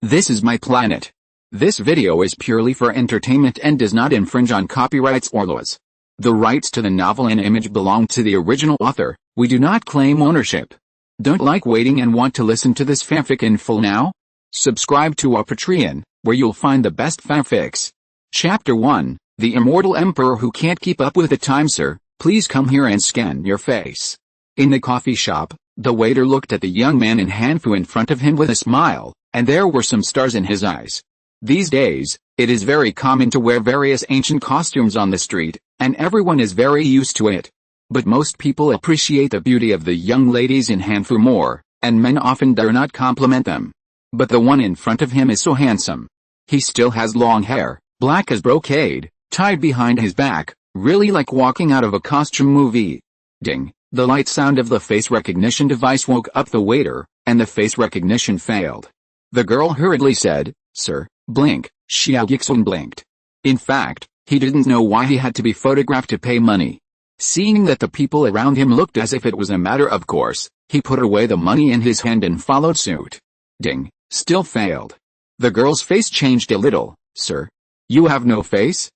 This is my planet. This video is purely for entertainment and does not infringe on copyrights or laws. The rights to the novel and image belong to the original author. We do not claim ownership. Don't like waiting and want to listen to this fanfic in full now? Subscribe to our Patreon, where you'll find the best fanfics. Chapter 1, The Immortal Emperor Who Can't Keep Up with the Time. Sir, please come here and scan your face. In the coffee shop, the waiter looked at the young man in Hanfu in front of him with a smile, and there were some stars in his eyes. These days, it is very common to wear various ancient costumes on the street, and everyone is very used to it. But most people appreciate the beauty of the young ladies in Hanfu more, and men often dare not compliment them. But the one in front of him is so handsome. He still has long hair, black as brocade, tied behind his back, really like walking out of a costume movie. Ding! The light sound of the face recognition device woke up the waiter, and the face recognition failed. The girl hurriedly said, "Sir, blink." Xia Guixuan blinked. In fact, he didn't know why he had to be photographed to pay money. Seeing that the people around him looked as if it was a matter of course, he put away the money in his hand and followed suit. Ding! Still failed. The girl's face changed a little. "Sir, you have no face?"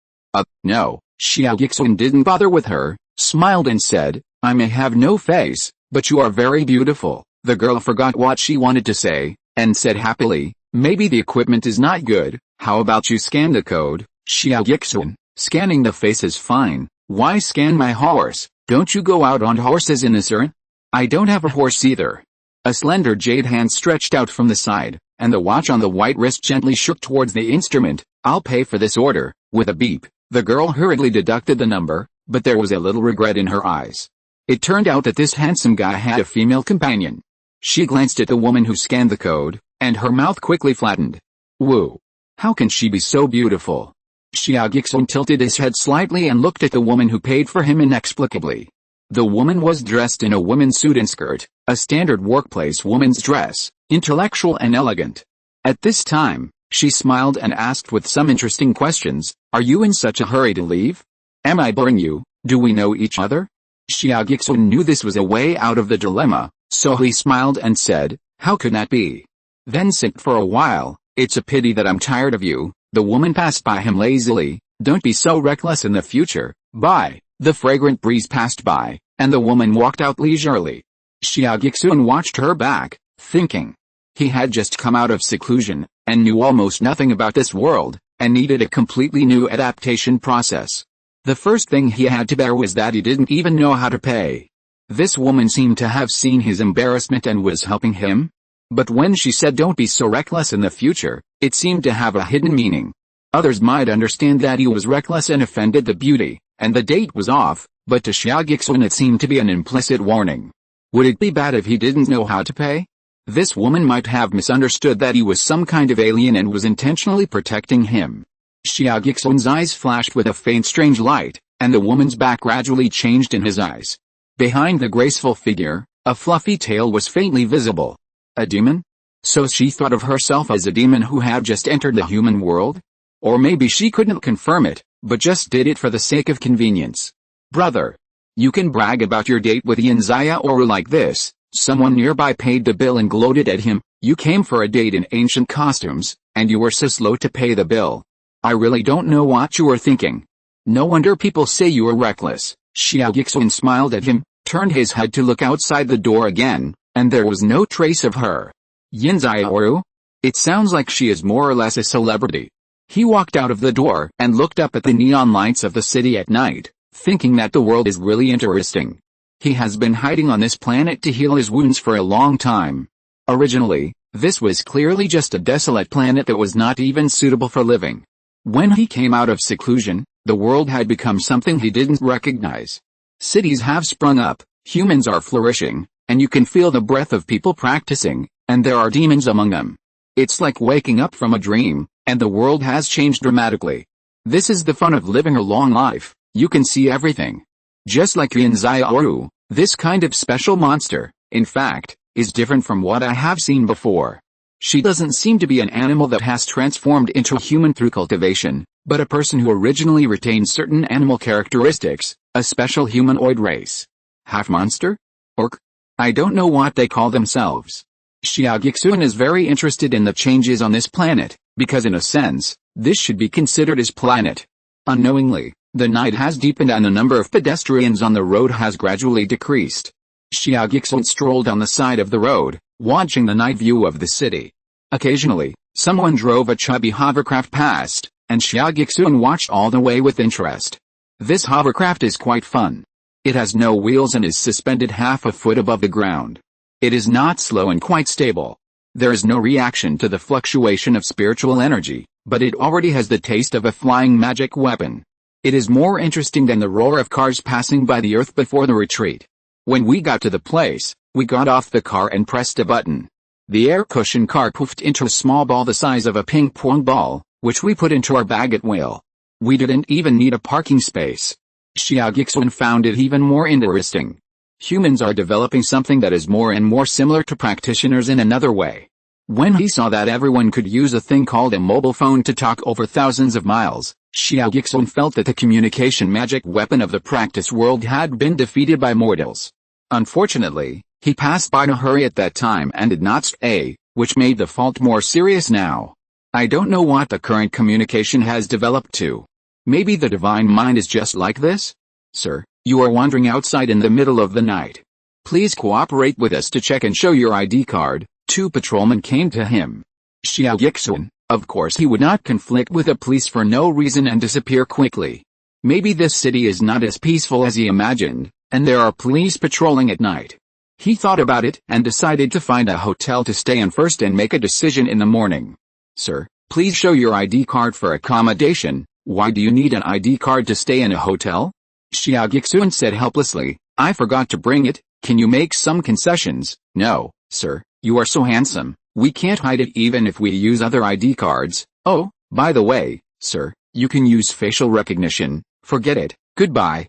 No." Xia Guixuan didn't bother with her, smiled and said, "I may have no face, but you are very beautiful." The girl forgot what she wanted to say, and said happily, "Maybe the equipment is not good, how about you scan the code?" Xia Guixuan, "Scanning the face is fine, why scan my horse? Don't you go out on horses in this urn?" "I don't have a horse either." A slender jade hand stretched out from the side, and the watch on the white wrist gently shook towards the instrument. "I'll pay for this order." With a beep, the girl hurriedly deducted the number, but there was a little regret in her eyes. It turned out that this handsome guy had a female companion. She glanced at the woman who scanned the code, and her mouth quickly flattened. Whoa! How can she be so beautiful? Xia Guixuan tilted his head slightly and looked at the woman who paid for him inexplicably. The woman was dressed in a woman's suit and skirt, a standard workplace woman's dress, intellectual and elegant. At this time, she smiled and asked with some interesting questions, "Are you in such a hurry to leave? Am I boring you? Do we know each other?" Xia Guixuan knew this was a way out of the dilemma, so he smiled and said, "How could that be? Then sit for a while, it's a pity that I'm tired of you." The woman passed by him lazily. "Don't be so reckless in the future." Bye. The fragrant breeze passed by, and the woman walked out leisurely. Xia Guixuan watched her back, thinking. He had just come out of seclusion, and knew almost nothing about this world, and needed a completely new adaptation process. The first thing he had to bear was that he didn't even know how to pay. This woman seemed to have seen his embarrassment and was helping him. But when she said "don't be so reckless in the future," it seemed to have a hidden meaning. Others might understand that he was reckless and offended the beauty, and the date was off, but to Xia Guixuan it seemed to be an implicit warning. Would it be bad if he didn't know how to pay? This woman might have misunderstood that he was some kind of alien and was intentionally protecting him. Xia Guixuan's eyes flashed with a faint strange light, and the woman's back gradually changed in his eyes. Behind the graceful figure, a fluffy tail was faintly visible. A demon? So she thought of herself as a demon who had just entered the human world? Or maybe she couldn't confirm it, but just did it for the sake of convenience. "Brother, you can brag about your date with Yin Xiaoru like this." Someone nearby paid the bill and gloated at him. "You came for a date in ancient costumes, and you were so slow to pay the bill. I really don't know what you were thinking. No wonder people say you are reckless." Xia Guixuan smiled at him, turned his head to look outside the door again, and there was no trace of her. Yin Xiaoru? It sounds like she is more or less a celebrity. He walked out of the door and looked up at the neon lights of the city at night, thinking that the world is really interesting. He has been hiding on this planet to heal his wounds for a long time. Originally, this was clearly just a desolate planet that was not even suitable for living. When he came out of seclusion, the world had become something he didn't recognize. Cities have sprung up, humans are flourishing, and you can feel the breath of people practicing, and there are demons among them. It's like waking up from a dream, and the world has changed dramatically. This is the fun of living a long life, you can see everything. Just like Yin Xiaoru, this kind of special monster, in fact, is different from what I have seen before. She doesn't seem to be an animal that has transformed into a human through cultivation, but a person who originally retained certain animal characteristics, a special humanoid race. Half monster? Orc? I don't know what they call themselves. Xia Guixuan is very interested in the changes on this planet, because in a sense, this should be considered his planet. Unknowingly, the night has deepened and the number of pedestrians on the road has gradually decreased. Xia Guixuan strolled on the side of the road, watching the night view of the city. Occasionally, someone drove a chubby hovercraft past, and Xia Guixuan watched all the way with interest. This hovercraft is quite fun. It has no wheels and is suspended half a foot above the ground. It is not slow and quite stable. There is no reaction to the fluctuation of spiritual energy, but it already has the taste of a flying magic weapon. It is more interesting than the roar of cars passing by the earth before the retreat. When we got to the place, we got off the car and pressed a button. The air cushion car poofed into a small ball the size of a ping pong ball, which we put into our bag at will. We didn't even need a parking space. Xia Guixuan found it even more interesting. Humans are developing something that is more and more similar to practitioners in another way. When he saw that everyone could use a thing called a mobile phone to talk over thousands of miles, Xia Guixuan felt that the communication magic weapon of the practice world had been defeated by mortals. Unfortunately, he passed by in a hurry at that time and did not stay, which made the fault more serious now. I don't know what the current communication has developed to. Maybe the divine mind is just like this? Sir, you are wandering outside in the middle of the night. Please cooperate with us to check and show your ID card. Two patrolmen came to him. Xia Guixuan, of course he would not conflict with the police for no reason and disappear quickly. Maybe this city is not as peaceful as he imagined, and there are police patrolling at night. He thought about it and decided to find a hotel to stay in first and make a decision in the morning. Sir, please show your ID card for accommodation. Why do you need an ID card to stay in a hotel? Xia Guixuan said helplessly, I forgot to bring it. Can you make some concessions? No, sir, you are so handsome, we can't hide it even if we use other ID cards. Oh, by the way, sir, you can use facial recognition. Forget it, goodbye.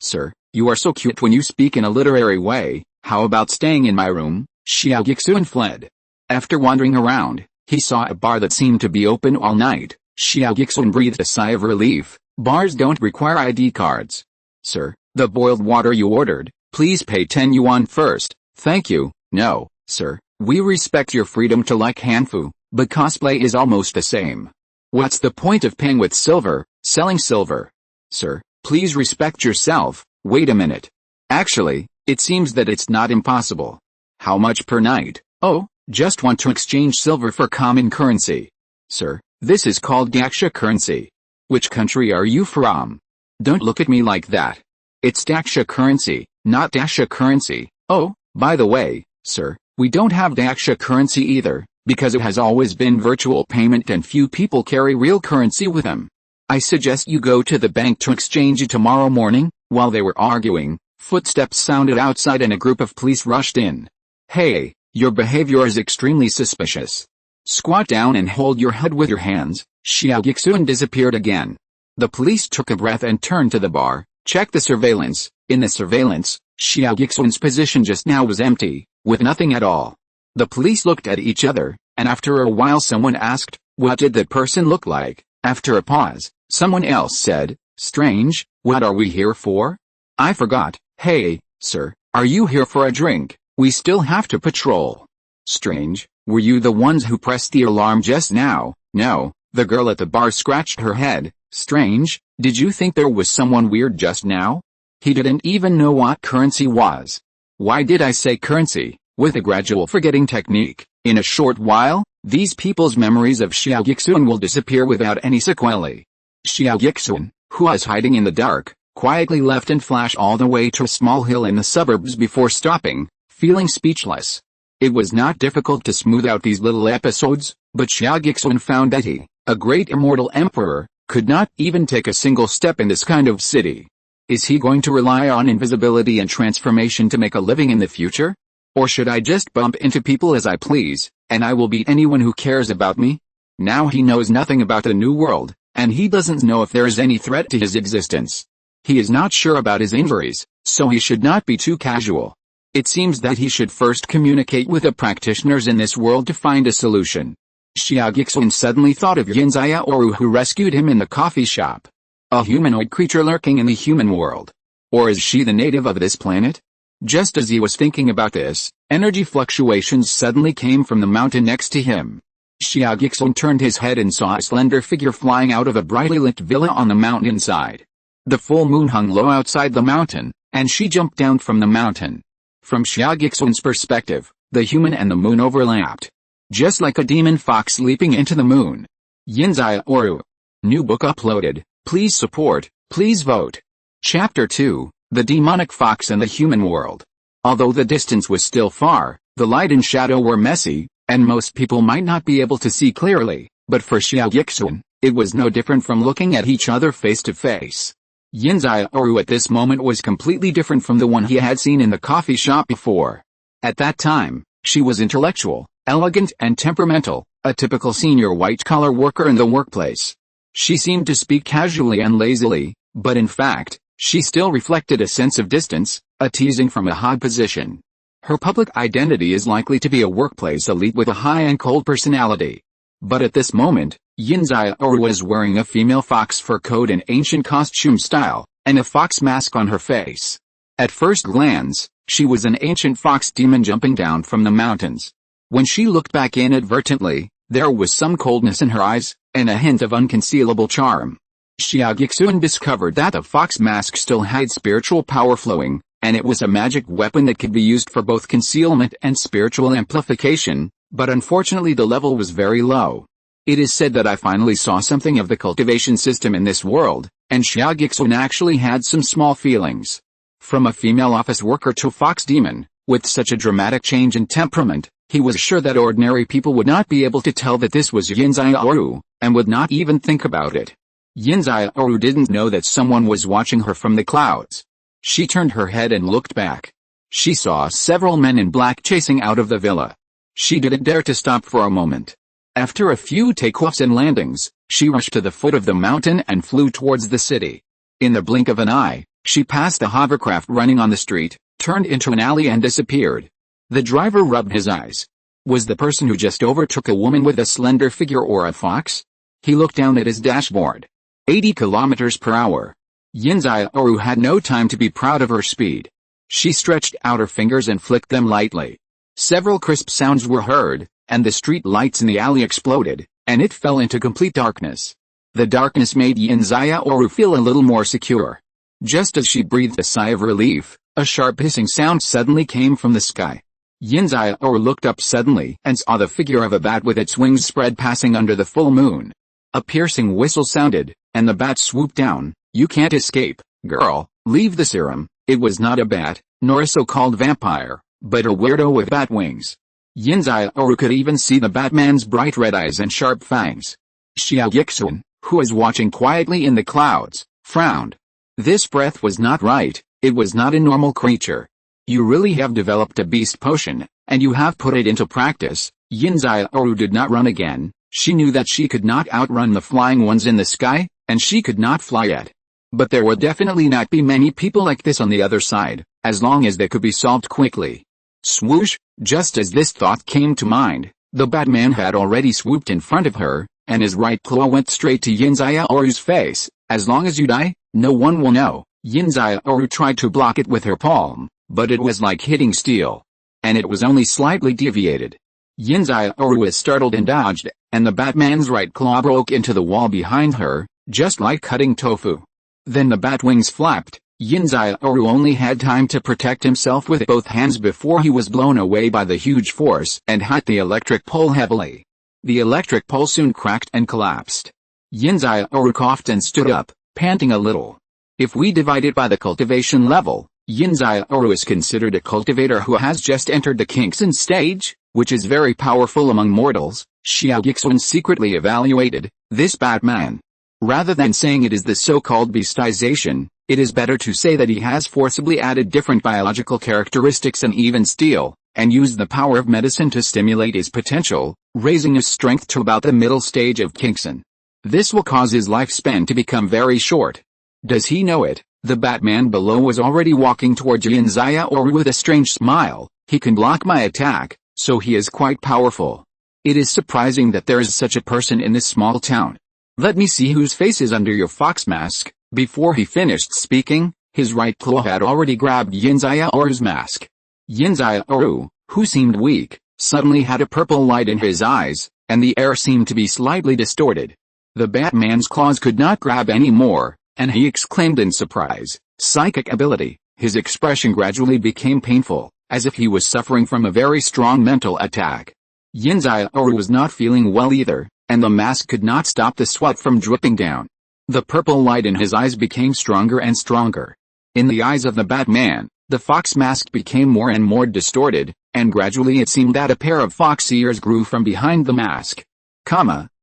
Sir, you are so cute when you speak in a literary way. How about staying in my room? Xia Guixuan fled. After wandering around, he saw a bar that seemed to be open all night. Xia Guixuan breathed a sigh of relief. Bars don't require ID cards. Sir, the boiled water you ordered, please pay 10 yuan first. Thank you. No, sir, we respect your freedom to like hanfu, but cosplay is almost the same. What's the point of paying with silver, selling silver? Sir, please respect yourself. Wait a minute. Actually, it seems that it's not impossible. How much per night? Oh, just want to exchange silver for common currency. Sir, this is called Daxia currency. Which country are you from? Don't look at me like that. It's Daxia currency, not Daxia currency. Oh, by the way, sir, we don't have Daxia currency either, because it has always been virtual payment and few people carry real currency with them. I suggest you go to the bank to exchange it tomorrow morning. While they were arguing, footsteps sounded outside and a group of police rushed in. Hey, your behavior is extremely suspicious. Squat down and hold your head with your hands. Xia Guixuan disappeared again. The police took a breath and turned to the bar. Check the surveillance. In the surveillance, Xia Guixuan's position just now was empty, with nothing at all. The police looked at each other, and after a while someone asked, what did the person look like? After a pause, someone else said, strange, what are we here for? I forgot. Hey, sir, are you here for a drink? We still have to patrol. Strange, were you the ones who pressed the alarm just now? No, the girl at the bar scratched her head. Strange, did you think there was someone weird just now? He didn't even know what currency was. Why did I say currency? With a gradual forgetting technique, in a short while, these people's memories of Xia Guixuan will disappear without any sequelae. Xia Guixuan, who was hiding in the dark, quietly left and flashed all the way to a small hill in the suburbs before stopping, feeling speechless. It was not difficult to smooth out these little episodes, but Xia Guixuan found that he, a great immortal emperor, could not even take a single step in this kind of city. Is he going to rely on invisibility and transformation to make a living in the future? Or should I just bump into people as I please, and I will beat anyone who cares about me? Now he knows nothing about the new world, and he doesn't know if there is any threat to his existence. He is not sure about his injuries, so he should not be too casual. It seems that he should first communicate with the practitioners in this world to find a solution. Xia Guixuan suddenly thought of Yin Xiaoru who rescued him in the coffee shop. A humanoid creature lurking in the human world. Or is she the native of this planet? Just as he was thinking about this, energy fluctuations suddenly came from the mountain next to him. Xia Guixuan turned his head and saw a slender figure flying out of a brightly lit villa on the mountainside. The full moon hung low outside the mountain, and she jumped down from the mountain. From Xia Guixuan's perspective, the human and the moon overlapped. Just like a demon fox leaping into the moon. Yin Xiaoru. New book uploaded. Please support, please vote. Chapter 2, The Demonic Fox and the Human World. Although the distance was still far, the light and shadow were messy, and most people might not be able to see clearly, but for Xia Guixuan, it was no different from looking at each other face to face. Yin Xiaoru at this moment was completely different from the one he had seen in the coffee shop before. At that time, she was intellectual, elegant and temperamental, a typical senior white-collar worker in the workplace. She seemed to speak casually and lazily, but in fact, she still reflected a sense of distance, a teasing from a high position. Her public identity is likely to be a workplace elite with a high and cold personality. But at this moment, Yin Xiaoru was wearing a female fox fur coat in ancient costume style, and a fox mask on her face. At first glance, she was an ancient fox demon jumping down from the mountains. When she looked back inadvertently, there was some coldness in her eyes, and a hint of unconcealable charm. Xia Guixuan discovered that the fox mask still had spiritual power flowing, and it was a magic weapon that could be used for both concealment and spiritual amplification, but unfortunately the level was very low. It is said that I finally saw something of the cultivation system in this world, and Xia Guixuan actually had some small feelings. From a female office worker to fox demon, with such a dramatic change in temperament, he was sure that ordinary people would not be able to tell that this was Yin Xiaoru, and would not even think about it. Yin Xiaoru didn't know that someone was watching her from the clouds. She turned her head and looked back. She saw several men in black chasing out of the villa. She didn't dare to stop for a moment. After a few takeoffs and landings, she rushed to the foot of the mountain and flew towards the city. In the blink of an eye, she passed a hovercraft running on the street, turned into an alley and disappeared. The driver rubbed his eyes. Was the person who just overtook a woman with a slender figure or a fox? He looked down at his dashboard. 80 kilometers per hour. Yin Xiaoru had no time to be proud of her speed. She stretched out her fingers and flicked them lightly. Several crisp sounds were heard, and the street lights in the alley exploded, and it fell into complete darkness. The darkness made Yin Xiaoru feel a little more secure. Just as she breathed a sigh of relief, a sharp hissing sound suddenly came from the sky. Yin Xiaoru looked up suddenly and saw the figure of a bat with its wings spread passing under the full moon. A piercing whistle sounded, and the bat swooped down. You can't escape, girl, leave the serum. It was not a bat, nor a so-called vampire, but a weirdo with bat wings. Yin Xiaoru could even see the Batman's bright red eyes and sharp fangs. Xia Guixuan, who was watching quietly in the clouds, frowned. This breath was not right, it was not a normal creature. You really have developed a beast potion, and you have put it into practice. Yin Xiaoru did not run again. She knew that she could not outrun the flying ones in the sky, and she could not fly yet. But there would definitely not be many people like this on the other side, as long as they could be solved quickly. Swoosh, just as this thought came to mind, the Batman had already swooped in front of her, and his right claw went straight to Yin Xiaoru's face. As long as you die, no one will know. Yin Xiaoru tried to block it with her palm, but it was like hitting steel. And it was only slightly deviated. Yin Xiaoru was startled and dodged, and the Batman's right claw broke into the wall behind her, just like cutting tofu. Then the bat wings flapped. Yin Xiaoru only had time to protect himself with both hands before he was blown away by the huge force and hit the electric pole heavily. The electric pole soon cracked and collapsed. Yin Xiaoru coughed and stood up, panting a little. If we divide it by the cultivation level, Yin Xiaoru is considered a cultivator who has just entered the Kingson stage, which is very powerful among mortals. Xia Guixuan secretly evaluated this Batman. Rather than saying it is the so-called beastization, it is better to say that he has forcibly added different biological characteristics and even steel, and used the power of medicine to stimulate his potential, raising his strength to about the middle stage of Kingson. This will cause his lifespan to become very short. Does he know it? The Batman below was already walking towards Yin Xiaoru with a strange smile. He can block my attack, so he is quite powerful. It is surprising that there is such a person in this small town. Let me see whose face is under your fox mask. Before he finished speaking, His right claw had already grabbed Yin Xiaoru's mask. Yin Xiaoru, who seemed weak, suddenly had a purple light in his eyes, and the air seemed to be slightly distorted. The Batman's claws could not grab any more, and he exclaimed in surprise, "Psychic ability!" His expression gradually became painful, as if he was suffering from a very strong mental attack. Yin Xiaoru was not feeling well either, and the mask could not stop the sweat from dripping down. The purple light in his eyes became stronger and stronger. In the eyes of the Batman, the fox mask became more and more distorted, and gradually it seemed that a pair of fox ears grew from behind the mask.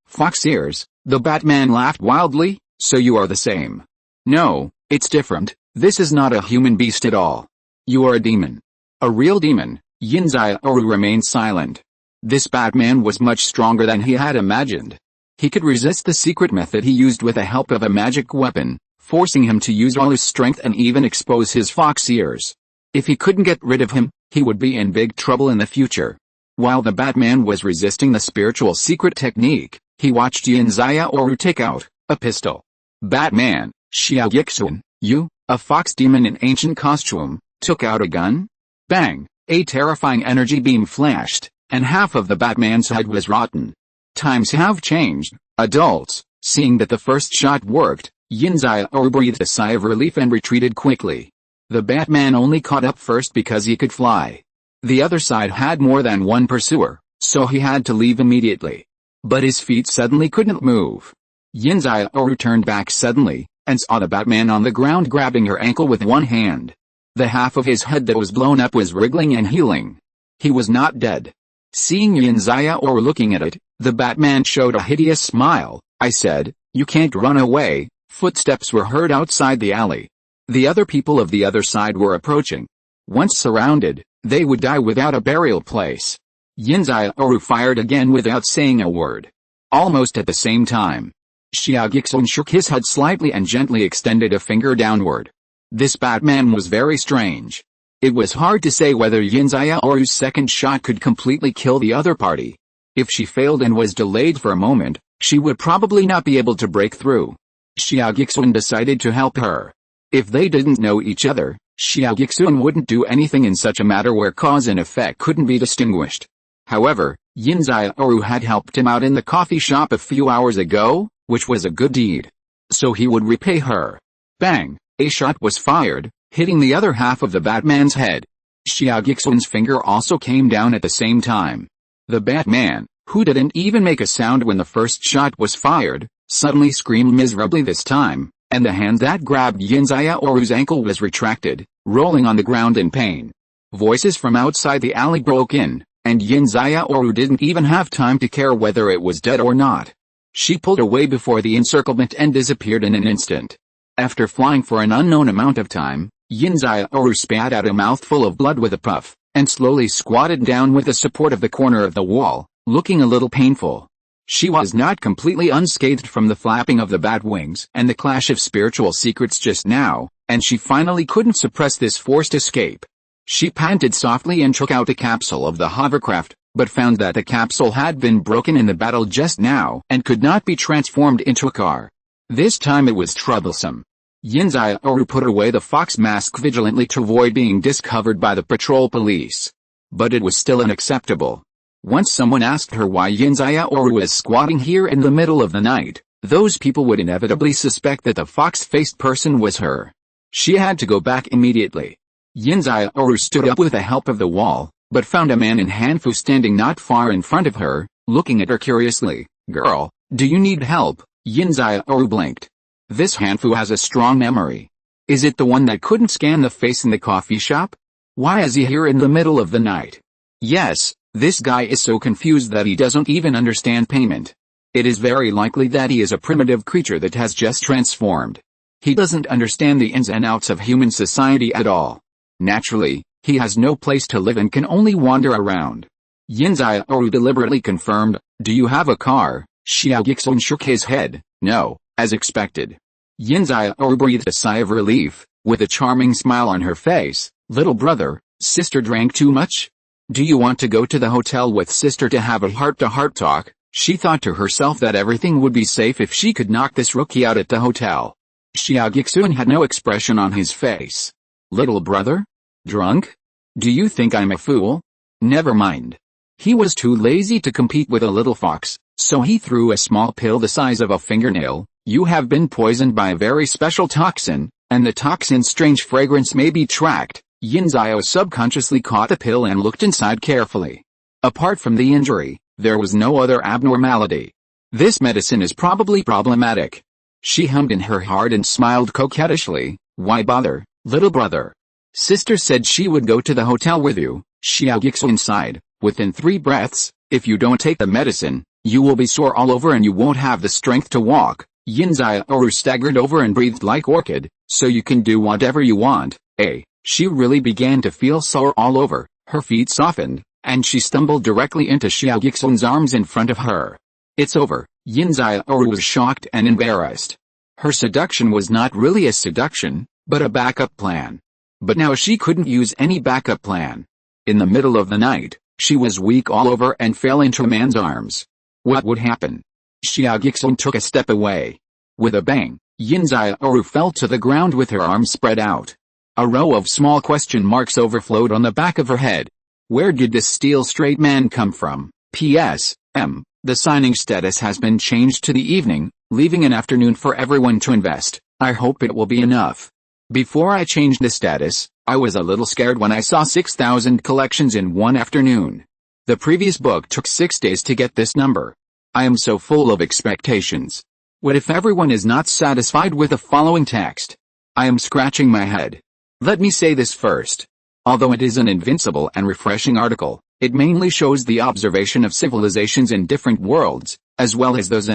Fox ears, the Batman laughed wildly, so you are the same. No, it's different, this is not a human beast at all. You are a demon. A real demon. Yin Xiaoru remained silent. This Batman was much stronger than he had imagined. He could resist the secret method he used with the help of a magic weapon, forcing him to use all his strength and even expose his fox ears. If he couldn't get rid of him, he would be in big trouble in the future. While the Batman was resisting the spiritual secret technique, he watched Yin Xiaoru take out a pistol. Batman, Xia Guixuan, you, a fox demon in ancient costume, took out a gun? Bang! A terrifying energy beam flashed, and half of the Batman's head was rotten. Times have changed, adults. Seeing that the first shot worked, Yin Xiaoru breathed a sigh of relief and retreated quickly. The Batman only caught up first because he could fly. The other side had more than one pursuer, so he had to leave immediately. But his feet suddenly couldn't move. Yin Xiaoru turned back suddenly, and saw the Batman on the ground grabbing her ankle with one hand. The half of his head that was blown up was wriggling and healing. He was not dead. Seeing Yin Xiaoru looking at it, the Batman showed a hideous smile. I said, "You can't run away." Footsteps were heard outside the alley. The other people of the other side were approaching. Once surrounded, they would die without a burial place. Yin Xiaoru fired again without saying a word. Almost at the same time, Xia Guixuan shook his head slightly and gently extended a finger downward. This Batman was very strange. It was hard to say whether Yin Xiaoru's second shot could completely kill the other party. If she failed and was delayed for a moment, she would probably not be able to break through. Xia Guixuan decided to help her. If they didn't know each other, Xia Guixuan wouldn't do anything in such a matter where cause and effect couldn't be distinguished. However, Yin Xiaoru had helped him out in the coffee shop a few hours ago, which was a good deed. So he would repay her. Bang! A shot was fired, hitting the other half of the Batman's head. Xia Guixuan's finger also came down at the same time. The Batman, who didn't even make a sound when the first shot was fired, suddenly screamed miserably this time, and the hand that grabbed Yin Xiaoru's ankle was retracted, rolling on the ground in pain. Voices from outside the alley broke in, and Yin Xiaoru didn't even have time to care whether it was dead or not. She pulled away before the encirclement and disappeared in an instant. After flying for an unknown amount of time, Yin Xiaoru spat out a mouthful of blood with a puff, and slowly squatted down with the support of the corner of the wall, looking a little painful. She was not completely unscathed from the flapping of the bat wings and the clash of spiritual secrets just now, and she finally couldn't suppress this forced escape. She panted softly and took out the capsule of the hovercraft, but found that the capsule had been broken in the battle just now and could not be transformed into a car. This time it was troublesome. Yin Xiaoru put away the fox mask vigilantly to avoid being discovered by the patrol police. But it was still unacceptable. Once someone asked her why Yin Xiaoru was squatting here in the middle of the night, those people would inevitably suspect that the fox-faced person was her. She had to go back immediately. Yin Xiaoru stood up with the help of the wall, but found a man in hanfu standing not far in front of her, looking at her curiously. "Girl, do you need help?" Yin Xiaoru blinked. This hanfu has a strong memory. Is it the one that couldn't scan the face in the coffee shop? Why is he here in the middle of the night? Yes, this guy is so confused that he doesn't even understand payment. It is very likely that he is a primitive creature that has just transformed. He doesn't understand the ins and outs of human society at all. Naturally, he has no place to live and can only wander around. Yin Xiaoru deliberately confirmed, "Do you have a car?" Xia Guixuan shook his head, "No," as expected. Yin Xiaoru breathed a sigh of relief, with a charming smile on her face. "Little brother, sister drank too much? Do you want to go to the hotel with sister to have a heart-to-heart talk?" She thought to herself that everything would be safe if she could knock this rookie out at the hotel. Xia Guixuan had no expression on his face. Little brother? Drunk? Do you think I'm a fool? Never mind. He was too lazy to compete with a little fox, so he threw a small pill the size of a fingernail. You have been poisoned by a very special toxin, and the toxin's strange fragrance may be tracked. Yin Xiao subconsciously caught the pill and looked inside carefully. Apart from the injury, there was no other abnormality. This medicine is probably problematic. She hummed in her heart and smiled coquettishly. Why bother, little brother? Sister said she would go to the hotel with you. Xia Guixuan sighed. Within 3 breaths, if you don't take the medicine, you will be sore all over and you won't have the strength to walk. Yin Xiaoru staggered over and breathed like orchid, so you can do whatever you want, eh? She really began to feel sore all over, her feet softened, and she stumbled directly into Xia Guixuan's arms in front of her. It's over. Yin Xiaoru was shocked and embarrassed. Her seduction was not really a seduction, but a backup plan. But now she couldn't use any backup plan. In the middle of the night, she was weak all over and fell into a man's arms. What would happen? Xia Guixuan took a step away. With a bang, Yin Xiaoru fell to the ground with her arms spread out. A row of small question marks overflowed on the back of her head. Where did this steel straight man come from? P.S. The signing status has been changed to the evening, leaving an afternoon for everyone to invest. I hope it will be enough. Before I changed the status, I was a little scared when I saw 6,000 collections in one afternoon. The previous book took 6 days to get this number. I am so full of expectations. What if everyone is not satisfied with the following text? I am scratching my head. Let me say this first. Although it is an invincible and refreshing article, it mainly shows the observation of civilizations in different worlds, as well as those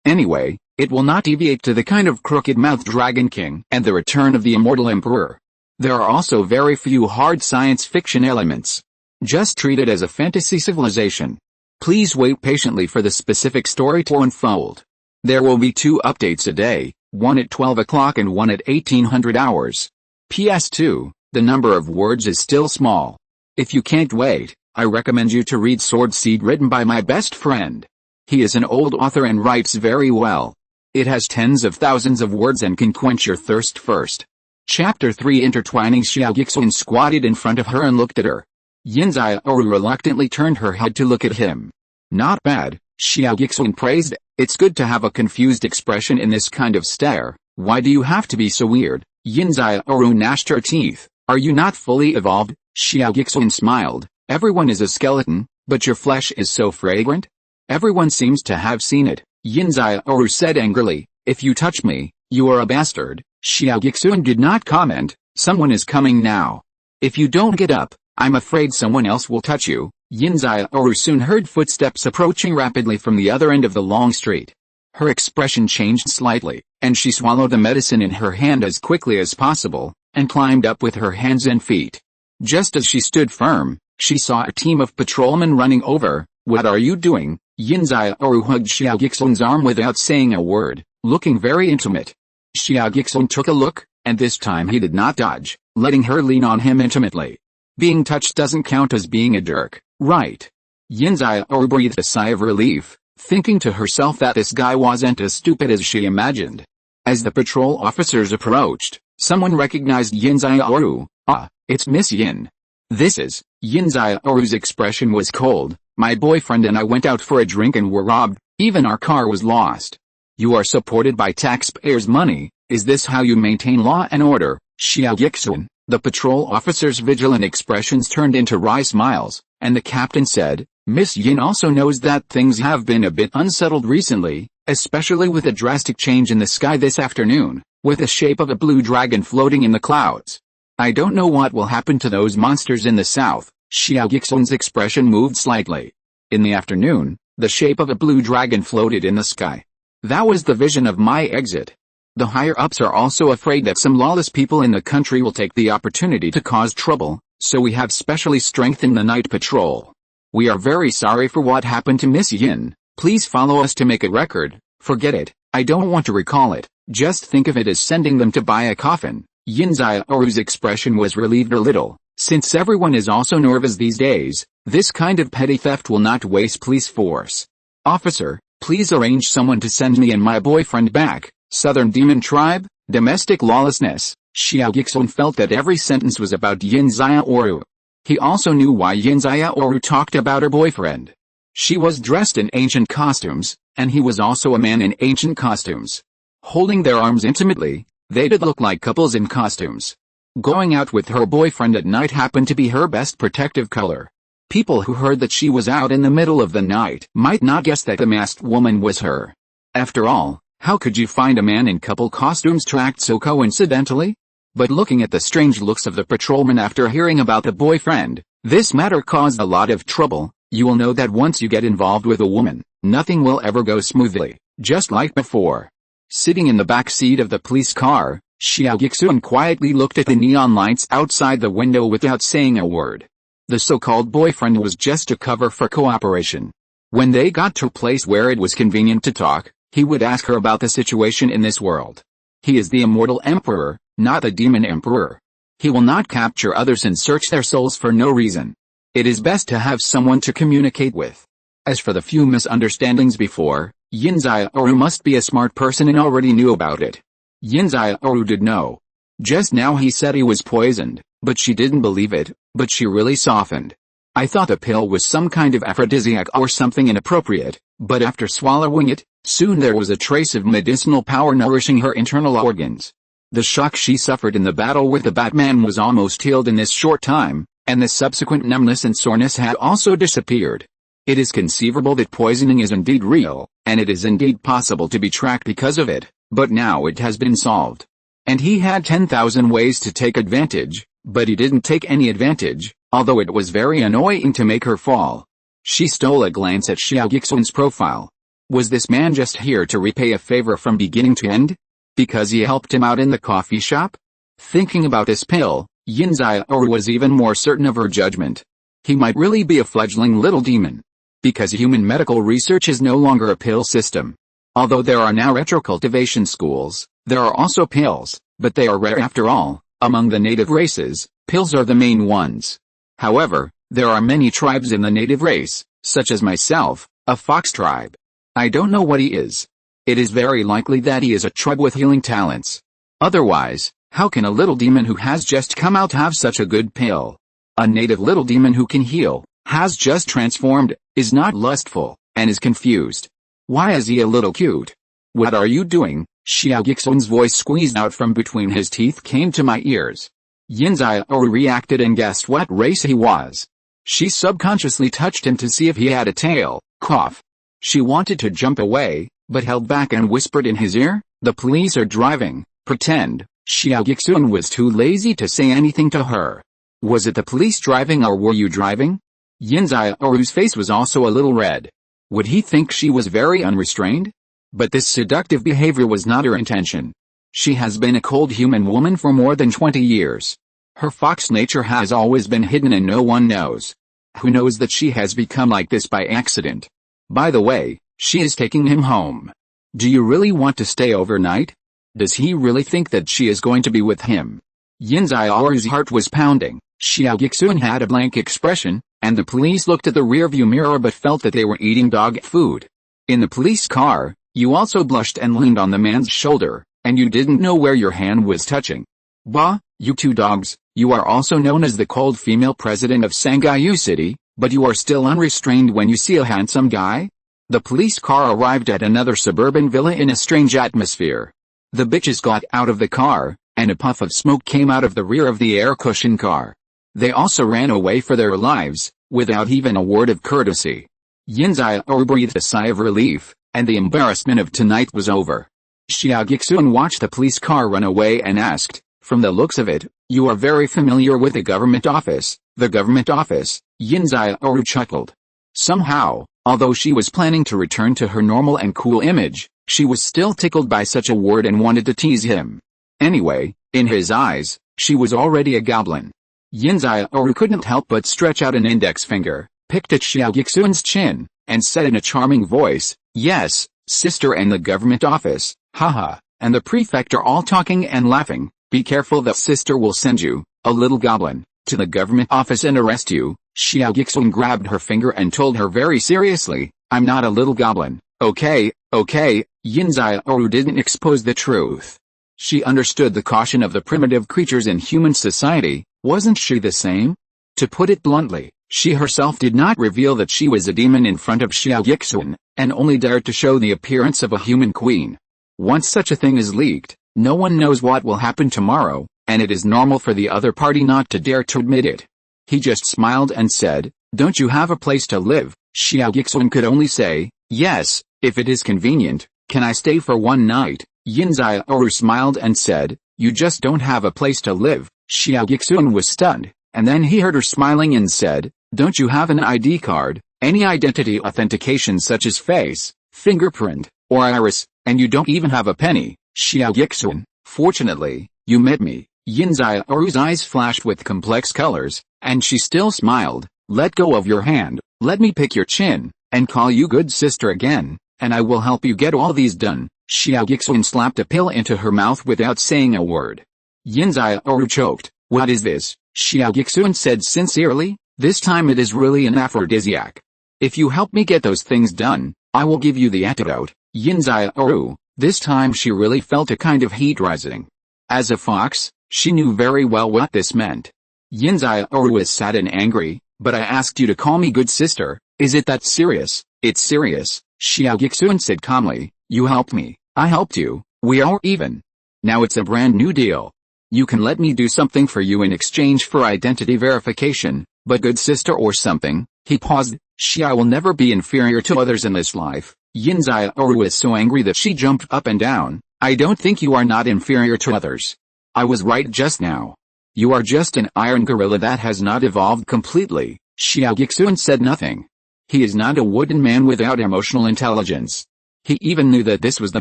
Anyway, it will not deviate to the kind of crooked-mouthed Dragon King and the return of the Immortal Emperor. There are also very few hard science fiction elements. Just treat it as a fantasy civilization. Please wait patiently for the specific story to unfold. There will be 2 updates a day, one at 12 o'clock and one at 1800 hours. PS2, the number of words is still small. If you can't wait, I recommend you to read Sword Seed written by my best friend. He is an old author and writes very well. It has tens of thousands of words and can quench your thirst first. Chapter 3 Intertwining. Xia Guixuan squatted in front of her and looked at her. Yin Xiaoru reluctantly turned her head to look at him. Not bad, Xia Guixuan praised. It's good to have a confused expression in this kind of stare. Why do you have to be so weird? Yin Xiaoru gnashed her teeth. Are you not fully evolved? Xia Guixuan smiled. Everyone is a skeleton, but your flesh is so fragrant. Everyone seems to have seen it. Yin Xiaoru said angrily. If you touch me, you are a bastard. Xia Guixuan did not comment. Someone is coming now. If you don't get up, I'm afraid someone else will touch you. Yin Xiaoru soon heard footsteps approaching rapidly from the other end of the long street. Her expression changed slightly, and she swallowed the medicine in her hand as quickly as possible, and climbed up with her hands and feet. Just as she stood firm, she saw a team of patrolmen running over. What are you doing? Yin Xiaoru hugged Xia Guixuan's arm without saying a word, looking very intimate. Xia Guixuan took a look, and this time he did not dodge, letting her lean on him intimately. Being touched doesn't count as being a jerk, right? Yin Xiaoru breathed a sigh of relief, thinking to herself that this guy wasn't as stupid as she imagined. As the patrol officers approached, someone recognized Yin Xiaoru. Ah, it's Miss Yin. This is. Yin Xiaoru's expression was cold. My boyfriend and I went out for a drink and were robbed, even our car was lost. You are supported by taxpayers' money. Is this how you maintain law and order? Xia Guixuan. The patrol officer's vigilant expressions turned into wry smiles, and the captain said, Miss Yin also knows that things have been a bit unsettled recently, especially with a drastic change in the sky this afternoon, with the shape of a blue dragon floating in the clouds. I don't know what will happen to those monsters in the south. Xia Guixuan's expression moved slightly. In the afternoon, the shape of a blue dragon floated in the sky. That was the vision of my exit. The higher-ups are also afraid that some lawless people in the country will take the opportunity to cause trouble, so we have specially strengthened the night patrol. We are very sorry for what happened to Miss Yin. Please follow us to make a record. Forget it, I don't want to recall it. Just think of it as sending them to buy a coffin. Yin Xiaoru's expression was relieved a little. Since everyone is also nervous these days, this kind of petty theft will not waste police force. Officer, please arrange someone to send me and my boyfriend back. Southern Demon Tribe, Domestic lawlessness. Xia Guixuan felt that every sentence was about Yin Xiaoru. He also knew why Yin Xiaoru talked about her boyfriend. She was dressed in ancient costumes, and he was also a man in ancient costumes. Holding their arms intimately, they did look like couples in costumes. Going out with her boyfriend at night happened to be her best protective color. People who heard that she was out in the middle of the night might not guess that the masked woman was her. After all, how could you find a man in couple costumes to act so coincidentally? But looking at the strange looks of the patrolman after hearing about the boyfriend, this matter caused a lot of trouble. You will know that once you get involved with a woman, nothing will ever go smoothly, just like before. Sitting in the back seat of the police car, Xia Guixuan quietly looked at the neon lights outside the window without saying a word. The so-called boyfriend was just a cover for cooperation. When they got to a place where it was convenient to talk, he would ask her about the situation in this world. He is the Immortal Emperor, not the Demon Emperor. He will not capture others and search their souls for no reason. It is best to have someone to communicate with. As for the few misunderstandings before, Yin Xiaoru must be a smart person and already knew about it. Yin Xiaoru did know. Just now he said he was poisoned, but she didn't believe it, but she really softened. I thought the pill was some kind of aphrodisiac or something inappropriate, but after swallowing it, soon there was a trace of medicinal power nourishing her internal organs. The shock she suffered in the battle with the Batman was almost healed in this short time, and the subsequent numbness and soreness had also disappeared. It is conceivable that poisoning is indeed real, and it is indeed possible to be tracked because of it, but now it has been solved. And he had 10,000 ways to take advantage, but he didn't take any advantage, although it was very annoying to make her fall. She stole a glance at Xia Guixuan's profile. Was this man just here to repay a favor from beginning to end? Because he helped him out in the coffee shop? Thinking about this pill, Yin Xiaoru was even more certain of her judgment. He might really be a fledgling little demon. Because human medical research is no longer a pill system. Although there are now retrocultivation schools, there are also pills, but they are rare after all. Among the native races, pills are the main ones. However, there are many tribes in the native race, such as myself, a fox tribe. I don't know what he is. It is very likely that he is a tribe with healing talents. Otherwise, how can a little demon who has just come out have such a good pill? A native little demon who can heal, has just transformed, is not lustful, and is confused. Why is he a little cute? What are you doing? Xia Guixuan's voice squeezed out from between his teeth came to my ears. Yin Xiaoru reacted and guessed what race he was. She subconsciously touched him to see if he had a tail. Cough. She wanted to jump away, but held back and whispered in his ear, "The police are driving." Pretend. Xia Guixuan was too lazy to say anything to her. Was it the police driving or were you driving? Yin Xiaoru's face was also a little red. Would he think she was very unrestrained? But this seductive behavior was not her intention. She has been a cold human woman for more than 20 years. Her fox nature has always been hidden and no one knows. Who knows that she has become like this by accident? By the way, she is taking him home. Do you really want to stay overnight? Does he really think that she is going to be with him? Yin Xiaoru's heart was pounding. Xia Guixuan had a blank expression, and the police looked at the rearview mirror but felt that they were eating dog food. In the police car, you also blushed and leaned on the man's shoulder, and you didn't know where your hand was touching. Bah, you two dogs, you are also known as the cold female president of Sanghayu City, but you are still unrestrained when you see a handsome guy? The police car arrived at another suburban villa in a strange atmosphere. The bitches got out of the car, and a puff of smoke came out of the rear of the air-cushioned car. They also ran away for their lives, without even a word of courtesy. Yin Xiaoru breathed a sigh of relief, and the embarrassment of tonight was over. Xia Guixuan watched the police car run away and asked, "From the looks of it, you are very familiar with the government office." The government office, Yin Xiaoru chuckled. Somehow, although she was planning to return to her normal and cool image, she was still tickled by such a word and wanted to tease him. Anyway, in his eyes, she was already a goblin. Yin Xiaoru couldn't help but stretch out an index finger, picked at Xia Guixuan's chin, and said in a charming voice, "Yes, sister and the government office, haha, and the prefect are all talking and laughing. Be careful that sister will send you, a little goblin, to the government office and arrest you." Xia Guixuan grabbed her finger and told her very seriously, "I'm not a little goblin, okay, okay." Yin Xiaoru didn't expose the truth. She understood the caution of the primitive creatures in human society. Wasn't she the same? To put it bluntly, she herself did not reveal that she was a demon in front of Xia Guixuan, and only dared to show the appearance of a human queen. Once such a thing is leaked, no one knows what will happen tomorrow, and it is normal for the other party not to dare to admit it. He just smiled and said, "Don't you have a place to live?" Xia Guixuan could only say, "Yes, if it is convenient. Can I stay for one night?" Yin Xiaoru smiled and said, "You just don't have a place to live." Xia Guixuan was stunned, and then he heard her smiling and said, "Don't you have an ID card, any identity authentication such as face, fingerprint, or iris, and you don't even have a penny?" Xia Guixuan, "Fortunately, you met me." Yin Xiaoru's eyes flashed with complex colors, and she still smiled. "Let go of your hand, let me pick your chin, and call you good sister again, and I will help you get all these done." Xia Guixuan slapped a pill into her mouth without saying a word. Yin Xiaoru choked. "What is this?" Xia Guixuan said sincerely. "This time it is really an aphrodisiac. If you help me get those things done, I will give you the antidote." Yin Xiaoru, this time she really felt a kind of heat rising. As a fox, she knew very well what this meant. Yin Xiaoru was sad and angry. "But I asked you to call me good sister. Is it that serious?" "It's serious," Xia Guixuan said calmly. "You helped me. I helped you. We are even. Now it's a brand new deal. You can let me do something for you in exchange for identity verification, but good sister or something." He paused. "Xia will never be inferior to others in this life." Yin Xiaoru was so angry that she jumped up and down. "I don't think you are not inferior to others. I was right just now. You are just an iron gorilla that has not evolved completely." Xia Guixuan said nothing. He is not a wooden man without emotional intelligence. He even knew that this was the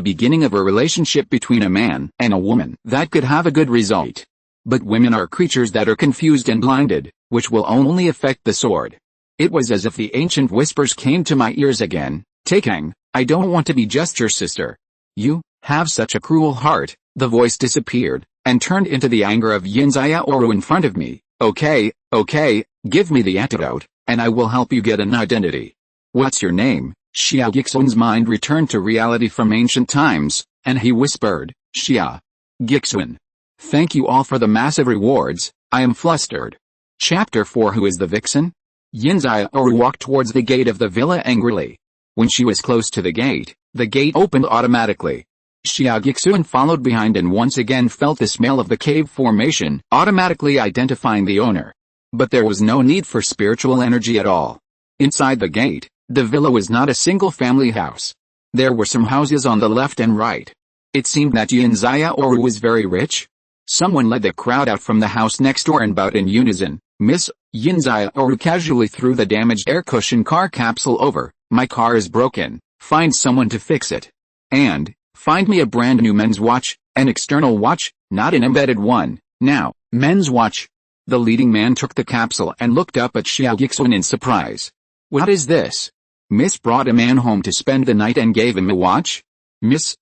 beginning of a relationship between a man and a woman that could have a good result. But women are creatures that are confused and blinded, which will only affect the sword. It was as if the ancient whispers came to my ears again. "Takang, I don't want to be just your sister. You have such a cruel heart." The voice disappeared, and turned into the anger of Yin Xiaoru in front of me. Okay, give me the antidote, and I will help you get an identity." "What's your name?" Xia Guixuan's mind returned to reality from ancient times, and he whispered, "Xia Guixuan. Thank you all for the massive rewards, I am flustered." Chapter 4 Who is the Vixen? Yin Xiaoru walked towards the gate of the villa angrily. When she was close to the gate opened automatically. Xia Guixuan followed behind and once again felt the smell of the cave formation, automatically identifying the owner. But there was no need for spiritual energy at all. Inside the gate, the villa was not a single family house. There were some houses on the left and right. It seemed that Yin Xiaoru was very rich. Someone led the crowd out from the house next door and bowed in unison. "Miss," Yin Xiaoru casually threw the damaged air cushion car capsule over. "My car is broken. Find someone to fix it. And find me a brand new men's watch, an external watch, not an embedded one. Now, men's watch." The leading man took the capsule and looked up at Xia Guixuan in surprise. "What is this? Miss brought a man home to spend the night and gave him a watch? Miss,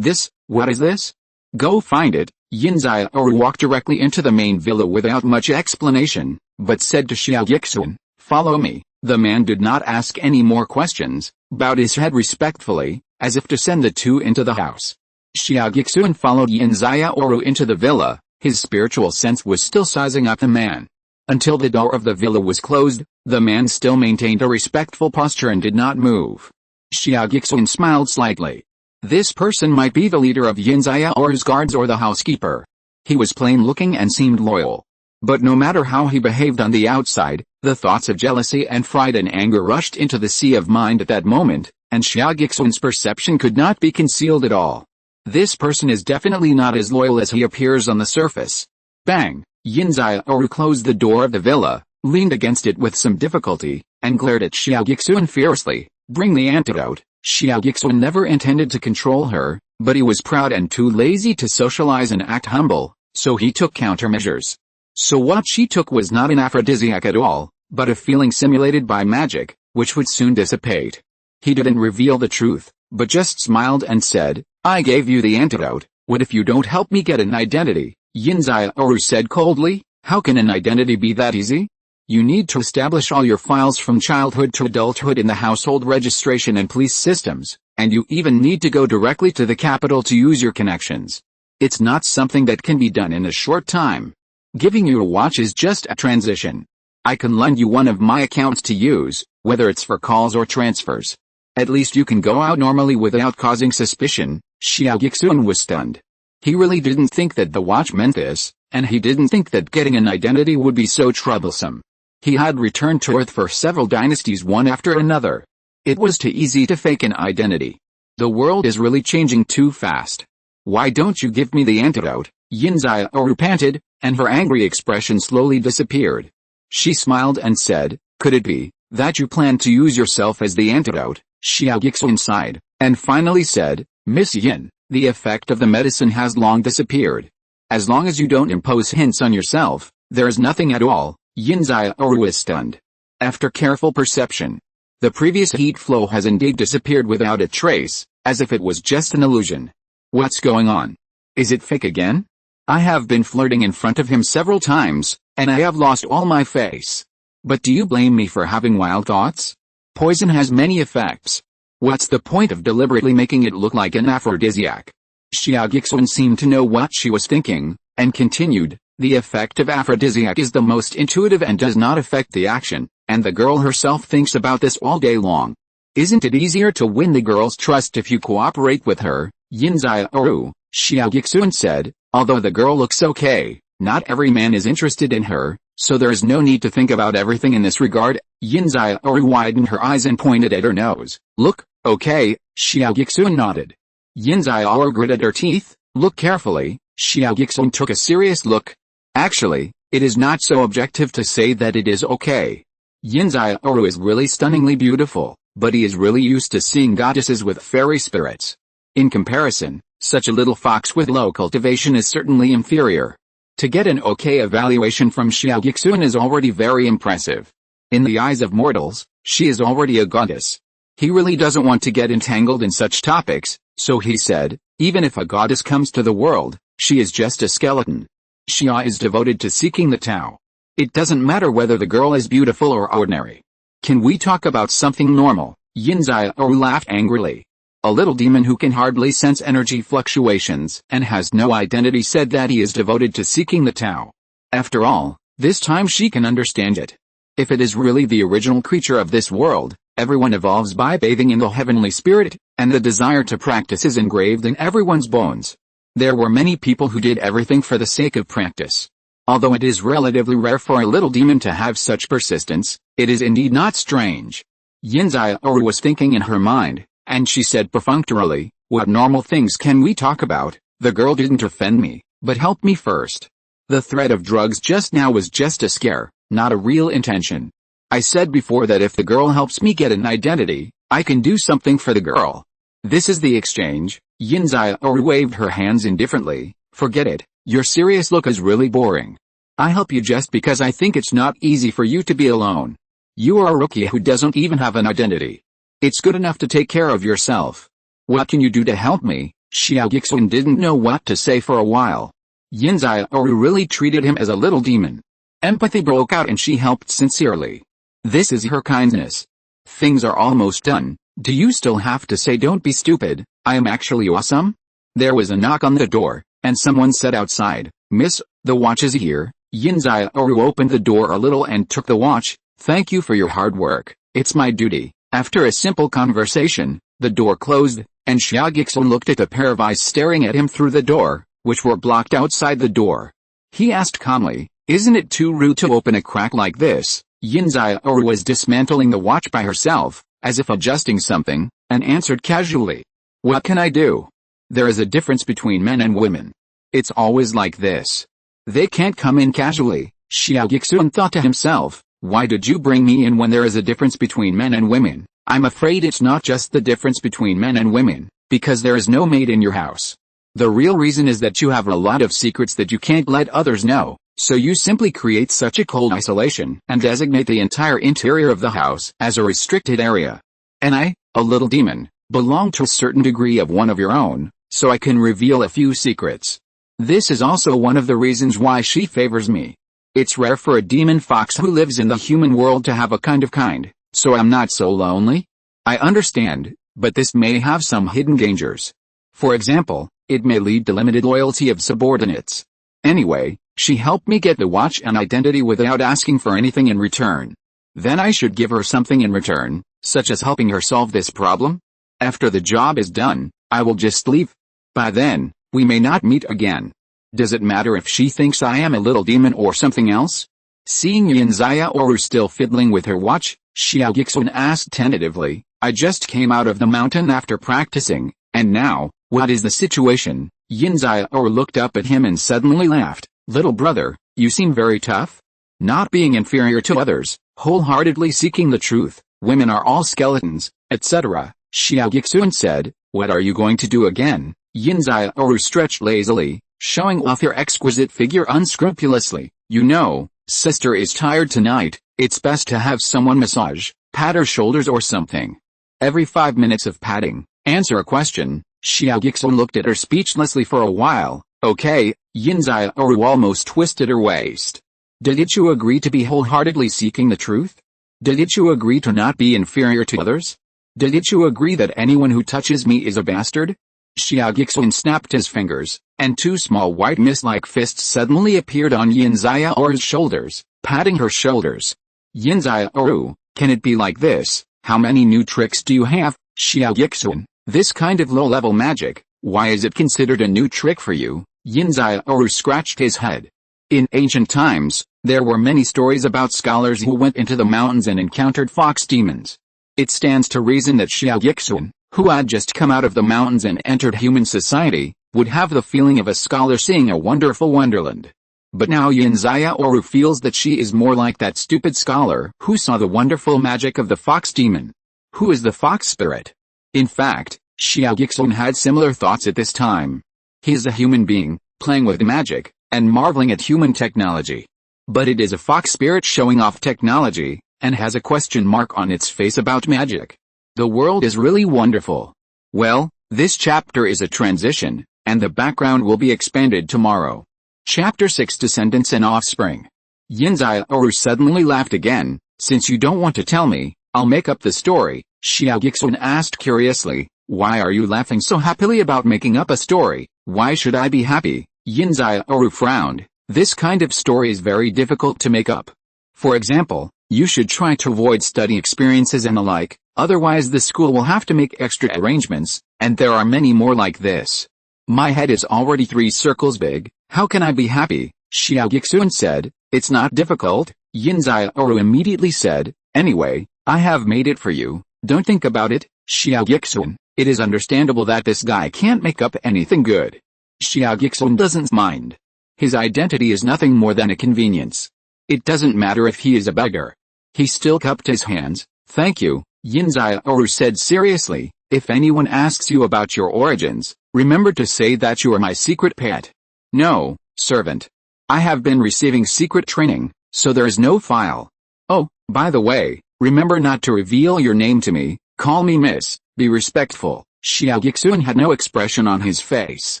what is this? Go find it." Yin Xiaoru walked directly into the main villa without much explanation, but said to Xia Guixuan, "Follow me." The man did not ask any more questions, bowed his head respectfully, as if to send the two into the house. Xia Guixuan followed Yin Xiaoru into the villa. His spiritual sense was still sizing up the man. Until the door of the villa was closed, the man still maintained a respectful posture and did not move. Xia Guixuan smiled slightly. This person might be the leader of Yin Xiaoru's guards or the housekeeper. He was plain looking and seemed loyal. But no matter how he behaved on the outside, the thoughts of jealousy and pride and anger rushed into the sea of mind at that moment, and Xia Guixuan's perception could not be concealed at all. This person is definitely not as loyal as he appears on the surface. Bang! Yin Xiaoru closed the door of the villa, leaned against it with some difficulty, and glared at Xia Guixuan fiercely. "Bring the antidote." Xia Guixuan never intended to control her, but he was proud and too lazy to socialize and act humble, so he took countermeasures. So what she took was not an aphrodisiac at all, but a feeling simulated by magic, which would soon dissipate. He didn't reveal the truth, but just smiled and said, "I gave you the antidote. What if you don't help me get an identity?" Yin Xiaoru said coldly. "How can an identity be that easy? You need to establish all your files from childhood to adulthood in the household registration and police systems, and you even need to go directly to the capital to use your connections. It's not something that can be done in a short time. Giving you a watch is just a transition. I can lend you one of my accounts to use, whether it's for calls or transfers. At least you can go out normally without causing suspicion." Xia Guixuan was stunned. He really didn't think that the watch meant this, and he didn't think that getting an identity would be so troublesome. He had returned to Earth for several dynasties one after another. It was too easy to fake an identity. The world is really changing too fast. "Why don't you give me the antidote?" Yin Xiaoru panted, and her angry expression slowly disappeared. She smiled and said, "Could it be that you plan to use yourself as the antidote?" Xia Guixuan sighed, and finally said, "Miss Yin, the effect of the medicine has long disappeared. As long as you don't impose hints on yourself, there is nothing at all." Yin Xiaoru was stunned. After careful perception, the previous heat flow has indeed disappeared without a trace, as if it was just an illusion. What's going on? Is it fake again? I have been flirting in front of him several times, and I have lost all my face. But do you blame me for having wild thoughts? Poison has many effects. What's the point of deliberately making it look like an aphrodisiac? Xia Guixuan seemed to know what she was thinking, and continued, "The effect of aphrodisiac is the most intuitive and does not affect the action, and the girl herself thinks about this all day long. Isn't it easier to win the girl's trust if you cooperate with her?" "Yin Xiaoru," Xia Guixuan said, "although the girl looks okay, not every man is interested in her, so there is no need to think about everything in this regard." Yin Xiaoru widened her eyes and pointed at her nose. "Look, okay," Xia Guixuan nodded. Yin Xiaoru gritted her teeth. "Look carefully." Xia Guixuan took a serious look. "Actually, it is not so objective to say that it is okay. Yin Xiaoru is really stunningly beautiful, but he is really used to seeing goddesses with fairy spirits. In comparison, such a little fox with low cultivation is certainly inferior. To get an okay evaluation from Xia Guixuan is already very impressive. In the eyes of mortals, she is already a goddess." He really doesn't want to get entangled in such topics, so he said, "Even if a goddess comes to the world, she is just a skeleton. Xia is devoted to seeking the Tao. It doesn't matter whether the girl is beautiful or ordinary. Can we talk about something normal?" Yin Xiaoru laughed angrily. A little demon who can hardly sense energy fluctuations and has no identity said that he is devoted to seeking the Tao. After all, this time she can understand it. If it is really the original creature of this world, everyone evolves by bathing in the heavenly spirit, and the desire to practice is engraved in everyone's bones. There were many people who did everything for the sake of practice. Although it is relatively rare for a little demon to have such persistence, it is indeed not strange. Yin Xiaoru was thinking in her mind, and she said perfunctorily, "What normal things can we talk about? The girl didn't offend me, but help me first. The threat of drugs just now was just a scare, not a real intention. I said before that if the girl helps me get an identity, I can do something for the girl. This is the exchange." Yin Xiaoru waved her hands indifferently. "Forget it, your serious look is really boring. I help you just because I think it's not easy for you to be alone. You are a rookie who doesn't even have an identity. It's good enough to take care of yourself. What can you do to help me?" Xia Guixuan didn't know what to say for a while. Yin Xiaoru really treated him as a little demon. Empathy broke out and she helped sincerely. This is her kindness. "Things are almost done. Do you still have to say don't be stupid? I am actually awesome?" There was a knock on the door, and someone said outside, "Miss, the watch is here." Yin Xiaoru opened the door a little and took the watch. "Thank you for your hard work. It's my duty." After a simple conversation, the door closed, and Xia Guixuan looked at the pair of eyes staring at him through the door, which were blocked outside the door. He asked calmly, "Isn't it too rude to open a crack like this?" Yin Xiaoru was dismantling the watch by herself, as if adjusting something, and answered casually, "What can I do? There is a difference between men and women. It's always like this. They can't come in casually." Xia Guixuan thought to himself, "Why did you bring me in when there is a difference between men and women? I'm afraid it's not just the difference between men and women, because there is no maid in your house. The real reason is that you have a lot of secrets that you can't let others know, so you simply create such a cold isolation and designate the entire interior of the house as a restricted area. And I, a little demon, belong to a certain degree of one of your own, so I can reveal a few secrets. This is also one of the reasons why she favors me. It's rare for a demon fox who lives in the human world to have a kind, so I'm not so lonely. I understand, but this may have some hidden dangers. For example, It may lead to limited loyalty of subordinates. Anyway, she helped me get the watch and identity without asking for anything in return. Then I should give her something in return, such as helping her solve this problem? After the job is done, I will just leave. By then, we may not meet again. Does it matter if she thinks I am a little demon or something else? Seeing Yin Xiaoru still fiddling with her watch, Xia Guixuan asked tentatively, I just came out of the mountain after practicing, and now, what is the situation? Yin Xiaoru looked up at him and suddenly laughed. Little brother, you seem very tough. Not being inferior to others, wholeheartedly seeking the truth, women are all skeletons, etc. Xia Guixuan said, what are you going to do again? Yin Xiaoru stretched lazily, showing off her exquisite figure unscrupulously. You know, sister is tired tonight, it's best to have someone massage, pat her shoulders or something. Every 5 minutes of patting, answer a question. Xia Guixuan looked at her speechlessly for a while. Okay, Yin Xiaoru almost twisted her waist. Did you agree to be wholeheartedly seeking the truth? Did you agree to not be inferior to others? Did you agree that anyone who touches me is a bastard? Xia Guixuan snapped his fingers, and 2 small white mist-like fists suddenly appeared on Yin Xiaoru's shoulders, patting her shoulders. Yin Xiaoru, can it be like this? How many new tricks do you have, Xia Guixuan? This kind of low-level magic, why is it considered a new trick for you? Yin Xiaoru scratched his head. In ancient times, there were many stories about scholars who went into the mountains and encountered fox demons. It stands to reason that Xia Guixuan, who had just come out of the mountains and entered human society, would have the feeling of a scholar seeing a wonderful wonderland. But now Yin Xiaoru feels that she is more like that stupid scholar who saw the wonderful magic of the fox demon. Who is the fox spirit? In fact, Xia Guixuan had similar thoughts at this time. He is a human being, playing with magic, and marveling at human technology. But it is a fox spirit showing off technology, and has a question mark on its face about magic. The world is really wonderful. Well, this chapter is a transition, and the background will be expanded tomorrow. Chapter 6 Descendants and Offspring. Yin Xiaoru suddenly laughed again. Since you don't want to tell me, I'll make up the story. Xia Guixuan asked curiously, why are you laughing so happily about making up a story? Why should I be happy? Yin Xiaoru frowned. This kind of story is very difficult to make up. For example, you should try to avoid study experiences and the like, otherwise the school will have to make extra arrangements, and there are many more like this. My head is already 3 circles big, how can I be happy? Xia Guixuan said, it's not difficult. Yin Xiaoru immediately said, anyway, I have made it for you, don't think about it. Xia Guixuan, it is understandable that this guy can't make up anything good. Xia Guixuan doesn't mind. His identity is nothing more than a convenience. It doesn't matter if he is a beggar. He still cupped his hands. Thank you, Yin Xiaoru said seriously. If anyone asks you about your origins, remember to say that you are my secret pet. No, servant. I have been receiving secret training, so there is no file. Oh, by the way, remember not to reveal your name to me, call me miss, be respectful. Xia Guixuan had no expression on his face.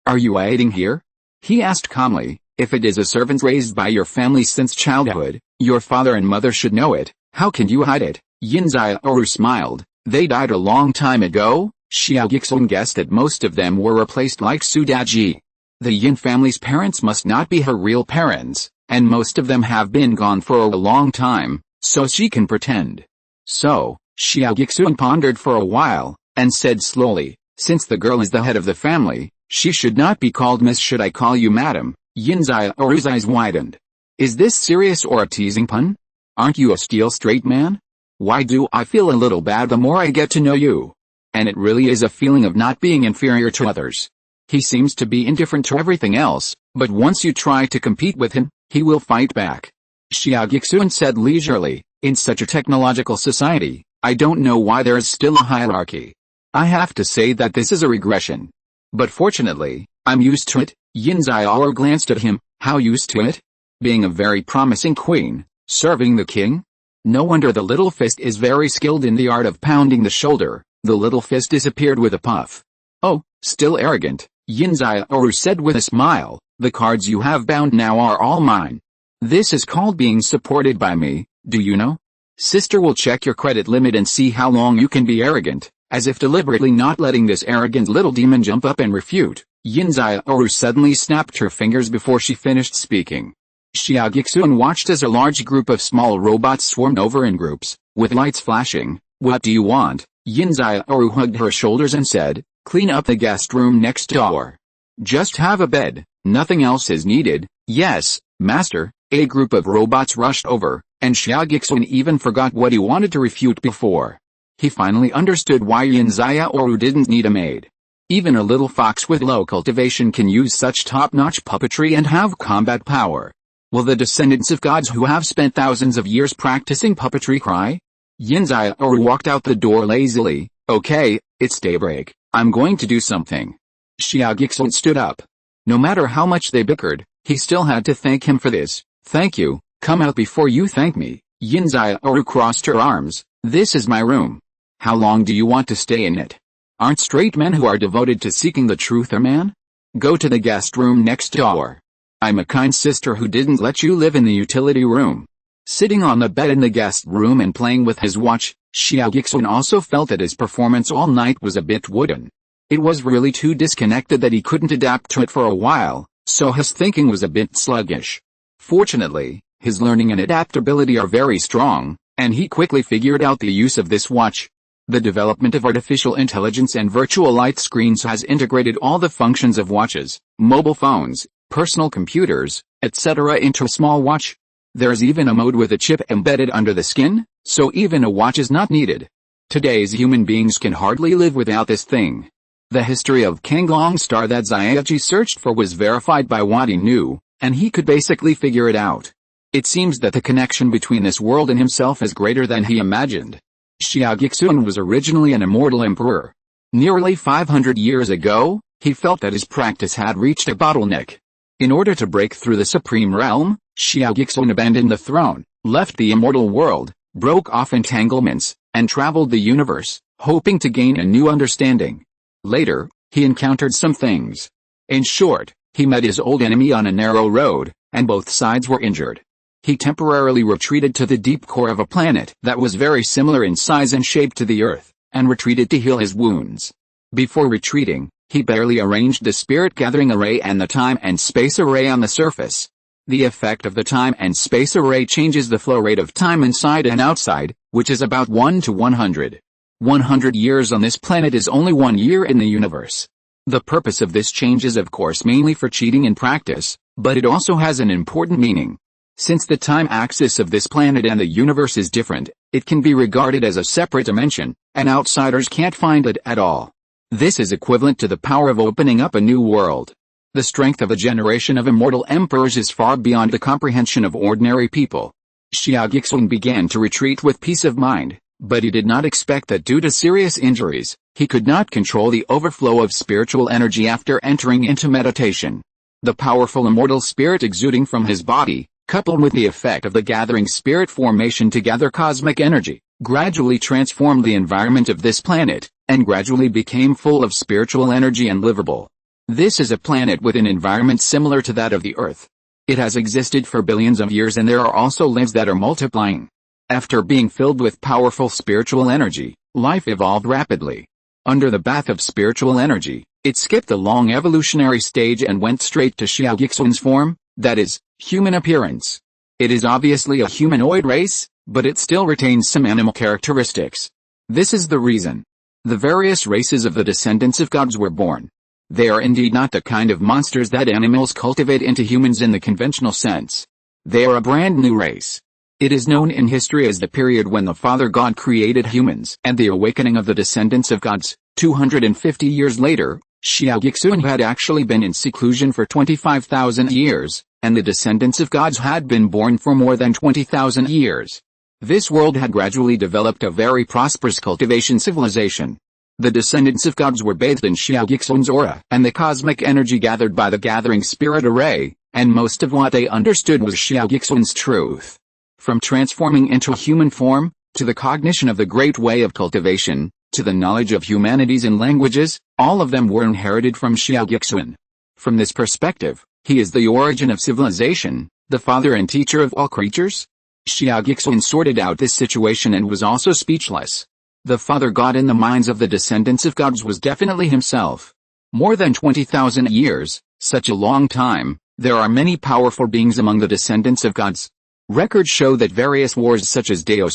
Are you waiting here? He asked calmly. If it is a servant raised by your family since childhood, your father and mother should know it, how can you hide it? Yin Xiaoru smiled. They died a long time ago? Xia Guixuan guessed that most of them were replaced like Sudaji. The Yin family's parents must not be her real parents, and most of them have been gone for a long time, so she can pretend. So, Xia Guixuan pondered for a while, and said slowly, since the girl is the head of the family, she should not be called miss. Should I call you madam? Yin Xiaoru's eyes widened. Is this serious or a teasing pun? Aren't you a steel straight man? Why do I feel a little bad the more I get to know you? And it really is a feeling of not being inferior to others. He seems to be indifferent to everything else, but once you try to compete with him, he will fight back. Xia Guixuan said leisurely, in such a technological society, I don't know why there is still a hierarchy. I have to say that this is a regression. But fortunately, I'm used to it. Yin Xiaoru glanced at him. How used to it? Being a very promising queen, serving the king? No wonder the little fist is very skilled in the art of pounding the shoulder. The little fist disappeared with a puff. Oh, still arrogant, Yin Xiaoru said with a smile. The cards you have bound now are all mine. This is called being supported by me, do you know? Sister will check your credit limit and see how long you can be arrogant, as if deliberately not letting this arrogant little demon jump up and refute. Yin Xiaoru suddenly snapped her fingers before she finished speaking. Xia Guixuan watched as a large group of small robots swarmed over in groups, with lights flashing. What do you want? Yin Xiaoru hugged her shoulders and said, clean up the guest room next door. Just have a bed, nothing else is needed. Yes, master. A group of robots rushed over, and Xia Guixuan even forgot what he wanted to refute before. He finally understood why Yin Xiaoru didn't need a maid. Even a little fox with low cultivation can use such top-notch puppetry and have combat power. Will the descendants of gods who have spent thousands of years practicing puppetry cry? Yin Xiaoru walked out the door lazily. Okay, it's daybreak, I'm going to do something. Xia Guixuan stood up. No matter how much they bickered, he still had to thank him for this. Thank you, come out before you thank me. Yin Xiaoru crossed her arms. This is my room. How long do you want to stay in it? Aren't straight men who are devoted to seeking the truth a man? Go to the guest room next door. I'm a kind sister who didn't let you live in the utility room. Sitting on the bed in the guest room and playing with his watch, Xia Guixuan also felt that his performance all night was a bit wooden. It was really too disconnected that he couldn't adapt to it for a while, so his thinking was a bit sluggish. Fortunately, his learning and adaptability are very strong, and he quickly figured out the use of this watch. The development of artificial intelligence and virtual light screens has integrated all the functions of watches, mobile phones, personal computers, etc. into a small watch. There's even a mode with a chip embedded under the skin, so even a watch is not needed. Today's human beings can hardly live without this thing. The history of Kanglong star that Xiaoji searched for was verified by what he knew, and he could basically figure it out. It seems that the connection between this world and himself is greater than he imagined. Xia Guixuan was originally an immortal emperor. Nearly 500 years ago, he felt that his practice had reached a bottleneck. In order to break through the supreme realm, Xia Guixuan abandoned the throne, left the immortal world, broke off entanglements, and traveled the universe, hoping to gain a new understanding. Later, he encountered some things. In short, he met his old enemy on a narrow road, and both sides were injured. He temporarily retreated to the deep core of a planet that was very similar in size and shape to the Earth, and retreated to heal his wounds. Before retreating, he barely arranged the spirit gathering array and the time and space array on the surface. The effect of the time and space array changes the flow rate of time inside and outside, which is about 1 to 100. 100 years on this planet is only 1 year in the universe. The purpose of this change is of course mainly for cheating in practice, but it also has an important meaning. Since the time axis of this planet and the universe is different, it can be regarded as a separate dimension, and outsiders can't find it at all. This is equivalent to the power of opening up a new world. The strength of a generation of immortal emperors is far beyond the comprehension of ordinary people. Xia Guixuan began to retreat with peace of mind, but he did not expect that due to serious injuries, he could not control the overflow of spiritual energy after entering into meditation. The powerful immortal spirit exuding from his body, coupled with the effect of the gathering spirit formation to gather cosmic energy, gradually transformed the environment of this planet, and gradually became full of spiritual energy and livable. This is a planet with an environment similar to that of the Earth. It has existed for billions of years and there are also lives that are multiplying. After being filled with powerful spiritual energy, life evolved rapidly. Under the bath of spiritual energy, it skipped the long evolutionary stage and went straight to Xia Guixuan's form, that is, human appearance. It is obviously a humanoid race, but it still retains some animal characteristics. This is the reason. The various races of the descendants of gods were born. They are indeed not the kind of monsters that animals cultivate into humans in the conventional sense. They are a brand new race. It is known in history as the period when the Father God created humans and the awakening of the descendants of gods. 250 years later, Xia Guixuan had actually been in seclusion for 25,000 years, and the descendants of gods had been born for more than 20,000 years. This world had gradually developed a very prosperous cultivation civilization. The descendants of gods were bathed in Xia Guixuan's aura and the cosmic energy gathered by the gathering spirit array, and most of what they understood was Xia Guixuan's truth. From transforming into human form, to the cognition of the great way of cultivation, to the knowledge of humanities and languages, all of them were inherited from Xia Guixuan. From this perspective, he is the origin of civilization, the father and teacher of all creatures. Xia Guixuan sorted out this situation and was also speechless. The Father God in the minds of the descendants of gods was definitely himself. More than 20,000 years, such a long time. There are many powerful beings among the descendants of gods. Records show that various wars such as Dao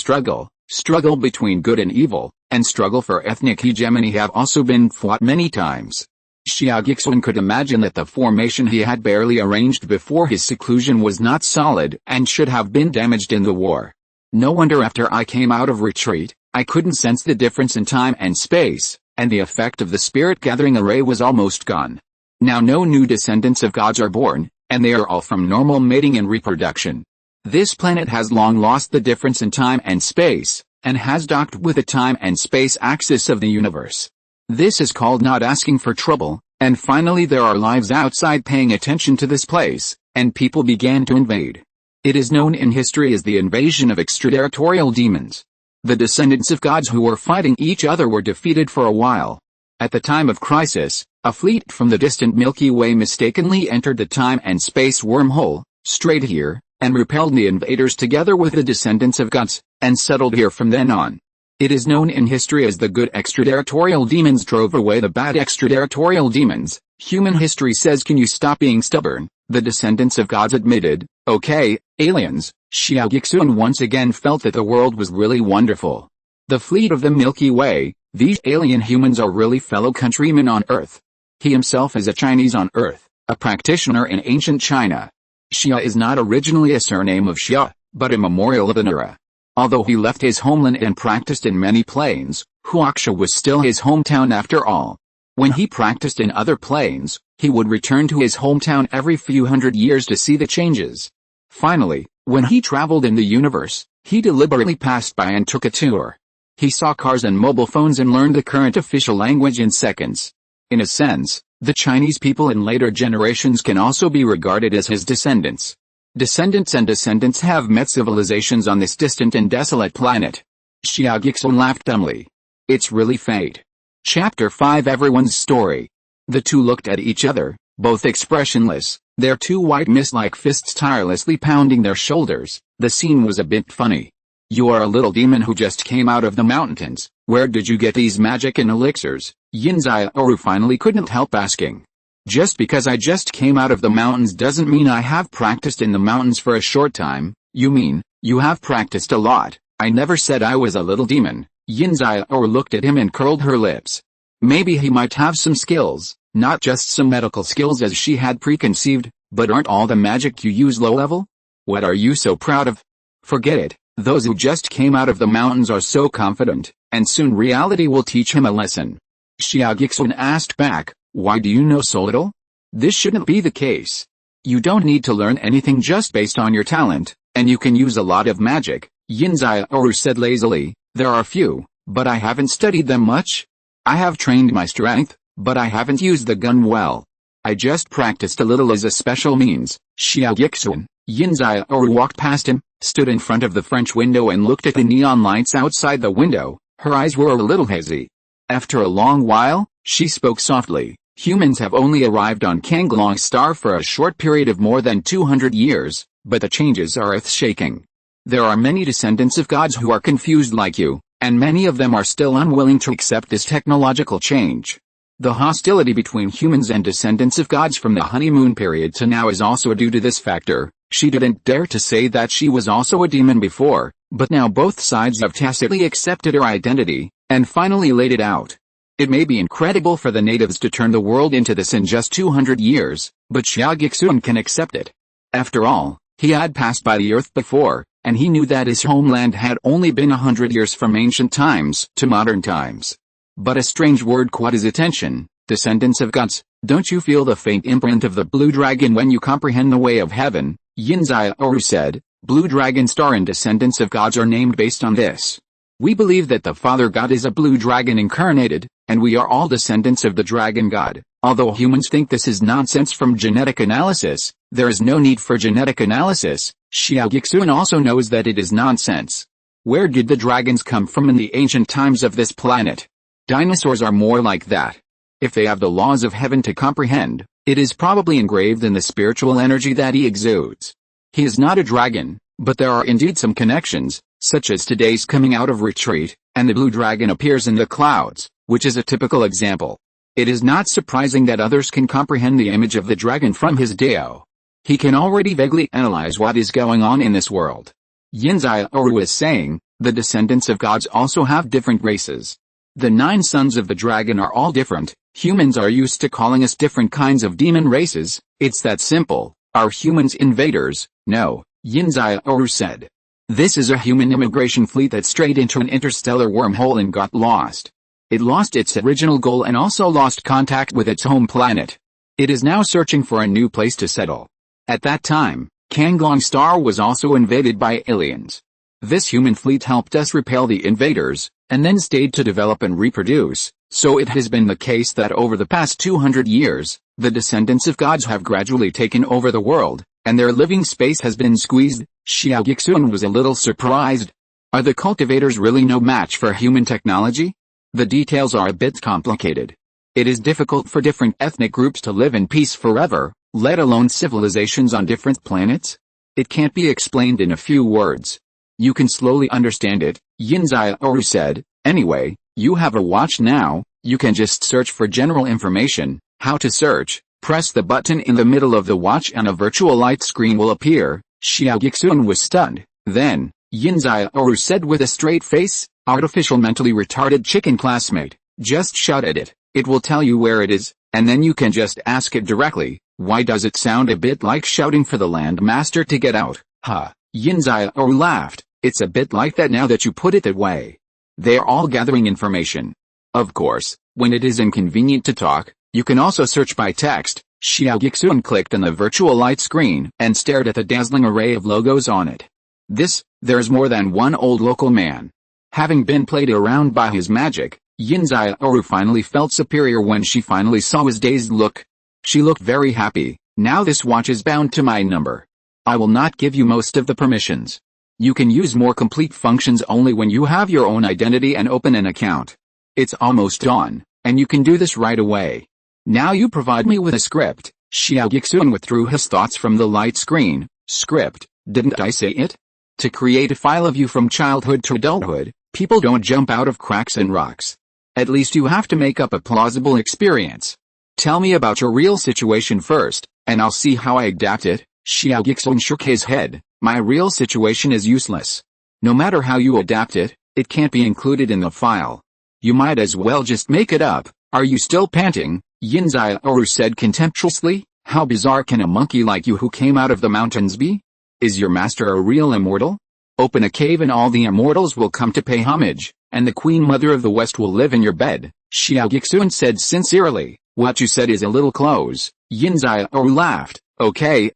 struggle between good and evil, and struggle for ethnic hegemony have also been fought many times. Xia Guixuan could imagine that the formation he had barely arranged before his seclusion was not solid and should have been damaged in the war. No wonder after I came out of retreat, I couldn't sense the difference in time and space, and the effect of the spirit-gathering array was almost gone. Now no new descendants of gods are born, and they are all from normal mating and reproduction. This planet has long lost the difference in time and space, and has docked with the time and space axis of the universe. This is called not asking for trouble, and finally there are lives outside paying attention to this place, and people began to invade. It is known in history as the invasion of extraterritorial demons. The descendants of gods who were fighting each other were defeated for a while. At the time of crisis, a fleet from the distant Milky Way mistakenly entered the time and space wormhole, straight here, and repelled the invaders together with the descendants of gods, and settled here from then on. It is known in history as the good extraterritorial demons drove away the bad extraterritorial demons. Human history says, can you stop being stubborn? The descendants of gods admitted, okay, aliens. Xia Guixuan once again felt that the world was really wonderful. The fleet of the Milky Way, these alien humans are really fellow countrymen on Earth. He himself is a Chinese on Earth, a practitioner in ancient China. Xia is not originally a surname of Xia, but a memorial of an era. Although he left his homeland and practiced in many planes, Huaxia was still his hometown after all. When he practiced in other planes, he would return to his hometown every few hundred years to see the changes. Finally, when he traveled in the universe, he deliberately passed by and took a tour. He saw cars and mobile phones and learned the current official language in seconds. In a sense, the Chinese people in later generations can also be regarded as his descendants. Descendants and descendants have met civilizations on this distant and desolate planet. Xia Guixuan laughed dumbly. It's really fate. Chapter 5 Everyone's Story. The two looked at each other, both expressionless, their two white mist-like fists tirelessly pounding their shoulders. The scene was a bit funny. You are a little demon who just came out of the mountains. Where did you get these magic and elixirs? Yin Xiaoru finally couldn't help asking. Just because I just came out of the mountains doesn't mean I have practiced in the mountains for a short time. You mean, you have practiced a lot. I never said I was a little demon. Yin Xiaoru looked at him and curled her lips. Maybe he might have some skills, not just some medical skills as she had preconceived, but aren't all the magic you use low level? What are you so proud of? Forget it, those who just came out of the mountains are so confident, and soon reality will teach him a lesson. Xia Guixuan asked back, why do you know so little? This shouldn't be the case. You don't need to learn anything just based on your talent, and you can use a lot of magic. Yin Xiaoru said lazily, there are few, but I haven't studied them much. I have trained my strength, but I haven't used the gun well. I just practiced a little as a special means. Xia Guixuan. Yin Xiaoru walked past him, stood in front of the French window and looked at the neon lights outside the window. Her eyes were a little hazy. After a long while, she spoke softly. Humans have only arrived on Kanglong star for a short period of more than 200 years, but the changes are earth-shaking. There are many descendants of gods who are confused like you, and many of them are still unwilling to accept this technological change. The hostility between humans and descendants of gods from the honeymoon period to now is also due to this factor. She didn't dare to say that she was also a demon before, but now both sides have tacitly accepted her identity, and finally laid it out. It may be incredible for the natives to turn the world into this in just 200 years, but Xia Guixuan can accept it. After all, he had passed by the earth before, and he knew that his homeland had only been 100 years from ancient times to modern times. But a strange word caught his attention. Descendants of gods, don't you feel the faint imprint of the blue dragon when you comprehend the way of heaven? Yin Xiaoru said, Blue Dragon Star and descendants of gods are named based on this. We believe that the Father God is a blue dragon incarnated, and we are all descendants of the dragon god. Although humans think this is nonsense from genetic analysis, there is no need for genetic analysis. Xia Guixuan also knows that it is nonsense. Where did the dragons come from in the ancient times of this planet? Dinosaurs are more like that. If they have the laws of heaven to comprehend, it is probably engraved in the spiritual energy that he exudes. He is not a dragon, but there are indeed some connections, such as today's coming out of retreat, and the blue dragon appears in the clouds, which is a typical example. It is not surprising that others can comprehend the image of the dragon from his Dao. He can already vaguely analyze what is going on in this world. Yin Xiaoru is saying, the descendants of gods also have different races. The 9 sons of the dragon are all different. Humans are used to calling us different kinds of demon races. It's that simple. Are humans invaders? No, Yin Xiaoru said. This is a human immigration fleet that strayed into an interstellar wormhole and got lost. It lost its original goal and also lost contact with its home planet. It is now searching for a new place to settle. At that time, Kanglong Star was also invaded by aliens. This human fleet helped us repel the invaders, and then stayed to develop and reproduce, so it has been the case that over the past 200 years, the descendants of gods have gradually taken over the world, and their living space has been squeezed. Xia Guixuan was a little surprised. Are the cultivators really no match for human technology? The details are a bit complicated. It is difficult for different ethnic groups to live in peace forever, let alone civilizations on different planets. It can't be explained in a few words. You can slowly understand it, Yin Xiaoru said. Anyway, you have a watch now, you can just search for general information. How to search? Press the button in the middle of the watch and a virtual light screen will appear. Xia Guixuan was stunned. Then, Yin Xiaoru said with a straight face, artificial mentally retarded chicken classmate, just shout at it, it will tell you where it is, and then you can just ask it directly. Why does it sound a bit like shouting for the landmaster to get out? Huh? Yin Xiaoru laughed. It's a bit like that now that you put it that way. They're all gathering information. Of course, when it is inconvenient to talk, you can also search by text. Xia Guixuan clicked on the virtual light screen and stared at the dazzling array of logos on it. There's more than one old local man. Having been played around by his magic, Yin Xiaoru finally felt superior when she finally saw his dazed look. She looked very happy. Now this watch is bound to my number. I will not give you most of the permissions. You can use more complete functions only when you have your own identity and open an account. It's almost dawn, and you can do this right away. Now you provide me with a script. Xia Guixuan withdrew his thoughts from the light screen. Script, didn't I say it? To create a file of you from childhood to adulthood, people don't jump out of cracks and rocks. At least you have to make up a plausible experience. Tell me about your real situation first, and I'll see how I adapt it. Xia Guixuan shook his head. My real situation is useless. No matter how you adapt it, it can't be included in the file. You might as well just make it up. Are you still panting? Yin Xiaoru said contemptuously. How bizarre can a monkey like you who came out of the mountains be? Is your master a real immortal? Open a cave and all the immortals will come to pay homage, and the Queen Mother of the West will live in your bed. Xia Guixuan said sincerely. What you said is a little close. Yin Xiaoru laughed. Okay,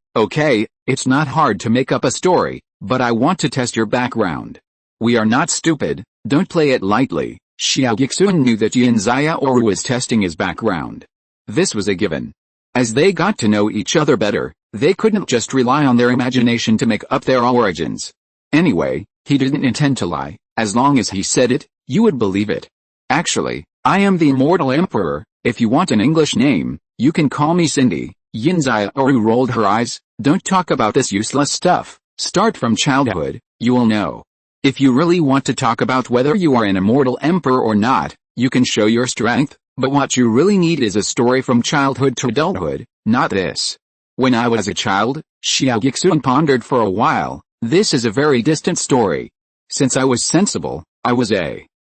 it's not hard to make up a story, but I want to test your background. We are not stupid, don't play it lightly. Xia Guixuan knew that Yin Xiaoru was testing his background. This was a given. As they got to know each other better, they couldn't just rely on their imagination to make up their origins. Anyway, he didn't intend to lie. As long as he said it, you would believe it. Actually, I am the Immortal Emperor. If you want an English name, you can call me Cindy. Yin Xiaoru rolled her eyes. Don't talk about this useless stuff. Start from childhood, you will know. If you really want to talk about whether you are an immortal emperor or not, you can show your strength, but what you really need is a story from childhood to adulthood, not this. When I was a child, Xia Guixuan pondered for a while. This is a very distant story. Since I was sensible, I was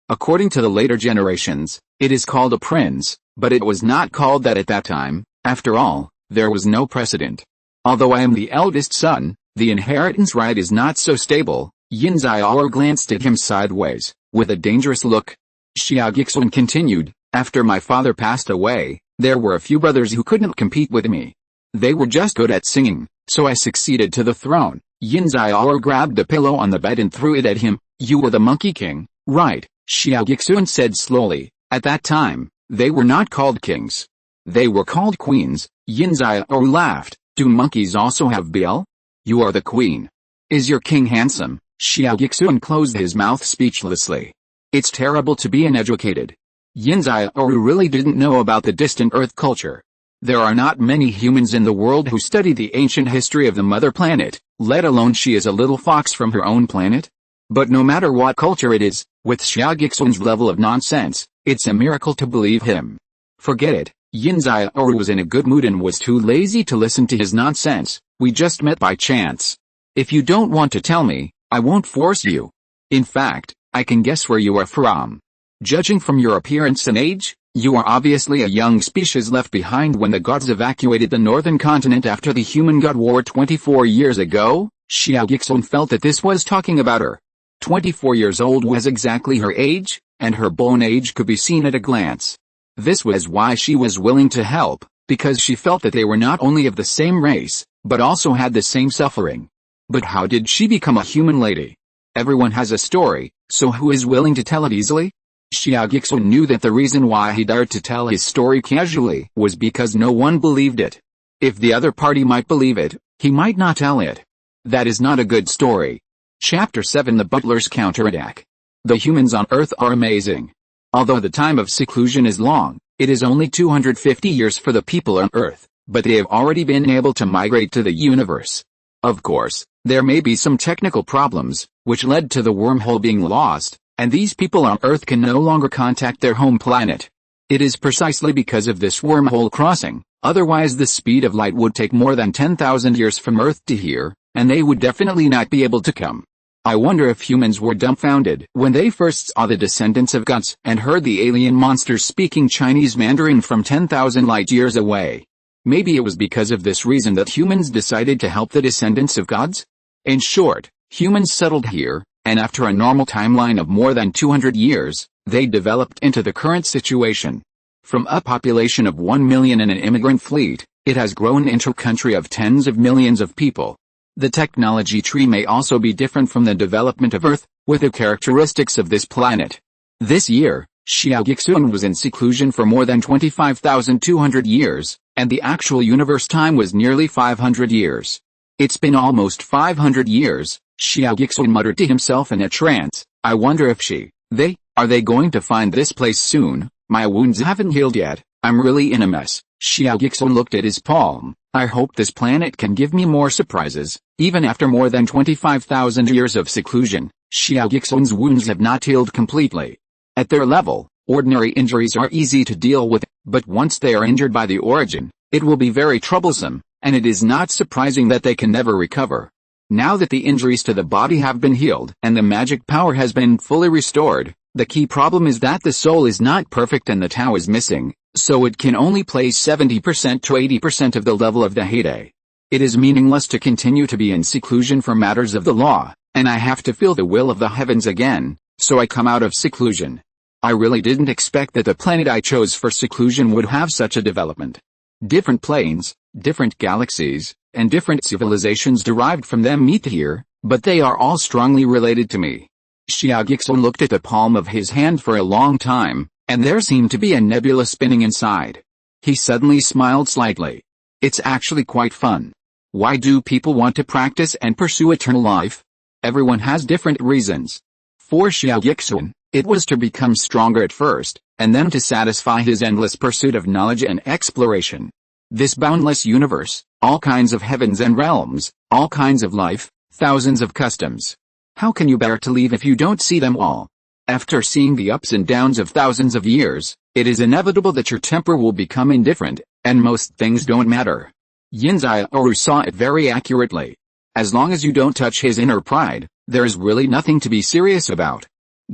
according to the later generations, it is called a prince, but it was not called that at that time. After all, there was no precedent. Although I am the eldest son, the inheritance right is not so stable. Yin Xiaoru glanced at him sideways, with a dangerous look. Xia Guixuan continued, after my father passed away, there were a few brothers who couldn't compete with me. They were just good at singing, so I succeeded to the throne. Yin Xiaoru grabbed a pillow on the bed and threw it at him. You were the Monkey King, right? Xia Guixuan said slowly. At that time, they were not called kings. They were called queens. Yin Xiaoru laughed. Do monkeys also have bill? You are the queen. Is your king handsome? Xia Guixuan closed his mouth speechlessly. It's terrible to be uneducated. Yin Xiaoru really didn't know about the distant Earth culture. There are not many humans in the world who study the ancient history of the mother planet, let alone she is a little fox from her own planet. But no matter what culture it is, with Xia Guixuan's level of nonsense, it's a miracle to believe him. Forget it. Yin Xiaoru was in a good mood and was too lazy to listen to his nonsense. We just met by chance. If you don't want to tell me, I won't force you. In fact, I can guess where you are from. Judging from your appearance and age, you are obviously a young species left behind when the gods evacuated the northern continent after the human god war 24 years ago. Xia Guixuan felt that this was talking about her. 24 years old was exactly her age, and her bone age could be seen at a glance. This was why she was willing to help, because she felt that they were not only of the same race, but also had the same suffering. But how did she become a human lady? Everyone has a story, so who is willing to tell it easily? Xia Guixuan knew that the reason why he dared to tell his story casually was because no one believed it. If the other party might believe it, he might not tell it. That is not a good story. Chapter 7: The Butler's Counterattack. The humans on Earth are amazing. Although the time of seclusion is long, it is only 250 years for the people on Earth, but they have already been able to migrate to the universe. Of course, there may be some technical problems, which led to the wormhole being lost, and these people on Earth can no longer contact their home planet. It is precisely because of this wormhole crossing, otherwise the speed of light would take more than 10,000 years from Earth to here, and they would definitely not be able to come. I wonder if humans were dumbfounded when they first saw the descendants of gods and heard the alien monsters speaking Chinese Mandarin from 10,000 light years away. Maybe it was because of this reason that humans decided to help the descendants of gods? In short, humans settled here, and after a normal timeline of more than 200 years, they developed into the current situation. From a population of 1 million and an immigrant fleet, it has grown into a country of tens of millions of people. The technology tree may also be different from the development of Earth, with the characteristics of this planet. This year, Xia Guixuan was in seclusion for more than 25,200 years, and the actual universe time was nearly 500 years. It's been almost 500 years, Xia Guixuan muttered to himself in a trance. I wonder if are they going to find this place soon? My wounds haven't healed yet, I'm really in a mess. Xia Guixuan looked at his palm. I hope this planet can give me more surprises. Even after more than 25,000 years of seclusion, Xia Guixuan's wounds have not healed completely. At their level, ordinary injuries are easy to deal with, but once they are injured by the origin, it will be very troublesome, and it is not surprising that they can never recover. Now that the injuries to the body have been healed and the magic power has been fully restored, the key problem is that the soul is not perfect and the Tao is missing, so it can only play 70% to 80% of the level of the heyday. It is meaningless to continue to be in seclusion for matters of the law, and I have to feel the will of the heavens again, so I come out of seclusion. I really didn't expect that the planet I chose for seclusion would have such a development. Different planes, different galaxies, and different civilizations derived from them meet here, but they are all strongly related to me. Xia Guixuan looked at the palm of his hand for a long time, and there seemed to be a nebula spinning inside. He suddenly smiled slightly. It's actually quite fun. Why do people want to practice and pursue eternal life? Everyone has different reasons. For Xia Guixuan, it was to become stronger at first, and then to satisfy his endless pursuit of knowledge and exploration. This boundless universe, all kinds of heavens and realms, all kinds of life, thousands of customs. How can you bear to leave if you don't see them all? After seeing the ups and downs of thousands of years, it is inevitable that your temper will become indifferent, and most things don't matter. Yin Xiaoru saw it very accurately. As long as you don't touch his inner pride, there is really nothing to be serious about.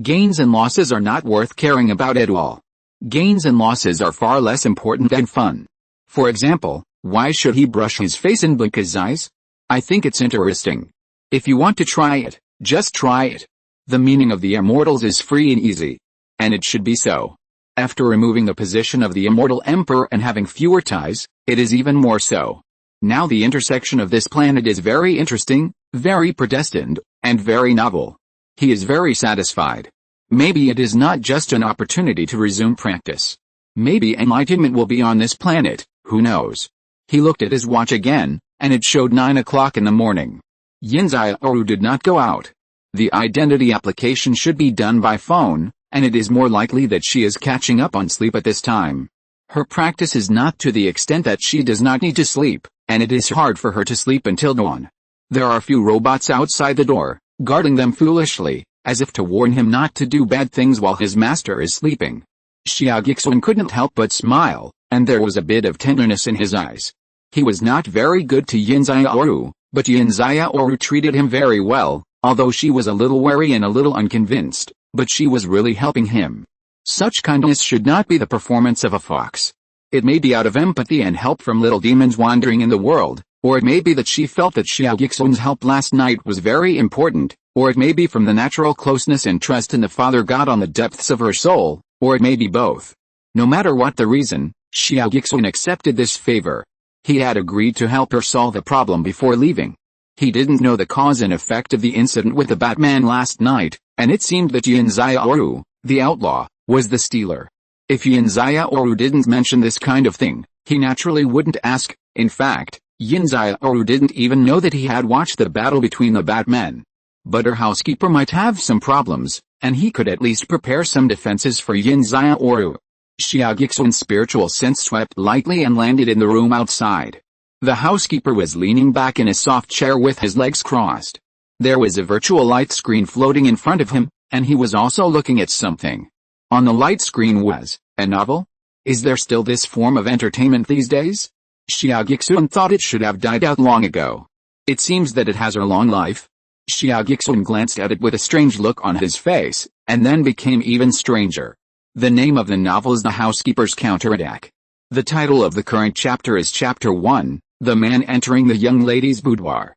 Gains and losses are not worth caring about at all. Gains and losses are far less important than fun. For example, why should he brush his face and blink his eyes? I think it's interesting. If you want to try it, just try it. The meaning of the immortals is free and easy. And it should be so. After removing the position of the Immortal Emperor and having fewer ties, it is even more so. Now the intersection of this planet is very interesting, very predestined, and very novel. He is very satisfied. Maybe it is not just an opportunity to resume practice. Maybe enlightenment will be on this planet, who knows? He looked at his watch again, and it showed 9 o'clock in the morning. Yin Xiaoru did not go out. The identity application should be done by phone, and it is more likely that she is catching up on sleep at this time. Her practice is not to the extent that she does not need to sleep, and it is hard for her to sleep until dawn. There are a few robots outside the door, guarding them foolishly, as if to warn him not to do bad things while his master is sleeping. Xia Guixuan couldn't help but smile, and there was a bit of tenderness in his eyes. He was not very good to Yin Xiaoru, but Yin Xiaoru treated him very well, although she was a little wary and a little unconvinced, but she was really helping him. Such kindness should not be the performance of a fox. It may be out of empathy and help from little demons wandering in the world, or it may be that she felt that Xia Guixuan's help last night was very important, or it may be from the natural closeness and trust in the Father God on the depths of her soul, or it may be both. No matter what the reason, Xia Guixuan accepted this favor. He had agreed to help her solve the problem before leaving. He didn't know the cause and effect of the incident with the Batman last night, and it seemed that Yin Xiaoru, the outlaw, was the stealer. If Yin Xiaoru didn't mention this kind of thing, he naturally wouldn't ask. In fact, Yin Xiaoru didn't even know that he had watched the battle between the Batmen. But her housekeeper might have some problems, and he could at least prepare some defenses for Yin Xiaoru. Xia Guixuan's spiritual sense swept lightly and landed in the room outside. The housekeeper was leaning back in a soft chair with his legs crossed. There was a virtual light screen floating in front of him, and he was also looking at something. On the light screen was a novel? Is there still this form of entertainment these days? Xia Guixuan thought it should have died out long ago. It seems that it has a long life. Xia Guixuan glanced at it with a strange look on his face, and then became even stranger. The name of the novel is The Housekeeper's Counterattack. The title of the current chapter is Chapter 1, The Man Entering the Young Lady's Boudoir.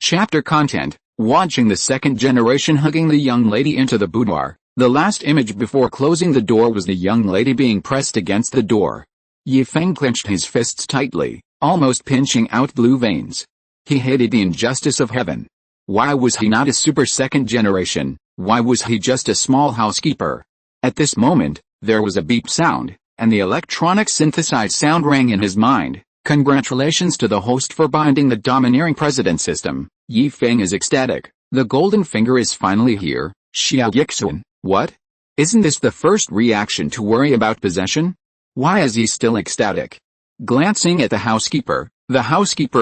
Chapter content, watching the second generation hugging the young lady into the boudoir. The last image before closing the door was the young lady being pressed against the door. Yi Feng clenched his fists tightly, almost pinching out blue veins. He hated the injustice of heaven. Why was he not a super second generation? Why was he just a small housekeeper? At this moment, there was a beep sound, and the electronic synthesized sound rang in his mind. Congratulations to the host for binding the domineering president system. Yi Feng is ecstatic. The golden finger is finally here. Xia Guixuan, what? Isn't this the first reaction to worry about possession? Why is he still ecstatic? Glancing at the housekeeper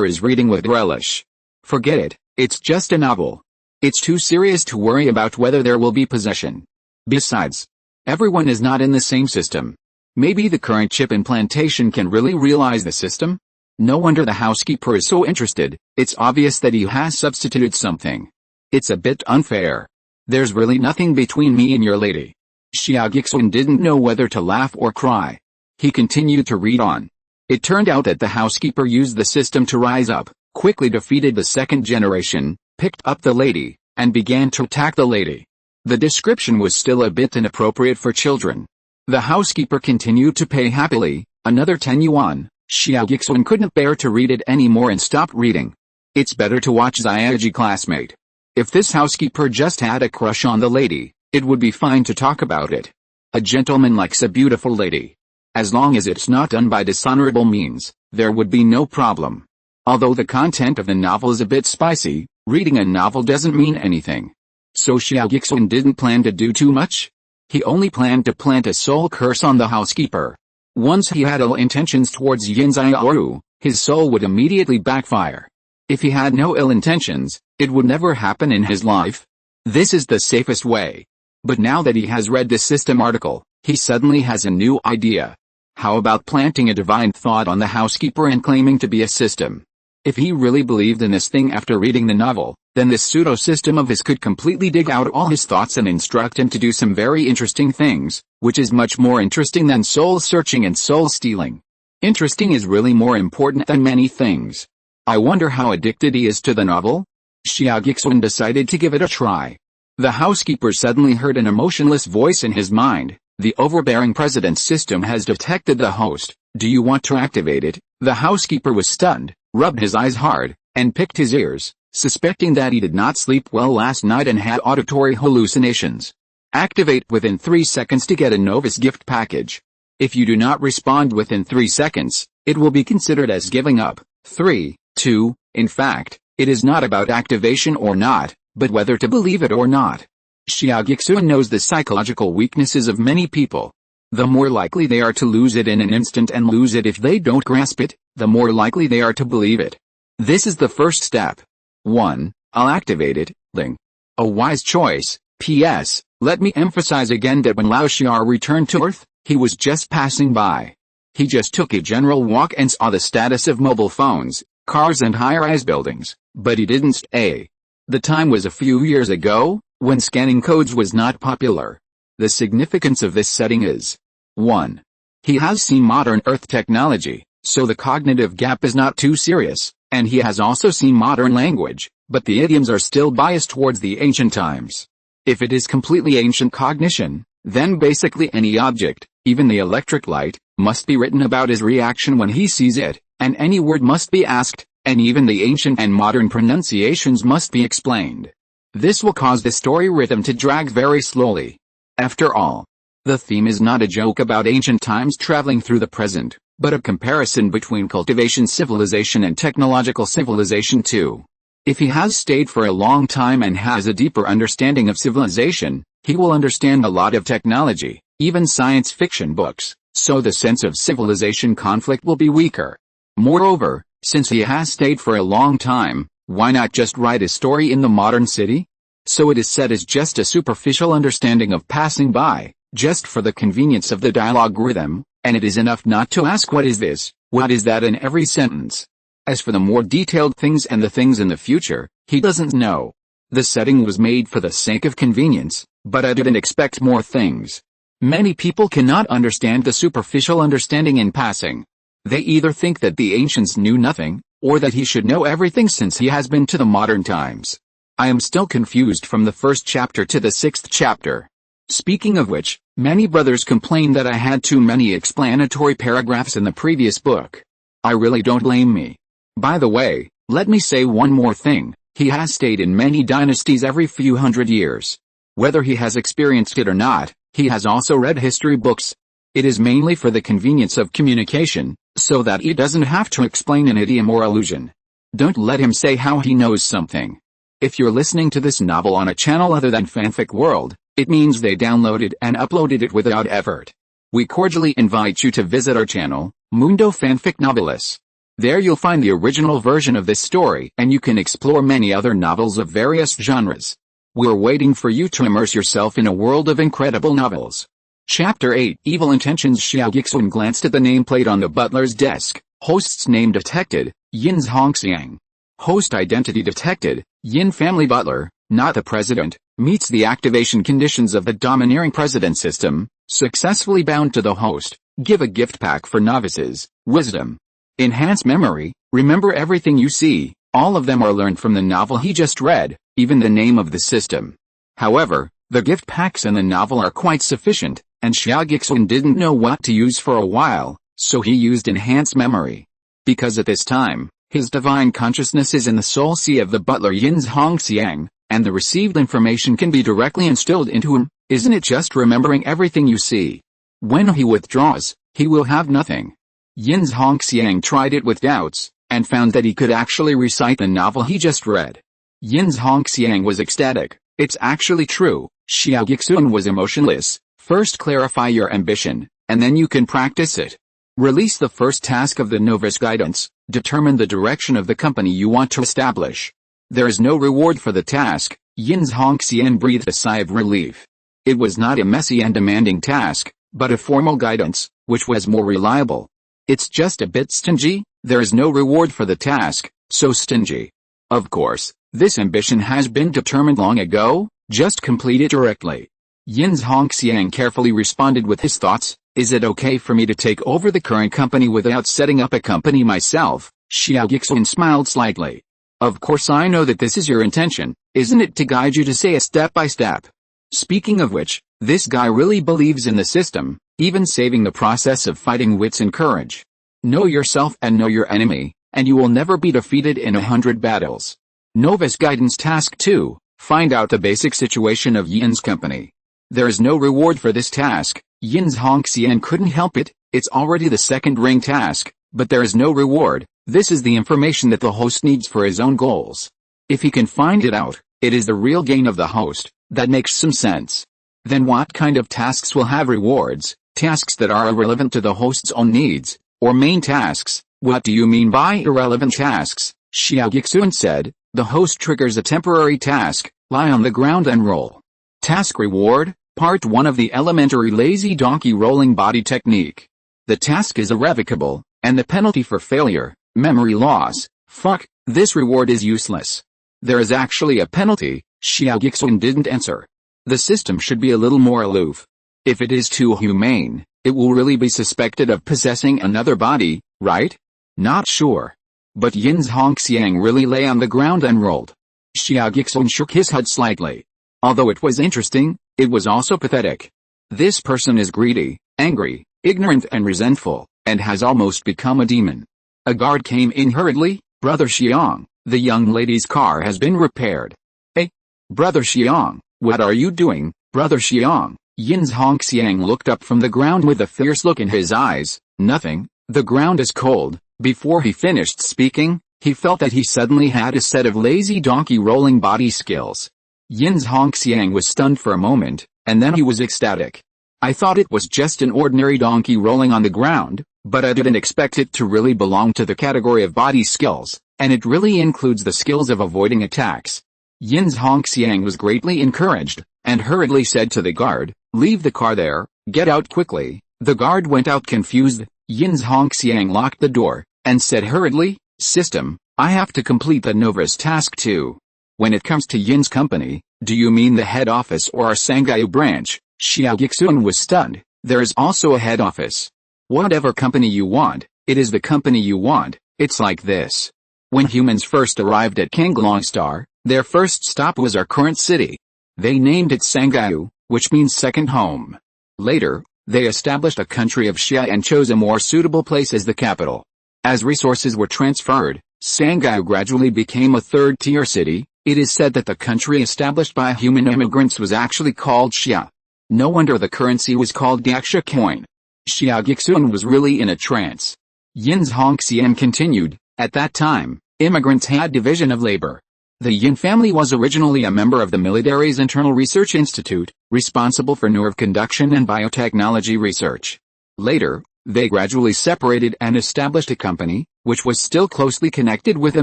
is reading with relish. Forget it, it's just a novel. It's too serious to worry about whether there will be possession. Besides, everyone is not in the same system. Maybe the current chip implantation can really realize the system? No wonder the housekeeper is so interested. It's obvious that he has substituted something. It's a bit unfair. There's really nothing between me and your lady. Xia Guixuan didn't know whether to laugh or cry. He continued to read on. It turned out that the housekeeper used the system to rise up, quickly defeated the second generation, picked up the lady, and began to attack the lady. The description was still a bit inappropriate for children. The housekeeper continued to pay happily, another 10 yuan. Xia Guixuan couldn't bear to read it anymore and stopped reading. It's better to watch Xiaoji classmate. If this housekeeper just had a crush on the lady, it would be fine to talk about it. A gentleman likes a beautiful lady. As long as it's not done by dishonorable means, there would be no problem. Although the content of the novel is a bit spicy, reading a novel doesn't mean anything. So Xia Guixuan didn't plan to do too much. He only planned to plant a soul curse on the housekeeper. Once he had ill intentions towards Yin Xiaoru, his soul would immediately backfire. If he had no ill intentions, it would never happen in his life. This is the safest way. But now that he has read the system article, he suddenly has a new idea. How about planting a divine thought on the housekeeper and claiming to be a system? If he really believed in this thing after reading the novel, then this pseudo-system of his could completely dig out all his thoughts and instruct him to do some very interesting things, which is much more interesting than soul-searching and soul-stealing. Interesting is really more important than many things. I wonder how addicted he is to the novel? Xia Guixuan decided to give it a try. The housekeeper suddenly heard an emotionless voice in his mind. The overbearing president's system has detected the host. Do you want to activate it? The housekeeper was stunned, rubbed his eyes hard, and picked his ears, suspecting that he did not sleep well last night and had auditory hallucinations. Activate within 3 seconds to get a novice gift package. If you do not respond within 3 seconds, it will be considered as giving up. 3, 2, in fact, it is not about activation or not, but whether to believe it or not. Xia Guixuan knows the psychological weaknesses of many people. The more likely they are to lose it in an instant and lose it if they don't grasp it, the more likely they are to believe it. This is the first step. 1. I'll activate it, Ling. A wise choice, P.S. Let me emphasize again that when Lao Xiao returned to Earth, he was just passing by. He just took a general walk and saw the status of mobile phones, cars and high-rise buildings, but he didn't stay. The time was a few years ago, when scanning codes was not popular. The significance of this setting is 1. He has seen modern Earth technology, so the cognitive gap is not too serious, and he has also seen modern language, but the idioms are still biased towards the ancient times. If it is completely ancient cognition, then basically any object, even the electric light, must be written about his reaction when he sees it, and any word must be asked, and even the ancient and modern pronunciations must be explained. This will cause the story rhythm to drag very slowly. After all, the theme is not a joke about ancient times traveling through the present, but a comparison between cultivation civilization and technological civilization too. If he has stayed for a long time and has a deeper understanding of civilization, he will understand a lot of technology, even science fiction books, so the sense of civilization conflict will be weaker. Moreover, since he has stayed for a long time, why not just write a story in the modern city? So it is said as just a superficial understanding of passing by, just for the convenience of the dialogue rhythm, and it is enough not to ask what is this, what is that in every sentence. As for the more detailed things and the things in the future, he doesn't know. The setting was made for the sake of convenience, but I didn't expect more things. Many people cannot understand the superficial understanding in passing. They either think that the ancients knew nothing, or that he should know everything since he has been to the modern times. I am still confused from the first chapter to the 6th chapter. Speaking of which, many brothers complain that I had too many explanatory paragraphs in the previous book. I really don't blame me. By the way, let me say one more thing, he has stayed in many dynasties every few hundred years. Whether he has experienced it or not, he has also read history books. It is mainly for the convenience of communication, so that he doesn't have to explain an idiom or allusion. Don't let him say how he knows something. If you're listening to this novel on a channel other than Fanfic World, it means they downloaded and uploaded it without effort. We cordially invite you to visit our channel, Mundo Fanfic Novelis. There you'll find the original version of this story and you can explore many other novels of various genres. We're waiting for you to immerse yourself in a world of incredible novels. Chapter 8 Evil Intentions. Xia Guixuan glanced at the nameplate on the butler's desk. Host's name detected, Yin Xiaoru. Host identity detected, Yin family butler, not the president, meets the activation conditions of the domineering president system, successfully bound to the host, give a gift pack for novices, wisdom. Enhance memory, remember everything you see, all of them are learned from the novel he just read, even the name of the system. However, the gift packs in the novel are quite sufficient, and Xia Guixuan didn't know what to use for a while, so he used enhance memory. Because at this time, his divine consciousness is in the soul sea of the butler Yin Xiaoru, and the received information can be directly instilled into him. Isn't it just remembering everything you see? When he withdraws, he will have nothing. Yin Xiaoru tried it with doubts, and found that he could actually recite the novel he just read. Yin Xiaoru was ecstatic. It's actually true, Xia Guixuan was emotionless. First clarify your ambition, and then you can practice it. Release the first task of the novice guidance, determine the direction of the company you want to establish. There is no reward for the task. Yin Xiaoru breathed a sigh of relief. It was not a messy and demanding task, but a formal guidance, which was more reliable. It's just a bit stingy, there is no reward for the task, so stingy. Of course, this ambition has been determined long ago, just complete it directly. Yin Xiaoru carefully responded with his thoughts. Is it okay for me to take over the current company without setting up a company myself? Xia Guixuan smiled slightly. Of course I know that this is your intention, isn't it, to guide you to say a step by step? Speaking of which, this guy really believes in the system, even saving the process of fighting wits and courage. Know yourself and know your enemy, and you will never be defeated in 100 battles. Novice Guidance Task 2, find out the basic situation of Yin's company. There is no reward for this task. Yin Xiaoru couldn't help it, it's already the second ring task, but there is no reward. This is the information that the host needs for his own goals. If he can find it out, it is the real gain of the host. That makes some sense. Then what kind of tasks will have rewards? Tasks that are irrelevant to the host's own needs, or main tasks? What do you mean by irrelevant tasks? Xia Guixuan said. The host triggers a temporary task, lie on the ground and roll. Task Reward, Part 1 of the elementary lazy donkey rolling body technique. The task is irrevocable, and the penalty for failure, memory loss. Fuck, this reward is useless. There is actually a penalty. Xia Guixuan didn't answer. The system should be a little more aloof. If it is too humane, it will really be suspected of possessing another body, right? Not sure. But Yin Xiaoru really lay on the ground and rolled. Xia Guixuan shook his head slightly. Although it was interesting, it was also pathetic. This person is greedy, angry, ignorant and resentful, and has almost become a demon. A guard came in hurriedly. Brother Xiang, the young lady's car has been repaired. Hey, Brother Xiang, what are you doing, Brother Xiang? Yin Xiaoru looked up from the ground with a fierce look in his eyes. Nothing, the ground is cold. Before he finished speaking, he felt that he suddenly had a set of lazy donkey rolling body skills. Yin Xiaoru was stunned for a moment, and then he was ecstatic. I thought it was just an ordinary donkey rolling on the ground, but I didn't expect it to really belong to the category of body skills, and it really includes the skills of avoiding attacks. Yin Xiaoru was greatly encouraged, and hurriedly said to the guard, "Leave the car there, get out quickly." The guard went out confused. Yin Xiaoru locked the door, and said hurriedly, "System, I have to complete the novice task too." When it comes to Yin's company, do you mean the head office or our Sangyu branch? Xia Guixuan was stunned. There is also a head office. Whatever company you want, it is the company you want. It's like this. When humans first arrived at Kanglongstar, their first stop was our current city. They named it Sangyu, which means second home. Later, they established a country of Xia and chose a more suitable place as the capital. As resources were transferred, Sangyu gradually became a third-tier city. It is said that the country established by human immigrants was actually called Xia. No wonder the currency was called Xia coin. Xia Guixuan was really in a trance. Yin Xiaoru continued, at that time, immigrants had division of labor. The Yin family was originally a member of the military's Internal Research Institute, responsible for nerve conduction and biotechnology research. Later, they gradually separated and established a company, which was still closely connected with the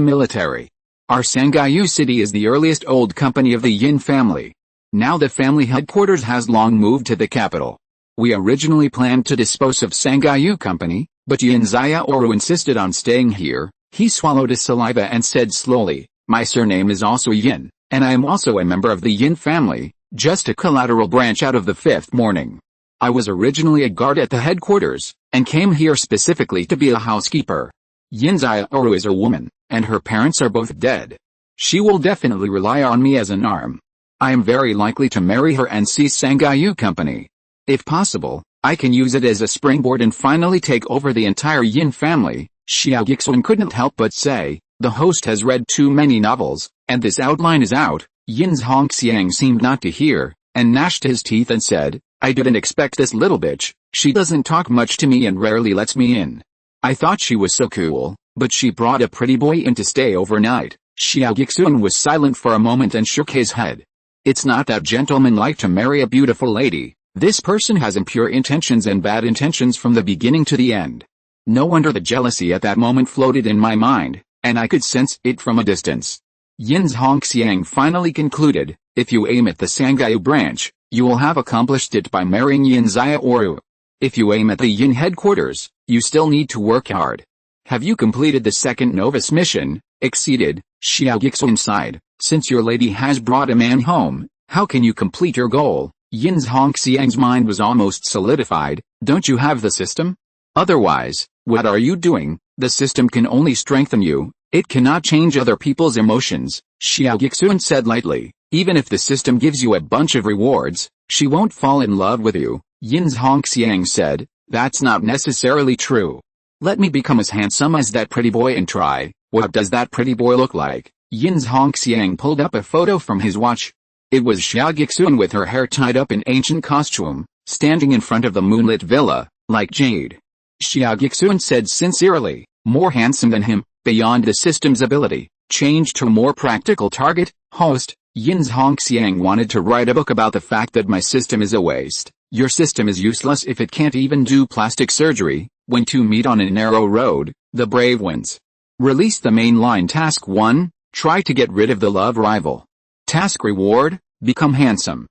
military. Our Sangyu city is the earliest old company of the Yin family. Now the family headquarters has long moved to the capital. We originally planned to dispose of Sangyu company, but Yin Xiaoru insisted on staying here. He swallowed his saliva and said slowly, "My surname is also Yin, and I am also a member of the Yin family, just a collateral branch out of the fifth morning. I was originally a guard at the headquarters, and came here specifically to be a housekeeper. Yin Xiaoru is a woman, and her parents are both dead. She will definitely rely on me as an arm. I am very likely to marry her and seize Sangyu company. If possible, I can use it as a springboard and finally take over the entire Yin family." Xia Guixuan couldn't help but say, "The host has read too many novels, and this outline is out." Yin Xiaoru seemed not to hear, and gnashed his teeth and said, "I didn't expect this little bitch. She doesn't talk much to me and rarely lets me in. I thought she was so cool, but she brought a pretty boy in to stay overnight." Xia Guixuan was silent for a moment and shook his head. "It's not that gentleman-like to marry a beautiful lady. This person has impure intentions and bad intentions from the beginning to the end. No wonder the jealousy at that moment floated in my mind, and I could sense it from a distance." Yin Xiaoru finally concluded, "If you aim at the Sangyu branch, you will have accomplished it by marrying Yin Xiaoru. If you aim at the Yin headquarters, you still need to work hard. Have you completed the second novice mission?" "Exceeded," Xia Guixuan sighed. "Since your lady has brought a man home, how can you complete your goal?" Yin Xiaoru's mind was almost solidified. "Don't you have the system? Otherwise, what are you doing? The system can only strengthen you. It cannot change other people's emotions," Xia Guixuan said lightly. "Even if the system gives you a bunch of rewards, she won't fall in love with you." Yin Xiaoru said, "That's not necessarily true. Let me become as handsome as that pretty boy and try." "What does that pretty boy look like?" Yin Xiaoru pulled up a photo from his watch. It was Xia Guixuan with her hair tied up in ancient costume, standing in front of the moonlit villa, like jade. Xia Guixuan said sincerely, "More handsome than him, beyond the system's ability." Changed to a more practical target. Host, Yin Xiaoru wanted to write a book about the fact that my system is a waste. Your system is useless if it can't even do plastic surgery. When two meet on a narrow road, the brave wins. Release the mainline task 1, try to get rid of the love rival. Task reward, become handsome.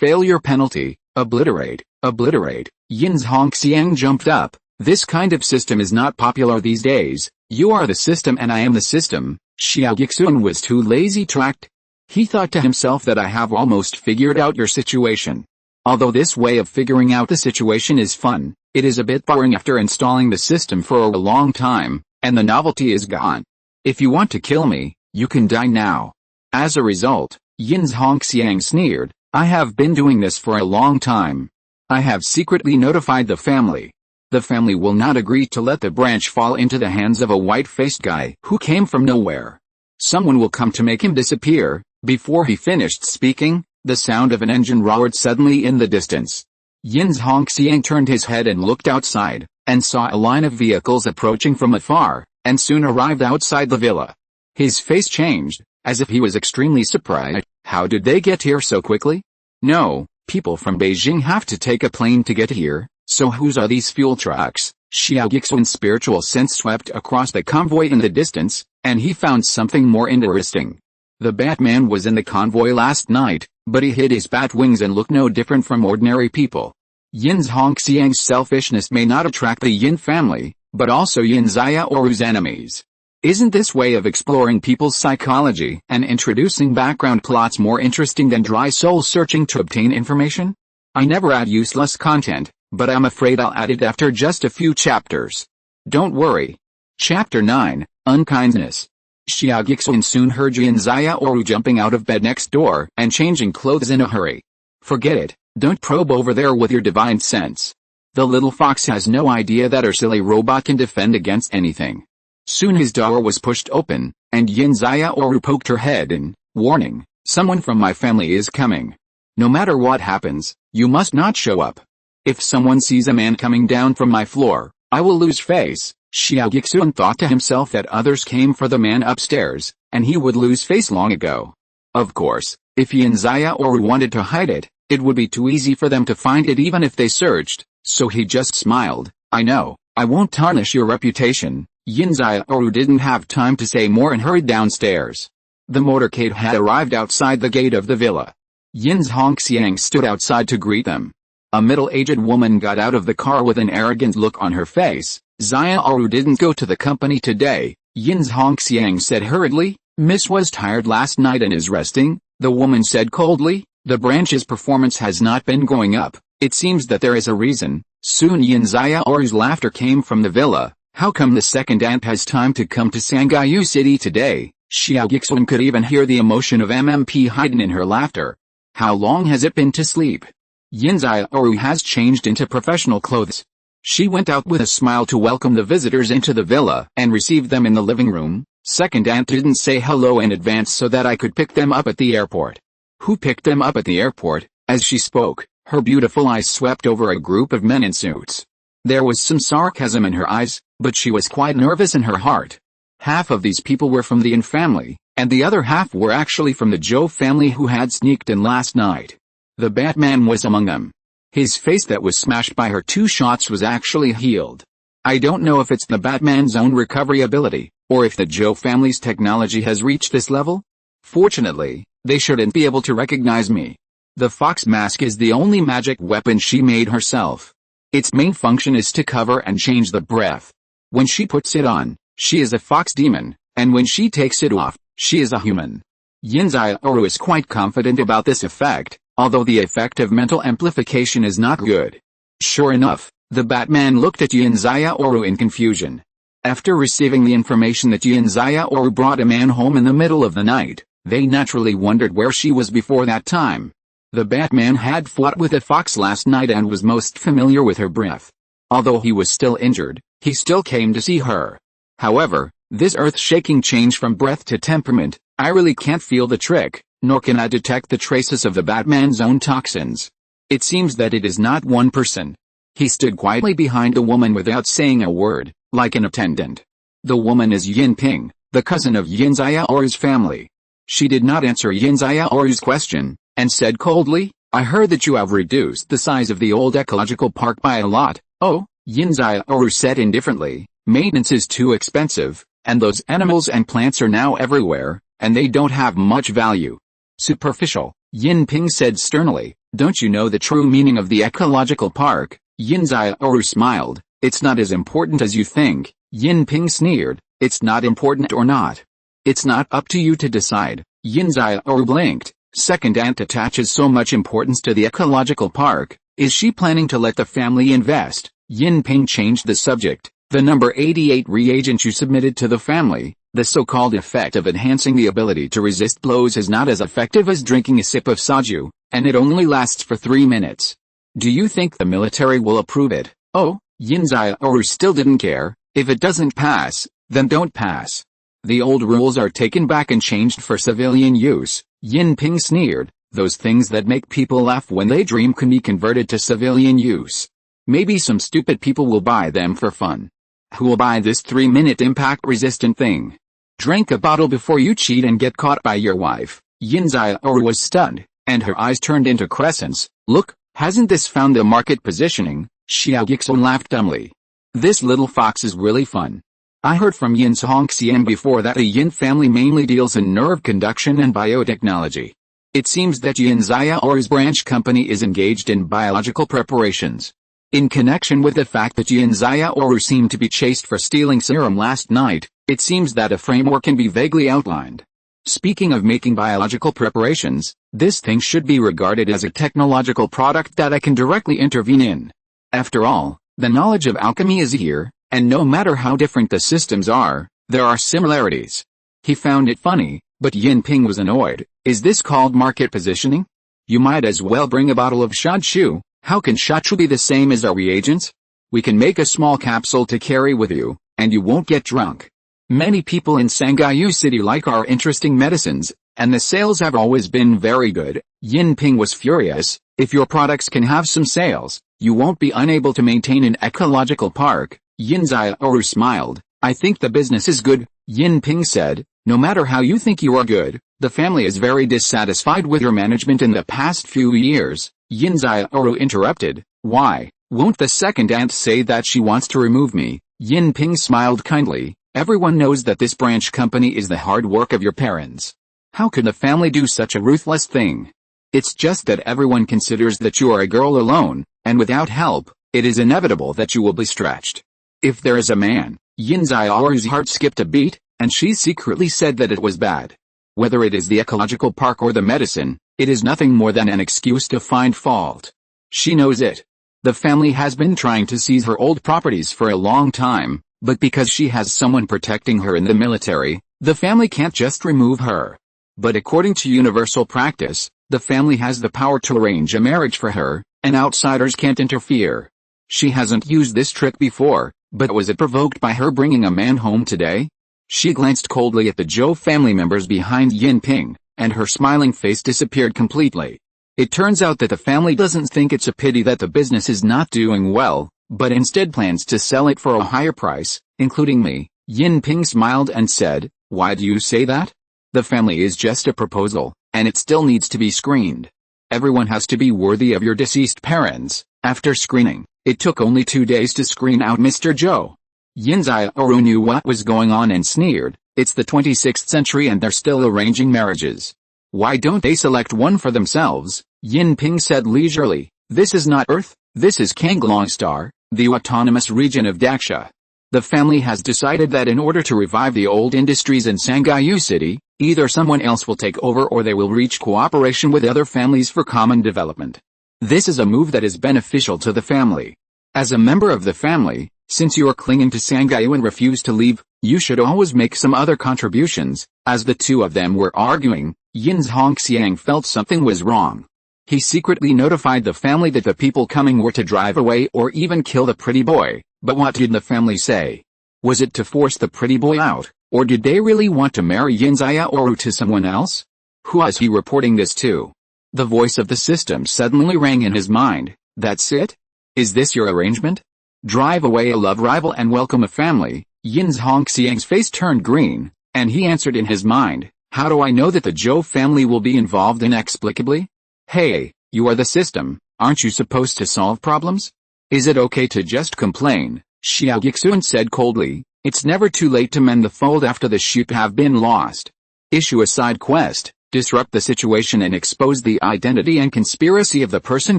Failure penalty, obliterate, obliterate. Yin Xiaoru jumped up. This kind of system is not popular these days. You are the system and I am the system. Xia Guixuan was too lazy to act. He thought to himself that I have almost figured out your situation. Although this way of figuring out the situation is fun, it is a bit boring after installing the system for a long time, and the novelty is gone. If you want to kill me, you can die now. As a result, Yin Xiaoru sneered, I have been doing this for a long time. I have secretly notified the family. The family will not agree to let the branch fall into the hands of a white-faced guy who came from nowhere. Someone will come to make him disappear. Before he finished speaking, the sound of an engine roared suddenly in the distance. Yin Xiaoru turned his head and looked outside, and saw a line of vehicles approaching from afar, and soon arrived outside the villa. His face changed, as if he was extremely surprised. How did they get here so quickly? No, people from Beijing have to take a plane to get here, so whose are these fuel trucks? Xia Guixuan's spiritual sense swept across the convoy in the distance, and he found something more interesting. The Batman was in the convoy last night, but he hid his bat wings and looked no different from ordinary people. Yin Xiaoru's selfishness may not attract the Yin family, but also Yin Xiaoru's enemies. Isn't this way of exploring people's psychology and introducing background plots more interesting than dry soul searching to obtain information? I never add useless content, but I'm afraid I'll add it after just a few chapters. Don't worry. Chapter 9, Unkindness. Xia Guixuan soon heard Yin Xiaoru jumping out of bed next door and changing clothes in a hurry. Forget it, don't probe over there with your divine sense. The little fox has no idea that her silly robot can defend against anything. Soon his door was pushed open, and Yin Xiaoru poked her head in, warning, someone from my family is coming. No matter what happens, you must not show up. If someone sees a man coming down from my floor, I will lose face. Xia Guixuan thought to himself that others came for the man upstairs, and he would lose face long ago. Of course, if Yin Xiaoru wanted to hide it, it would be too easy for them to find it even if they searched, so he just smiled. I know, I won't tarnish your reputation. Yin Xiaoru didn't have time to say more and hurried downstairs. The motorcade had arrived outside the gate of the villa. Yin Xiaoru stood outside to greet them. A middle-aged woman got out of the car with an arrogant look on her face. Xiaoru didn't go to the company today, Yin Xiaoru said hurriedly. Miss was tired last night and is resting, the woman said coldly. The branch's performance has not been going up. It seems that there is a reason. Soon Yin Xiaoru's laughter came from the villa. How come the second aunt has time to come to Sangyu City today? Xia Guixuan could even hear the emotion of MMP hidden in her laughter. How long has it been to sleep? Yin Xiaoru has changed into professional clothes. She went out with a smile to welcome the visitors into the villa and received them in the living room. Second aunt didn't say hello in advance so that I could pick them up at the airport. Who picked them up at the airport? As she spoke, her beautiful eyes swept over a group of men in suits. There was some sarcasm in her eyes, but she was quite nervous in her heart. Half of these people were from the Yin family, and the other half were actually from the Zhou family who had sneaked in last night. The Batman was among them. His face that was smashed by her 2 shots was actually healed. I don't know if it's the Batman's own recovery ability, or if the Zhou family's technology has reached this level. Fortunately, they shouldn't be able to recognize me. The fox mask is the only magic weapon she made herself. Its main function is to cover and change the breath. When she puts it on, she is a fox demon, and when she takes it off, she is a human. Yin Xiaoru is quite confident about this effect, although the effect of mental amplification is not good. Sure enough, the Batman looked at Yin Xiaoru in confusion. After receiving the information that Yin Xiaoru brought a man home in the middle of the night, they naturally wondered where she was before that time. The Batman had fought with a fox last night and was most familiar with her breath. Although he was still injured, he still came to see her. However, this earth-shaking change from breath to temperament, I really can't feel the trick, nor can I detect the traces of the Batman's own toxins. It seems that it is not one person. He stood quietly behind the woman without saying a word, like an attendant. The woman is Yin Ping, the cousin of Yin Xiaoru's family. She did not answer Yin Xiaoru's question, and said coldly, I heard that you have reduced the size of the old ecological park by a lot. Oh, Yin Xiaoru said indifferently, maintenance is too expensive, and those animals and plants are now everywhere, and they don't have much value. Superficial, Yin Ping said sternly, Don't you know the true meaning of the ecological park? Yin Xiaoru smiled. It's not as important as you think. Yin Ping sneered. It's not important or not. It's not up to you to decide. Yin Xiaoru blinked. Second aunt attaches so much importance to the ecological park. Is she planning to let the family invest? Yin Ping changed the subject. The number 88 reagent you submitted to the family, the so-called effect of enhancing the ability to resist blows, is not as effective as drinking a sip of soju, and it only lasts for 3 minutes. Do you think the military will approve it? Oh, Yin Xiaoru still didn't care. If it doesn't pass, then don't pass. The old rules are taken back and changed for civilian use. Yin Ping sneered. Those things that make people laugh when they dream can be converted to civilian use. Maybe some stupid people will buy them for fun. Who will buy this 3-minute impact-resistant thing? Drink a bottle before you cheat and get caught by your wife. Yin Xiaoru was stunned, and her eyes turned into crescents. Look, hasn't this found the market positioning? Xia Guixuan laughed dumbly. This little fox is really fun. I heard from Yin Xiaoru before that the Yin family mainly deals in nerve conduction and biotechnology. It seems that Yin Xiaoru's branch company is engaged in biological preparations. In connection with the fact that Yin Xiaoru seemed to be chased for stealing serum last night, it seems that a framework can be vaguely outlined. Speaking of making biological preparations, this thing should be regarded as a technological product that I can directly intervene in. After all, the knowledge of alchemy is here, and no matter how different the systems are, there are similarities. He found it funny, but Yin Ping was annoyed. Is this called market positioning? You might as well bring a bottle of shachu. How can shachu be the same as our reagents? We can make a small capsule to carry with you, and you won't get drunk. Many people in Sangyu City like our interesting medicines, and the sales have always been very good. Yin Ping was furious. If your products can have some sales, you won't be unable to maintain an ecological park. Yin Xiaoru smiled. I think the business is good, Yin Ping said. No matter how you think you are good, the family is very dissatisfied with your management in the past few years. Yin Xiaoru interrupted. Why, won't the second aunt say that she wants to remove me? Yin Ping smiled kindly. Everyone knows that this branch company is the hard work of your parents. How could the family do such a ruthless thing? It's just that everyone considers that you are a girl alone, and without help, it is inevitable that you will be stretched. If there is a man, Yin Xiaoru's heart skipped a beat, and she secretly said that it was bad. Whether it is the ecological park or the medicine, it is nothing more than an excuse to find fault. She knows it. The family has been trying to seize her old properties for a long time, but because she has someone protecting her in the military, the family can't just remove her. But according to universal practice, the family has the power to arrange a marriage for her, and outsiders can't interfere. She hasn't used this trick before, but was it provoked by her bringing a man home today? She glanced coldly at the Zhou family members behind Yin Ping, and her smiling face disappeared completely. It turns out that the family doesn't think it's a pity that the business is not doing well, but instead plans to sell it for a higher price, including me. Yin Ping smiled and said, why do you say that? The family is just a proposal, and it still needs to be screened. Everyone has to be worthy of your deceased parents. After screening, it took only 2 days to screen out Mr. Zhou. Yin Xiaoru knew what was going on and sneered. It's the 26th century and they're still arranging marriages. Why don't they select one for themselves? Yin Ping said leisurely. This is not Earth, this is Kanglong Star, the autonomous region of Daxia. The family has decided that in order to revive the old industries in Sangyu City, either someone else will take over or they will reach cooperation with other families for common development. This is a move that is beneficial to the family. As a member of the family, since you are clinging to Sangyu and refuse to leave, you should always make some other contributions. As the two of them were arguing, Yin Xiaoru felt something was wrong. He secretly notified the family that the people coming were to drive away or even kill the pretty boy. But what did the family say? Was it to force the pretty boy out, or did they really want to marry Yin Xiaoru to someone else? Who is he reporting this to? The voice of the system suddenly rang in his mind. That's it? Is this your arrangement? Drive away a love rival and welcome a family. Yin Xiaoru's face turned green, and he answered in his mind, how do I know that the Zhou family will be involved inexplicably? Hey, you are the system, aren't you supposed to solve problems? Is it okay to just complain? Xia Guixuan said coldly. It's never too late to mend the fold after the sheep have been lost. Issue a side quest, Disrupt the situation and expose the identity and conspiracy of the person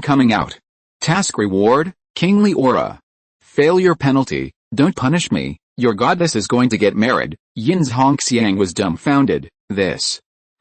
coming out. Task reward, kingly aura. Failure penalty, don't punish me, your goddess is going to get married. Yin Xiaoru was dumbfounded.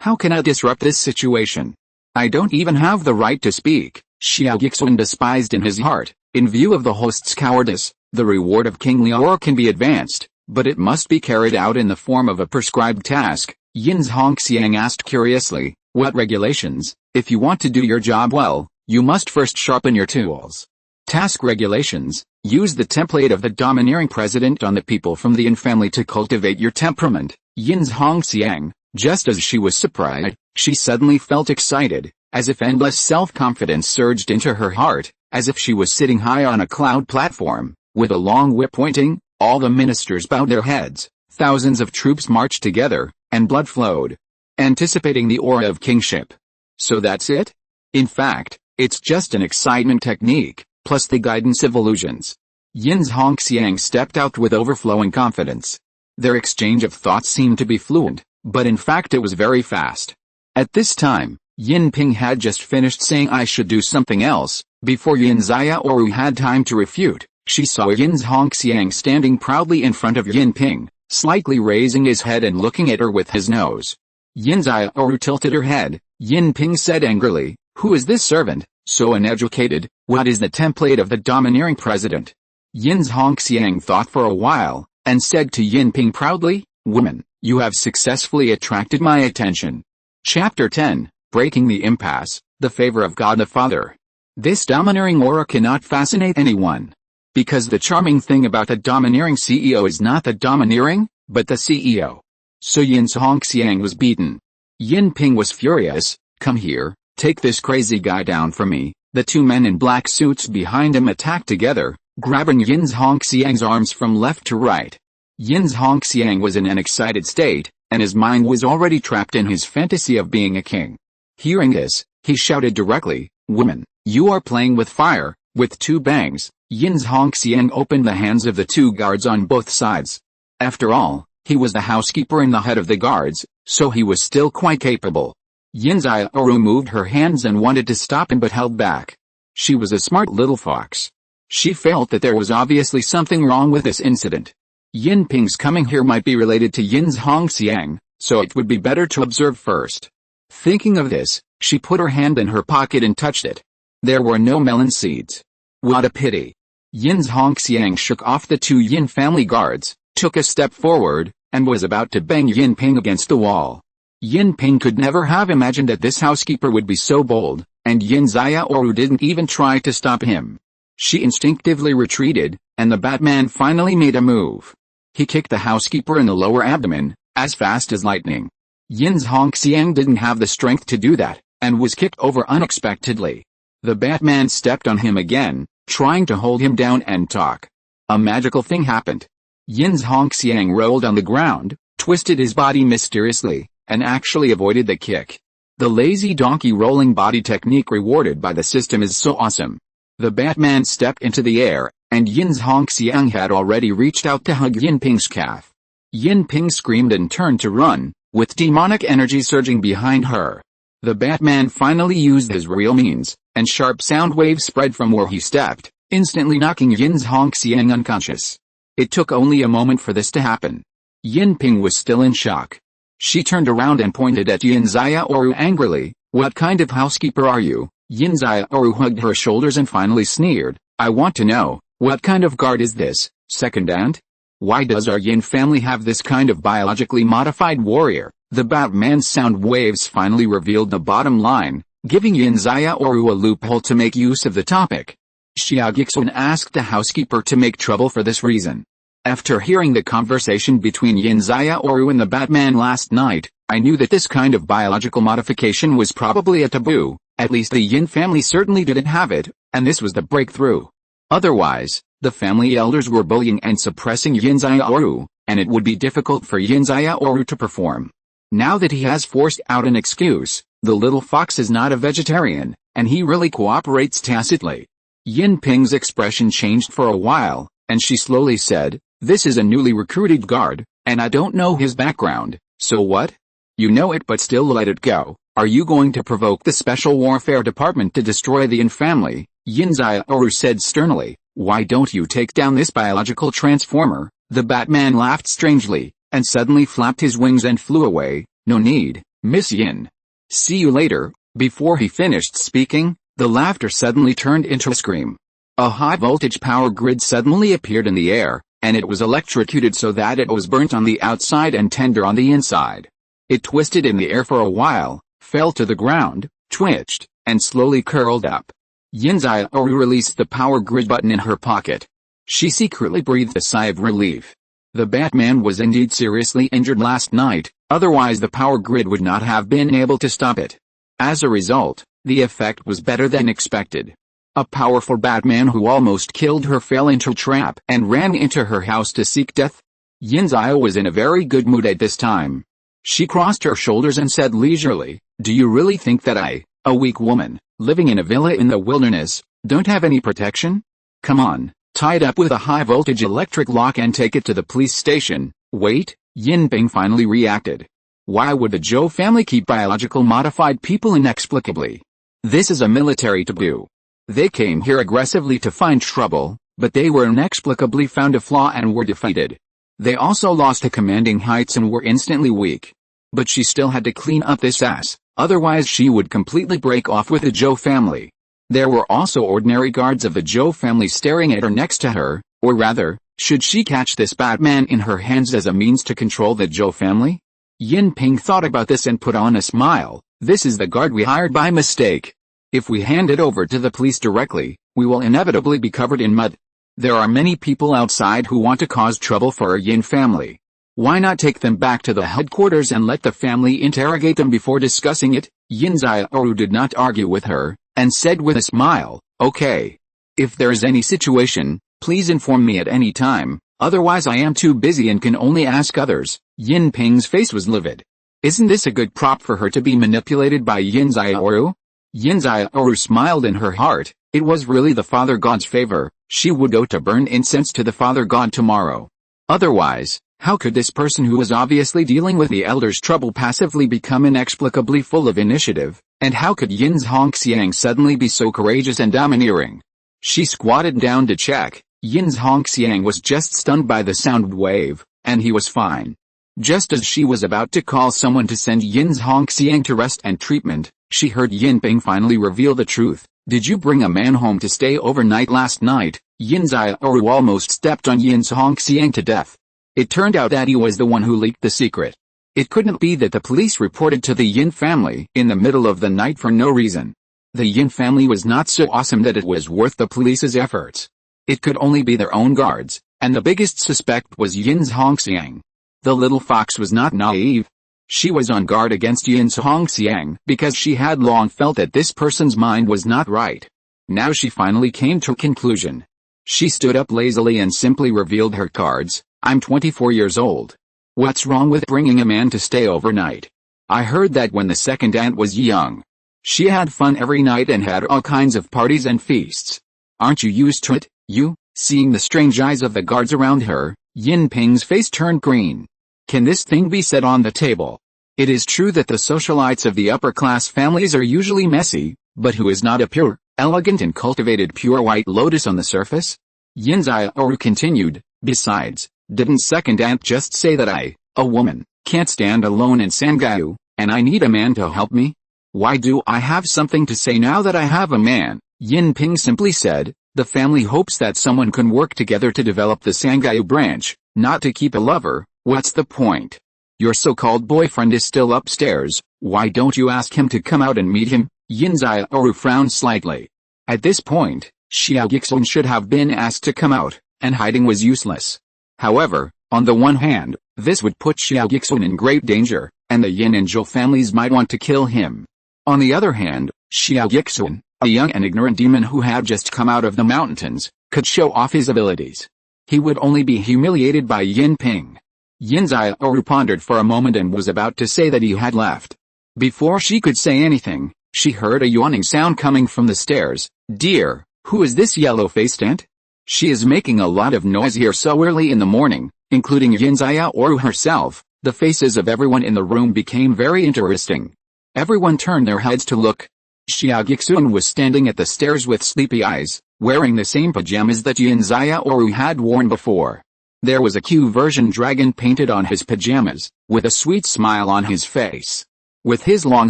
How can I disrupt this situation? I don't even have the right to speak. Xia Guixuan despised in his heart. In view of the host's cowardice, the reward of kingly aura can be advanced, but it must be carried out in the form of a prescribed task. Yin Xiaoru asked curiously, what regulations? If you want to do your job well, you must first sharpen your tools. Task regulations, use the template of the domineering president on the people from the Yin family to cultivate your temperament. Yin Xiaoru, just as she was surprised, she suddenly felt excited, as if endless self-confidence surged into her heart, as if she was sitting high on a cloud platform, with a long whip pointing. All the ministers bowed their heads, thousands of troops marched together, and blood flowed, anticipating the aura of kingship. So that's it? In fact, it's just an excitement technique, plus the guidance of illusions. Yin Xiaoru stepped out with overflowing confidence. Their exchange of thoughts seemed to be fluent, but in fact it was very fast. At this time, Yin Ping had just finished saying I should do something else. Before Yin Xiaoru had time to refute, she saw Yin Xiaoru standing proudly in front of Yin Ping, slightly raising his head and looking at her with his nose. Yin Xiaoru tilted her head. Yin Ping said angrily, who is this servant, so uneducated? What is the template of the domineering president? Yin Xiaoru thought for a while, and said to Yin Ping proudly, woman, you have successfully attracted my attention. Chapter 10, Breaking the Impasse, the Favor of God the Father. This domineering aura cannot fascinate anyone. Because the charming thing about the domineering CEO is not the domineering, but the CEO. So Yin Xiaoru was beaten. Yin Ping was furious. Come here, take this crazy guy down for me. The two men in black suits behind him attacked together, grabbing Yin Xiaoru's arms from left to right. Yin Xiaoru was in an excited state, and his mind was already trapped in his fantasy of being a king. Hearing this, he shouted directly, woman, you are playing with fire. With two bangs, Yin Xiaoru opened the hands of the two guards on both sides. After all, he was the housekeeper and the head of the guards, so he was still quite capable. Yin Xiaoru moved her hands and wanted to stop him but held back. She was a smart little fox. She felt that there was obviously something wrong with this incident. Yin Ping's coming here might be related to Yin Xiaoru, so it would be better to observe first. Thinking of this, she put her hand in her pocket and touched it. There were no melon seeds. What a pity. Yin Xiaoru shook off the two Yin family guards, took a step forward, and was about to bang Yin Ping against the wall. Yin Ping could never have imagined that this housekeeper would be so bold, and Yin Xiaoru didn't even try to stop him. She instinctively retreated, and the Batman finally made a move. He kicked the housekeeper in the lower abdomen, as fast as lightning. Yin Xiaoru didn't have the strength to do that, and was kicked over unexpectedly. The Batman stepped on him again, trying to hold him down and talk. A magical thing happened. Yin Xiaoru rolled on the ground, twisted his body mysteriously, and actually avoided the kick. The lazy donkey rolling body technique rewarded by the system is so awesome. The Batman stepped into the air, and Yin Xiaoru had already reached out to hug Yin Ping's calf. Yin Ping screamed and turned to run, with demonic energy surging behind her. The Batman finally used his real means, and sharp sound waves spread from where he stepped, instantly knocking Yin Xiaoru unconscious. It took only a moment for this to happen. Yin Ping was still in shock. She turned around and pointed at Yin Xiaoru angrily. What kind of housekeeper are you? Yin Xiaoru hugged her shoulders and finally sneered. I want to know, what kind of guard is this, secondant? Why does our Yin family have this kind of biologically modified warrior? The Batman's sound waves finally revealed the bottom line, giving Yin Xiaoru a loophole to make use of the topic. Xia Guixuan asked the housekeeper to make trouble for this reason. After hearing the conversation between Yin Xiaoru and the Batman last night, I knew that this kind of biological modification was probably a taboo. At least the Yin family certainly didn't have it, and this was the breakthrough. Otherwise, the family elders were bullying and suppressing Yin Xiaoru, and it would be difficult for Yin Xiaoru to perform. Now that he has forced out an excuse, the little fox is not a vegetarian, and he really cooperates tacitly. Yin Ping's expression changed for a while, and she slowly said, this is a newly recruited guard, and I don't know his background, so what? You know it but still let it go. Are you going to provoke the Special Warfare Department to destroy the Yin family? Yin Xiaoru said sternly. Why don't you take down this biological transformer? The Batman laughed strangely, and suddenly flapped his wings and flew away. No need, Miss Yin. See you later. Before he finished speaking, the laughter suddenly turned into a scream. A high-voltage power grid suddenly appeared in the air, and it was electrocuted so that it was burnt on the outside and tender on the inside. It twisted in the air for a while, fell to the ground, twitched, and slowly curled up. Yin Xiaoru released the power grid button in her pocket. She secretly breathed a sigh of relief. The Batman was indeed seriously injured last night, otherwise the power grid would not have been able to stop it. As a result, the effect was better than expected. A powerful Batman who almost killed her fell into a trap and ran into her house to seek death. Yin Xiao was in a very good mood at this time. She crossed her shoulders and said leisurely, "Do you really think that I, a weak woman, living in a villa in the wilderness, don't have any protection? Come on, tie it up with a high-voltage electric lock and take it to the police station." Wait, Yin Ping finally reacted. Why would the Zhou family keep biological modified people inexplicably? This is a military taboo. They came here aggressively to find trouble, but they were inexplicably found a flaw and were defeated. They also lost to commanding heights and were instantly weak. But she still had to clean up this ass, otherwise she would completely break off with the Zhou family. There were also ordinary guards of the Zhou family staring at her next to her, or rather, should she catch this Batman in her hands as a means to control the Zhou family? Yin Ping thought about this and put on a smile. This is the guard we hired by mistake. If we hand it over to the police directly, we will inevitably be covered in mud. There are many people outside who want to cause trouble for our Yin family. Why not take them back to the headquarters and let the family interrogate them before discussing it? Yin Xiaoru did not argue with her, and said with a smile, "Okay. If there is any situation, please inform me at any time, otherwise I am too busy and can only ask others." Yin Ping's face was livid. Isn't this a good prop for her to be manipulated by Yin Xiaoru? Yin Xiaoru smiled in her heart. It was really the Father God's favor. She would go to burn incense to the Father God tomorrow. Otherwise, how could this person who was obviously dealing with the Elder's trouble passively become inexplicably full of initiative, and how could Yin Hongxiang suddenly be so courageous and domineering? She squatted down to check. Yin Hongxiang was just stunned by the sound wave, and he was fine. Just as she was about to call someone to send Yin Hongxiang to rest and treatment, she heard Yin Ping finally reveal the truth. "Did you bring a man home to stay overnight last night?" Yin Xiaoru almost stepped on Yin Hongxiang to death. It turned out that he was the one who leaked the secret. It couldn't be that the police reported to the Yin family in the middle of the night for no reason. The Yin family was not so awesome that it was worth the police's efforts. It could only be their own guards, and the biggest suspect was Yin Hongxiang. The little fox was not naive. She was on guard against Yin Hongxiang because she had long felt that this person's mind was not right. Now she finally came to a conclusion. She stood up lazily and simply revealed her cards. "I'm 24 years old. What's wrong with bringing a man to stay overnight? I heard that when the second aunt was young, she had fun every night and had all kinds of parties and feasts. Aren't you used to it, you?" Seeing the strange eyes of the guards around her, Yin Ping's face turned green. Can this thing be set on the table? It is true that the socialites of the upper-class families are usually messy, but who is not a pure, elegant and cultivated pure white lotus on the surface? Yin Xiaoru continued, "Besides, didn't second aunt just say that I, a woman, can't stand alone in Sangyu, and I need a man to help me? Why do I have something to say now that I have a man?" Yin Ping simply said, "The family hopes that someone can work together to develop the Sangyu branch, not to keep a lover. What's the point? Your so-called boyfriend is still upstairs. Why don't you ask him to come out and meet him?" Yin Xiaoru frowned slightly. At this point, Xia Guixuan should have been asked to come out, and hiding was useless. However, on the one hand, this would put Xia Guixuan in great danger, and the Yin and Zhou families might want to kill him. On the other hand, Xia Guixuan, a young and ignorant demon who had just come out of the mountains, could show off his abilities. He would only be humiliated by Yin Ping. Yin Xiaoru pondered for a moment and was about to say that he had left. Before she could say anything, she heard a yawning sound coming from the stairs. "Dear, who is this yellow-faced aunt? She is making a lot of noise here so early in the morning," including Yin Xiaoru herself. The faces of everyone in the room became very interesting. Everyone turned their heads to look. Xia Guixuan was standing at the stairs with sleepy eyes, wearing the same pajamas that Yin Xiaoru had worn before. There was a Q version dragon painted on his pajamas, with a sweet smile on his face. With his long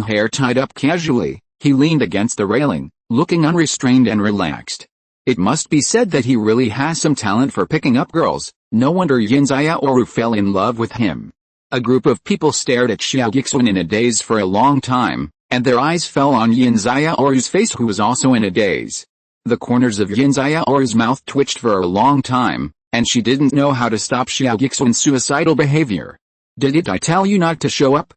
hair tied up casually, he leaned against the railing, looking unrestrained and relaxed. It must be said that he really has some talent for picking up girls. No wonder Yin Xiaoru fell in love with him. A group of people stared at Xia Guixuan in a daze for a long time, and their eyes fell on Yin Xiaoru's face, who was also in a daze. The corners of Yin Xiaoru's mouth twitched for a long time, and she didn't know how to stop Xia Guixuan's suicidal behavior. Did I tell you not to show up?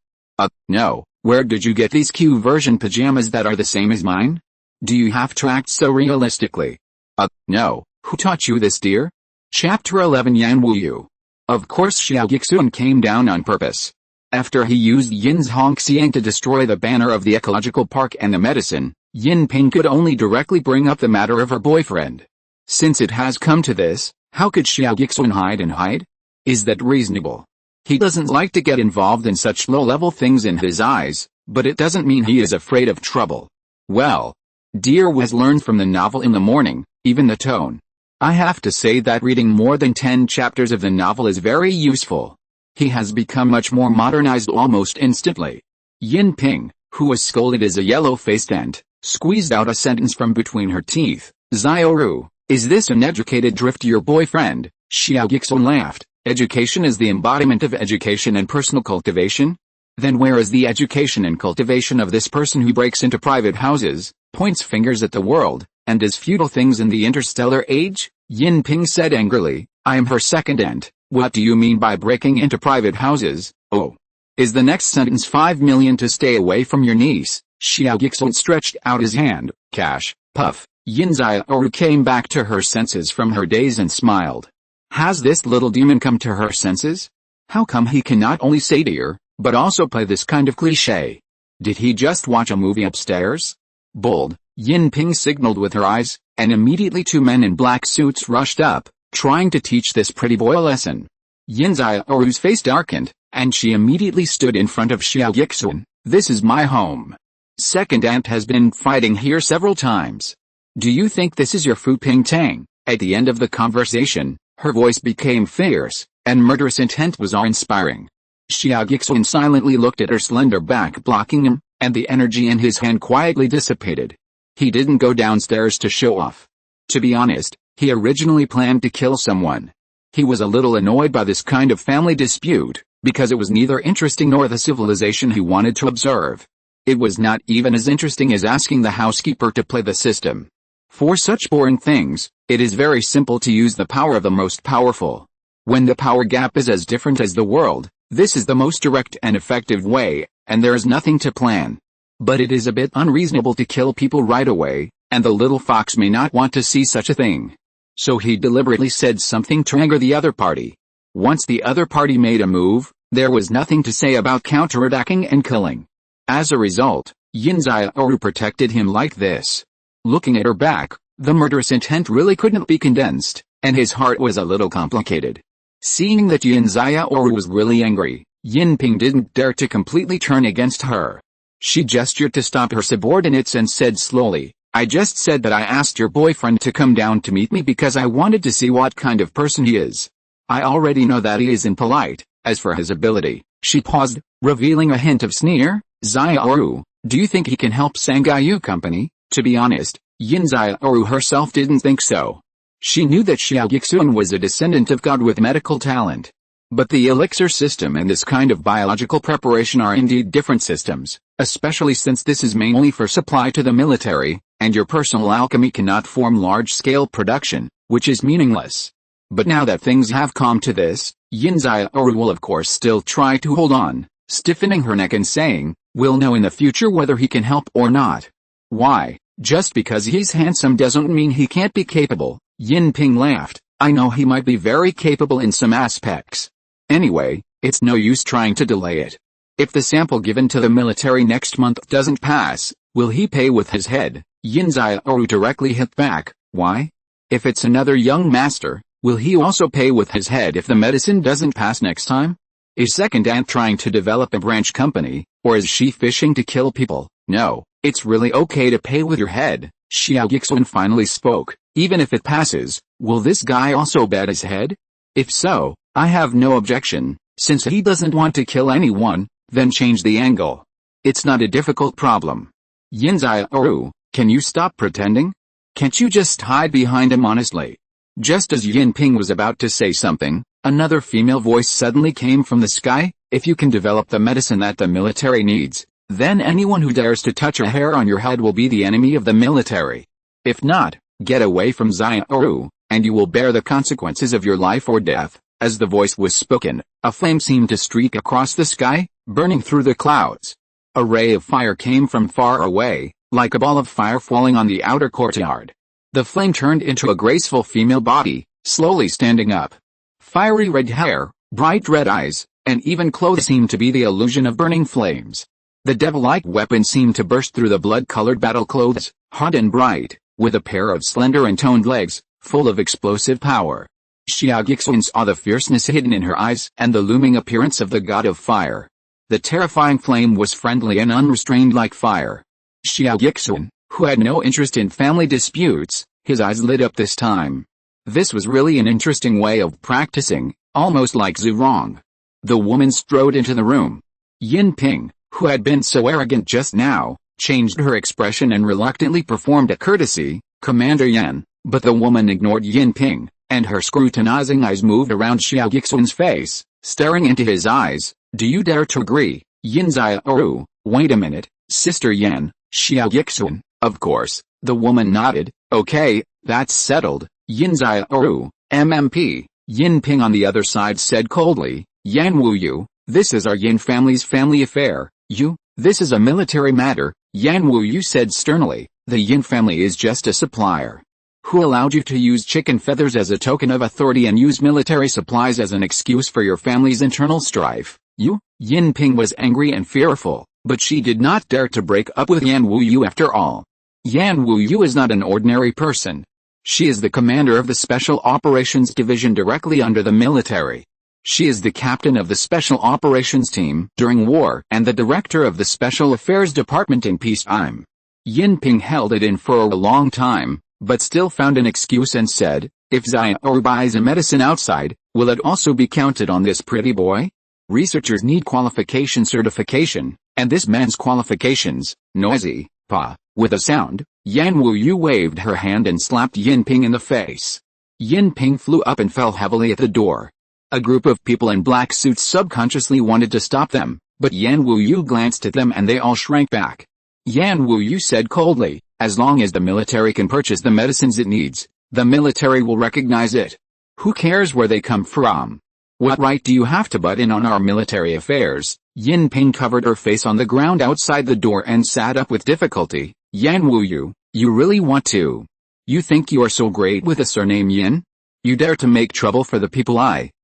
No. Where did you get these Q version pajamas that are the same as mine? Do you have to act so realistically? No. Who taught you this, dear? Chapter 11 Yan Wu Yu. Of course Xia Guixuan came down on purpose. After he used Yin's Hongxiang to destroy the banner of the ecological park and the medicine, Yin Ping could only directly bring up the matter of her boyfriend. Since it has come to this, how could Xia Guixuan hide? Is that reasonable? He doesn't like to get involved in such low-level things in his eyes, but it doesn't mean he is afraid of trouble. Well, dear was learned from the novel in the morning, even the tone. I have to say that reading more than 10 chapters of the novel is very useful. He has become much more modernized almost instantly. Yin Ping, who was scolded as a yellow-faced ant, squeezed out a sentence from between her teeth. Xiaoru, is this an educated drift your boyfriend? Xia Guixuan laughed. Education is the embodiment of education and personal cultivation? Then where is the education and cultivation of this person who breaks into private houses, points fingers at the world, and does futile things in the interstellar age? Yin Ping said angrily, I am her second aunt. What do you mean by breaking into private houses? Oh. Is the next sentence 5 million to stay away from your niece? Xia Guixuan stretched out his hand. Cash. Puff. Yin Xiaoru came back to her senses from her daze and smiled. Has this little demon come to her senses? How come he can not only say dear, but also play this kind of cliché? Did he just watch a movie upstairs? Bold, Yin Ping signaled with her eyes, and immediately 2 men in black suits rushed up, trying to teach this pretty boy a lesson. Yin Xiaoru's face darkened, and she immediately stood in front of Xia Guixuan. This is my home. Second aunt has been fighting here several times. Do you think this is your Fu Ping Tang? At the end of the conversation, her voice became fierce, and murderous intent was awe-inspiring. Xia Guixuan silently looked at her slender back blocking him, and the energy in his hand quietly dissipated. He didn't go downstairs to show off. To be honest, he originally planned to kill someone. He was a little annoyed by this kind of family dispute, because it was neither interesting nor the civilization he wanted to observe. It was not even as interesting as asking the housekeeper to play the system. For such boring things, it is very simple to use the power of the most powerful. When the power gap is as different as the world, this is the most direct and effective way, and there is nothing to plan. But it is a bit unreasonable to kill people right away, and the little fox may not want to see such a thing. So he deliberately said something to anger the other party. Once the other party made a move, there was nothing to say about counterattacking and killing. As a result, Yin Xiaoru protected him like this. Looking at her back, the murderous intent really couldn't be condensed, and his heart was a little complicated. Seeing that Yin Xiaoru was really angry, Yin Ping didn't dare to completely turn against her. She gestured to stop her subordinates and said slowly, I just said that I asked your boyfriend to come down to meet me because I wanted to see what kind of person he is. I already know that he is impolite. As for his ability, she paused, revealing a hint of sneer. Xiaoru, do you think he can help Sangaiyu Company? To be honest, Yin Xiaoru herself didn't think so. She knew that Xia Guixuan was a descendant of God with medical talent. But the elixir system and this kind of biological preparation are indeed different systems, especially since this is mainly for supply to the military, and your personal alchemy cannot form large-scale production, which is meaningless. But now that things have come to this, Yin Xiaoru will of course still try to hold on, stiffening her neck and saying, we'll know in the future whether he can help or not. Why, just because he's handsome doesn't mean he can't be capable. Yin Ping laughed. I know he might be very capable in some aspects. Anyway, it's no use trying to delay it. If the sample given to the military next month doesn't pass, will he pay with his head? Yin Xiaoru directly hit back. Why? If it's another young master, will he also pay with his head if the medicine doesn't pass next time? Is Second Aunt trying to develop a branch company, or is she fishing to kill people? No, it's really okay to pay with your head. Xia Guixuan finally spoke. Even if it passes, will this guy also bet his head? If so, I have no objection. Since he doesn't want to kill anyone, then change the angle. It's not a difficult problem. Yin Xiaoru, can you stop pretending? Can't you just hide behind him honestly? Just as Yin Ping was about to say something, another female voice suddenly came from the sky. If you can develop the medicine that the military needs, then anyone who dares to touch a hair on your head will be the enemy of the military. If not, get away from Xiaoru, and you will bear the consequences of your life or death. As the voice was spoken, a flame seemed to streak across the sky, burning through the clouds. A ray of fire came from far away, like a ball of fire falling on the outer courtyard. The flame turned into a graceful female body, slowly standing up. Fiery red hair, bright red eyes, and even clothes seemed to be the illusion of burning flames. The devil-like weapon seemed to burst through the blood-colored battle clothes, hot and bright, with a pair of slender and toned legs, full of explosive power. Xia Guixuan saw the fierceness hidden in her eyes and the looming appearance of the god of fire. The terrifying flame was friendly and unrestrained like fire. Xia Guixuan, who had no interest in family disputes, his eyes lit up this time. This was really an interesting way of practicing, almost like Zhurong. The woman strode into the room. Yin Ping, who had been so arrogant just now, changed her expression and reluctantly performed a courtesy, "Commander Yan," but the woman ignored Yin Ping, and her scrutinizing eyes moved around Xia Guixuan's face, staring into his eyes. "Do you dare to agree, Yin Xiaoru?" "Wait a minute, Sister Yan." Xia Guixuan, of course. The woman nodded. "Okay, that's settled, Yin Xiaoru, MMP." Yin Ping on the other side said coldly, "Yan Wuyu, this is our Yin family's family affair. This is a military matter." Yan Wuyu said sternly, "The Yin family is just a supplier. Who allowed you to use chicken feathers as a token of authority and use military supplies as an excuse for your family's internal strife? You?" Yin Ping was angry and fearful, but she did not dare to break up with Yan Wuyu after all. Yan Wuyu is not an ordinary person. She is the commander of the Special Operations Division directly under the military. She is the captain of the Special Operations Team during war and the director of the Special Affairs Department in peacetime. Yin Ping held it in for a long time, but still found an excuse and said, "If Xiaoru buys a medicine outside, will it also be counted on this pretty boy? Researchers need qualification certification, and this man's qualifications, noisy, pa." With a sound, Yan Wuyu waved her hand and slapped Yin Ping in the face. Yin Ping flew up and fell heavily at the door. A group of people in black suits subconsciously wanted to stop them, but Yan Wuyu glanced at them and they all shrank back. Yan Wuyu said coldly, "As long as the military can purchase the medicines it needs, the military will recognize it. Who cares where they come from? What right do you have to butt in on our military affairs?" Yin Ping covered her face on the ground outside the door and sat up with difficulty. "Yan Wuyu, you really want to? You think you are so great with a surname Yin? You dare to make trouble for the people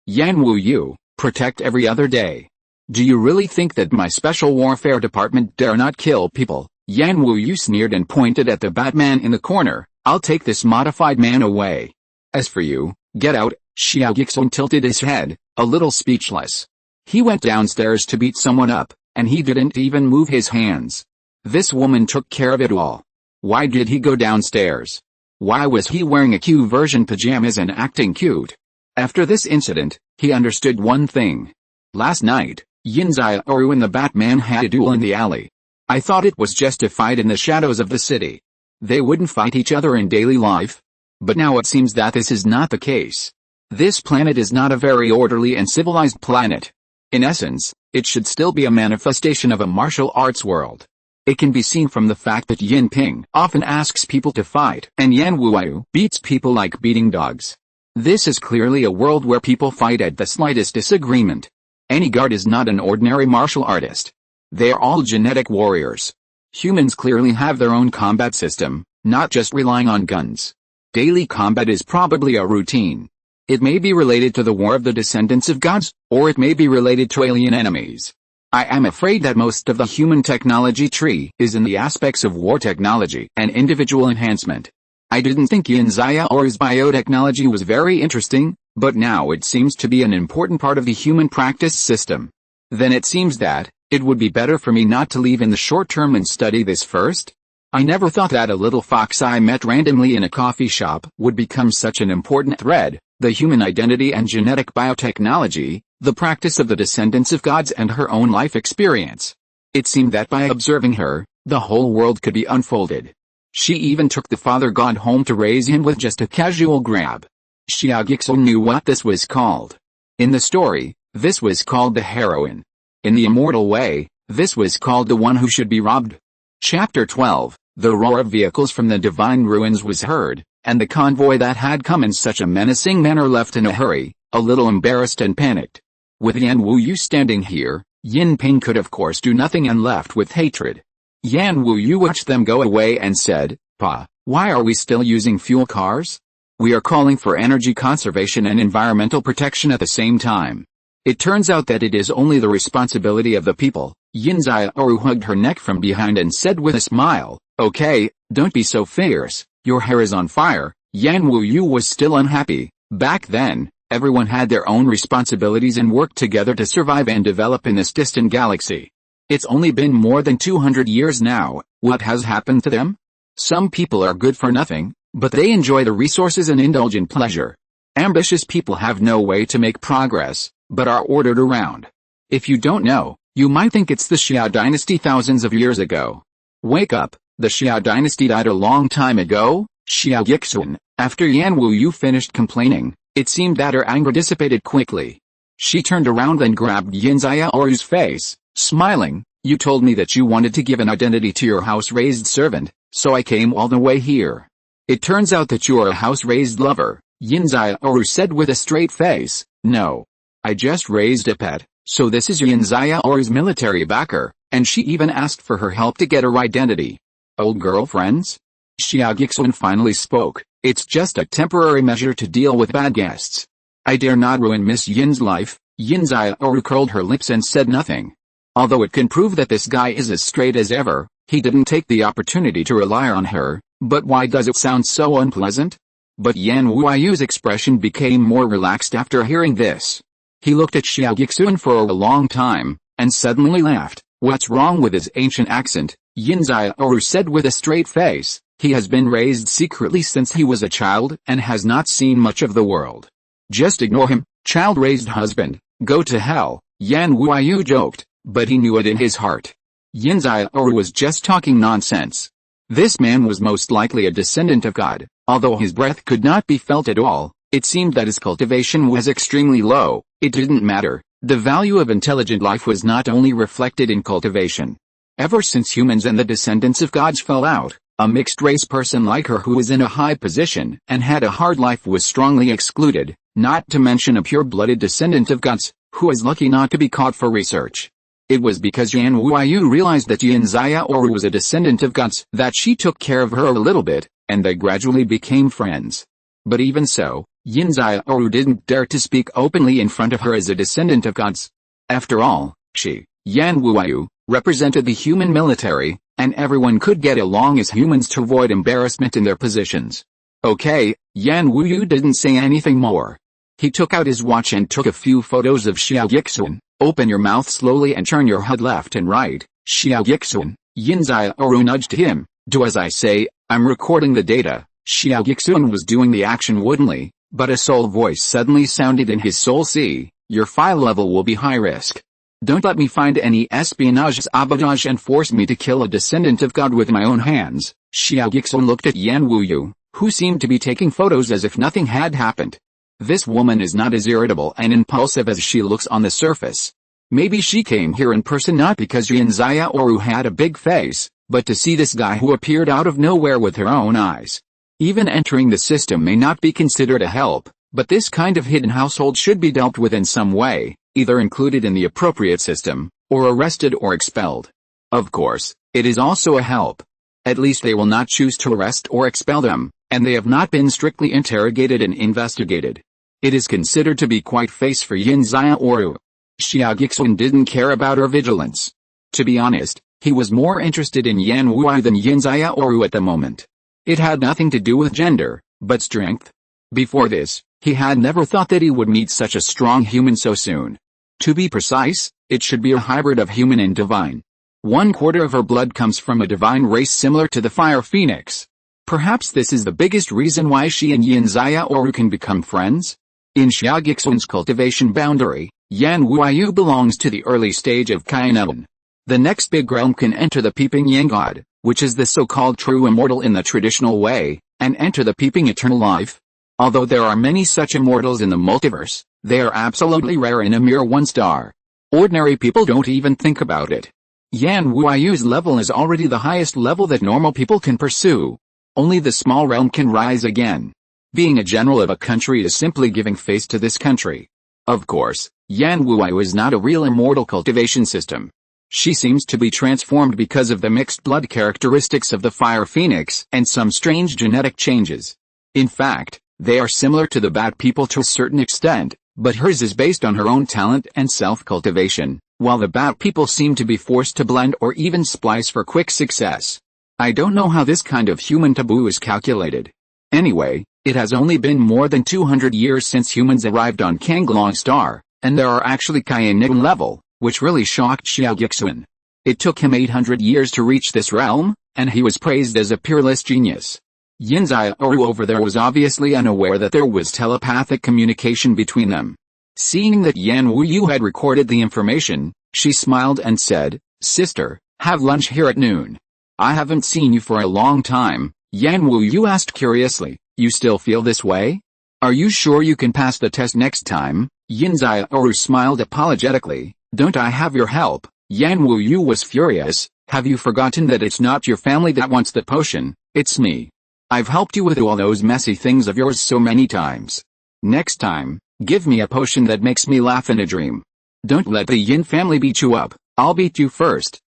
Yan Wuyu, protect every other day. Do you really think that my Special Warfare Department dare not kill people?" Yan Wuyu sneered and pointed at the Batman in the corner. "I'll take this modified man away. As for you, get out." Xia Guixuan tilted his head, a little speechless. He went downstairs to beat someone up, and he didn't even move his hands. This woman took care of it all. Why did he go downstairs? Why was he wearing a Q version pajamas and acting cute? After this incident, he understood one thing. Last night, Yin Xiaoru and the Batman had a duel in the alley. I thought it was just a fight in the shadows of the city. They wouldn't fight each other in daily life. But now it seems that this is not the case. This planet is not a very orderly and civilized planet. In essence, it should still be a manifestation of a martial arts world. It can be seen from the fact that Yin Ping often asks people to fight, and Yan Wuyu beats people like beating dogs. This is clearly a world where people fight at the slightest disagreement. Any guard is not an ordinary martial artist. They are all genetic warriors. Humans clearly have their own combat system, not just relying on guns. Daily combat is probably a routine. It may be related to the war of the descendants of gods, or it may be related to alien enemies. I am afraid that most of the human technology tree is in the aspects of war technology and individual enhancement. I didn't think Yin Xiaoru's biotechnology was very interesting, But now it seems to be an important part of the human practice system. Then it seems that it would be better for me not to leave in the short term and study this first? I never thought that a little fox I met randomly in a coffee shop would become such an important thread, the human identity and genetic biotechnology, the practice of the descendants of gods and her own life experience. It seemed that by observing her, the whole world could be unfolded. She even took the father god home to raise him with just a casual grab. Xia Guixuan knew what this was called. In the story, this was called the heroine. In the immortal way, this was called the one who should be robbed. Chapter 12, the roar of vehicles from the divine ruins was heard, and the convoy that had come in such a menacing manner left in a hurry, a little embarrassed and panicked. With Yan Wuyu standing here, Yin Ping could of course do nothing and left with hatred. Yan Wuyu watched them go away and said, "Pa, why are we still using fuel cars? We are calling for energy conservation and environmental protection at the same time." It turns out that it is only the responsibility of the people. Yin Xiaoru hugged her neck from behind and said with a smile, "Okay, don't be so fierce, your hair is on fire." Yan Wuyu was still unhappy. Back then, everyone had their own responsibilities and worked together to survive and develop in this distant galaxy. It's only been more than 200 years now. What has happened to them? Some people are good for nothing, but they enjoy the resources and indulge in pleasure. Ambitious people have no way to make progress, but are ordered around. If you don't know, you might think it's the Xia dynasty thousands of years ago. Wake up, the Xia dynasty died a long time ago. Xia Guixuan, after Yan Wuyu finished complaining, it seemed that her anger dissipated quickly. She turned around and grabbed Yin Xiaoru's face, smiling. "You told me that you wanted to give an identity to your house-raised servant, so I came all the way here. It turns out that you are a house-raised lover," Yin Xiaoru said with a straight face. "No. I just raised a pet, so this is Yin Xiaoru's military backer, and she even asked for her help to get her identity." "Old girlfriends?" Xia Guixuan finally spoke. "It's just a temporary measure to deal with bad guests. I dare not ruin Miss Yin's life." Yin Xiaoru curled her lips and said nothing. Although it can prove that this guy is as straight as ever, he didn't take the opportunity to rely on her. But why does it sound so unpleasant? But Yan Wuyu's expression became more relaxed after hearing this. He looked at Xia Guixuan for a long time, and suddenly laughed. "What's wrong with his ancient accent?" Yin Xiaoru said with a straight face. "He has been raised secretly since he was a child and has not seen much of the world. Just ignore him, child-raised husband, go to hell." Yan Wuyu joked, but he knew it in his heart. Yin Xiaoru was just talking nonsense. This man was most likely a descendant of God. Although his breath could not be felt at all, it seemed that his cultivation was extremely low. It didn't matter. The value of intelligent life was not only reflected in cultivation. Ever since humans and the descendants of gods fell out, a mixed-race person like her who was in a high position and had a hard life was strongly excluded, not to mention a pure-blooded descendant of gods, who was lucky not to be caught for research. It was because Yan Wuyu realized that Yin Xiaoru was a descendant of gods that she took care of her a little bit, and they gradually became friends. But even so, Yin Xiaoru didn't dare to speak openly in front of her as a descendant of gods. After all, she, Yan Wuyu, represented the human military, and everyone could get along as humans to avoid embarrassment in their positions. "Okay." Yan Wuyu didn't say anything more. He took out his watch and took a few photos of Xia Guixuan. "Open your mouth slowly and turn your head left and right." Xia Guixuan, Yin Xiaoru nudged him. "Do as I say, I'm recording the data." Xia Guixuan was doing the action woodenly, but a soul voice suddenly sounded in his soul. "See, your file level will be high risk. Don't let me find any espionage sabotage and force me to kill a descendant of God with my own hands." Xia Guixuan looked at Yan Wuyu, who seemed to be taking photos as if nothing had happened. This woman is not as irritable and impulsive as she looks on the surface. Maybe she came here in person not because Yin Xiaoru had a big face, but to see this guy who appeared out of nowhere with her own eyes. Even entering the system may not be considered a help, but this kind of hidden household should be dealt with in some way, either included in the appropriate system, or arrested or expelled. Of course, it is also a help. At least they will not choose to arrest or expel them, and they have not been strictly interrogated and investigated. It is considered to be quite face for Yin Xiaoru. Xia Guixuan didn't care about her vigilance. To be honest, he was more interested in Yan Wuyu than Yin Xiaoru at the moment. It had nothing to do with gender, but strength. Before this, he had never thought that he would meet such a strong human so soon. To be precise, it should be a hybrid of human and divine. 1/4 of her blood comes from a divine race similar to the fire phoenix. Perhaps this is the biggest reason why she and Yin Xiaoru can become friends? In Xia Guixuan's cultivation boundary, Yan Wuyu belongs to the early stage of Kainan. The next big realm can enter the Peeping Yang God, which is the so-called true immortal in the traditional way, and enter the Peeping Eternal Life. Although there are many such immortals in the multiverse, they are absolutely rare in a mere 1 star. Ordinary people don't even think about it. Yan Wuyu's level is already the highest level that normal people can pursue. Only the small realm can rise again. Being a general of a country is simply giving face to this country. Of course, Yan Wuyu is not a real immortal cultivation system. She seems to be transformed because of the mixed blood characteristics of the fire phoenix and some strange genetic changes. In fact, they are similar to the bat people to a certain extent, but hers is based on her own talent and self-cultivation, while the bat people seem to be forced to blend or even splice for quick success. I don't know how this kind of human taboo is calculated. Anyway, it has only been more than 200 years since humans arrived on Kanglong Star, and there are actually Kainan level, which really shocked Xia Guixuan. It took him 800 years to reach this realm, and he was praised as a peerless genius. Yin Xiaoru over there was obviously unaware that there was telepathic communication between them. Seeing that Yan Wuyu had recorded the information, she smiled and said, "Sister, have lunch here at noon." "I haven't seen you for a long time," Yan Wuyu asked curiously. "You still feel this way? Are you sure you can pass the test next time?" Yin Xiaoru smiled apologetically. "Don't I have your help?" Yan Wuyu was furious. "Have you forgotten that it's not your family that wants the potion, it's me? I've helped you with all those messy things of yours so many times. Next time, give me a potion that makes me laugh in a dream. Don't let the Yin family beat you up, I'll beat you first."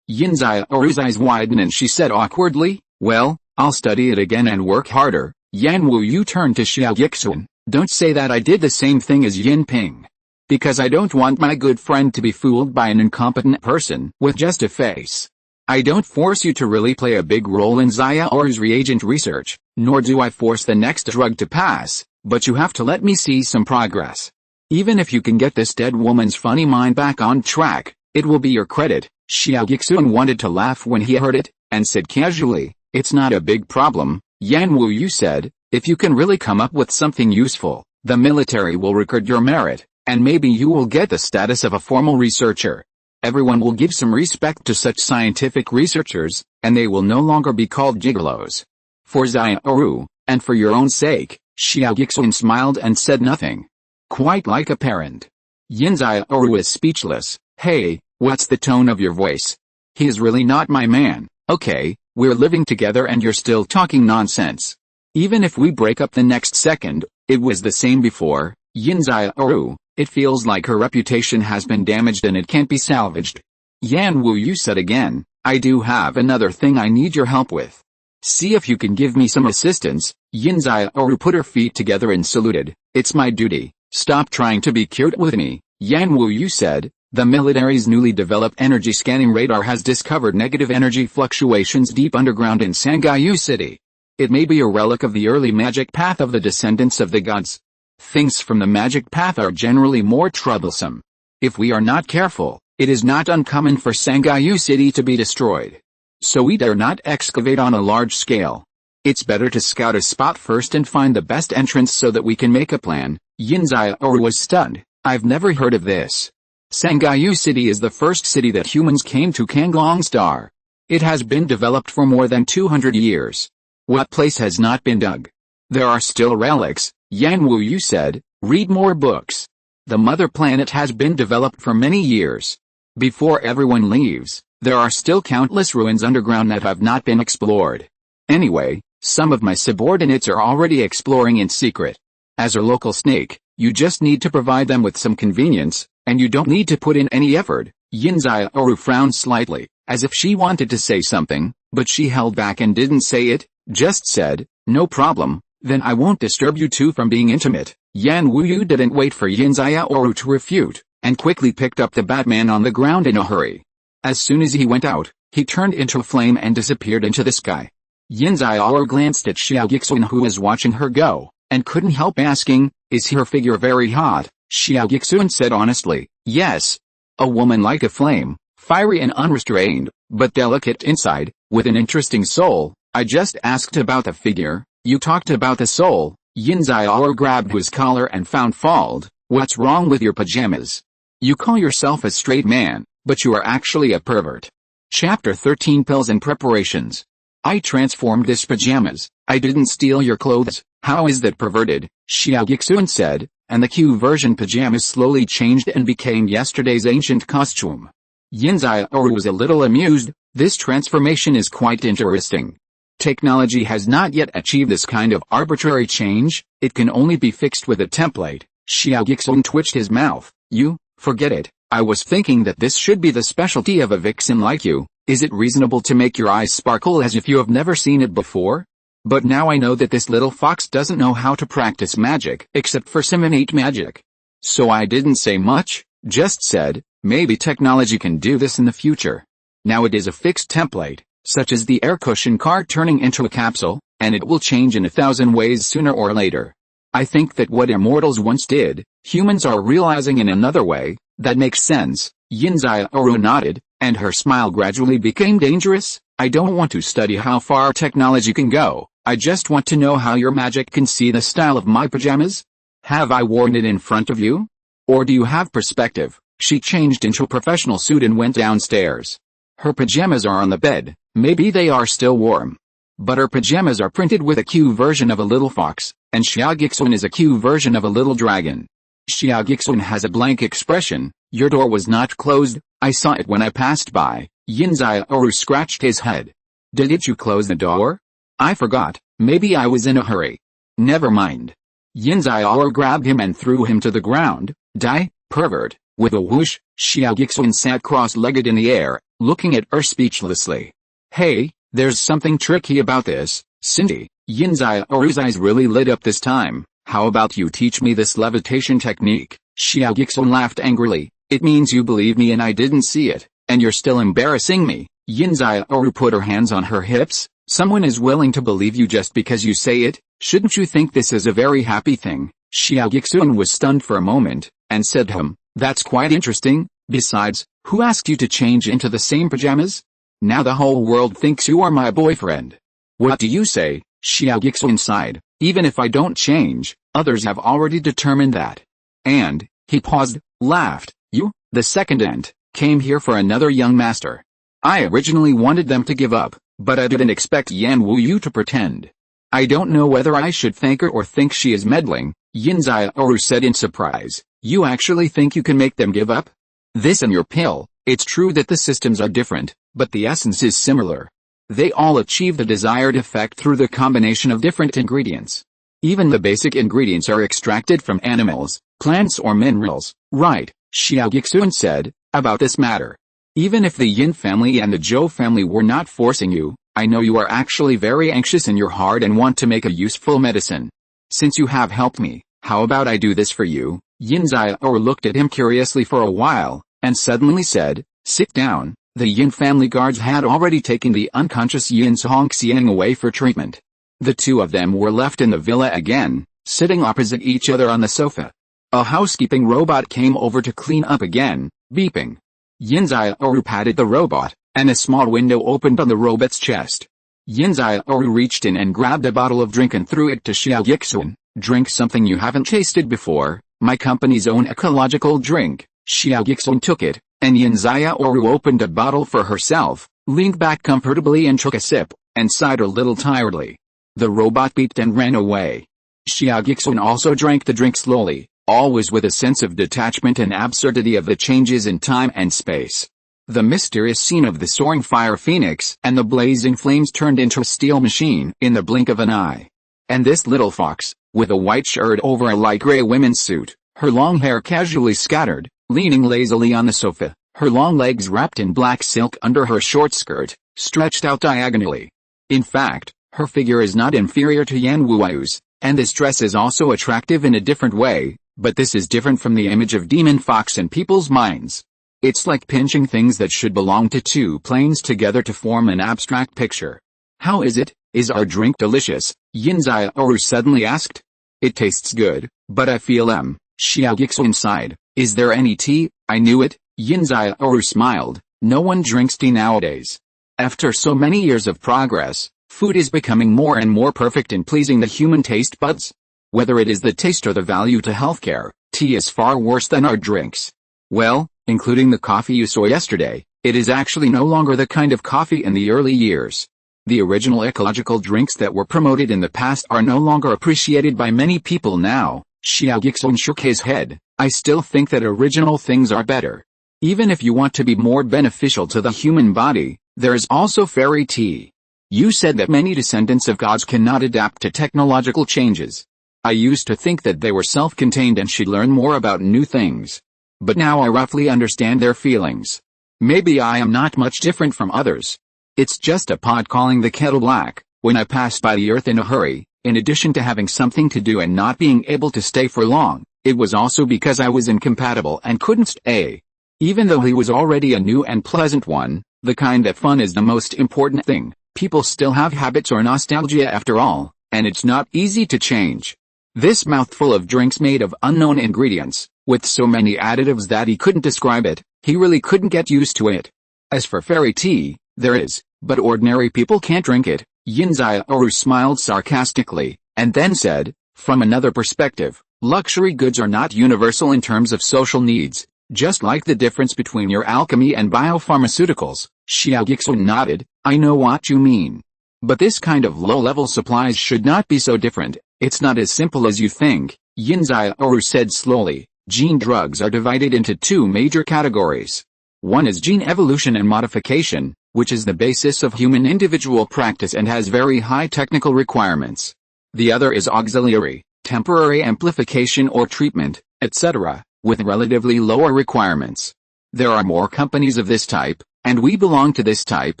Yin Xiaoru's eyes widened and she said awkwardly, "Well, I'll study it again and work harder." Yan Wuyu turned to Xia Guixuan. "Don't say that I did the same thing as Yin Ping. Because I don't want my good friend to be fooled by an incompetent person with just a face. I don't force you to really play a big role in Xiaoru's reagent research, nor do I force the next drug to pass, but you have to let me see some progress. Even if you can get this dead woman's funny mind back on track, it will be your credit." Xia Guixuan wanted to laugh when he heard it, and said casually, "It's not a big problem." Yan Wuyu said, "If you can really come up with something useful, the military will record your merit, and maybe you will get the status of a formal researcher. Everyone will give some respect to such scientific researchers, and they will no longer be called gigolos. For Xiaoru, and for your own sake." Xia Guixuan smiled and said nothing. Quite like a parent. Yin Xiaoru was speechless. "Hey, what's the tone of your voice? He is really not my man. Okay, we're living together and you're still talking nonsense. Even if we break up the next second, it was the same before." Yin Xiaoru, "It feels like her reputation has been damaged and it can't be salvaged." Yan Wuyu said again, "I do have another thing I need your help with. See if you can give me some assistance." Yin Xiaoru put her feet together and saluted. "It's my duty. Stop trying to be cute with me." Yan Wuyu said, "The military's newly developed energy scanning radar has discovered negative energy fluctuations deep underground in Sangyu City. It may be a relic of the early magic path of the descendants of the gods. Things from the magic path are generally more troublesome. If we are not careful, it is not uncommon for Sangyu City to be destroyed. So we dare not excavate on a large scale. It's better to scout a spot first and find the best entrance so that we can make a plan." Yin Xiaoru was stunned. "I've never heard of this. Sangyu City is the first city that humans came to Kanglong Star. It has been developed for more than 200 years. What place has not been dug? There are still relics." Yan Wuyu said, "Read more books. The mother planet has been developed for many years. Before everyone leaves, there are still countless ruins underground that have not been explored. Anyway, some of my subordinates are already exploring in secret. As a local snake, you just need to provide them with some convenience, and you don't need to put in any effort." Yin Xiaoru frowned slightly, as if she wanted to say something, but she held back and didn't say it, just said, "No problem. Then I won't disturb you two from being intimate." Yan Wuyu didn't wait for Yin Xiaoru to refute, and quickly picked up the Batman on the ground in a hurry. As soon as he went out, he turned into a flame and disappeared into the sky. Yin Xiaoru glanced at Xia Guixuan who was watching her go. and couldn't help asking, is her figure very hot? Xia Guixuan said honestly, yes. A woman like a flame, fiery and unrestrained, but delicate inside, with an interesting soul. I just asked about the figure, you talked about the soul. Yin Xiaoru grabbed his collar and found fault. What's wrong with your pajamas? You call yourself a straight man, but you are actually a pervert. Chapter 13 Pills and Preparations. I transformed this pajamas. I didn't steal your clothes. How is that perverted? Xia Guixuan said, and the Q version pajamas slowly changed and became yesterday's ancient costume. Yin Xiaoru was a little amused. This transformation is quite interesting. Technology has not yet achieved this kind of arbitrary change. It can only be fixed with a template. Xia Guixuan twitched his mouth. You, forget it. I was thinking that this should be the specialty of a vixen like you. Is it reasonable to make your eyes sparkle as if you have never seen it before? But now I know that this little fox doesn't know how to practice magic except for some innate magic. So I didn't say much, just said, maybe technology can do this in the future. Now it is a fixed template, such as the air cushion car turning into a capsule, and it will change in 1,000 ways sooner or later. I think that what immortals once did, humans are realizing in another way. That makes sense. Yin Xiaoru nodded, and her smile gradually became dangerous. I don't want to study how far technology can go. I just want to know how your magic can see the style of my pajamas. Have I worn it in front of you? Or do you have perspective? She changed into a professional suit and went downstairs. Her pajamas are on the bed. Maybe they are still warm. But her pajamas are printed with a Q version of a little fox, and Xia Guixuan is a Q version of a little dragon. Xia Guixuan has a blank expression. Your door was not closed. I saw it when I passed by. Yin Xiaoru scratched his head. Didn't you close the door? I forgot. Maybe I was in a hurry. Never mind. Yin Xiaoru grabbed him and threw him to the ground. Die, pervert. With a whoosh, Xia Guixuan sat cross-legged in the air, looking at her speechlessly. Hey, there's something tricky about this, Cindy. Yin Xiaoru's eyes really lit up this time. How about you teach me this levitation technique? Xia Guixuan laughed angrily. It means you believe me and I didn't see it, and you're still embarrassing me. Yin Xiaoru put her hands on her hips. Someone is willing to believe you just because you say it. Shouldn't you think this is a very happy thing? Xia Guixuan was stunned for a moment, and said that's quite interesting. Besides, who asked you to change into the same pajamas? Now the whole world thinks you are my boyfriend. What do you say? Xia Guixuan sighed. Even if I don't change, others have already determined that. And, he paused, laughed. You, the second ent, came here for another young master. I originally wanted them to give up, but I didn't expect Yan Wu Yu to pretend. I don't know whether I should thank her or think she is meddling. Yin Xiaoru said in surprise. You actually think you can make them give up? This and your pill. It's true that the systems are different, but the essence is similar. They all achieve the desired effect through the combination of different ingredients. Even the basic ingredients are extracted from animals, plants or minerals. Right, Xia Guixuan said, about this matter. Even if the Yin family and the Zhou family were not forcing you, I know you are actually very anxious in your heart and want to make a useful medicine. Since you have helped me, how about I do this for you? Yin Xiaoru looked at him curiously for a while, and suddenly said, sit down. The Yin family guards had already taken the unconscious Yin Xiang away for treatment. The two of them were left in the villa again, sitting opposite each other on the sofa. A housekeeping robot came over to clean up again, beeping. Yin Xiaoru patted the robot, and a small window opened on the robot's chest. Yin Xiaoru reached in and grabbed a bottle of drink and threw it to Xia Guixuan. Drink something you haven't tasted before, my company's own ecological drink. Xia Guixuan took it, and Yin Xiaoru opened a bottle for herself, leaned back comfortably and took a sip, and sighed a little tiredly. The robot beeped and ran away. Xia Guixuan also drank the drink slowly, always with a sense of detachment and absurdity of the changes in time and space. The mysterious scene of the soaring fire phoenix and the blazing flames turned into a steel machine in the blink of an eye. And this little fox, with a white shirt over a light gray women's suit, her long hair casually scattered, leaning lazily on the sofa, her long legs wrapped in black silk under her short skirt, stretched out diagonally. In fact, her figure is not inferior to Yan Wu's, and this dress is also attractive in a different way, but this is different from the image of demon fox in people's minds. It's like pinching things that should belong to two planes together to form an abstract picture. How is it? Is our drink delicious? Yin Xiaoru suddenly asked. It tastes good, but I feel Xia Guixuan sighed. Is there any tea? I knew it. Yin Xiaoru smiled. No one drinks tea nowadays. After so many years of progress, food is becoming more and more perfect in pleasing the human taste buds. Whether it is the taste or the value to healthcare, tea is far worse than our drinks. Well, including the coffee you saw yesterday, it is actually no longer the kind of coffee in the early years. The original ecological drinks that were promoted in the past are no longer appreciated by many people now. Xia Guixuan shook his head. I still think that original things are better. Even if you want to be more beneficial to the human body, there is also fairy tea. You said that many descendants of gods cannot adapt to technological changes. I used to think that they were self-contained and should learn more about new things. But now I roughly understand their feelings. Maybe I am not much different from others. It's just a pot calling the kettle black. When I passed by the earth in a hurry, in addition to having something to do and not being able to stay for long, it was also because I was incompatible and couldn't stay. Even though he was already a new and pleasant one, the kind that fun is the most important thing, people still have habits or nostalgia after all, and it's not easy to change. This mouthful of drinks made of unknown ingredients, with so many additives that he couldn't describe it, he really couldn't get used to it. As for fairy tea, there is, but ordinary people can't drink it. Yin Xiaoru smiled sarcastically, and then said, from another perspective, luxury goods are not universal in terms of social needs. Just like the difference between your alchemy and biopharmaceuticals. Xia Guixuan nodded. I know what you mean. But this kind of low-level supplies should not be so different. It's not as simple as you think. Yin Xiaoru said slowly. Gene drugs are divided into two major categories. One is gene evolution and modification, which is the basis of human individual practice and has very high technical requirements. The other is auxiliary, temporary amplification or treatment, etc., with relatively lower requirements. There are more companies of this type, and we belong to this type.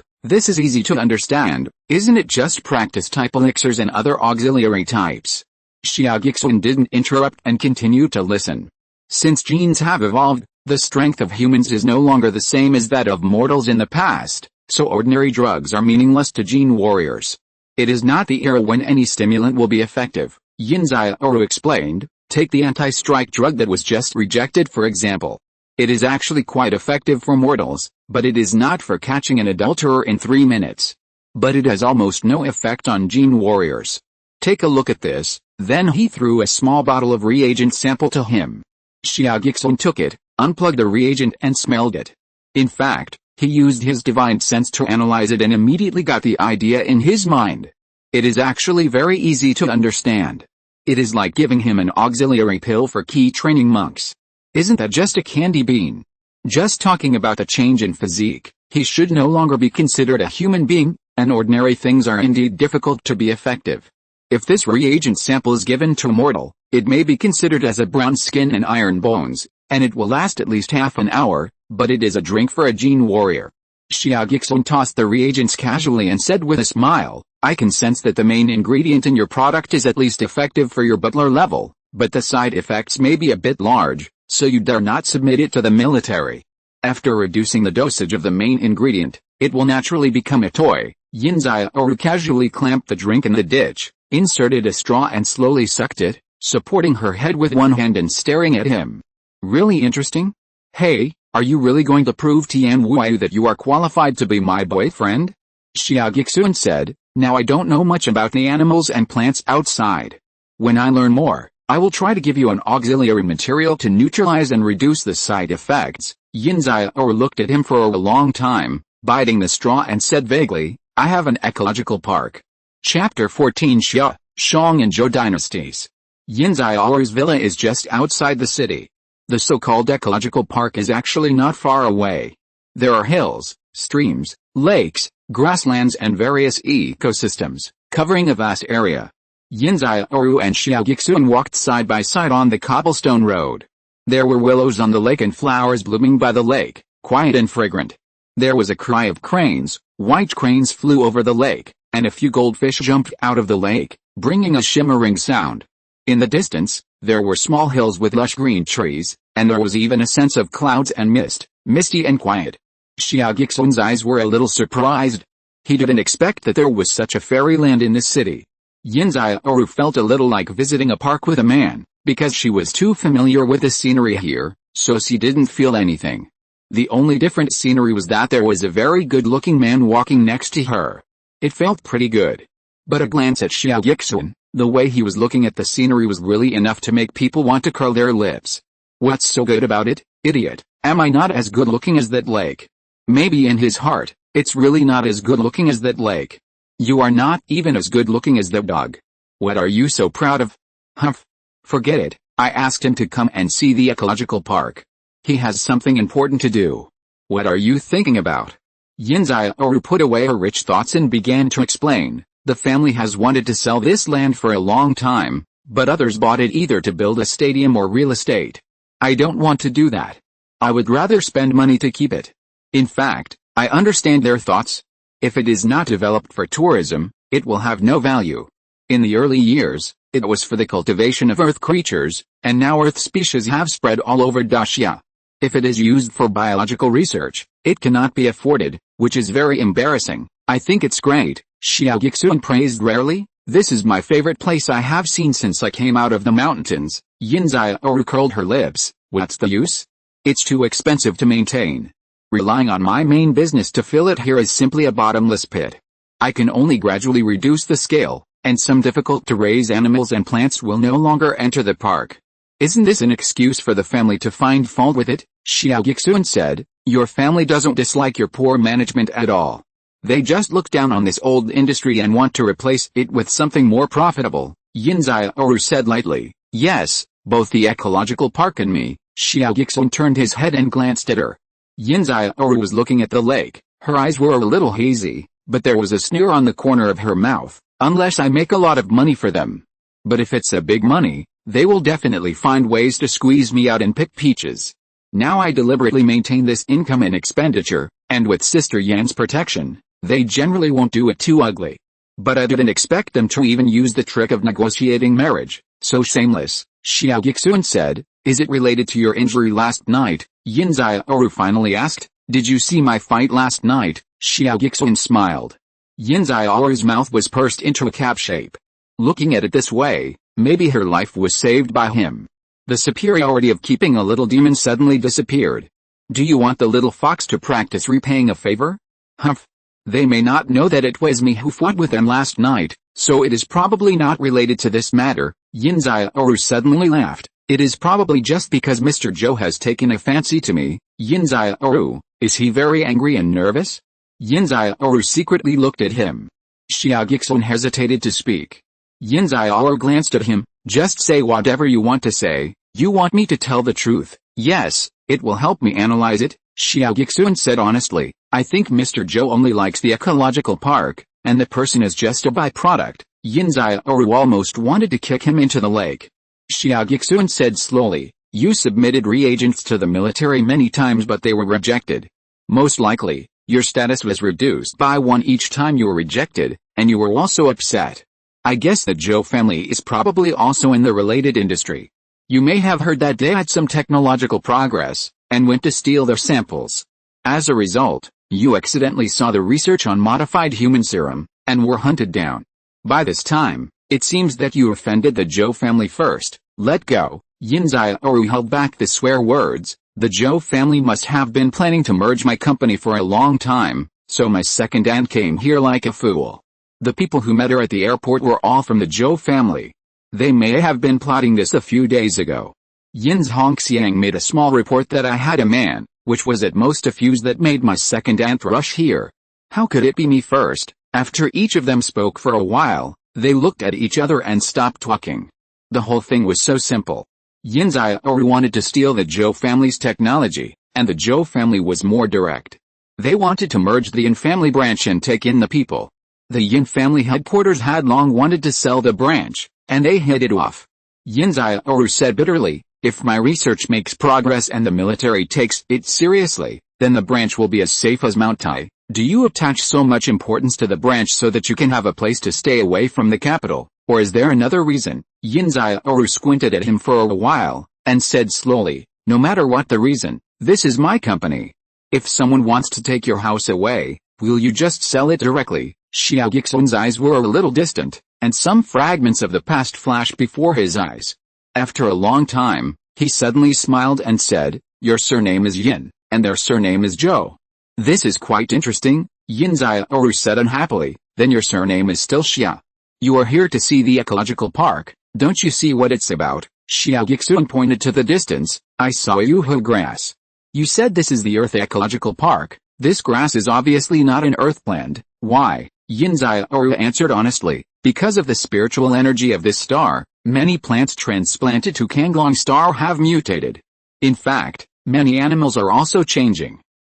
This is easy to understand, isn't it? Just practice-type elixirs and other auxiliary types. Xia Guixuan didn't interrupt and continued to listen. Since genes have evolved, the strength of humans is no longer the same as that of mortals in the past, so ordinary drugs are meaningless to gene warriors. It is not the era when any stimulant will be effective, Yin Xiaoru explained. Take the anti-strike drug that was just rejected for example. It is actually quite effective for mortals, but it is not for catching an adulterer in 3 minutes. But it has almost no effect on gene warriors. Take a look at this. Then he threw a small bottle of reagent sample to him. Xia Guixuan took it, unplugged the reagent and smelled it. In fact, he used his divine sense to analyze it and immediately got the idea in his mind. It is actually very easy to understand. It is like giving him an auxiliary pill for key training monks. Isn't that just a candy bean? Just talking about the change in physique, he should no longer be considered a human being, and ordinary things are indeed difficult to be effective. If this reagent sample is given to a mortal, it may be considered as a brown skin and iron bones, and it will last at least half an hour, but it is a drink for a gene warrior. Xia Guixuan tossed the reagents casually and said with a smile, I can sense that the main ingredient in your product is at least effective for your butler level, but the side effects may be a bit large, so you dare not submit it to the military. After reducing the dosage of the main ingredient, it will naturally become a toy. Yin Xiaoru casually clamped the drink in the ditch, inserted a straw and slowly sucked it, supporting her head with one hand and staring at him. Really interesting? Hey, are you really going to prove Tian Wu that you are qualified to be my boyfriend? Xia Guixuan said. Now I don't know much about the animals and plants outside. When I learn more, I will try to give you an auxiliary material to neutralize and reduce the side effects. Yin Xiaoru looked at him for a long time, biting the straw and said vaguely, I have an ecological park. Chapter 14 Xia, Shang and Zhou dynasties. Yin Xiaoru's villa is just outside the city. The so-called ecological park is actually not far away. There are hills, streams, lakes, grasslands and various ecosystems, covering a vast area. Yin Xiaoru and Xia Guixuan walked side by side on the cobblestone road. There were willows on the lake and flowers blooming by the lake, quiet and fragrant. There was a cry of cranes. White cranes flew over the lake, and a few goldfish jumped out of the lake, bringing a shimmering sound. In the distance, there were small hills with lush green trees, and there was even a sense of clouds and mist, misty and quiet. Xia Guixuan's eyes were a little surprised. He didn't expect that there was such a fairyland in this city. Yin Xiaoru felt a little like visiting a park with a man, because she was too familiar with the scenery here, so she didn't feel anything. The only different scenery was that there was a very good-looking man walking next to her. It felt pretty good. But a glance at Xia Guixuan, the way he was looking at the scenery was really enough to make people want to curl their lips. What's so good about it, idiot? Am I not as good-looking as that lake? Maybe in his heart, it's really not as good-looking as that lake. You are not even as good-looking as that dog. What are you so proud of? Humph. Forget it, I asked him to come and see the ecological park. He has something important to do. What are you thinking about? Yin Xiaoru put away her rich thoughts and began to explain. The family has wanted to sell this land for a long time, but others bought it either to build a stadium or real estate. I don't want to do that. I would rather spend money to keep it. In fact, I understand their thoughts. If it is not developed for tourism, it will have no value. In the early years, it was for the cultivation of earth creatures, and now earth species have spread all over Daxia. If it is used for biological research, it cannot be afforded, which is very embarrassing. I think it's great, Xia Guixuan praised rarely. This is my favorite place I have seen since I came out of the mountains. Yin Xiaoru curled her lips. What's the use? It's too expensive to maintain. Relying on my main business to fill it here is simply a bottomless pit. I can only gradually reduce the scale, and some difficult-to-raise animals and plants will no longer enter the park. Isn't this an excuse for the family to find fault with it? Xia Guixuan said. Your family doesn't dislike your poor management at all. They just look down on this old industry and want to replace it with something more profitable. Yin Xiaoru said lightly. Yes, both the ecological park and me. Xia Guixuan turned his head and glanced at her. Yin Xiaoru was looking at the lake. Her eyes were a little hazy, but there was a sneer on the corner of her mouth. Unless I make a lot of money for them. But if it's a big money, they will definitely find ways to squeeze me out and pick peaches. Now I deliberately maintain this income and expenditure, and with Sister Yan's protection, they generally won't do it too ugly. But I didn't expect them to even use the trick of negotiating marriage. So shameless, Xia Guixuan said. Is it related to your injury last night? Yin Xiaoru finally asked. Did you see my fight last night? Xia Guixuan smiled. Yin Xiaoru's mouth was pursed into a cap shape. Looking at it this way, maybe her life was saved by him. The superiority of keeping a little demon suddenly disappeared. Do you want the little fox to practice repaying a favor? Humph. They may not know that it was me who fought with them last night, so it is probably not related to this matter. Yin Xiaoru suddenly laughed. It is probably just because Mr. Zhou has taken a fancy to me. Yin Xiaoru, is he very angry and nervous? Yin Xiaoru secretly looked at him. Xia Guixuan hesitated to speak. Yin Xiaoru glanced at him. Just say whatever you want to say. You want me to tell the truth? Yes, it will help me analyze it, Xia Guixuan said honestly. I think Mr. Zhou only likes the ecological park, and the person is just a byproduct. Yin Xiaoru almost wanted to kick him into the lake. Xia Guixuan said slowly, you submitted reagents to the military many times but they were rejected. Most likely, your status was reduced by 1 each time you were rejected, and you were also upset. I guess the Zhou family is probably also in the related industry. You may have heard that they had some technological progress, and went to steal their samples. As a result, you accidentally saw the research on modified human serum, and were hunted down. By this time, it seems that you offended the Zhou family first. Let go. Yin Xiaoru held back the swear words. The Zhou family must have been planning to merge my company for a long time, so my second aunt came here like a fool. The people who met her at the airport were all from the Zhou family. They may have been plotting this a few days ago. Yin's Hongxiang made a small report that I had a man, which was at most a fuse that made my second aunt rush here. How could it be me first? After each of them spoke for a while, they looked at each other and stopped talking. The whole thing was so simple. Yin Xiaoru wanted to steal the Zhou family's technology, and the Zhou family was more direct. They wanted to merge the Yin family branch and take in the people. The Yin family headquarters had long wanted to sell the branch, and they hit it off. Yin Xiaoru said bitterly, if my research makes progress and the military takes it seriously, then the branch will be as safe as Mount Tai. Do you attach so much importance to the branch so that you can have a place to stay away from the capital, or is there another reason? Yin Xiaoru squinted at him for a while, and said slowly, no matter what the reason, this is my company. If someone wants to take your house away, will you just sell it directly? Xia Guixuan's eyes were a little distant, and some fragments of the past flashed before his eyes. After a long time, he suddenly smiled and said, "Your surname is Yin, and their surname is Zhou. This is quite interesting," Yin Xiaoru said unhappily. "Then your surname is still Xia. You are here to see the ecological park, don't you see what it's about?" Xia Guixuan pointed to the distance. "I saw yuhu grass. You said this is the Earth Ecological Park. This grass is obviously not an Earth plant." "Why?" Yin Xiaoru answered honestly. "Because of the spiritual energy of this star, many plants transplanted to Kanglong star have mutated. In fact, many animals are also changing.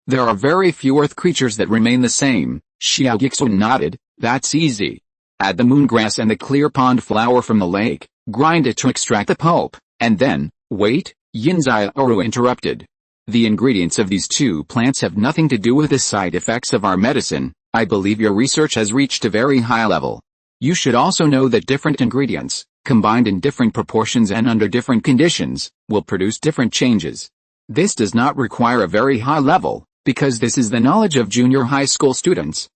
There are very few Earth creatures that remain the same." Xia Guixuan nodded. "That's easy. Add the moon grass and the clear pond flower from the lake, grind it to extract the pulp, and then..." "Wait," Yin Xiaoru interrupted. "The ingredients of these two plants have nothing to do with the side effects of our medicine. I believe your research has reached a very high level. You should also know that different ingredients, combined in different proportions and under different conditions, will produce different changes. This does not require a very high level, because this is the knowledge of junior high school students.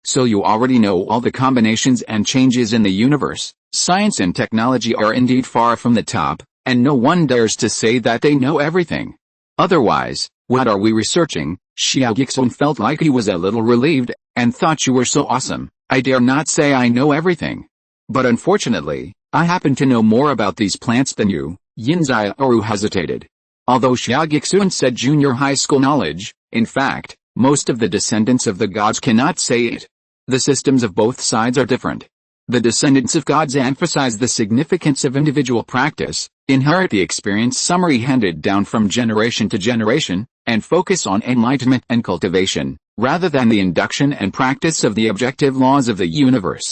So you already know all the combinations and changes in the universe. Science and technology are indeed far from the top, and no one dares to say that they know everything. Otherwise, what are we researching?" Xia Guixuan felt like he was a little relieved, and thought, "You were so awesome. I dare not say I know everything. But unfortunately, I happen to know more about these plants than you." Yin Xiaoru hesitated. Although Xia Guixuan said junior high school knowledge, in fact, most of the descendants of the gods cannot say it. The systems of both sides are different. The descendants of gods emphasize the significance of individual practice, inherit the experience summary handed down from generation to generation, and focus on enlightenment and cultivation, rather than the induction and practice of the objective laws of the universe.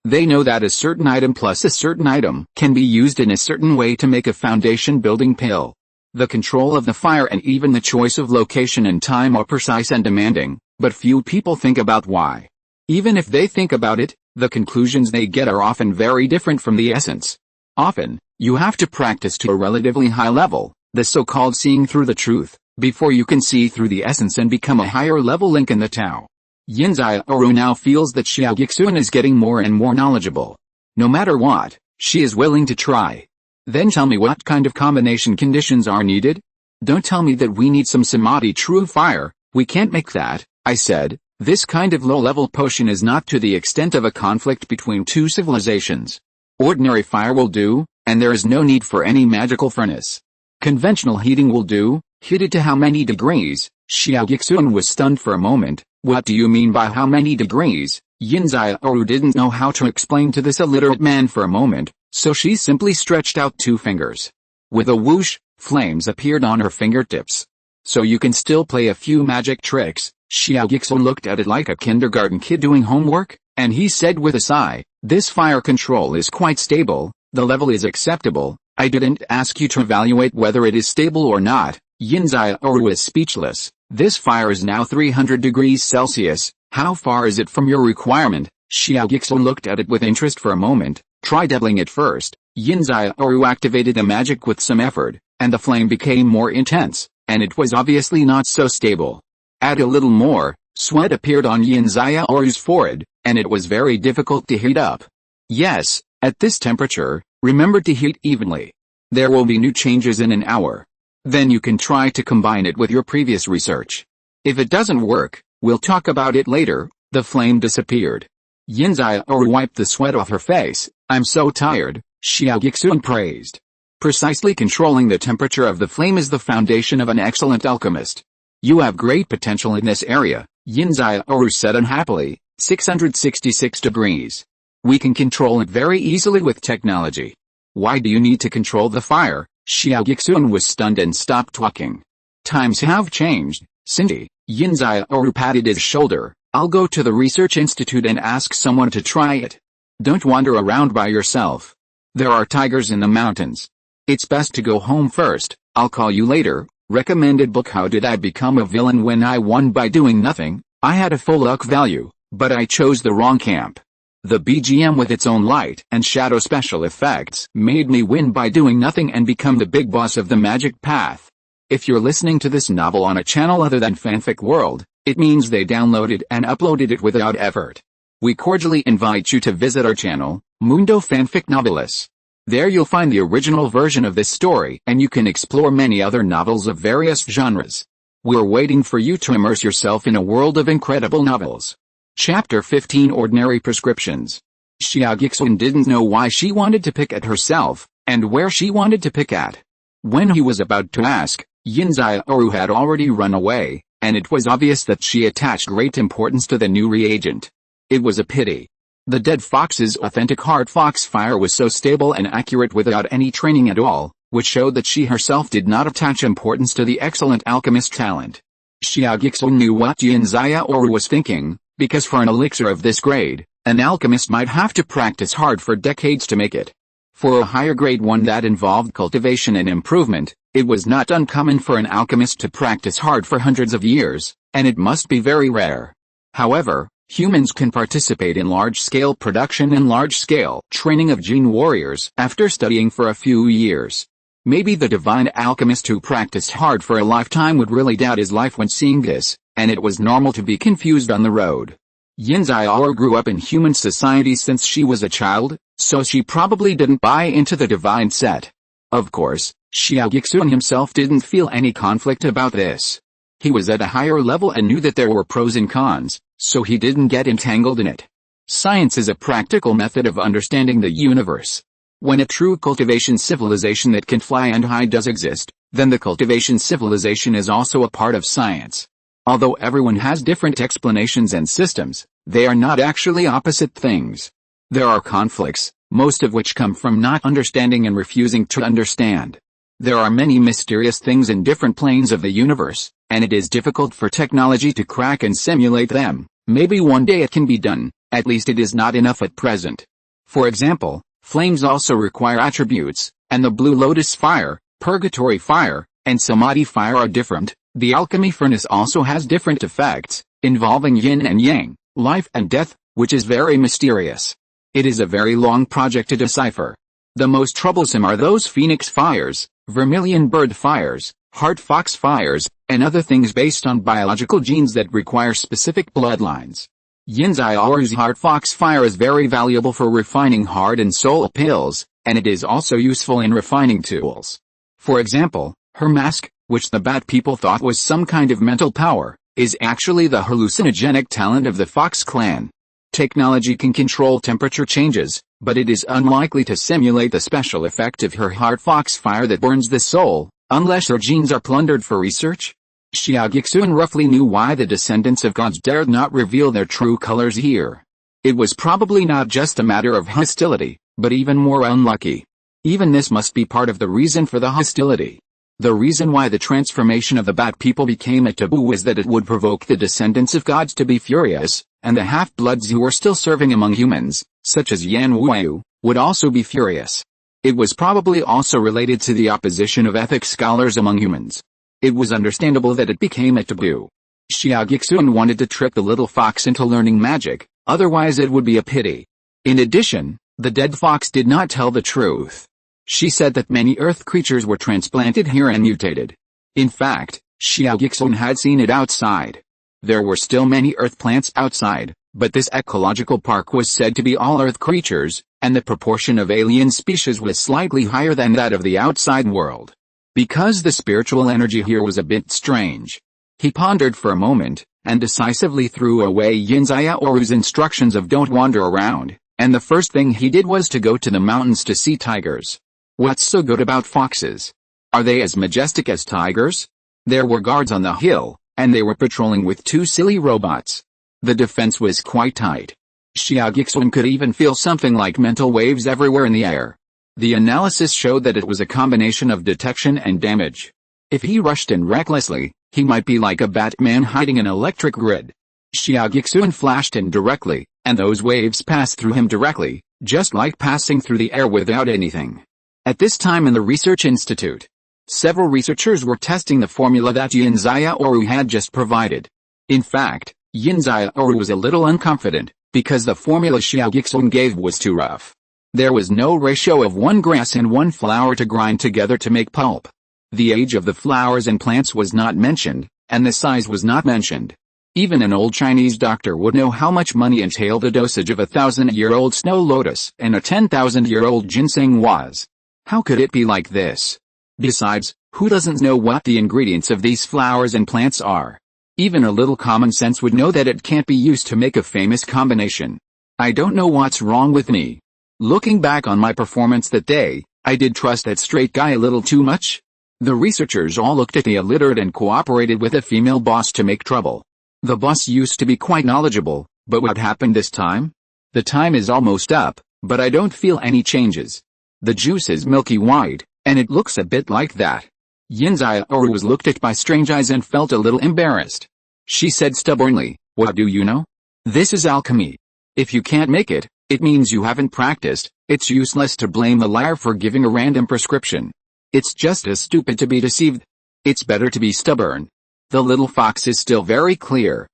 They know that a certain item plus a certain item can be used in a certain way to make a foundation-building pill. The control of the fire and even the choice of location and time are precise and demanding, but few people think about why. Even if they think about it, the conclusions they get are often very different from the essence. Often, you have to practice to a relatively high level, the so-called seeing through the truth, before you can see through the essence and become a higher level link in the Tao. Yin Xiaoru now feels that Xia Guixuan is getting more and more knowledgeable. No matter what, she is willing to try. "Then tell me what kind of combination conditions are needed? Don't tell me that we need some samadhi true fire. We can't make that," I said. "This kind of low-level potion is not to the extent of a conflict between two civilizations. Ordinary fire will do, and there is no need for any magical furnace. Conventional heating will do, heated to how many degrees?" Xia Guixuan was stunned for a moment. "What do you mean by how many degrees?" Yin Xiaoru didn't know how to explain to this illiterate man for a moment, so she simply stretched out two fingers. With a whoosh, flames appeared on her fingertips. "So you can still play a few magic tricks?" Xia Guixuan looked at it like a kindergarten kid doing homework, and he said with a sigh, "This fire control is quite stable, the level is acceptable. I didn't ask you to evaluate whether it is stable or not." Yin Xiaoru was speechless. "This fire is now 300 degrees Celsius, how far is it from your requirement?" Xia Guixuan looked at it with interest for a moment. "Try doubling it first." Yin Xiaoru activated the magic with some effort, and the flame became more intense, and it was obviously not so stable. Add a little more. Sweat appeared on Yin Xiaoru's forehead, and it was very difficult to heat up. "Yes, at this temperature, remember to heat evenly. There will be new changes in an hour. Then you can try to combine it with your previous research. If it doesn't work, we'll talk about it later." The flame disappeared. Yin Xiaoru wiped the sweat off her face. "I'm so tired," Xia Guixuan praised. "Precisely controlling the temperature of the flame is the foundation of an excellent alchemist. You have great potential in this area," Yin Xiaoru said unhappily. 666 degrees. "We can control it very easily with technology." "Why do you need to control the fire?" Xia Guixuan was stunned and stopped talking. "Times have changed, Cindy." Yin Xiaoru patted his shoulder. "I'll go to the research institute and ask someone to try it. Don't wander around by yourself. There are tigers in the mountains. It's best to go home first. I'll call you later." Recommended book. How did I become a villain when I won by doing nothing? I had a full luck value, but I chose the wrong camp. The BGM with its own light and shadow special effects made me win by doing nothing and become the big boss of the magic path. If you're listening to this novel on a channel other than Fanfic World, it means they downloaded and uploaded it without effort. We cordially invite you to visit our channel, Mundo Fanfic Novelis. There you'll find the original version of this story and you can explore many other novels of various genres. We're waiting for you to immerse yourself in a world of incredible novels. Chapter 15 Ordinary Prescriptions. Xia Guixuan didn't know why she wanted to pick at herself, and where she wanted to pick at. When he was about to ask, Yin Xiaoru had already run away, and it was obvious that she attached great importance to the new reagent. It was a pity. The dead fox's authentic heart fox fire was so stable and accurate without any training at all, which showed that she herself did not attach importance to the excellent alchemist talent. Xia Guixuan knew what Yin Xiaoru was thinking, because for an elixir of this grade, an alchemist might have to practice hard for decades to make it. For a higher grade one that involved cultivation and improvement, it was not uncommon for an alchemist to practice hard for hundreds of years, and it must be very rare. However, humans can participate in large-scale production and large-scale training of gene warriors after studying for a few years. Maybe the divine alchemist who practiced hard for a lifetime would really doubt his life when seeing this, and it was normal to be confused on the road. Yin Xiaoru grew up in human society since she was a child, so she probably didn't buy into the divine set. Of course, Xia Guixuan himself didn't feel any conflict about this. He was at a higher level and knew that there were pros and cons, so he didn't get entangled in it. Science is a practical method of understanding the universe. When a true cultivation civilization that can fly and hide does exist, then the cultivation civilization is also a part of science. Although everyone has different explanations and systems, they are not actually opposite things. There are conflicts, most of which come from not understanding and refusing to understand. There are many mysterious things in different planes of the universe, and it is difficult for technology to crack and simulate them. Maybe one day it can be done, at least it is not enough at present. For example, flames also require attributes, and the Blue Lotus fire, Purgatory fire, and Samadhi fire are different. The alchemy furnace also has different effects, involving yin and yang, life and death, which is very mysterious. It is a very long project to decipher. The most troublesome are those phoenix fires, vermilion bird fires, heart fox fires, and other things based on biological genes that require specific bloodlines. Yin Xiaoru's heart fox fire is very valuable for refining heart and soul pills, and it is also useful in refining tools. For example, her mask, which the bat people thought was some kind of mental power, is actually the hallucinogenic talent of the Fox clan. Technology can control temperature changes, but it is unlikely to simulate the special effect of her heart fox fire that burns the soul, unless her genes are plundered for research. Xia Guixuan roughly knew why the descendants of gods dared not reveal their true colors here. It was probably not just a matter of hostility, but even more unlucky. Even this must be part of the reason for the hostility. The reason why the transformation of the bat people became a taboo was that it would provoke the descendants of gods to be furious, and the half-bloods who were still serving among humans, such as Yan Wuyu, would also be furious. It was probably also related to the opposition of ethics scholars among humans. It was understandable that it became a taboo. Xia Guixuan wanted to trick the little fox into learning magic, otherwise it would be a pity. In addition, the dead fox did not tell the truth. She said that many earth creatures were transplanted here and mutated. In fact, Xia Guixuan had seen it outside. There were still many earth plants outside, but this ecological park was said to be all earth creatures, and the proportion of alien species was slightly higher than that of the outside world. Because the spiritual energy here was a bit strange. He pondered for a moment, and decisively threw away Yin Xiaoru's instructions of don't wander around, and the first thing he did was to go to the mountains to see tigers. What's so good about foxes? Are they as majestic as tigers? There were guards on the hill, and they were patrolling with two silly robots. The defense was quite tight. Xia Guixuan could even feel something like mental waves everywhere in the air. The analysis showed that it was a combination of detection and damage. If he rushed in recklessly, he might be like a Batman hiding an electric grid. Xia Guixuan flashed in directly, and those waves passed through him directly, just like passing through the air without anything. At this time in the research institute, several researchers were testing the formula that Yin Xiaoru had just provided. In fact, Yin Xiaoru was a little unconfident, because the formula Xia Guixuan gave was too rough. There was no ratio of one grass and one flower to grind together to make pulp. The age of the flowers and plants was not mentioned, and the size was not mentioned. Even an old Chinese doctor would know how much money entailed the dosage of a 1,000-year-old snow lotus and a 10,000-year-old ginseng was. How could it be like this? Besides, who doesn't know what the ingredients of these flowers and plants are? Even a little common sense would know that it can't be used to make a famous combination. I don't know what's wrong with me. Looking back on my performance that day, I did trust that straight guy a little too much. The researchers all looked at the illiterate and cooperated with a female boss to make trouble. The boss used to be quite knowledgeable, but what happened this time? The time is almost up, but I don't feel any changes. The juice is milky white, and it looks a bit like that. Yin Xiaoru was looked at by strange eyes and felt a little embarrassed. She said stubbornly, "What do you know? This is alchemy. If you can't make it, it means you haven't practiced. It's useless to blame the liar for giving a random prescription. It's just as stupid to be deceived. It's better to be stubborn." The little fox is still very clear.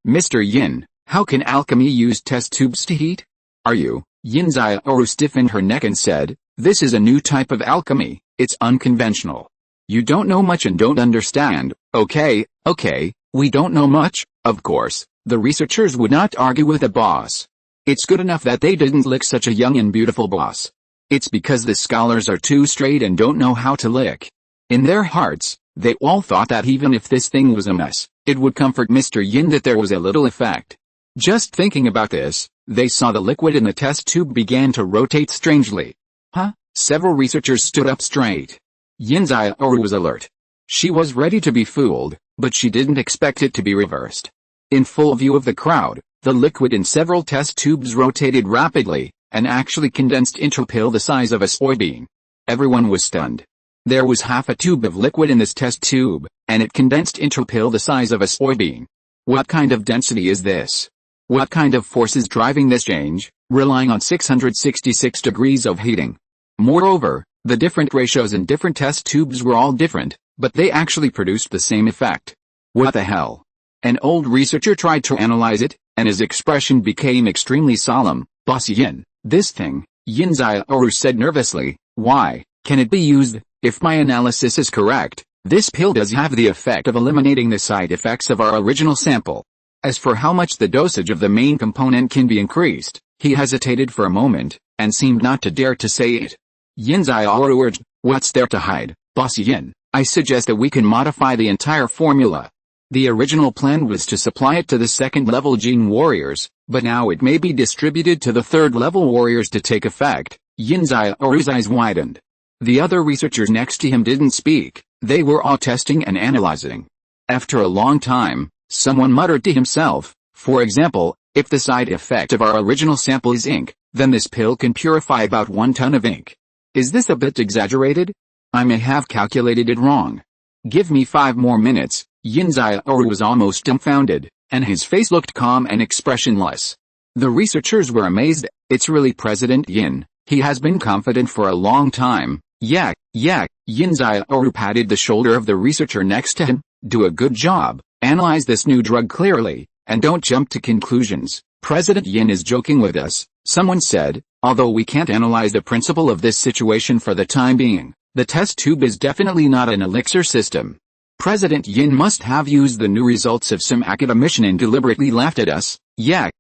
Mr. Yin, how can alchemy use test tubes to heat? Are you? Yin Xiaoru stiffened her neck and said, "This is a new type of alchemy. It's unconventional. You don't know much and don't understand." Okay, we don't know much, of course. The researchers would not argue with the boss. It's good enough that they didn't lick such a young and beautiful boss. It's because the scholars are too straight and don't know how to lick. In their hearts, they all thought that even if this thing was a mess, it would comfort Mr. Yin that there was a little effect. Just thinking about this, they saw the liquid in the test tube began to rotate strangely. Several researchers stood up straight. Yin Xiaoru was alert. She was ready to be fooled, but she didn't expect it to be reversed. In full view of the crowd, the liquid in several test tubes rotated rapidly, and actually condensed into a pill the size of a soybean. Everyone was stunned. There was half a tube of liquid in this test tube, and it condensed into a pill the size of a soybean. What kind of density is this? What kind of force is driving this change, relying on 666 degrees of heating? Moreover, the different ratios in different test tubes were all different, but they actually produced the same effect. What the hell? An old researcher tried to analyze it, and his expression became extremely solemn. "Boss Yin, this thing," Yin Xiaoru said nervously, "why, can it be used? If my analysis is correct, this pill does have the effect of eliminating the side effects of our original sample. As for how much the dosage of the main component can be increased," he hesitated for a moment, and seemed not to dare to say it. Yin Xiaoru urged, "What's there to hide, Boss Yin? I suggest that we can modify the entire formula. The original plan was to supply it to the second-level gene warriors, but now it may be distributed to the third-level warriors to take effect." Yin Xiaoru's eyes widened. The other researchers next to him didn't speak, they were all testing and analyzing. After a long time, someone muttered to himself, "For example, if the side effect of our original sample is ink, then this pill can purify about 1 ton of ink. Is this a bit exaggerated? I may have calculated it wrong. Give me 5 more minutes." Yin Xiaoru was almost dumbfounded, and his face looked calm and expressionless. The researchers were amazed. "It's really President Yin. He has been confident for a long time." Yeah, Yin Xiaoru patted the shoulder of the researcher next to him. "Do a good job, analyze this new drug clearly, and don't jump to conclusions. President Yin is joking with us," someone said. "Although we can't analyze the principle of this situation for the time being, the test tube is definitely not an elixir system. President Yin must have used the new results of some academician and deliberately laughed at us." Yeah,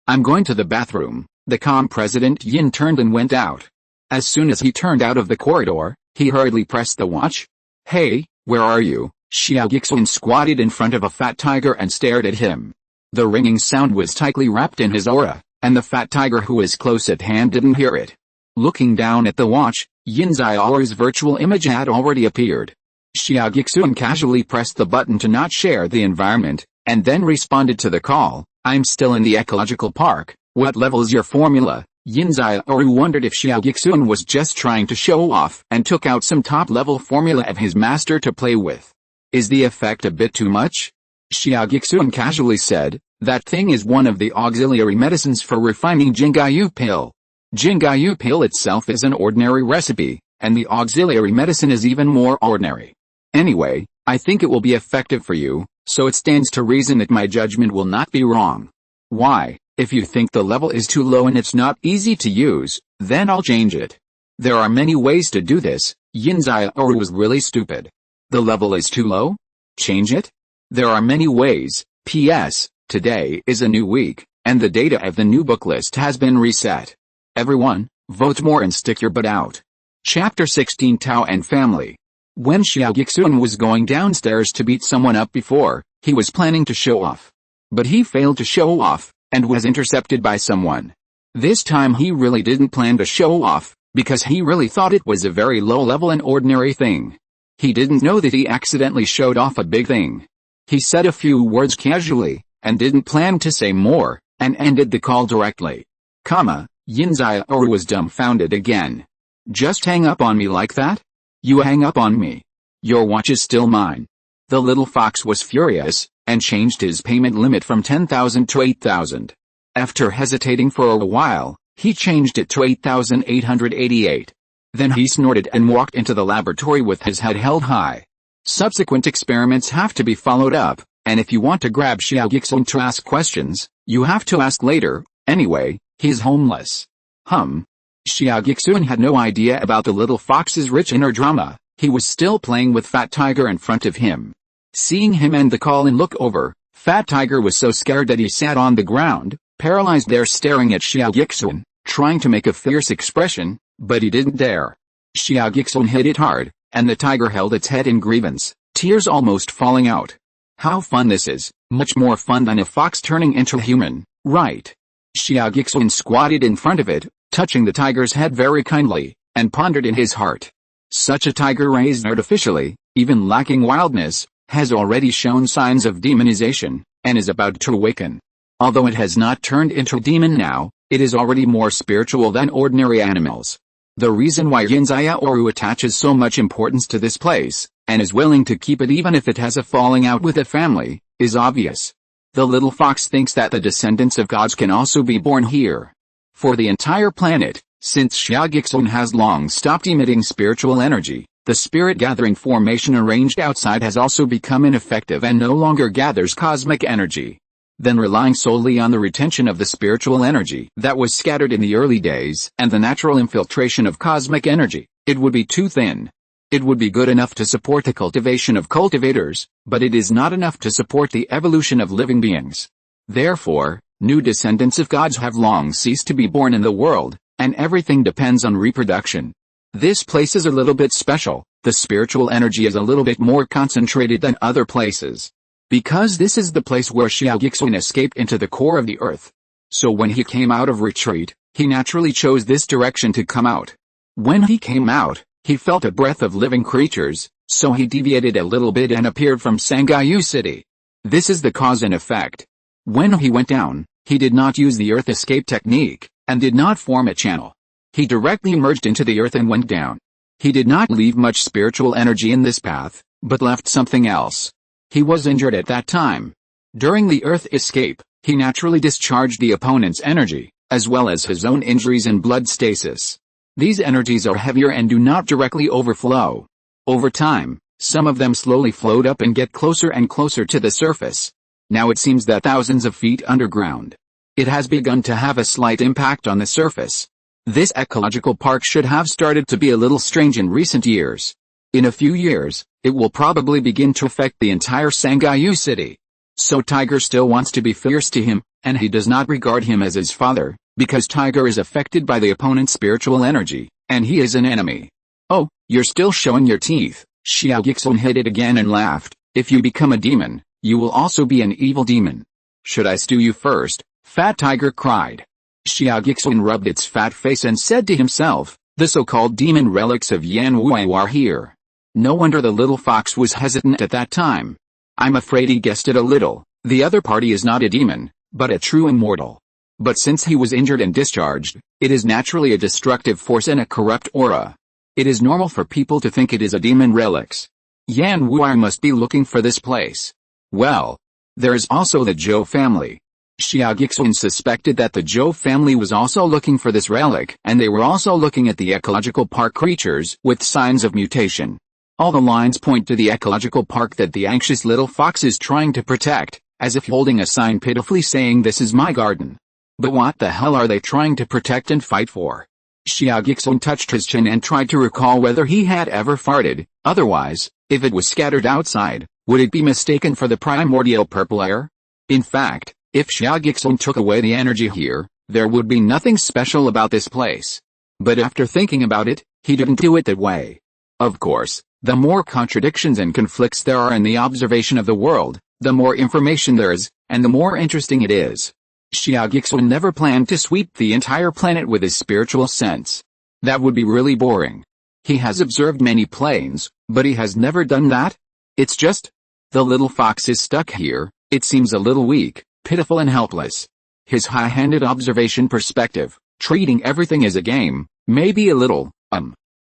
I'm going to the bathroom." The calm President Yin turned and went out. As soon as he turned out of the corridor, he hurriedly pressed the watch. "Hey, where are you?" Xia Guixuan squatted in front of a fat tiger and stared at him. The ringing sound was tightly wrapped in his aura, and the fat tiger who was close at hand didn't hear it. Looking down at the watch, Yin Xiaoru's virtual image had already appeared. Xia Guixuan casually pressed the button to not share the environment, and then responded to the call. "I'm still in the ecological park. What level's your formula?" Yin Xiaoru wondered if Xia Guixuan was just trying to show off and took out some top-level formula of his master to play with. "Is the effect a bit too much?" Xia Guixuan casually said, "That thing is one of the auxiliary medicines for refining Jingaiyu pill. Jingaiyu pill itself is an ordinary recipe, and the auxiliary medicine is even more ordinary. Anyway, I think it will be effective for you, so it stands to reason that my judgment will not be wrong. Why? If you think the level is too low and it's not easy to use, then I'll change it. There are many ways to do this." Yin Xiaoru was really stupid. The level is too low? Change it? There are many ways, P.S. Today is a new week, and the data of the new book list has been reset. Everyone, vote more and stick your butt out. Chapter 16 Tao and Family. When Xia Guixuan was going downstairs to beat someone up before, he was planning to show off. But he failed to show off, and was intercepted by someone. This time he really didn't plan to show off, because he really thought it was a very low-level and ordinary thing. He didn't know that he accidentally showed off a big thing. He said a few words casually, and didn't plan to say more, and ended the call directly. Yin Xiaoru was dumbfounded again. Just hang up on me like that? You hang up on me. Your watch is still mine. The little fox was furious, and changed his payment limit from 10,000 to 8,000. After hesitating for a while, he changed it to 8,888. Then he snorted and walked into the laboratory with his head held high. Subsequent experiments have to be followed up, and if you want to grab Xia Guixuan to ask questions, you have to ask later. Anyway, he's homeless. Xia Guixuan had no idea about the little fox's rich inner drama. He was still playing with Fat Tiger in front of him. Seeing him end the call and look over, Fat Tiger was so scared that he sat on the ground, paralyzed there staring at Xia Guixuan, trying to make a fierce expression, but he didn't dare. Xia Guixuan hit it hard, and the tiger held its head in grievance, tears almost falling out. How fun this is, much more fun than a fox turning into a human, right? Xia Guixuan squatted in front of it, touching the tiger's head very kindly, and pondered in his heart. Such a tiger raised artificially, even lacking wildness, has already shown signs of demonization, and is about to awaken. Although it has not turned into a demon now, it is already more spiritual than ordinary animals. The reason why Yin Xiaoru attaches so much importance to this place, and is willing to keep it even if it has a falling out with a family, is obvious. The little fox thinks that the descendants of gods can also be born here. For the entire planet, since Xia Guixuan has long stopped emitting spiritual energy, the spirit-gathering formation arranged outside has also become ineffective and no longer gathers cosmic energy. Then relying solely on the retention of the spiritual energy that was scattered in the early days and the natural infiltration of cosmic energy, it would be too thin. It would be good enough to support the cultivation of cultivators, but it is not enough to support the evolution of living beings. Therefore, new descendants of gods have long ceased to be born in the world, and everything depends on reproduction. This place is a little bit special, the spiritual energy is a little bit more concentrated than other places. Because this is the place where Xia Guixuan escaped into the core of the earth. So when he came out of retreat, he naturally chose this direction to come out. When he came out, he felt a breath of living creatures, so he deviated a little bit and appeared from Sangyu City. This is the cause and effect. When he went down, he did not use the earth escape technique, and did not form a channel. He directly emerged into the earth and went down. He did not leave much spiritual energy in this path, but left something else. He was injured at that time. During the earth escape, he naturally discharged the opponent's energy, as well as his own injuries and blood stasis. These energies are heavier and do not directly overflow. Over time, some of them slowly float up and get closer and closer to the surface. Now it seems that thousands of feet underground, it has begun to have a slight impact on the surface. This ecological park should have started to be a little strange in recent years. In a few years, it will probably begin to affect the entire Sangyu City. So Tiger still wants to be fierce to him, and he does not regard him as his father, because Tiger is affected by the opponent's spiritual energy, and he is an enemy. Oh, you're still showing your teeth. Xia Guixuan hit it again and laughed. If you become a demon, you will also be an evil demon. Should I stew you first? Fat Tiger cried. Xia Guixuan rubbed its fat face and said to himself, the so-called demon relics of Yan Wu are here. No wonder the little fox was hesitant at that time. I'm afraid he guessed it a little. The other party is not a demon, but a true immortal. But since he was injured and discharged, it is naturally a destructive force and a corrupt aura. It is normal for people to think it is a demon relics. Yan Wu must be looking for this place. Well, there is also the Zhou family. Xia Guixuan suspected that the Zhou family was also looking for this relic, and they were also looking at the ecological park creatures with signs of mutation. All the lines point to the ecological park that the anxious little fox is trying to protect, as if holding a sign pitifully saying this is my garden. But what the hell are they trying to protect and fight for? Xia Guixuan touched his chin and tried to recall whether he had ever farted. Otherwise, if it was scattered outside, would it be mistaken for the primordial purple air? In fact, if Xia Guixuan took away the energy here, there would be nothing special about this place. But after thinking about it, he didn't do it that way. Of course, the more contradictions and conflicts there are in the observation of the world, the more information there is, and the more interesting it is. Xia Guixuan never planned to sweep the entire planet with his spiritual sense. That would be really boring. He has observed many planes, but he has never done that. It's just, the little fox is stuck here. It seems a little weak, pitiful and helpless. His high-handed observation perspective, treating everything as a game, maybe a little,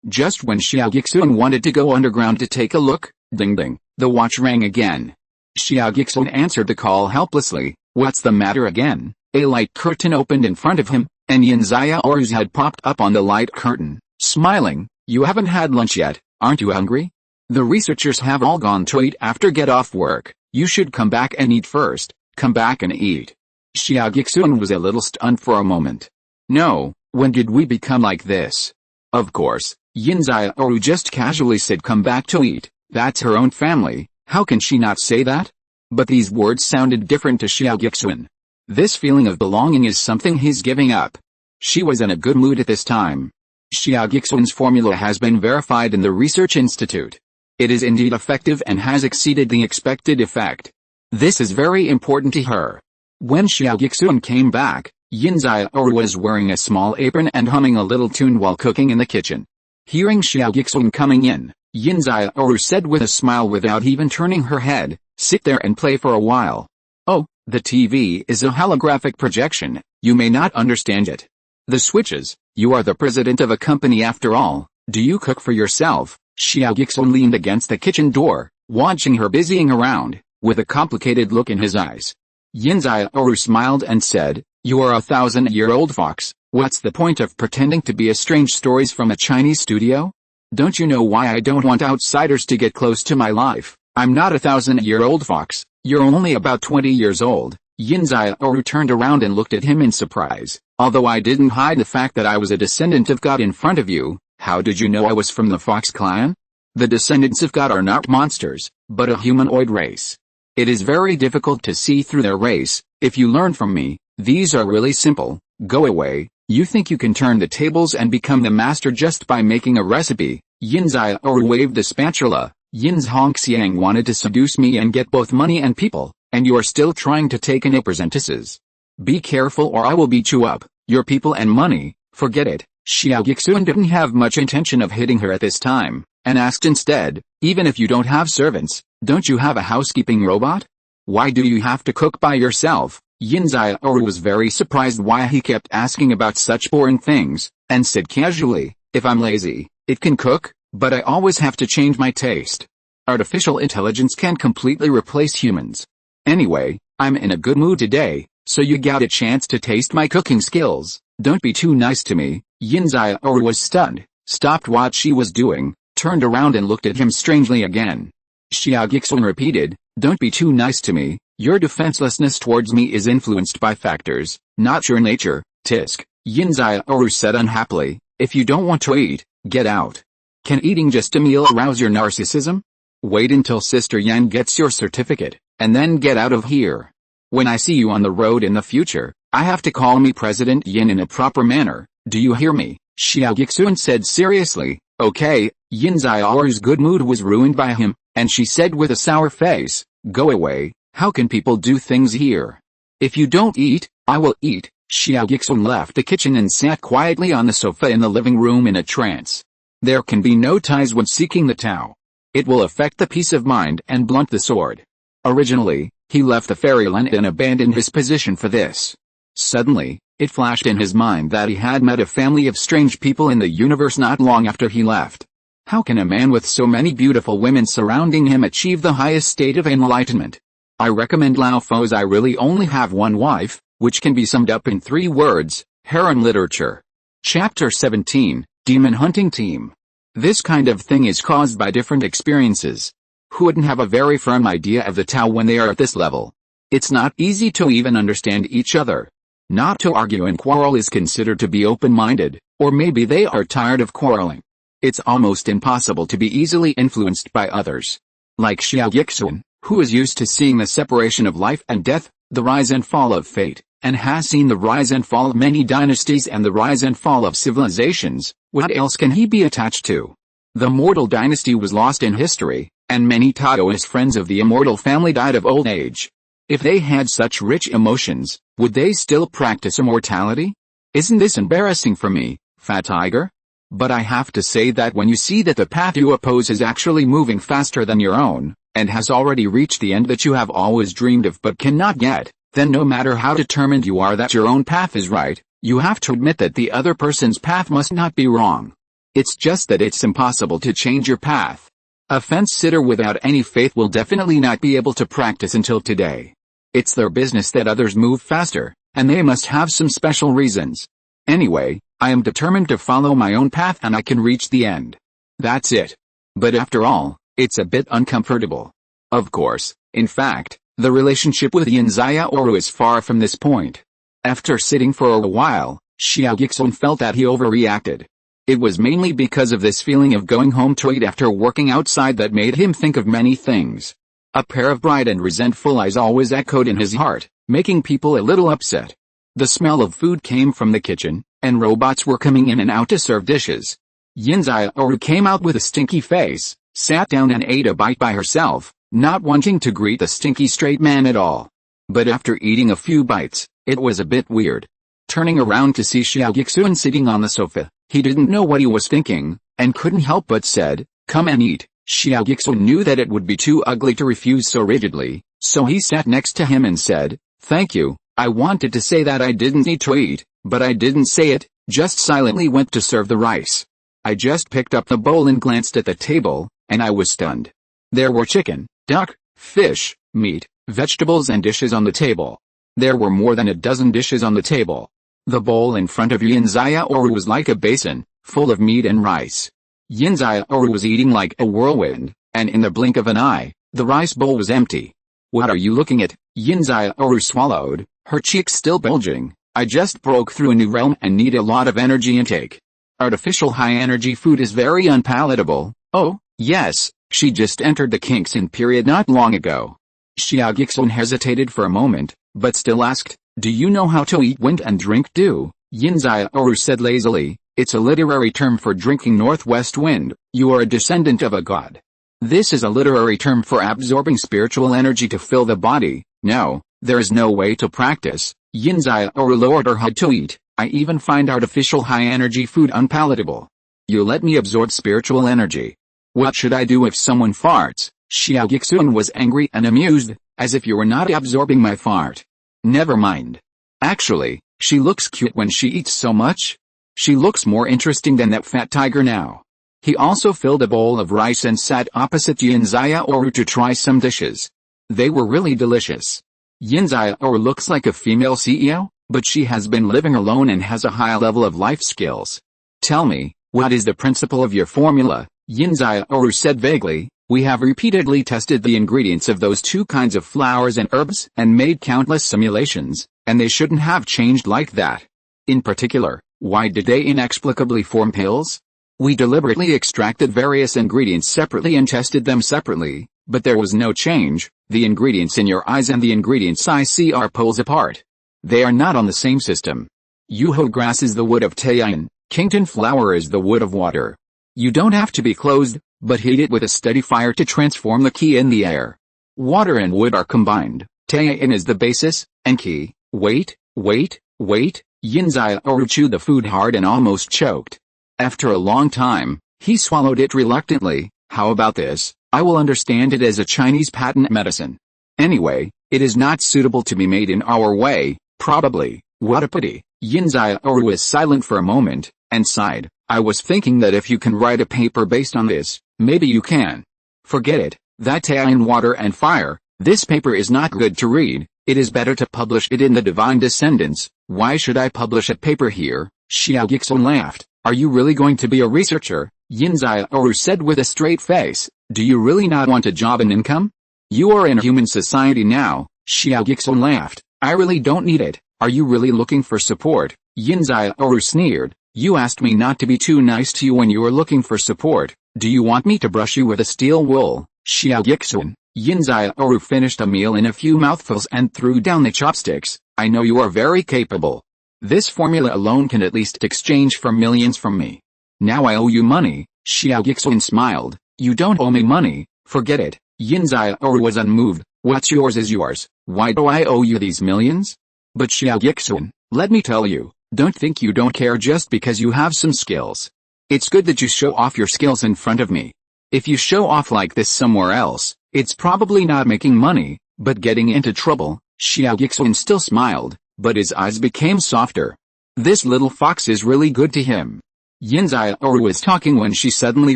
Just when Xia Guixuan wanted to go underground to take a look, ding ding, the watch rang again. Xia Guixuan answered the call helplessly. What's the matter again? A light curtain opened in front of him, and Yin Xiaoru's head popped up on the light curtain, smiling. You haven't had lunch yet, aren't you hungry? The researchers have all gone to eat after get off work. You should come back and eat first. Come back and eat. Xia Guixuan was a little stunned for a moment. No, when did we become like this? Of course, Yin Xiaoru just casually said come back to eat. That's her own family, how can she not say that? But these words sounded different to Xia Guixuan. This feeling of belonging is something he's giving up. She was in a good mood at this time. Xia Guixuan's formula has been verified in the Research Institute. It is indeed effective and has exceeded the expected effect. This is very important to her. When Xia Guixuan came back, Yin Xiaoru was wearing a small apron and humming a little tune while cooking in the kitchen. Hearing Xia Guixuan coming in, Yin Xiaoru said with a smile without even turning her head, sit there and play for a while. Oh, the TV is a holographic projection, you may not understand it. The switches, you are the president of a company after all, do you cook for yourself? Xia Guixuan leaned against the kitchen door, watching her busying around, with a complicated look in his eyes. Yin Xiaoru smiled and said, you are a 1,000-year-old fox, what's the point of pretending to be a strange stories from a Chinese studio? Don't you know why I don't want outsiders to get close to my life? I'm not a 1,000-year-old fox, you're only about 20 years old. Yin Xiaoru turned around and looked at him in surprise. Although I didn't hide the fact that I was a descendant of God in front of you, how did you know I was from the Fox clan? The descendants of God are not monsters, but a humanoid race. It is very difficult to see through their race. If you learn from me, these are really simple. Go away. You think you can turn the tables and become the master just by making a recipe? Yin Xiaoru waved the spatula. Yin's Hongxiang wanted to seduce me and get both money and people, and you are still trying to take in apprentices. Be careful or I will beat you up. Your people and money, forget it. Xia Guixuan didn't have much intention of hitting her at this time, and asked instead, even if you don't have servants, don't you have a housekeeping robot? Why do you have to cook by yourself? Yin Xiaoru was very surprised why he kept asking about such boring things, and said casually, if I'm lazy, it can cook, but I always have to change my taste. Artificial intelligence can completely replace humans. Anyway, I'm in a good mood today, so you got a chance to taste my cooking skills. Don't be too nice to me. Yin Xiaoru was stunned, stopped what she was doing, turned around and looked at him strangely again. Xia Guixuan repeated, don't be too nice to me. Your defenselessness towards me is influenced by factors, not your nature. Tisk. Yin Xiaoru said unhappily, if you don't want to eat, get out. Can eating just a meal arouse your narcissism? Wait until Sister Yan gets your certificate, and then get out of here. When I see you on the road in the future, I have to call me President Yin in a proper manner. Do you hear me? Xia Guixuan said seriously. Okay. Yin Xiaoru's good mood was ruined by him, and she said with a sour face, go away. How can people do things here? If you don't eat, I will eat. Xia Guixuan left the kitchen and sat quietly on the sofa in the living room in a trance. There can be no ties when seeking the Tao. It will affect the peace of mind and blunt the sword. Originally, he left the fairyland and abandoned his position for this. Suddenly, it flashed in his mind that he had met a family of strange people in the universe not long after he left. How can a man with so many beautiful women surrounding him achieve the highest state of enlightenment? I recommend Lao Fo's I Really Only Have One Wife, which can be summed up in 3 words, harem literature. Chapter 17, Demon Hunting Team. This kind of thing is caused by different experiences. Who wouldn't have a very firm idea of the Tao when they are at this level? It's not easy to even understand each other. Not to argue and quarrel is considered to be open-minded, or maybe they are tired of quarreling. It's almost impossible to be easily influenced by others. Like Xia Guixuan, who is used to seeing the separation of life and death, the rise and fall of fate, and has seen the rise and fall of many dynasties and the rise and fall of civilizations. What else can he be attached to? The mortal dynasty was lost in history, and many Taoist friends of the immortal family died of old age. If they had such rich emotions, would they still practice immortality? Isn't this embarrassing for me, Fat Tiger? But I have to say that when you see that the path you oppose is actually moving faster than your own, and has already reached the end that you have always dreamed of but cannot get, then no matter how determined you are that your own path is right, you have to admit that the other person's path must not be wrong. It's just that it's impossible to change your path. A fence-sitter without any faith will definitely not be able to practice until today. It's their business that others move faster, and they must have some special reasons. Anyway, I am determined to follow my own path and I can reach the end. That's it. But after all, it's a bit uncomfortable. Of course, in fact, the relationship with Yin Xiaoru is far from this point. After sitting for a while, Xia Guixuan felt that he overreacted. It was mainly because of this feeling of going home to eat after working outside that made him think of many things. A pair of bright and resentful eyes always echoed in his heart, making people a little upset. The smell of food came from the kitchen, and robots were coming in and out to serve dishes. Yin Xiaoru came out with a stinky face, sat down and ate a bite by herself, not wanting to greet the stinky straight man at all. But after eating a few bites, it was a bit weird. Turning around to see Xia Guixuan sitting on the sofa, he didn't know what he was thinking, and couldn't help but said, "Come and eat." Xia Guixuan knew that it would be too ugly to refuse so rigidly, so he sat next to him and said, "Thank you, I wanted to say that I didn't need to eat, but I didn't say it, just silently went to serve the rice." I just picked up the bowl and glanced at the table, and I was stunned. There were chicken, duck, fish, meat, vegetables and dishes on the table. There were more than a dozen dishes on the table. The bowl in front of Yin Xiaoru was like a basin, full of meat and rice. Yin Xiaoru was eating like a whirlwind, and in the blink of an eye, the rice bowl was empty. "What are you looking at?" Yin Xiaoru swallowed, her cheeks still bulging. "I just broke through a new realm and need a lot of energy intake. Artificial high-energy food is very unpalatable." "Oh, yes, she just entered the kinks-in period not long ago." Xia Guixuan hesitated for a moment, but still asked, "Do you know how to eat wind and drink dew?" Yin Xiaoru said lazily, "It's a literary term for drinking northwest wind. You are a descendant of a god." "This is a literary term for absorbing spiritual energy to fill the body. No, there is no way to practice." Yin Xiaoru lowered her head to eat. "I even find artificial high-energy food unpalatable. You let me absorb spiritual energy. What should I do if someone farts?" Xia Guixuan was angry and amused, "As if you were not absorbing my fart." "Never mind. Actually, she looks cute when she eats so much. She looks more interesting than that fat tiger now." He also filled a bowl of rice and sat opposite Yin Xiaoru to try some dishes. They were really delicious. Yin Xiaoru looks like a female CEO, but she has been living alone and has a high level of life skills. "Tell me, what is the principle of your formula?" Yin Xiaoru said vaguely. "We have repeatedly tested the ingredients of those two kinds of flowers and herbs and made countless simulations, and they shouldn't have changed like that. In particular, why did they inexplicably form pills? We deliberately extracted various ingredients separately and tested them separately, but there was no change. The ingredients in your eyes and the ingredients I see are poles apart. They are not on the same system. Yuho grass is the wood of Taiyin, Kington flower is the wood of water. You don't have to be closed, but heat it with a steady fire to transform the qi in the air. Water and wood are combined. Taiyin is the basis, and qi." Wait. Yin Xiaoru chewed the food hard and almost choked. After a long time, he swallowed it reluctantly. "How about this? I will understand it as a Chinese patent medicine. Anyway, it is not suitable to be made in our way, probably." "What a pity." Yin Xiaoru was silent for a moment, and sighed. "I was thinking that if you can write a paper based on this, maybe you can." "Forget it, that Taiyin water and fire, this paper is not good to read. It is better to publish it in the Divine Descendants." "Why should I publish a paper here?" Xia Guixuan laughed. "Are you really going to be a researcher?" Yin Xiaoru said with a straight face. "Do you really not want a job and income? You are in a human society now." Xia Guixuan laughed. "I really don't need it. Are you really looking for support?" Yin Xiaoru sneered. "You asked me not to be too nice to you when you were looking for support. Do you want me to brush you with a steel wool?" Xia Guixuan, Yin Xiaoru finished a meal in a few mouthfuls and threw down the chopsticks. I know you are very capable. This formula alone can at least exchange for millions from me. Now I owe you money. Xia Guixuan smiled. You don't owe me money, forget it. Yin Xiaoru was unmoved. What's yours is yours. Why do I owe you these millions? But Xia Guixuan, let me tell you, don't think you don't care just because you have some skills. It's good that you show off your skills in front of me. If you show off like this somewhere else, it's probably not making money, but getting into trouble. Xia Guixuan still smiled, but his eyes became softer. This little fox is really good to him. Yin Xiaoru was talking when she suddenly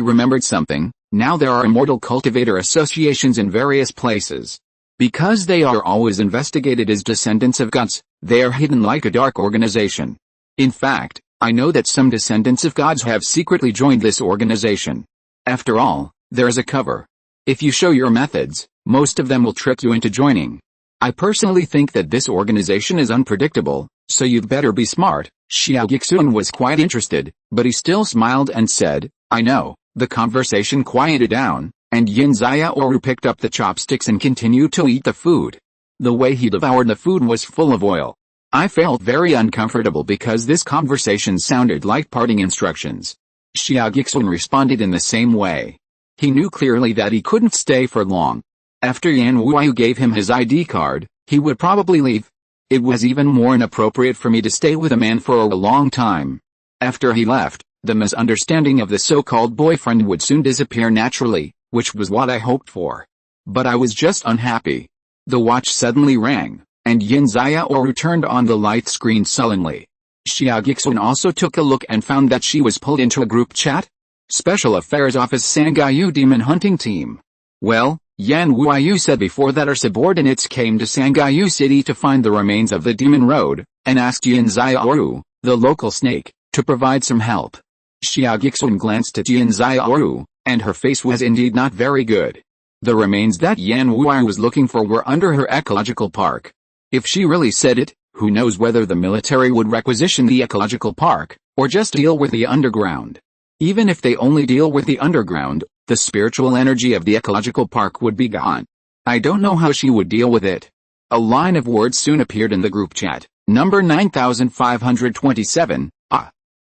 remembered something. Now there are immortal cultivator associations in various places. Because they are always investigated as descendants of gods, they are hidden like a dark organization. In fact, I know that some descendants of gods have secretly joined this organization. After all, there is a cover. If you show your methods, most of them will trick you into joining. I personally think that this organization is unpredictable, so you'd better be smart. Xia Guixuan was quite interested, but he still smiled and said, I know. The conversation quieted down, and Yin Xiaoru picked up the chopsticks and continued to eat the food. The way he devoured the food was full of oil. I felt very uncomfortable because this conversation sounded like parting instructions. Xia Guixuan responded in the same way. He knew clearly that he couldn't stay for long. After Yan Wuyu gave him his ID card, he would probably leave. It was even more inappropriate for me to stay with a man for a long time. After he left, the misunderstanding of the so-called boyfriend would soon disappear naturally, which was what I hoped for. But I was just unhappy. The watch suddenly rang, and Yin Xiaoru turned on the light screen sullenly. Xia Guixuan also took a look and found that she was pulled into a group chat. Special Affairs Office Sangaiyu Demon Hunting Team. Well, Yan Wuyu said before that our subordinates came to Sangaiyu City to find the remains of the Demon Road, and asked Yin Xiaoru, the local snake, to provide some help. Xia Guixuan glanced at Yin Xiaoru, and her face was indeed not very good. The remains that Yan Wuyu was looking for were under her ecological park. If she really said it, who knows whether the military would requisition the ecological park, or just deal with the underground. Even if they only deal with the underground, the spiritual energy of the ecological park would be gone. I don't know how she would deal with it. A line of words soon appeared in the group chat. Number 9527,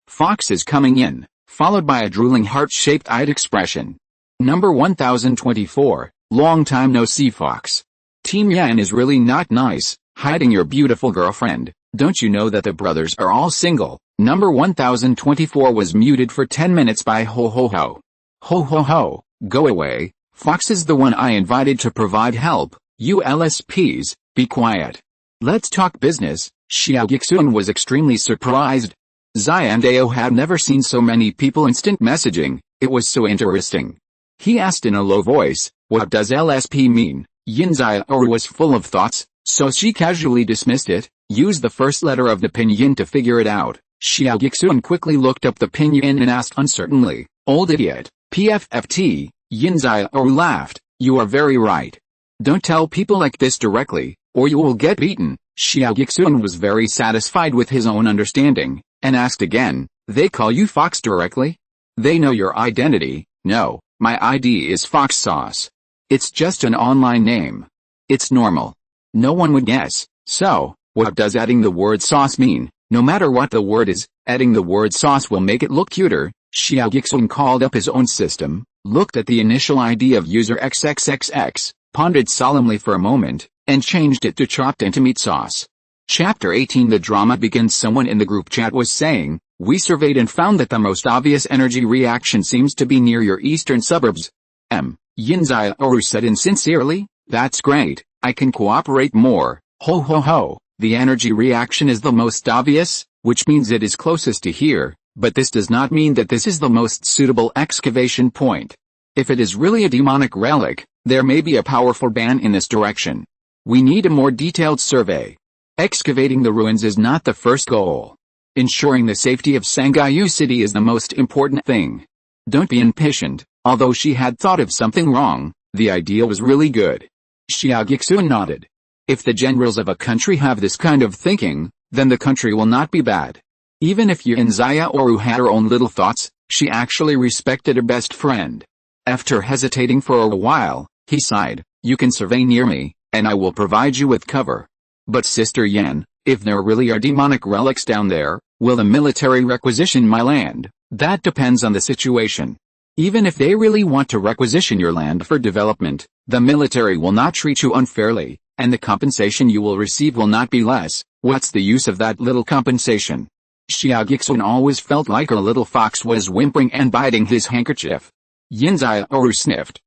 Fox is coming in, followed by a drooling heart-shaped eyed expression. Number 1024, long time no see Fox. Team Yan is really not nice, hiding your beautiful girlfriend. Don't you know that the brothers are all single? Number 1024 was muted for 10 minutes by Ho Ho Ho. Ho Ho Ho, go away. Fox is the one I invited to provide help. You LSPs, be quiet. Let's talk business. Xia Guixuan was extremely surprised. Xiandao had never seen so many people instant messaging. It was so interesting. He asked in a low voice, what does LSP mean? Yin Xiaoru was full of thoughts, so she casually dismissed it. Use the first letter of the pinyin to figure it out. Xia Guixuan quickly looked up the pinyin and asked uncertainly, old idiot, PFFT. Yin Xiaoru laughed, you are very right. Don't tell people like this directly, or you will get beaten. Xia Guixuan was very satisfied with his own understanding, and asked again, they call you Fox directly? They know your identity. No, my ID is Fox Sauce. It's just an online name. It's normal. No one would guess. So, what does adding the word sauce mean? No matter what the word is, adding the word sauce will make it look cuter. Xia Guixuan called up his own system, looked at the initial ID of user XXXX, pondered solemnly for a moment, and changed it to chopped into meat sauce. Chapter 18. The drama begins. Someone in the group chat was saying, we surveyed and found that the most obvious energy reaction seems to be near your eastern suburbs. Yin Xiaoru said insincerely, that's great, I can cooperate more. Ho ho ho, the energy reaction is the most obvious, which means it is closest to here, but this does not mean that this is the most suitable excavation point. If it is really a demonic relic, there may be a powerful ban in this direction. We need a more detailed survey. Excavating the ruins is not the first goal. Ensuring the safety of Sangaiyu City is the most important thing. Don't be impatient. Although she had thought of something wrong, the idea was really good. Xia Guixuan nodded. If the generals of a country have this kind of thinking, then the country will not be bad. Even if Yin Xiaoru had her own little thoughts, she actually respected her best friend. After hesitating for a while, he sighed, You can survey near me, and I will provide you with cover. But Sister Yan, if there really are demonic relics down there, will the military requisition my land? That depends on the situation. Even if they really want to requisition your land for development, the military will not treat you unfairly, and the compensation you will receive will not be less. What's the use of that little compensation? Xia Guixuan always felt like a little fox was whimpering and biting his handkerchief. Yin Xiaoru sniffed.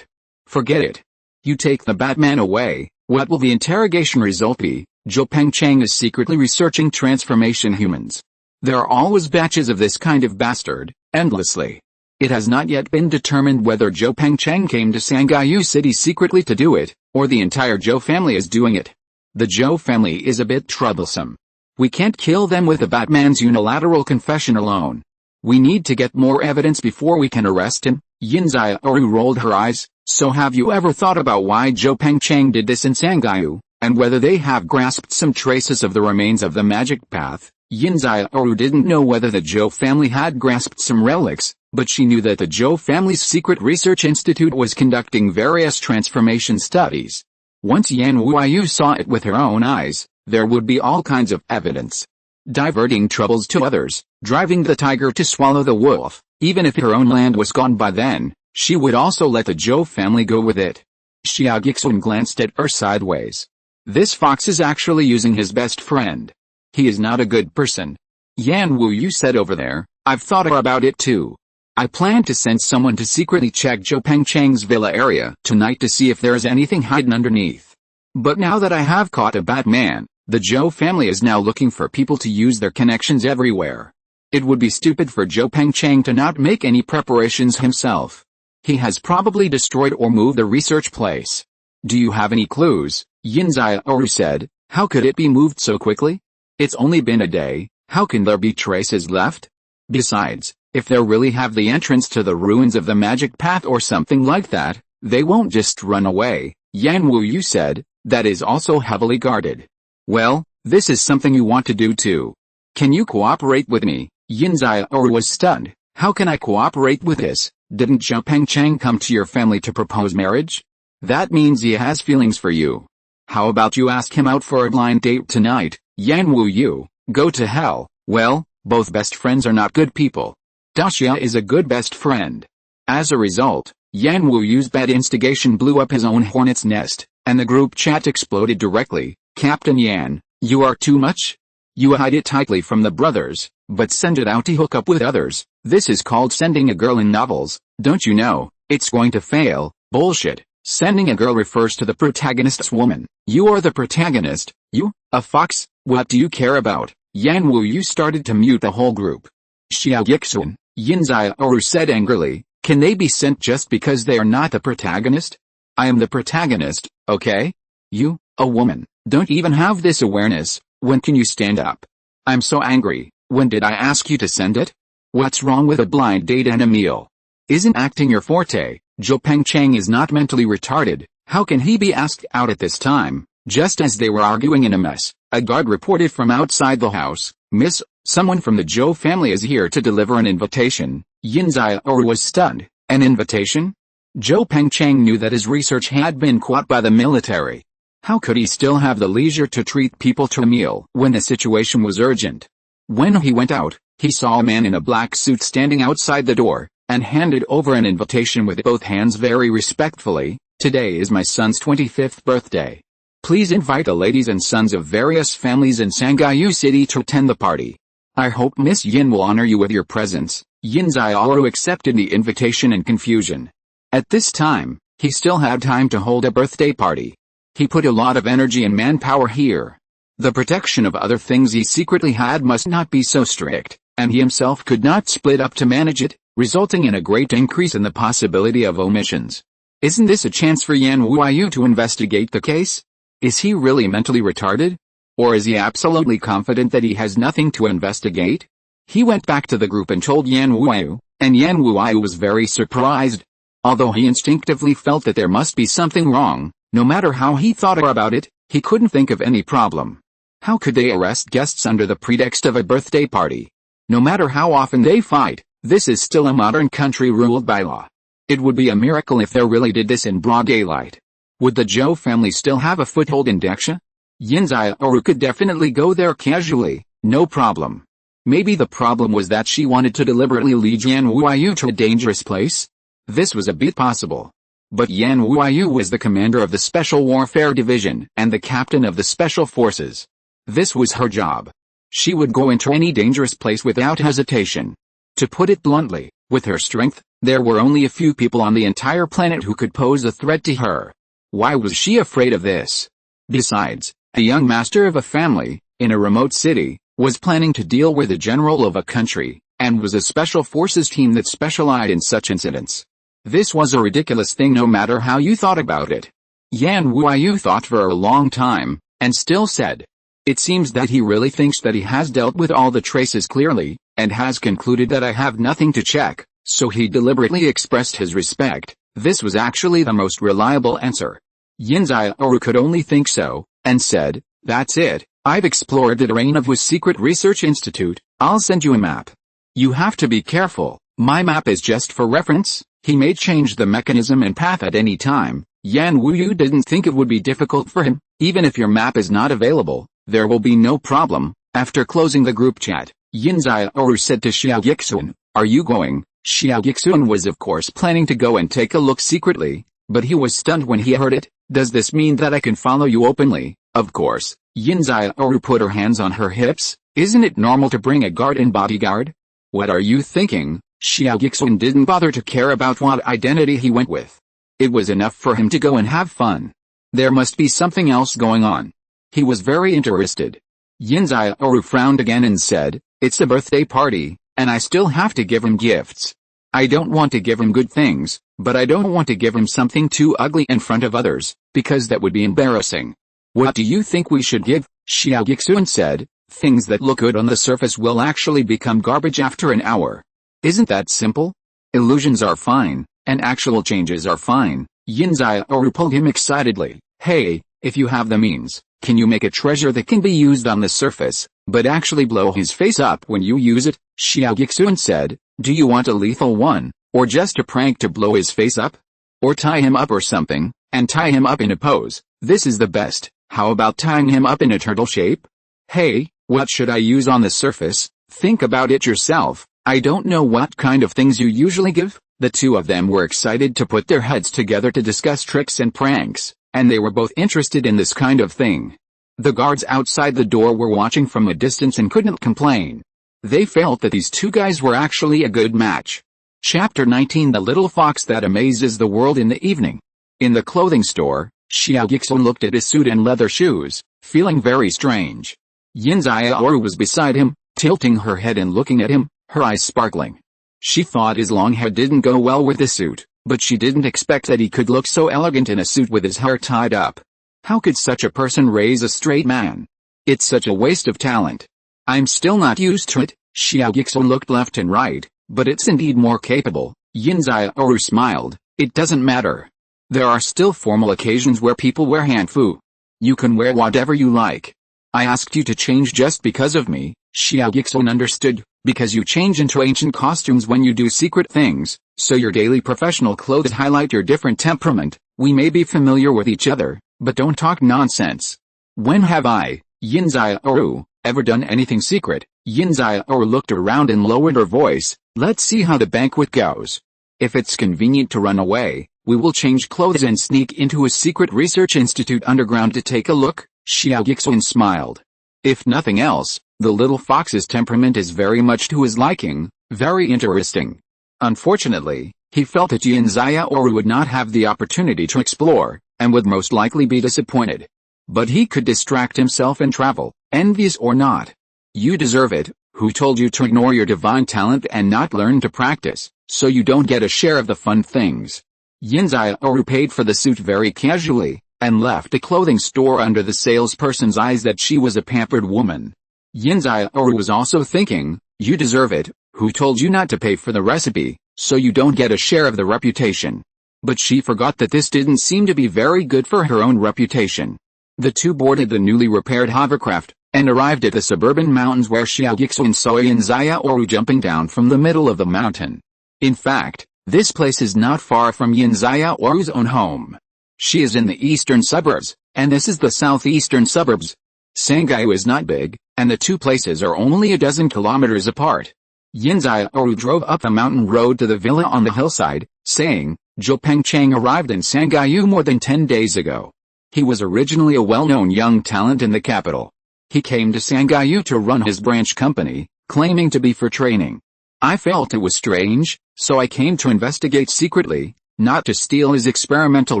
Forget it. You take the Batman away, what will the interrogation result be? Zhou Pengcheng is secretly researching transformation humans. There are always batches of this kind of bastard, endlessly. It has not yet been determined whether Zhou Pengcheng came to Sangaiyu City secretly to do it, or the entire Zhou family is doing it. The Zhou family is a bit troublesome. We can't kill them with the Batman's unilateral confession alone. We need to get more evidence before we can arrest him. Yin Xiaoru rolled her eyes. So have you ever thought about why Zhou Pengcheng did this in Sangaiyu, and whether they have grasped some traces of the remains of the magic path? Yin Xiaoru didn't know whether the Zhou family had grasped some relics, but she knew that the Zhou family's secret research institute was conducting various transformation studies. Once Yan Wuyu saw it with her own eyes, there would be all kinds of evidence. Diverting troubles to others, driving the tiger to swallow the wolf, even if her own land was gone by then, she would also let the Zhou family go with it. Xia Guixuan glanced at her sideways. This fox is actually using his best friend. He is not a good person. Yan Wuyu said over there, I've thought about it too. I plan to send someone to secretly check Zhou Pengcheng's villa area tonight to see if there is anything hidden underneath. But now that I have caught a Batman, the Zhou family is now looking for people to use their connections everywhere. It would be stupid for Zhou Pengcheng to not make any preparations himself. He has probably destroyed or moved the research place. Do you have any clues? Yin Xiaoru said. How could it be moved so quickly? It's only been a day, how can there be traces left? Besides, if they really have the entrance to the ruins of the magic path or something like that, they won't just run away. Yan Wuyu said, that is also heavily guarded. Well, this is something you want to do too. Can you cooperate with me? Yin Xiaoru was stunned. How can I cooperate with this? Didn't Zhou Pengcheng come to your family to propose marriage? That means he has feelings for you. How about you ask him out for a blind date tonight? Yan Wuyu, go to hell. Well, both best friends are not good people. Daxia is a good best friend. As a result, Yan Wuyu's bad instigation blew up his own hornet's nest, and the group chat exploded directly. Captain Yan, you are too much? You hide it tightly from the brothers, but send it out to hook up with others. This is called sending a girl in novels, don't you know? It's going to fail. Bullshit. Sending a girl refers to the protagonist's woman. You are the protagonist. You, a fox, what do you care about? Yan Wuyu started to mute the whole group. Xia Guixuan, Yin Xiaoru said angrily, can they be sent just because they are not the protagonist? I am the protagonist, okay? You, a woman, don't even have this awareness. When can you stand up? I'm so angry. When did I ask you to send it? What's wrong with a blind date and a meal? Isn't acting your forte? Zhou Pengcheng is not mentally retarded. How can he be asked out at this time? Just as they were arguing in a mess, a guard reported from outside the house, Miss, someone from the Zhou family is here to deliver an invitation. Yin Xiaoru was stunned. An invitation? Zhou Pengcheng knew that his research had been caught by the military. How could he still have the leisure to treat people to a meal when the situation was urgent? When he went out, he saw a man in a black suit standing outside the door, and handed over an invitation with both hands very respectfully. Today is my son's 25th birthday. Please invite the ladies and sons of various families in Sangaiyu City to attend the party. I hope Miss Yin will honor you with your presence. Yin Xiaoru accepted the invitation in confusion. At this time, he still had time to hold a birthday party. He put a lot of energy and manpower here. The protection of other things he secretly had must not be so strict, and he himself could not split up to manage it, resulting in a great increase in the possibility of omissions. Isn't this a chance for Yan Wuyu to investigate the case? Is he really mentally retarded? Or is he absolutely confident that he has nothing to investigate? He went back to the group and told Yan Wuyu, and Yan Wuyu was very surprised. Although he instinctively felt that there must be something wrong, no matter how he thought about it, he couldn't think of any problem. How could they arrest guests under the pretext of a birthday party? No matter how often they fight, this is still a modern country ruled by law. It would be a miracle if they really did this in broad daylight. Would the Zhou family still have a foothold in Dexia? Yin Xiaoru could definitely go there casually, no problem. Maybe the problem was that she wanted to deliberately lead Yan Wuyu to a dangerous place? This was a bit possible. But Yan Wuyu was the commander of the Special Warfare Division and the captain of the Special Forces. This was her job. She would go into any dangerous place without hesitation. To put it bluntly, with her strength, there were only a few people on the entire planet who could pose a threat to her. Why was she afraid of this? Besides, a young master of a family, in a remote city, was planning to deal with the general of a country, and was a special forces team that specialized in such incidents. This was a ridiculous thing no matter how you thought about it. Yan Wuyu thought for a long time, and still said, "It seems that he really thinks that he has dealt with all the traces clearly, and has concluded that I have nothing to check, so he deliberately expressed his respect." This was actually the most reliable answer. Yin Xiaoru could only think so, and said, "That's it, I've explored the terrain of his secret research institute, I'll send you a map. You have to be careful, my map is just for reference." He may change the mechanism and path at any time. Yan Wuyu didn't think it would be difficult for him. Even if your map is not available, there will be no problem. After closing the group chat, Yin Xiaoru said to Xia Guixuan, "Are you going?" Xia Guixuan was of course planning to go and take a look secretly, but he was stunned when he heard it. "Does this mean that I can follow you openly?" "Of course." Yin Xiaoru put her hands on her hips. "Isn't it normal to bring a guard and bodyguard?" "What are you thinking?" Xia Guixuan didn't bother to care about what identity he went with. It was enough for him to go and have fun. There must be something else going on. He was very interested. Yin Xiaoru frowned again and said, "It's a birthday party, and I still have to give him gifts. I don't want to give him good things, but I don't want to give him something too ugly in front of others, because that would be embarrassing." "What do you think we should give?" Xia Guixuan said. "Things that look good on the surface will actually become garbage after an hour. Isn't that simple? Illusions are fine, and actual changes are fine." Yin Xiaoru pulled him excitedly. "Hey, if you have the means, can you make a treasure that can be used on the surface, but actually blow his face up when you use it?" Xia Guixuan said. "Do you want a lethal one, or just a prank to blow his face up? Or tie him up or something, and tie him up in a pose? This is the best. How about tying him up in a turtle shape?" "Hey, what should I use on the surface? Think about it yourself. I don't know what kind of things you usually give." The two of them were excited to put their heads together to discuss tricks and pranks, and they were both interested in this kind of thing. The guards outside the door were watching from a distance and couldn't complain. They felt that these two guys were actually a good match. Chapter 19: The Little Fox That Amazes the World in the Evening. In the clothing store, Xia Guixuan looked at his suit and leather shoes, feeling very strange. Yin Xiaoru was beside him, tilting her head and looking at him, her eyes sparkling. She thought his long hair didn't go well with the suit, but she didn't expect that he could look so elegant in a suit with his hair tied up. How could such a person raise a straight man? It's such a waste of talent. "I'm still not used to it." Xia Guixuan looked left and right, "but it's indeed more capable." Yin Xiaoru smiled. "It doesn't matter. There are still formal occasions where people wear hanfu. You can wear whatever you like. I asked you to change just because of me." Xia Guixuan understood. "Because you change into ancient costumes when you do secret things, so your daily professional clothes highlight your different temperament. We may be familiar with each other, but don't talk nonsense." "When have I, Yin Xiaoru, ever done anything secret?" Yin Xiaoru looked around and lowered her voice. "Let's see how the banquet goes. If it's convenient to run away, we will change clothes and sneak into a secret research institute underground to take a look." Xia Guixuan smiled. If nothing else, the little fox's temperament is very much to his liking, very interesting. Unfortunately, he felt that Yin Xiaoru would not have the opportunity to explore, and would most likely be disappointed. But he could distract himself and travel, envious or not. "You deserve it. Who told you to ignore your divine talent and not learn to practice, so you don't get a share of the fun things?" Yin Xiaoru paid for the suit very casually, and left the clothing store under the salesperson's eyes that she was a pampered woman. Yin Xiaoru was also thinking, "You deserve it. Who told you not to pay for the recipe, so you don't get a share of the reputation?" But she forgot that this didn't seem to be very good for her own reputation. The two boarded the newly repaired hovercraft, and arrived at the suburban mountains where Xia Guixuan saw Yin Xiaoru jumping down from the middle of the mountain. In fact, this place is not far from Yin Xiaoru's own home. She is in the eastern suburbs, and this is the southeastern suburbs. Sangyu is not big, and the two places are only a dozen kilometers apart. Yin Xiaoru drove up the mountain road to the villa on the hillside, saying, Zhou Pengcheng arrived in Sangyu more than 10 days ago. He was originally a well-known young talent in the capital. He came to Sangyu to run his branch company, claiming to be for training. I felt it was strange, so I came to investigate secretly, not to steal his experimental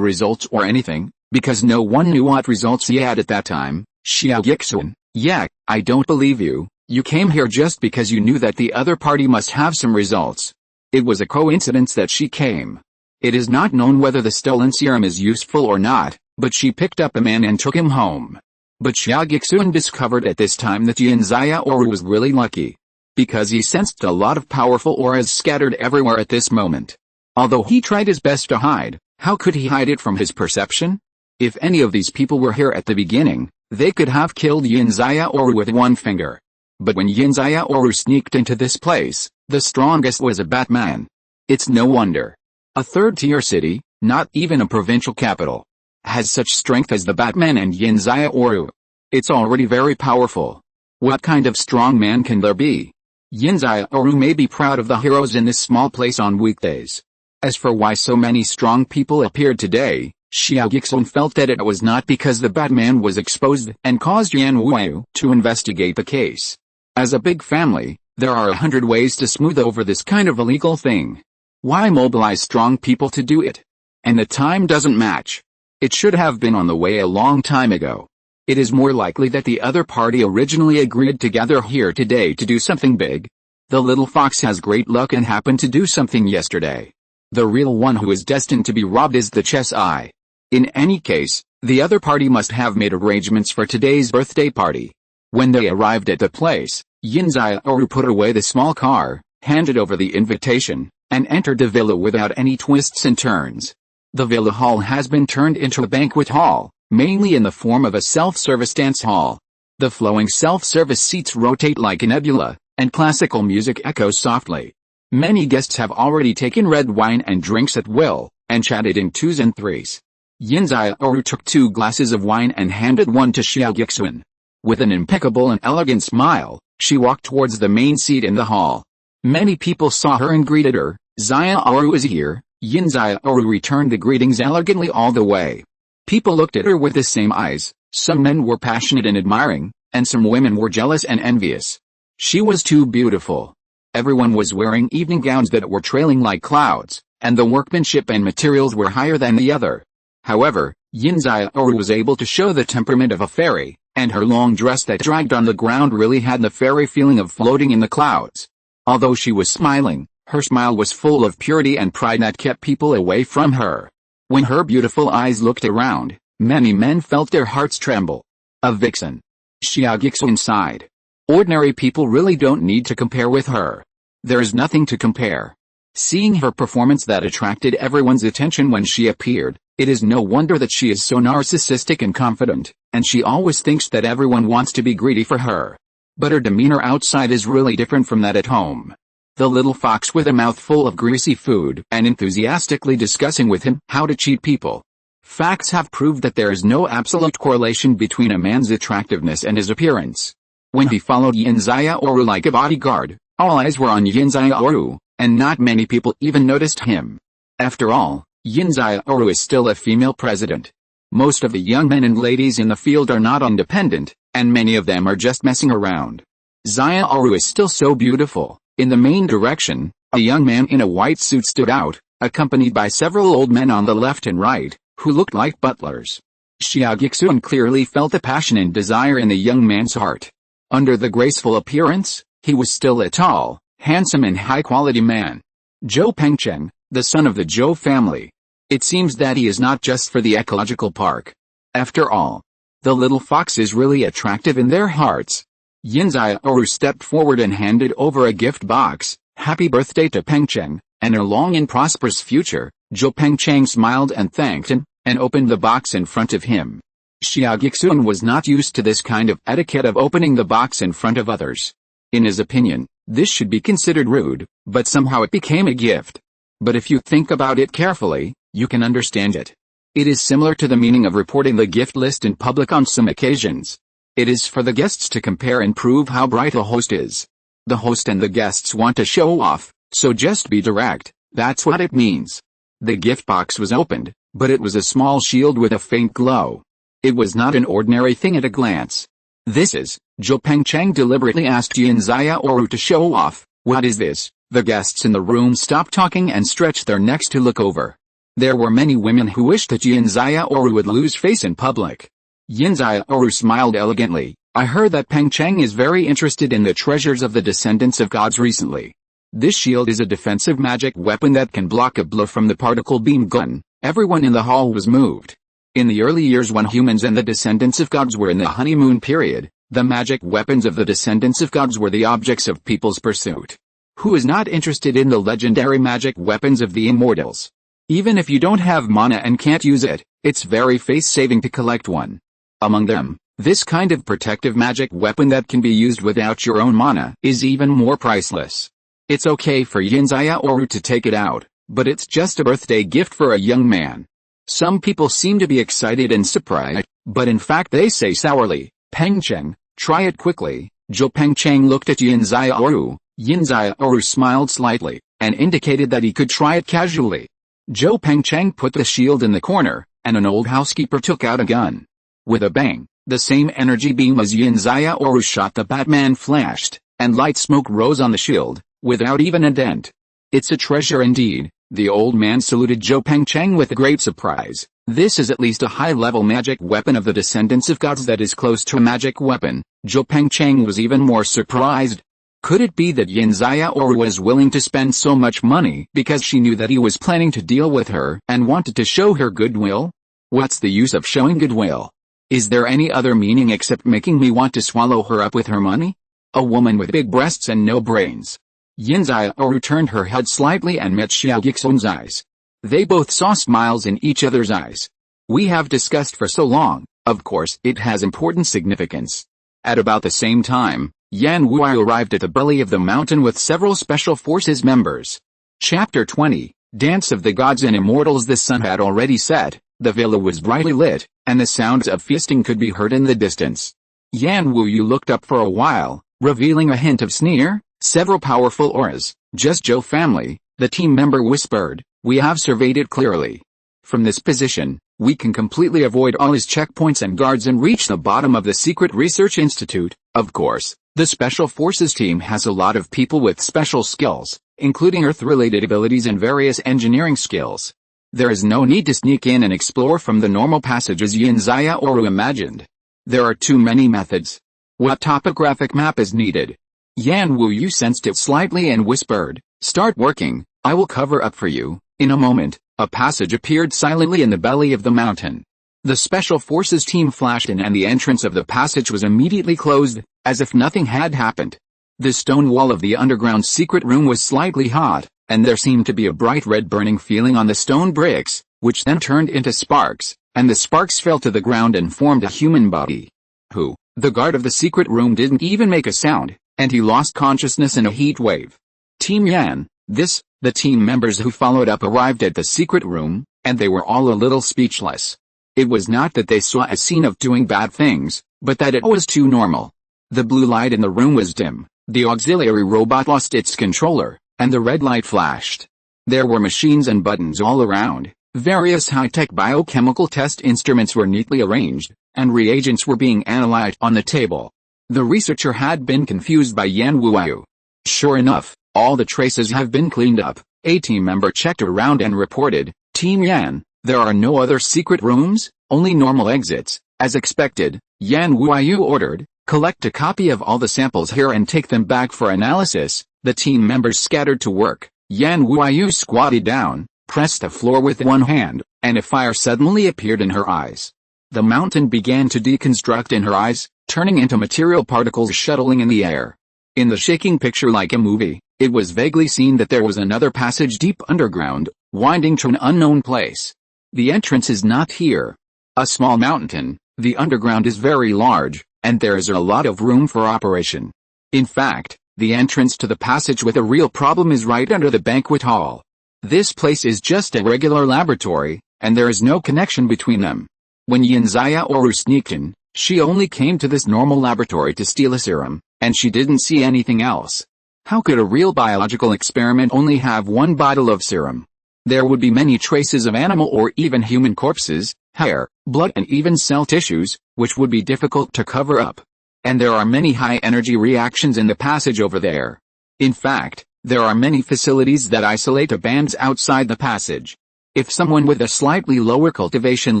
results or anything, because no one knew what results he had at that time. Xia Guixuan, yeah, I don't believe you. You came here just because you knew that the other party must have some results. It was a coincidence that she came. It is not known whether the stolen serum is useful or not, but she picked up a man and took him home. But Xia Guixuan discovered at this time that Yin Xiaoru was really lucky. Because he sensed a lot of powerful auras scattered everywhere at this moment. Although he tried his best to hide, how could he hide it from his perception? If any of these people were here at the beginning, they could have killed Yin Xiaoru with one finger. But when Yin Xiaoru sneaked into this place, the strongest was a Batman. It's no wonder. A third-tier city, not even a provincial capital, has such strength as the Batman and Yin Xiaoru. It's already very powerful. What kind of strong man can there be? Yin Xiaoru may be proud of the heroes in this small place on weekdays. As for why so many strong people appeared today, Xia Guixuan felt that it was not because the Batman was exposed and caused Yan Wu to investigate the case. As a big family, there are 100 ways to smooth over this kind of illegal thing. Why mobilize strong people to do it? And the time doesn't match. It should have been on the way a long time ago. It is more likely that the other party originally agreed to gather here today to do something big. The little fox has great luck and happened to do something yesterday. The real one who is destined to be robbed is the chess eye. In any case, the other party must have made arrangements for today's birthday party. When they arrived at the place, Yin Xiaoru put away the small car, handed over the invitation, and entered the villa without any twists and turns. The villa hall has been turned into a banquet hall, mainly in the form of a self-service dance hall. The flowing self-service seats rotate like a nebula, and classical music echoes softly. Many guests have already taken red wine and drinks at will, and chatted in twos and threes. Yin Xiaoru took 2 glasses of wine and handed one to Xia Guixuan. With an impeccable and elegant smile, she walked towards the main seat in the hall. Many people saw her and greeted her. Xiaoru is here. Yin Xiaoru returned the greetings elegantly all the way. People looked at her with the same eyes. Some men were passionate and admiring, and some women were jealous and envious. She was too beautiful. Everyone was wearing evening gowns that were trailing like clouds, and the workmanship and materials were higher than the other. However, Yin Xiaoru was able to show the temperament of a fairy, and her long dress that dragged on the ground really had the fairy feeling of floating in the clouds. Although she was smiling, her smile was full of purity and pride that kept people away from her. When her beautiful eyes looked around, many men felt their hearts tremble. A vixen. Xia Guixuan sighed. Ordinary people really don't need to compare with her. There is nothing to compare. Seeing her performance that attracted everyone's attention when she appeared, it is no wonder that she is so narcissistic and confident, and she always thinks that everyone wants to be greedy for her. But her demeanor outside is really different from that at home. The little fox with a mouth full of greasy food and enthusiastically discussing with him how to cheat people. Facts have proved that there is no absolute correlation between a man's attractiveness and his appearance. When he followed Yin Xiaoru like a bodyguard, all eyes were on Yin Xiaoru, and not many people even noticed him. After all, Yin Xiaoru is still a female president. Most of the young men and ladies in the field are not independent, and many of them are just messing around. Xiaoru is still so beautiful. In the main direction, a young man in a white suit stood out, accompanied by several old men on the left and right, who looked like butlers. Xia Guixuan clearly felt the passion and desire in the young man's heart. Under the graceful appearance, he was still a tall, handsome and high-quality man. Zhou Pengcheng, the son of the Zhou family. It seems that he is not just for the ecological park. After all, the little fox is really attractive in their hearts. Yin Xiaoru stepped forward and handed over a gift box. Happy birthday to Pengcheng, and a long and prosperous future. Zhou Pengcheng smiled and thanked him, and opened the box in front of him. Xia Guixuan was not used to this kind of etiquette of opening the box in front of others. In his opinion, this should be considered rude, but somehow it became a gift. But if you think about it carefully, you can understand it. It is similar to the meaning of reporting the gift list in public on some occasions. It is for the guests to compare and prove how bright a host is. The host and the guests want to show off, so just be direct, that's what it means. The gift box was opened, but it was a small shield with a faint glow. It was not an ordinary thing at a glance. This is, Zhou Pengcheng deliberately asked Yin Xiaoru to show off. What is this? The guests in the room stopped talking and stretched their necks to look over. There were many women who wished that Yin Xiaoru would lose face in public. Yin Xiaoru smiled elegantly. I heard that Pengcheng is very interested in the treasures of the descendants of gods recently. This shield is a defensive magic weapon that can block a blow from the particle beam gun. Everyone in the hall was moved. In the early years when humans and the descendants of gods were in the honeymoon period, the magic weapons of the descendants of gods were the objects of people's pursuit. Who is not interested in the legendary magic weapons of the immortals? Even if you don't have mana and can't use it, it's very face-saving to collect one. Among them, this kind of protective magic weapon that can be used without your own mana is even more priceless. It's okay for Yin Xiaoru to take it out, but it's just a birthday gift for a young man. Some people seem to be excited and surprised, but in fact they say sourly, Pengcheng, try it quickly. Zhou Pengcheng looked at Yin Xiaoru. Yin Xiaoru smiled slightly, and indicated that he could try it casually. Zhou Pengcheng put the shield in the corner, and an old housekeeper took out a gun. With a bang, the same energy beam as Yin Xiaoru shot the Batman flashed, and light smoke rose on the shield, without even a dent. It's a treasure indeed. The old man saluted Zhou Pengcheng with great surprise. This is at least a high-level magic weapon of the descendants of gods that is close to a magic weapon. Zhou Pengcheng was even more surprised. Could it be that Yin Xiaoru was willing to spend so much money because she knew that he was planning to deal with her and wanted to show her goodwill? What's the use of showing goodwill? Is there any other meaning except making me want to swallow her up with her money? A woman with big breasts and no brains. Yin Xiaoru turned her head slightly and met Xia Guixuan's eyes. They both saw smiles in each other's eyes. We have discussed for so long, of course it has important significance. At about the same time, Yan Wuai arrived at the belly of the mountain with several special forces members. Chapter 20, Dance of the Gods and Immortals. The sun had already set, the villa was brightly lit, and the sounds of feasting could be heard in the distance. Yan Wuyu looked up for a while, revealing a hint of sneer. Several powerful auras, just Zhou family, the team member whispered. We have surveyed it clearly. From this position, we can completely avoid all his checkpoints and guards and reach the bottom of the secret research institute. Of course, the Special Forces team has a lot of people with special skills, including Earth-related abilities and various engineering skills. There is no need to sneak in and explore from the normal passages Yin Xiaoru imagined. There are too many methods. What topographic map is needed? Yan Wuyu sensed it slightly and whispered, start working, I will cover up for you. In a moment, a passage appeared silently in the belly of the mountain. The Special Forces team flashed in and the entrance of the passage was immediately closed, as if nothing had happened. The stone wall of the underground secret room was slightly hot, and there seemed to be a bright red burning feeling on the stone bricks, which then turned into sparks, and the sparks fell to the ground and formed a human body. Who? The guard of the secret room didn't even make a sound, and he lost consciousness in a heat wave. Team Yan, the team members who followed up arrived at the secret room, and they were all a little speechless. It was not that they saw a scene of doing bad things, but that it was too normal. The blue light in the room was dim, the auxiliary robot lost its controller, and the red light flashed. There were machines and buttons all around, various high-tech biochemical test instruments were neatly arranged, and reagents were being analyzed on the table. The researcher had been confused by Yan Wuyu. Sure enough, all the traces have been cleaned up. A team member checked around and reported, Team Yan, there are no other secret rooms, only normal exits. As expected, Yan Wuyu ordered, collect a copy of all the samples here and take them back for analysis. The team members scattered to work. Yan Wuyu squatted down, pressed the floor with one hand, and a fire suddenly appeared in her eyes. The mountain began to deconstruct in her eyes, turning into material particles shuttling in the air. In the shaking picture like a movie, it was vaguely seen that there was another passage deep underground, winding to an unknown place. The entrance is not here. A small mountain, the underground is very large, and there is a lot of room for operation. In fact, the entrance to the passage with a real problem is right under the banquet hall. This place is just a regular laboratory, and there is no connection between them. When Yin Xiaoru sneaked in, she only came to this normal laboratory to steal a serum, and she didn't see anything else. How could a real biological experiment only have one bottle of serum? There would be many traces of animal or even human corpses, hair, blood and even cell tissues, which would be difficult to cover up. And there are many high-energy reactions in the passage over there. In fact, there are many facilities that isolate the bands outside the passage. If someone with a slightly lower cultivation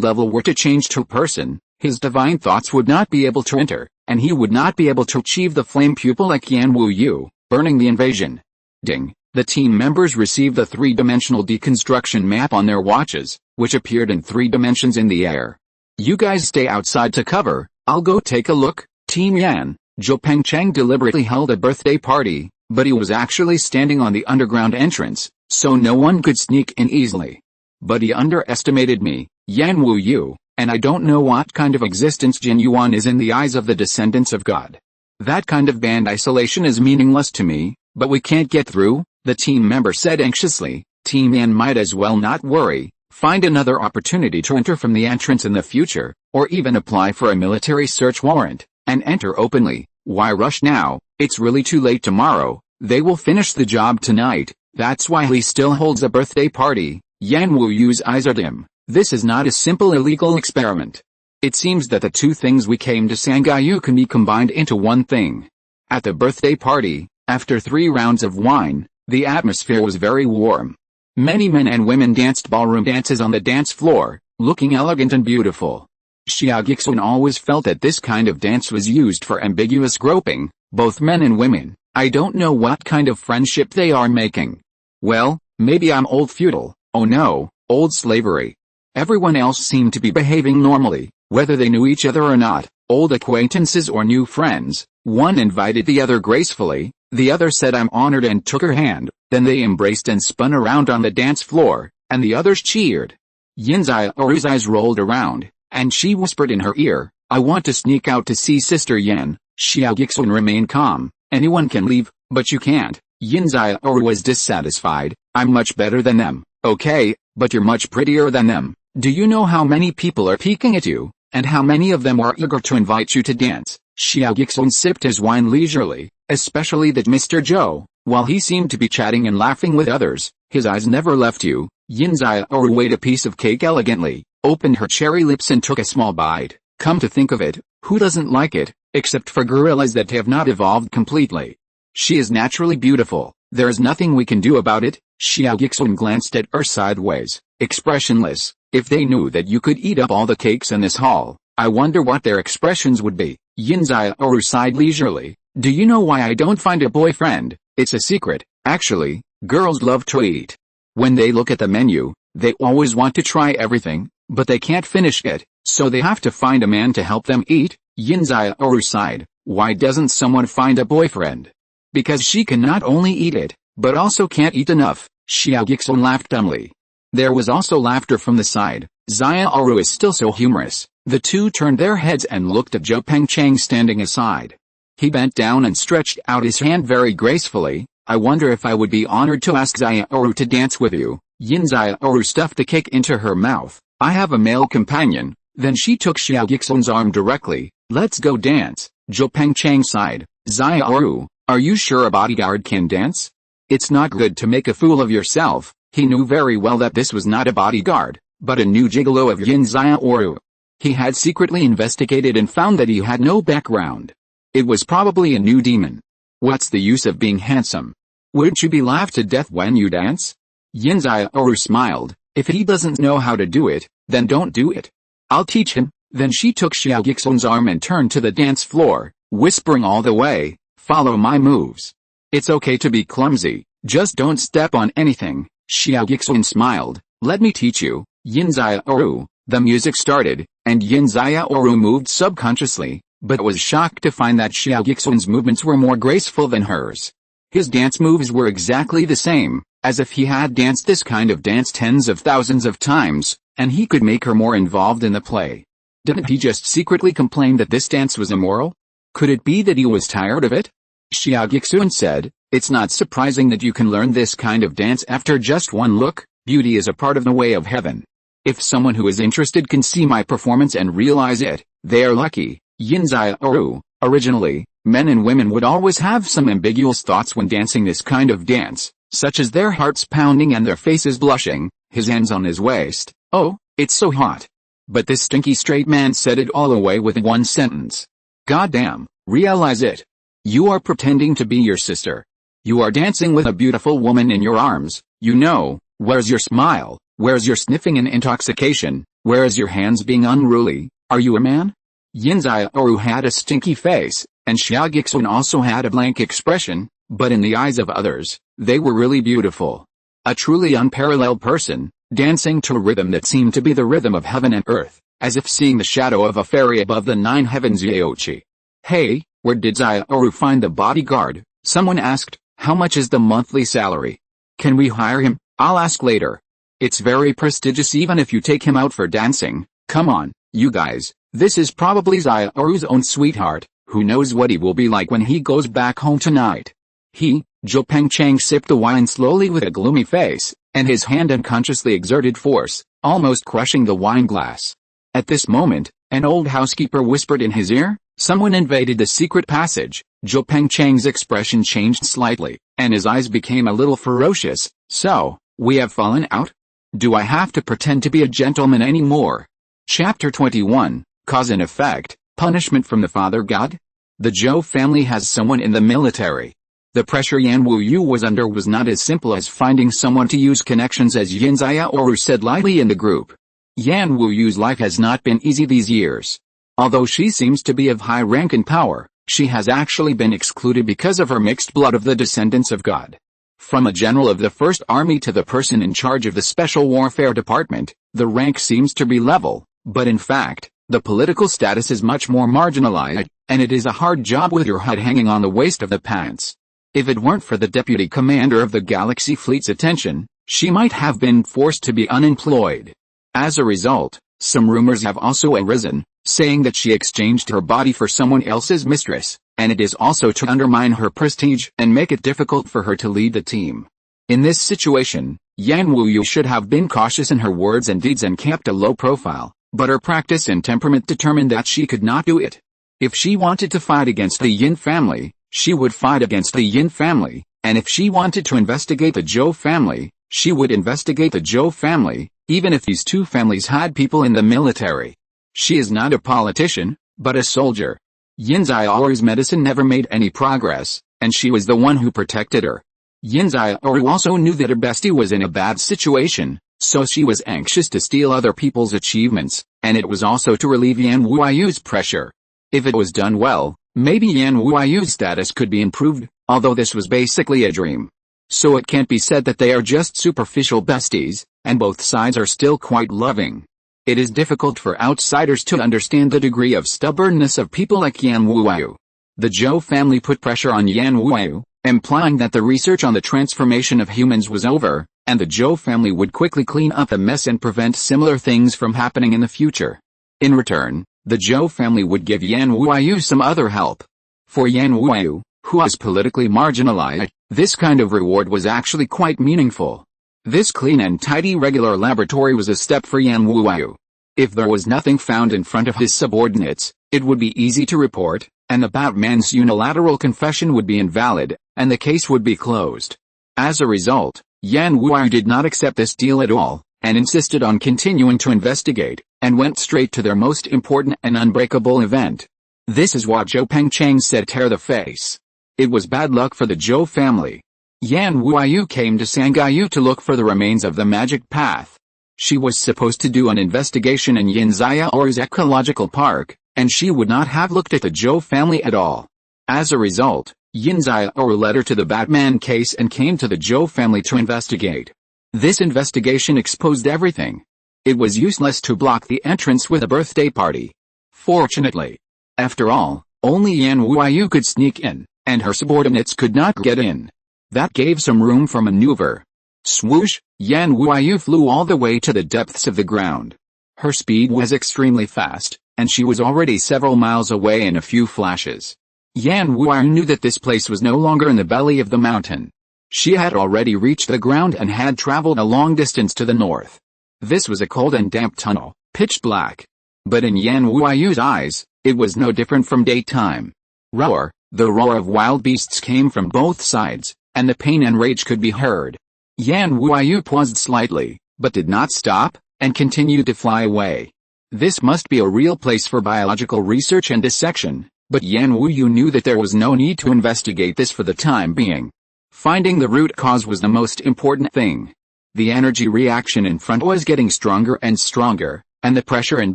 level were to change to a person, his divine thoughts would not be able to enter, and he would not be able to achieve the flame pupil like Yan Wu Yu, burning the invasion. Ding. The team members received a three-dimensional deconstruction map on their watches, which appeared in 3 dimensions in the air. You guys stay outside to cover, I'll go take a look. Team Yan. Zhou Pengcheng deliberately held a birthday party, but he was actually standing on the underground entrance, so no one could sneak in easily. But he underestimated me, Yan Wu Yu, and I don't know what kind of existence Jin Yuan is in the eyes of the descendants of God. That kind of band isolation is meaningless to me, but we can't get through, the team member said anxiously. Team Yan might as well not worry, find another opportunity to enter from the entrance in the future, or even apply for a military search warrant, and enter openly. Why rush now? It's really too late tomorrow, they will finish the job tonight, that's why he still holds a birthday party. Yan Wu Yu's eyes are dim. This is not a simple illegal experiment. It seems that the two things we came to Sanghayu can be combined into one thing. At the birthday party, after 3 rounds of wine, the atmosphere was very warm. Many men and women danced ballroom dances on the dance floor, looking elegant and beautiful. Xia Guixuan always felt that this kind of dance was used for ambiguous groping, both men and women. I don't know what kind of friendship they are making. Well, maybe I'm old feudal, oh no, old slavery. Everyone else seemed to be behaving normally, whether they knew each other or not, old acquaintances or new friends. One invited the other gracefully, the other said I'm honored and took her hand, then they embraced and spun around on the dance floor, and the others cheered. Yin Xiaoru's eyes rolled around, and she whispered in her ear, I want to sneak out to see Sister Yan. Xia Guixuan remained calm, anyone can leave, but you can't. Yin Xiaoru was dissatisfied, I'm much better than them, okay, but you're much prettier than them. Do you know how many people are peeking at you, and how many of them are eager to invite you to dance? Xia Guixuan sipped his wine leisurely, especially that Mr. Zhou, while he seemed to be chatting and laughing with others, his eyes never left you. Yin Xiaoru weighed a piece of cake elegantly, opened her cherry lips and took a small bite. Come to think of it, who doesn't like it, except for gorillas that have not evolved completely? She is naturally beautiful, there is nothing we can do about it. Xia Guixuan glanced at her sideways, expressionless. If they knew that you could eat up all the cakes in this hall, I wonder what their expressions would be. Yin Xiaoru sighed leisurely. Do you know why I don't find a boyfriend? It's a secret. Actually, girls love to eat. When they look at the menu, they always want to try everything, but they can't finish it, so they have to find a man to help them eat. Yin Xiaoru sighed. Why doesn't someone find a boyfriend? Because she can not only eat it, but also can't eat enough. Xia Guixuan laughed dumbly. There was also laughter from the side. Xiaoru is still so humorous. The two turned their heads and looked at Zhou Pengcheng standing aside. He bent down and stretched out his hand very gracefully. I wonder if I would be honored to ask Xiaoru to dance with you. Yin Xiaoru stuffed a cake into her mouth. I have a male companion. Then she took Xia Guixuan's arm directly. Let's go dance. Zhou Pengcheng sighed. Xiaoru, are you sure a bodyguard can dance? It's not good to make a fool of yourself. He knew very well that this was not a bodyguard, but a new gigolo of Yin Xiaoru. He had secretly investigated and found that he had no background. It was probably a new demon. What's the use of being handsome? Wouldn't you be laughed to death when you dance? Yin Xiaoru smiled. If he doesn't know how to do it, then don't do it. I'll teach him. Then she took Xia Guixuan's arm and turned to the dance floor, whispering all the way, follow my moves. It's okay to be clumsy, just don't step on anything. Xia Guixuan smiled. Let me teach you. Yin Xiaoru. The music started, and Yin Xiaoru moved subconsciously, but was shocked to find that Xia Guixuan's movements were more graceful than hers. His dance moves were exactly the same, as if he had danced this kind of dance tens of thousands of times, and he could make her more involved in the play. Didn't he just secretly complain that this dance was immoral? Could it be that he was tired of it? Xia Guixuan said, it's not surprising that you can learn this kind of dance after just one look. Beauty is a part of the way of heaven. If someone who is interested can see my performance and realize it, they are lucky. Yin Xiaoru. Originally, men and women would always have some ambiguous thoughts when dancing this kind of dance, such as their hearts pounding and their faces blushing, his hands on his waist. Oh, it's so hot. But this stinky straight man said it all away with one sentence. Goddamn, realize it. You are pretending to be your sister. You are dancing with a beautiful woman in your arms. You know, where's your smile? Where's your sniffing and intoxication? Where's your hands being unruly? Are you a man? Yin Xiaoru had a stinky face, and Xia Guixuan also had a blank expression, but in the eyes of others, they were really beautiful. A truly unparalleled person, dancing to a rhythm that seemed to be the rhythm of heaven and earth, as if seeing the shadow of a fairy above the 9 heavens. Yaochi. Hey, where did Xiaoru find the bodyguard? Someone asked. How much is the monthly salary? Can we hire him? I'll ask later. It's very prestigious even if you take him out for dancing. Come on, you guys, this is probably Xiaoru's own sweetheart, who knows what he will be like when he goes back home tonight. Zhou Pengcheng sipped the wine slowly with a gloomy face, and his hand unconsciously exerted force, almost crushing the wine glass. At this moment, an old housekeeper whispered in his ear, someone invaded the secret passage. Zhou Pengcheng's expression changed slightly, and his eyes became a little ferocious. So, we have fallen out? Do I have to pretend to be a gentleman anymore? Chapter 21, Cause and Effect, Punishment from the Father God? The Zhou family has someone in the military. The pressure Yan Wuyu was under was not as simple as finding someone to use connections, as Yin Xiaoru said lightly in the group. Yan Wuyu's life has not been easy these years. Although she seems to be of high rank and power, she has actually been excluded because of her mixed blood of the descendants of God. From a general of the First Army to the person in charge of the Special Warfare Department, the rank seems to be level, but in fact, the political status is much more marginalized, and it is a hard job with your head hanging on the waist of the pants. If it weren't for the deputy commander of the Galaxy Fleet's attention, she might have been forced to be unemployed. As a result, some rumors have also arisen, saying that she exchanged her body for someone else's mistress, and it is also to undermine her prestige and make it difficult for her to lead the team. In this situation, Yan Wuyu should have been cautious in her words and deeds and kept a low profile, but her practice and temperament determined that she could not do it. If she wanted to fight against the Yin family, she would fight against the Yin family, and if she wanted to investigate the Zhou family, she would investigate the Zhou family, even if these two families had people in the military. She is not a politician, but a soldier. Yin Xiaoru's medicine never made any progress, and she was the one who protected her. Yin Xiaoru also knew that her bestie was in a bad situation, so she was anxious to steal other people's achievements, and it was also to relieve Yan Wuyu's pressure. If it was done well, maybe Yan Wuyu's status could be improved, although this was basically a dream. So it can't be said that they are just superficial besties, and both sides are still quite loving. It is difficult for outsiders to understand the degree of stubbornness of people like Yan Wuyu. The Zhou family put pressure on Yan Wuyu, implying that the research on the transformation of humans was over, and the Zhou family would quickly clean up the mess and prevent similar things from happening in the future. In return, the Zhou family would give Yan Wuyu some other help. For Yan Wuyu, who was politically marginalized, this kind of reward was actually quite meaningful. This clean and tidy regular laboratory was a step for Yan Wuyu. If there was nothing found in front of his subordinates, it would be easy to report, and the Batman's unilateral confession would be invalid, and the case would be closed. As a result, Yan Wuyu did not accept this deal at all, and insisted on continuing to investigate, and went straight to their most important and unbreakable event. This is what Zhou Pengcheng said: tear the face. It was bad luck for the Zhou family. Yan Wuyu came to Sangaiyu to look for the remains of the magic path. She was supposed to do an investigation in Yin Xiaoru's ecological park, and she would not have looked at the Zhou family at all. As a result, Yin Xiaoru led her to the Batman case and came to the Zhou family to investigate. This investigation exposed everything. It was useless to block the entrance with a birthday party. Fortunately. After all, only Yan Wuyu could sneak in, and her subordinates could not get in. That gave some room for maneuver. Swoosh, Yan Wuyu flew all the way to the depths of the ground. Her speed was extremely fast, and she was already several miles away in a few flashes. Yan Wuyu knew that this place was no longer in the belly of the mountain. She had already reached the ground and had traveled a long distance to the north. This was a cold and damp tunnel, pitch black. But in Yan Wuiyu's eyes, it was no different from daytime. The roar of wild beasts came from both sides, and the pain and rage could be heard. Yan Wuiyu paused slightly, but did not stop, and continued to fly away. This must be a real place for biological research and dissection, but Yan Wuiyu knew that there was no need to investigate this for the time being. Finding the root cause was the most important thing. The energy reaction in front was getting stronger and stronger, and the pressure and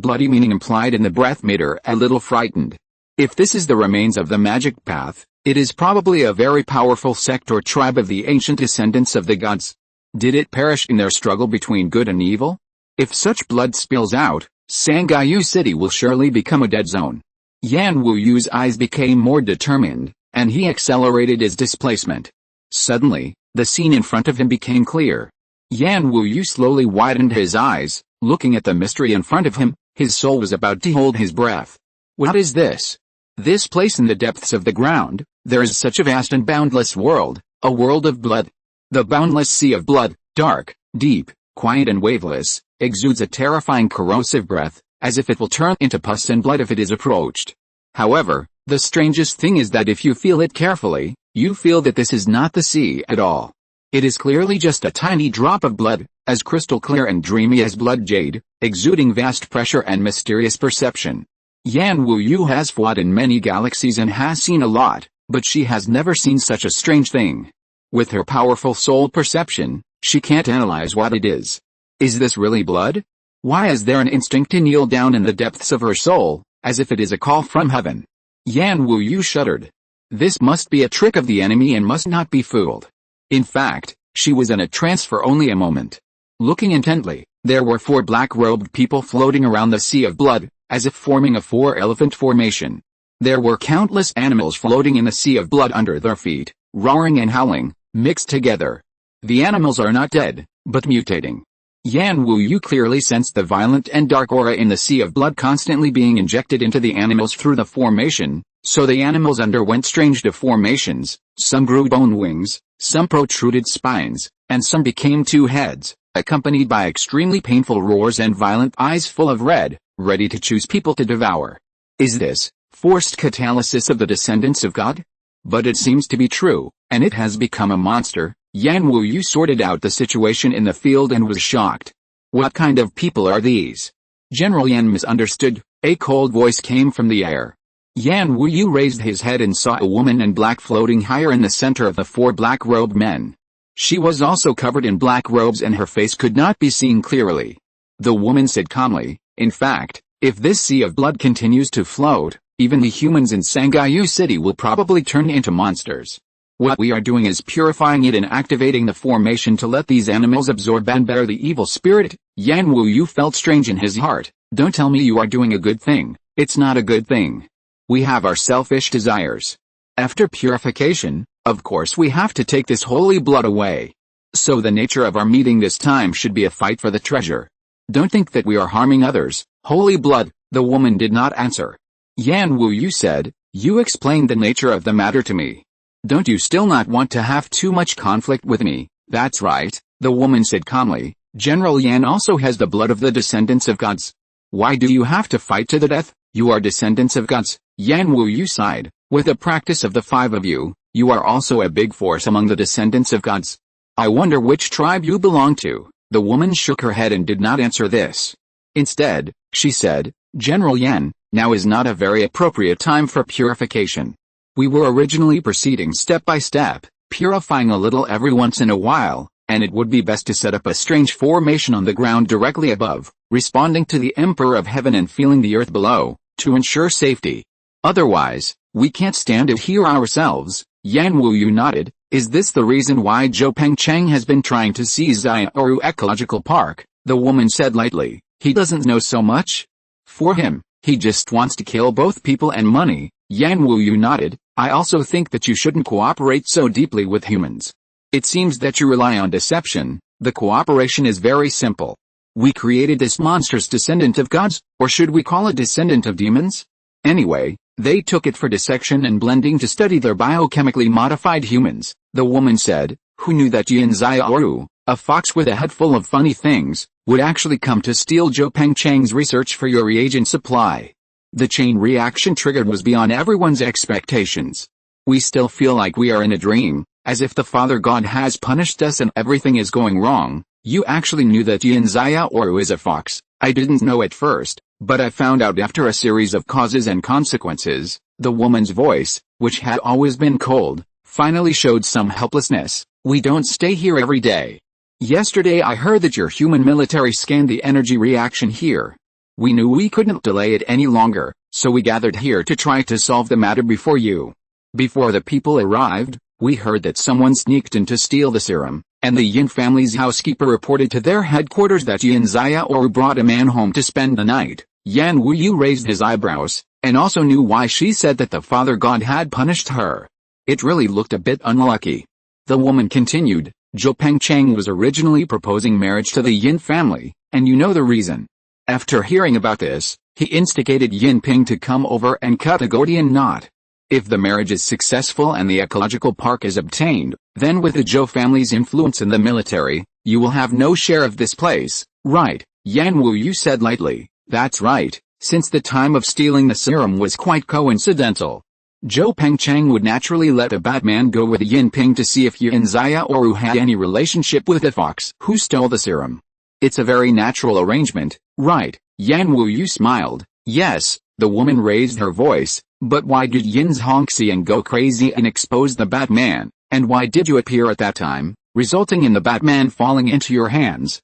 bloody meaning implied in the breath made her a little frightened. If this is the remains of the magic path, it is probably a very powerful sect or tribe of the ancient descendants of the gods. Did it perish in their struggle between good and evil? If such blood spills out, Sangyu City will surely become a dead zone. Yan Wuiyu's eyes became more determined, and he accelerated his displacement. Suddenly, the scene in front of him became clear. Yan Wuiyu slowly widened his eyes, looking at the mystery in front of him. His soul was about to hold his breath. What is this? This place in the depths of the ground, there is such a vast and boundless world, a world of blood. The boundless sea of blood, dark, deep, quiet and waveless, exudes a terrifying corrosive breath, as if it will turn into pus and blood if it is approached. However, the strangest thing is that if you feel it carefully, you feel that this is not the sea at all. It is clearly just a tiny drop of blood, as crystal clear and dreamy as blood jade, exuding vast pressure and mysterious perception. Yan Wuiyu has fought in many galaxies and has seen a lot, but she has never seen such a strange thing. With her powerful soul perception, she can't analyze what it is. Is this really blood? Why is there an instinct to kneel down in the depths of her soul, as if it is a call from heaven? Yan Wuiyu shuddered. This must be a trick of the enemy and must not be fooled. In fact, she was in a trance for only a moment. Looking intently, there were 4 black-robed people floating around the sea of blood, as if forming a 4-elephant formation. There were countless animals floating in the sea of blood under their feet, roaring and howling, mixed together. The animals are not dead, but mutating. Yan Wuiyu clearly sensed the violent and dark aura in the sea of blood constantly being injected into the animals through the formation, so the animals underwent strange deformations. Some grew bone wings, some protruded spines, and some became 2 heads, accompanied by extremely painful roars and violent eyes full of red, ready to choose people to devour. Is this forced catalysis of the descendants of God? But it seems to be true, and it has become a monster. Yan Wuiyu sorted out the situation in the field and was shocked. What kind of people are these? General Yan misunderstood. A cold voice came from the air. Yan Wuiyu raised his head and saw a woman in black floating higher in the center of the 4 black-robed men. She was also covered in black robes and her face could not be seen clearly. The woman said calmly, in fact, if this sea of blood continues to float, even the humans in Sangyu City will probably turn into monsters. What we are doing is purifying it and activating the formation to let these animals absorb and bear the evil spirit. Yan Wuiyu felt strange in his heart. Don't tell me you are doing a good thing. It's not a good thing. We have our selfish desires. After purification, of course we have to take this holy blood away. So the nature of our meeting this time should be a fight for the treasure. Don't think that we are harming others. Holy blood, the woman did not answer. Yan Wuiyu said, you explained the nature of the matter to me. Don't you still not want to have too much conflict with me? That's right, the woman said calmly. General Yan also has the blood of the descendants of gods. Why do you have to fight to the death? You are descendants of gods. Yan Wuiyu sighed. With the practice of the 5 of you, you are also a big force among the descendants of gods. I wonder which tribe you belong to. The woman shook her head and did not answer this. Instead, she said, General Yan, now is not a very appropriate time for purification. We were originally proceeding step by step, purifying a little every once in a while, and it would be best to set up a strange formation on the ground directly above, responding to the Emperor of Heaven and feeling the earth below, to ensure safety. Otherwise, we can't stand it here ourselves. Yan Wuiyu nodded. Is this the reason why Zhou Pengcheng has been trying to seize Xiaoru Ecological Park? The woman said lightly. He doesn't know so much. For him, he just wants to kill both people and money. Yan Wuiyu nodded. I also think that you shouldn't cooperate so deeply with humans. It seems that you rely on deception. The cooperation is very simple. We created this monstrous descendant of gods, or should we call it descendant of demons? Anyway, they took it for dissection and blending to study their biochemically modified humans. The woman said, who knew that Yin Xiaoru, A fox with a head full of funny things would actually come to steal Zhou Pengcheng's research for your reagent supply. The chain reaction triggered was beyond everyone's expectations. We still feel like we are in a dream, as if the Father God has punished us and everything is going wrong. You actually knew that Yin Xiaoru is a fox. I didn't know at first, but I found out after a series of causes and consequences. The woman's voice, which had always been cold, finally showed some helplessness. We don't stay here every day. Yesterday I heard that your human military scanned the energy reaction here. We knew we couldn't delay it any longer, so we gathered here to try to solve the matter before you. Before the people arrived, we heard that someone sneaked in to steal the serum, and the Yin family's housekeeper reported to their headquarters that Yin Xiaoru brought a man home to spend the night. Yan Wuyu raised his eyebrows, and also knew why she said that the Father God had punished her. It really looked a bit unlucky. The woman continued, Zhou Pengcheng was originally proposing marriage to the Yin family, and you know the reason. After hearing about this, he instigated Yin Ping to come over and cut a Gordian knot. If the marriage is successful and the ecological park is obtained, then with the Zhou family's influence in the military, you will have no share of this place, right? Yan Wuyu said lightly, that's right, since the time of stealing the serum was quite coincidental. Zhou Pengcheng would naturally let a Batman go with Yin Ping to see if Yin Xiaoru had any relationship with the fox who stole the serum. It's a very natural arrangement, right? Yan Wuyu smiled. Yes, the woman raised her voice, but why did Yin's Hongxian go crazy and expose the Batman, and why did you appear at that time, resulting in the Batman falling into your hands?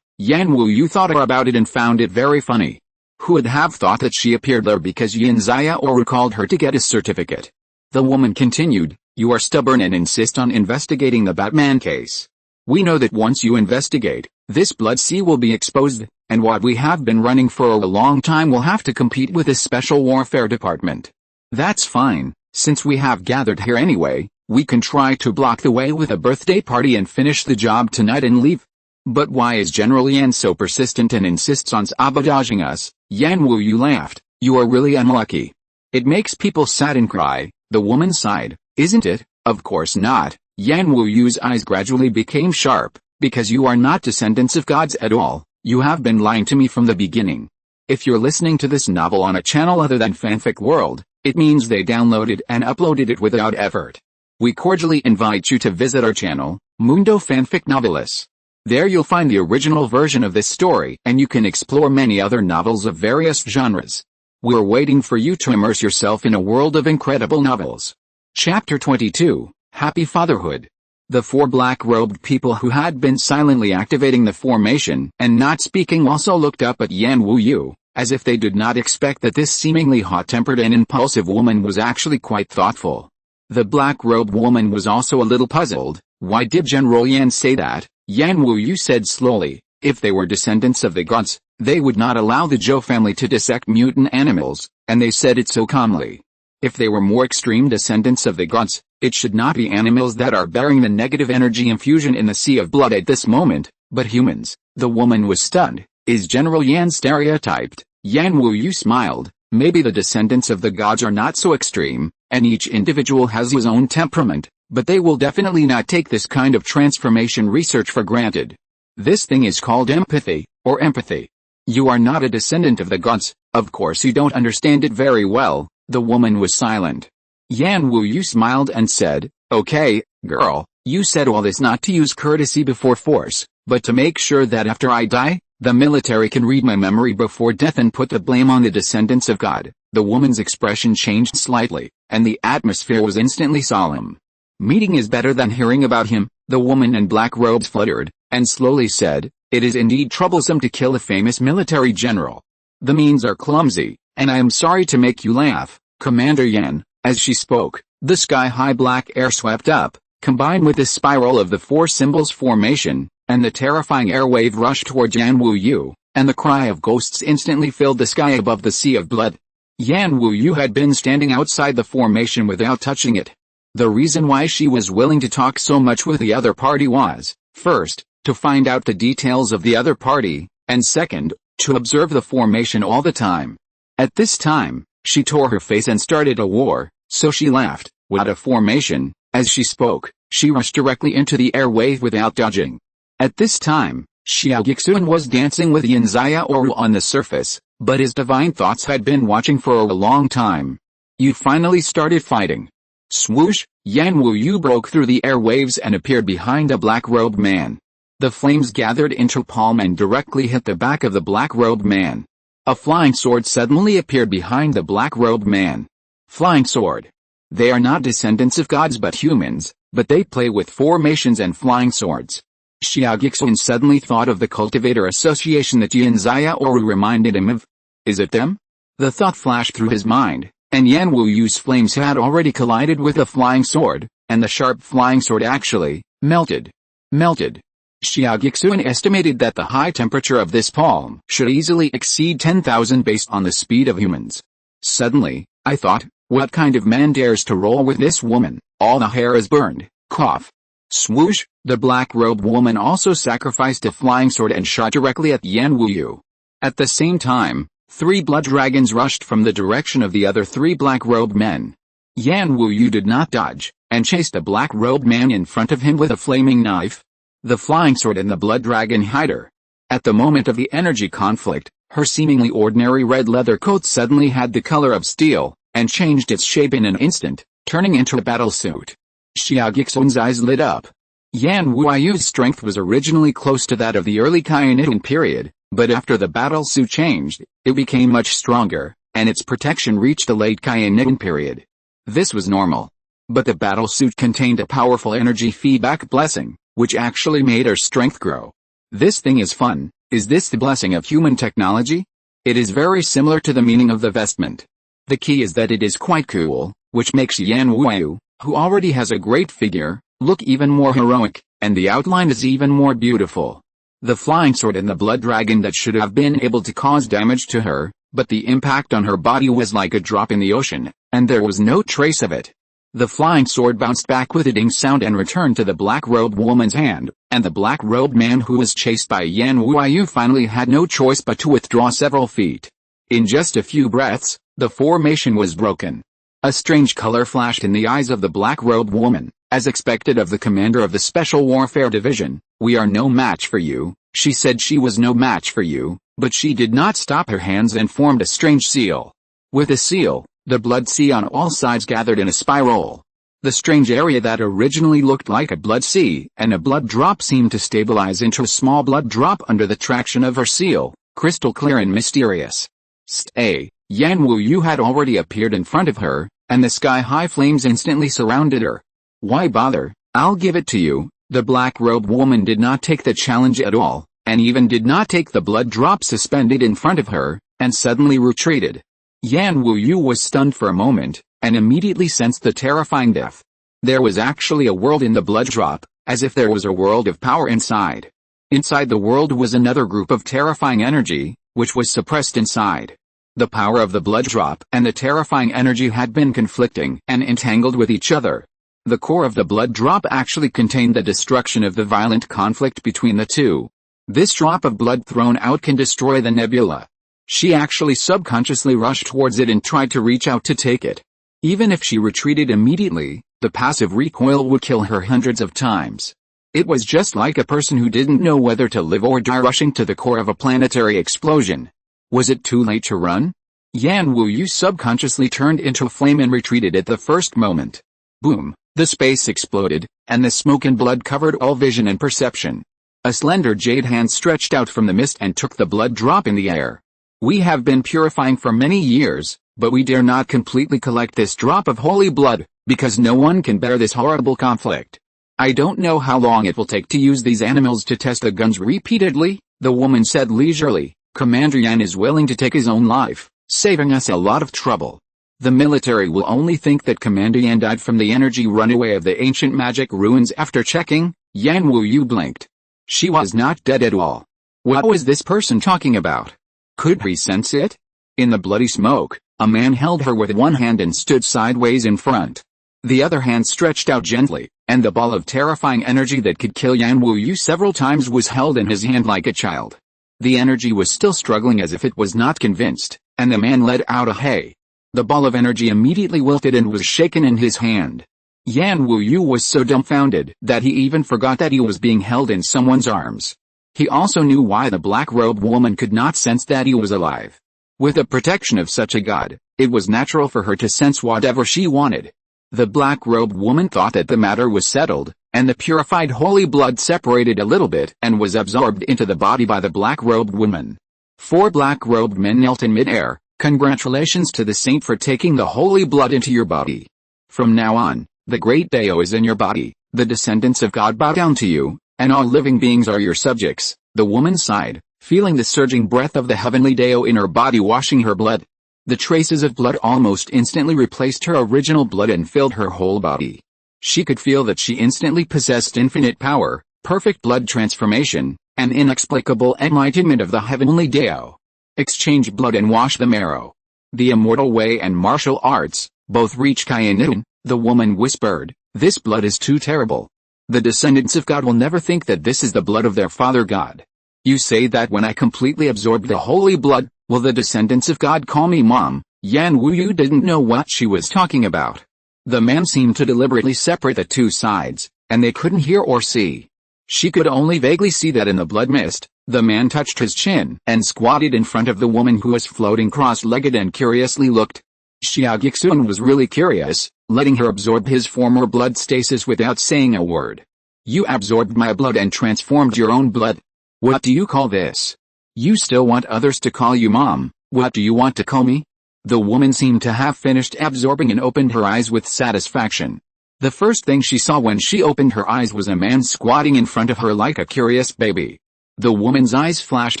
Yan Wuyu thought about it and found it very funny. Who would have thought that she appeared there because Yin Xiaoru called her to get his certificate? The woman continued, you are stubborn and insist on investigating the Batman case. We know that once you investigate, this blood sea will be exposed, and what we have been running for a long time will have to compete with the Special Warfare Department. That's fine, since we have gathered here anyway, we can try to block the way with a birthday party and finish the job tonight and leave. But why is General Yan so persistent and insists on sabotaging us? Yan Wuyu laughed. You are really unlucky. It makes people sad and cry. The woman sighed. Isn't it? Of course not. Yan Wuyu's eyes gradually became sharp. Because you are not descendants of gods at all. You have been lying to me from the beginning. If you're listening to this novel on a channel other than Fanfic World, it means they downloaded and uploaded it without effort. We cordially invite you to visit our channel, Mundo Fanfic Novelis. There you'll find the original version of this story and you can explore many other novels of various genres. We're waiting for you to immerse yourself in a world of incredible novels. Chapter 22, Happy Fatherhood. The four black-robed people who had been silently activating the formation and not speaking also looked up at Yan Wuyu, as if they did not expect that this seemingly hot-tempered and impulsive woman was actually quite thoughtful. The black-robed woman was also a little puzzled. Why did General Yan say that? Yan Wuyu said slowly, if they were descendants of the gods, they would not allow the Zhou family to dissect mutant animals, and they said it so calmly. If they were more extreme descendants of the gods, it should not be animals that are bearing the negative energy infusion in the sea of blood at this moment, but humans. The woman was stunned. Is General Yan stereotyped? Yan Wuyu smiled. Maybe the descendants of the gods are not so extreme, and each individual has his own temperament, but they will definitely not take this kind of transformation research for granted. This thing is called empathy, or empathy. You are not a descendant of the gods, of course you don't understand it very well. The woman was silent. Yan Wuyu smiled and said, okay, girl, you said all this not to use courtesy before force, but to make sure that after I die, the military can read my memory before death and put the blame on the descendants of God. The woman's expression changed slightly, and the atmosphere was instantly solemn. Meeting is better than hearing about him. The woman in black robes fluttered, and slowly said, it is indeed troublesome to kill a famous military general. The means are clumsy, and I am sorry to make you laugh, Commander Yan. As she spoke, the sky-high black air swept up, combined with the spiral of the four symbols formation, and the terrifying air wave rushed toward Yan Wuyu, and the cry of ghosts instantly filled the sky above the sea of blood. Yan Wuyu had been standing outside the formation without touching it. The reason why she was willing to talk so much with the other party was, first, to find out the details of the other party, and second, to observe the formation all the time. At this time, she tore her face and started a war, so she laughed. What a formation! As she spoke, she rushed directly into the air wave without dodging. At this time, Xia Guixuan was dancing with Yin Xiaoru on the surface, but his divine thoughts had been watching for a long time. You finally started fighting. Swoosh, Yan Wuyu broke through the airwaves and appeared behind a black-robed man. The flames gathered into palm and directly hit the back of the black-robed man. A flying sword suddenly appeared behind the black-robed man. Flying sword. They are not descendants of gods but humans, but they play with formations and flying swords. Xia Guixuan suddenly thought of the cultivator association that Yin Xiaoru reminded him of. Is it them? The thought flashed through his mind, and Yan Wuyu's flames had already collided with the flying sword, and the sharp flying sword actually melted. Xia Guixuan estimated that the high temperature of this palm should easily exceed 10,000 based on the speed of humans. Suddenly, I thought, what kind of man dares to roll with this woman? All the hair is burned. Cough. Swoosh, the black-robed woman also sacrificed a flying sword and shot directly at Yan Wuyu. At the same time, 3 blood dragons rushed from the direction of the other 3 black-robed men. Yan Wuyu did not dodge, and chased a black-robed man in front of him with a flaming knife. The flying sword and the blood dragon hid her. At the moment of the energy conflict, her seemingly ordinary red leather coat suddenly had the color of steel, and changed its shape in an instant, turning into a battlesuit. Xia Guixuan's eyes lit up. Yan Wuyu's strength was originally close to that of the early Qianian period, but after the battlesuit changed, it became much stronger, and its protection reached the late Qianian period. This was normal. But the battlesuit contained a powerful energy feedback blessing, which actually made her strength grow. This thing is fun. Is this the blessing of human technology? It is very similar to the meaning of the vestment. The key is that it is quite cool, which makes Yan Wuyu, who already has a great figure, look even more heroic, and the outline is even more beautiful. The flying sword and the blood dragon that should have been able to cause damage to her, but the impact on her body was like a drop in the ocean, and there was no trace of it. The flying sword bounced back with a ding sound and returned to the black-robed woman's hand, and the black-robed man who was chased by Yan Wuyu finally had no choice but to withdraw several feet. In just a few breaths, the formation was broken. A strange color flashed in the eyes of the black-robed woman. As expected of the commander of the Special Warfare Division, "We are no match for you." She said she was no match for you, but she did not stop her hands and formed a strange seal. With the seal, the blood sea on all sides gathered in a spiral. The strange area that originally looked like a blood sea and a blood drop seemed to stabilize into a small blood drop under the traction of her seal, crystal clear and mysterious. Stay. Yan Wuyu had already appeared in front of her, and the sky-high flames instantly surrounded her. Why bother? I'll give it to you. The black-robed woman did not take the challenge at all, and even did not take the blood drop suspended in front of her, and suddenly retreated. Yan Wuyu was stunned for a moment, and immediately sensed the terrifying death. There was actually a world in the blood drop, as if there was a world of power inside. Inside the world was another group of terrifying energy, which was suppressed inside. The power of the blood drop and the terrifying energy had been conflicting and entangled with each other. The core of the blood drop actually contained the destruction of the violent conflict between the two. This drop of blood thrown out can destroy the nebula. She actually subconsciously rushed towards it and tried to reach out to take it. Even if she retreated immediately, the passive recoil would kill her hundreds of times. It was just like a person who didn't know whether to live or die rushing to the core of a planetary explosion. Was it too late to run? Yan Wuyu subconsciously turned into a flame and retreated at the first moment. Boom! The space exploded, and the smoke and blood covered all vision and perception. A slender jade hand stretched out from the mist and took the blood drop in the air. We have been purifying for many years, but we dare not completely collect this drop of holy blood, because no one can bear this horrible conflict. I don't know how long it will take to use these animals to test the guns repeatedly, the woman said leisurely. Commander Yan is willing to take his own life, saving us a lot of trouble. The military will only think that Commander Yan died from the energy runaway of the ancient magic ruins. After checking, Yan Wuyu blinked. She was not dead at all. What was this person talking about? Could he sense it? In the bloody smoke, a man held her with one hand and stood sideways in front. The other hand stretched out gently, and the ball of terrifying energy that could kill Yan Wuyu several times was held in his hand like a child. The energy was still struggling as if it was not convinced, and the man let out a hey. The ball of energy immediately wilted and was shaken in his hand. Yan Wuyu was so dumbfounded that he even forgot that he was being held in someone's arms. He also knew why the black-robed woman could not sense that he was alive. With the protection of such a god, it was natural for her to sense whatever she wanted. The black-robed woman thought that the matter was settled, and the purified holy blood separated a little bit and was absorbed into the body by the black-robed woman. 4 black-robed men knelt in mid-air. Congratulations to the saint for taking the holy blood into your body. From now on, the great Dao is in your body, the descendants of God bow down to you, and all living beings are your subjects. The woman sighed, feeling the surging breath of the heavenly Dao in her body washing her blood. The traces of blood almost instantly replaced her original blood and filled her whole body. She could feel that she instantly possessed infinite power, perfect blood transformation, and inexplicable enlightenment of the heavenly Dao. Exchange blood and wash the marrow. The immortal way and martial arts, both reach Kainan. The woman whispered, this blood is too terrible. The descendants of God will never think that this is the blood of their father God. You say that when I completely absorbed the holy blood, will the descendants of God call me mom? Yan Wuyu didn't know what she was talking about. The man seemed to deliberately separate the two sides, and they couldn't hear or see. She could only vaguely see that in the blood mist, the man touched his chin and squatted in front of the woman who was floating cross-legged and curiously looked. Xia Guixuan was really curious, letting her absorb his former blood stasis without saying a word. You absorbed my blood and transformed your own blood. What do you call this? You still want others to call you mom, what do you want to call me? The woman seemed to have finished absorbing and opened her eyes with satisfaction. The first thing she saw when she opened her eyes was a man squatting in front of her like a curious baby. The woman's eyes flashed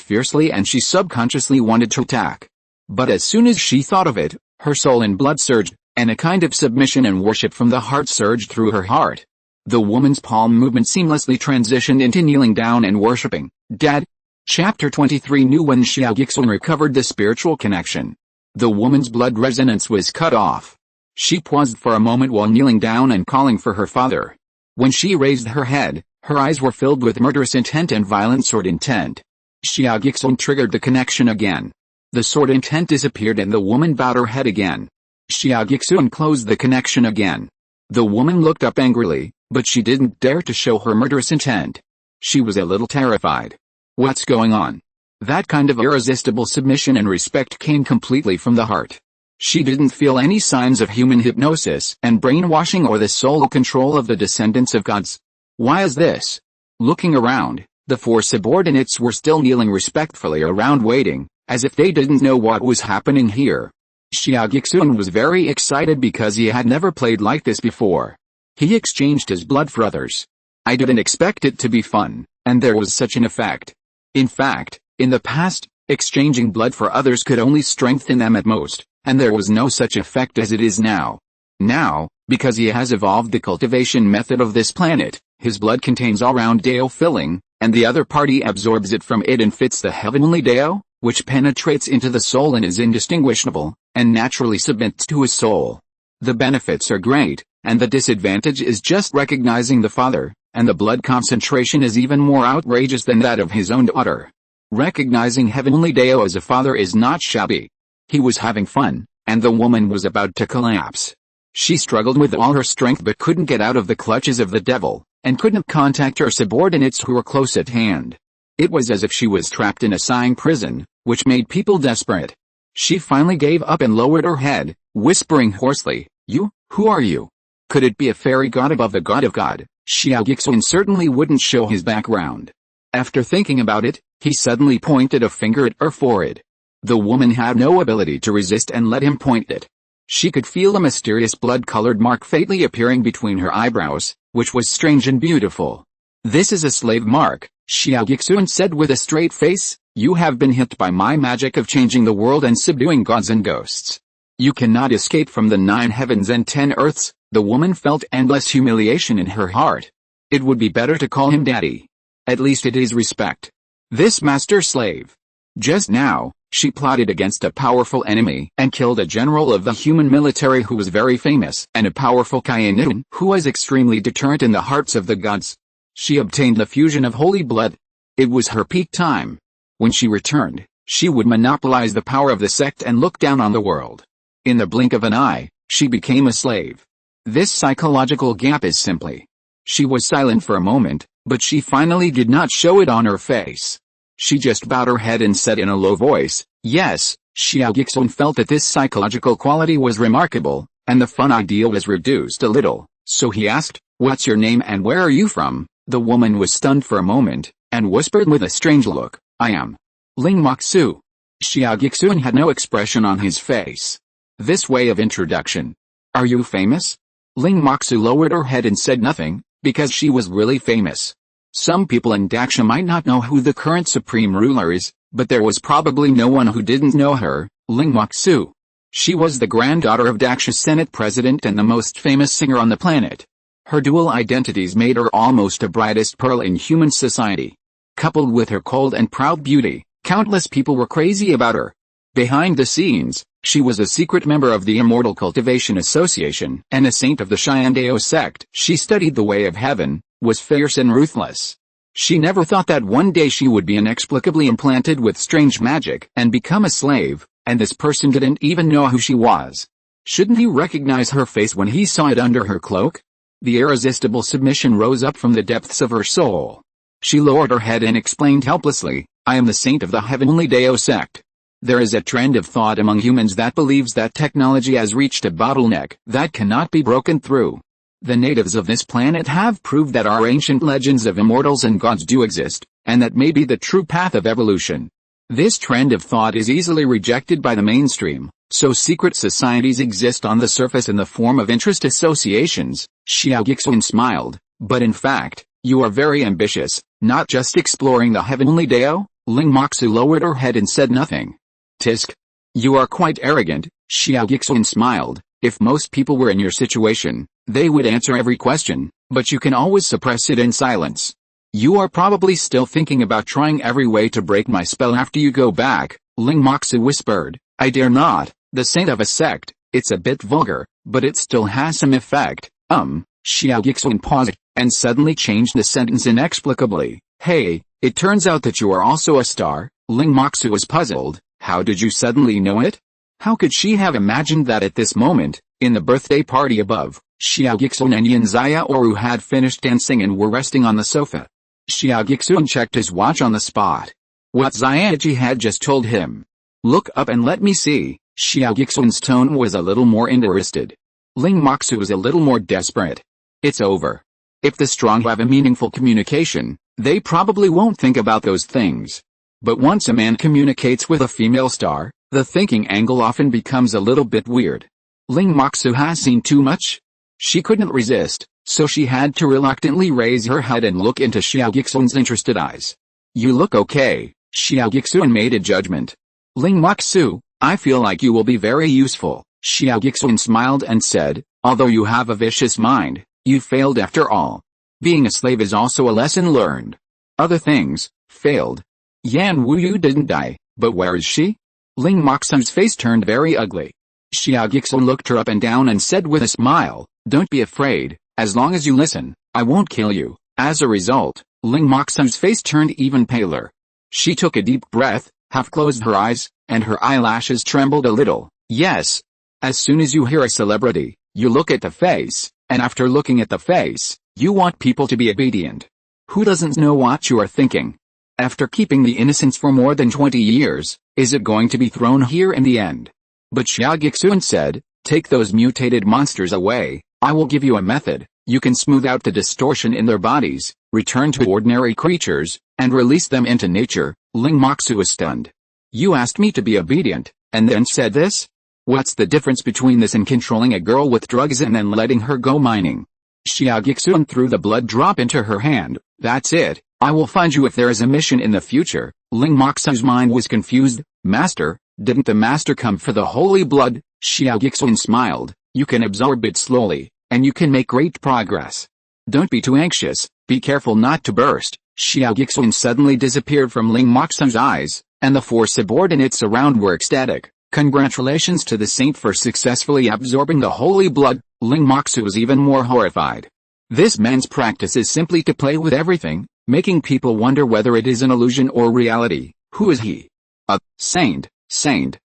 fiercely and she subconsciously wanted to attack. But as soon as she thought of it, her soul and blood surged, and a kind of submission and worship from the heart surged through her heart. The woman's palm movement seamlessly transitioned into kneeling down and worshipping. Dad. Chapter 23 knew when Xia Guixuan recovered the spiritual connection. The woman's blood resonance was cut off. She paused for a moment while kneeling down and calling for her father. When she raised her head, her eyes were filled with murderous intent and violent sword intent. Xia Guixuan triggered the connection again. The sword intent disappeared and the woman bowed her head again. Xia Guixuan closed the connection again. The woman looked up angrily, but she didn't dare to show her murderous intent. She was a little terrified. What's going on? That kind of irresistible submission and respect came completely from the heart. She didn't feel any signs of human hypnosis and brainwashing or the soul control of the descendants of gods. Why is this? Looking around, the 4 subordinates were still kneeling respectfully around waiting, as if they didn't know what was happening here. Xia Guixuan was very excited because he had never played like this before. He exchanged his blood for others. I didn't expect it to be fun, and there was such an effect. In fact, in the past, exchanging blood for others could only strengthen them at most, and there was no such effect as it is now. Now, because he has evolved the cultivation method of this planet, his blood contains all-round Dao filling, and the other party absorbs it from it and fits the heavenly Dao, which penetrates into the soul and is indistinguishable, and naturally submits to his soul. The benefits are great, and the disadvantage is just recognizing the father, and the blood concentration is even more outrageous than that of his own daughter. Recognizing heavenly Dao as a father is not shabby. He was having fun, and the woman was about to collapse. She struggled with all her strength but couldn't get out of the clutches of the devil, and couldn't contact her subordinates who were close at hand. It was as if she was trapped in a sighing prison, which made people desperate. She finally gave up and lowered her head, whispering hoarsely, "You, who are you? Could it be a fairy god above the god of God?" Xia Guixuan certainly wouldn't show his background. After thinking about it, he suddenly pointed a finger at her forehead. The woman had no ability to resist and let him point it. She could feel a mysterious blood-colored mark faintly appearing between her eyebrows, which was strange and beautiful. "This is a slave mark," Xia Guixuan said with a straight face. "You have been hit by my magic of changing the world and subduing gods and ghosts. You cannot escape from the 9 heavens and 10 earths." The woman felt endless humiliation in her heart. It would be better to call him daddy. At least it is respect. This master-slave. Just now, she plotted against a powerful enemy and killed a general of the human military who was very famous and a powerful Kainan who was extremely deterrent in the hearts of the gods. She obtained the fusion of holy blood. It was her peak time. When she returned, she would monopolize the power of the sect and look down on the world. In the blink of an eye, she became a slave. This psychological gap is simply. She was silent for a moment, but she finally did not show it on her face. She just bowed her head and said in a low voice, yes. Xia Guixuan felt that this psychological quality was remarkable, and the fun ideal was reduced a little, so he asked, what's your name and where are you from? The woman was stunned for a moment, and whispered with a strange look, I am Ling Moxu. Xia Guixuan had no expression on his face. This way of introduction. Are you famous? Ling Moxu lowered her head and said nothing, because she was really famous. Some people in Daxia might not know who the current supreme ruler is, but there was probably no one who didn't know her, Ling Moxu. She was the granddaughter of Daxia's Senate president and the most famous singer on the planet. Her dual identities made her almost a brightest pearl in human society. Coupled with her cold and proud beauty, countless people were crazy about her. Behind the scenes, she was a secret member of the Immortal Cultivation Association and a saint of the Xiandao sect. She studied the way of heaven, was fierce and ruthless. She never thought that one day she would be inexplicably implanted with strange magic and become a slave, and this person didn't even know who she was. Shouldn't he recognize her face when he saw it under her cloak? The irresistible submission rose up from the depths of her soul. She lowered her head and explained helplessly, I am the saint of the Heavenly Dao sect. There is a trend of thought among humans that believes that technology has reached a bottleneck that cannot be broken through. The natives of this planet have proved that our ancient legends of immortals and gods do exist, and that may be the true path of evolution. This trend of thought is easily rejected by the mainstream, so secret societies exist on the surface in the form of interest associations. Xia Guixuan smiled, but in fact, you are very ambitious, not just exploring the Heavenly Dao. Ling Moxu lowered her head and said nothing. Tisk. You are quite arrogant, Xia Guixuan smiled. If most people were in your situation, they would answer every question, but you can always suppress it in silence. You are probably still thinking about trying every way to break my spell after you go back, Ling Moxu whispered. I dare not, the saint of a sect, it's a bit vulgar, but it still has some effect. Xia Guixuan paused, and suddenly changed the sentence inexplicably. Hey, it turns out that you are also a star. Ling Moxu was puzzled. How did you suddenly know it? How could she have imagined that at this moment, in the birthday party above, Xia Guixuan and Yin Xiaoru had finished dancing and were resting on the sofa? Xia Guixuan checked his watch on the spot. What Xiaoji had just told him. Look up and let me see. Xia Guixuan's tone was a little more interested. Ling Moxu was a little more desperate. It's over. If the strong have a meaningful communication, they probably won't think about those things. But once a man communicates with a female star, the thinking angle often becomes a little bit weird. Ling Moxu has seen too much? She couldn't resist, so she had to reluctantly raise her head and look into Xia Guixuan's interested eyes. You look okay, Xia Guixuan made a judgment. Ling Moxu, I feel like you will be very useful. Xia Guixuan smiled and said, although you have a vicious mind, you failed after all. Being a slave is also a lesson learned. Other things, failed. Yan Wuyu didn't die, but where is she? Ling Moxu's face turned very ugly. Xia Guixuan looked her up and down and said with a smile, don't be afraid, as long as you listen, I won't kill you. As a result, Ling Moxu's face turned even paler. She took a deep breath, half closed her eyes, and her eyelashes trembled a little. Yes. As soon as you hear a celebrity, you look at the face, and after looking at the face, you want people to be obedient. Who doesn't know what you are thinking? After keeping the innocence for more than 20 years, is it going to be thrown here in the end? But Xia Guixuan said, take those mutated monsters away, I will give you a method. You can smooth out the distortion in their bodies, return to ordinary creatures, and release them into nature. Ling Moxu was stunned. You asked me to be obedient, and then said this? What's the difference between this and controlling a girl with drugs and then letting her go mining? Xia Guixuan threw the blood drop into her hand. That's it. I will find you if there is a mission in the future. Ling Moxu's mind was confused. Master, didn't the master come for the holy blood? Xia Guixuan smiled. You can absorb it slowly, and you can make great progress. Don't be too anxious, be careful not to burst. Xia Guixuan suddenly disappeared from Ling Moxu's eyes, and the four subordinates around were ecstatic. Congratulations to the saint for successfully absorbing the holy blood. Ling Moxu was even more horrified. This man's practice is simply to play with everything, making people wonder whether it is an illusion or reality. Who is he? A saint.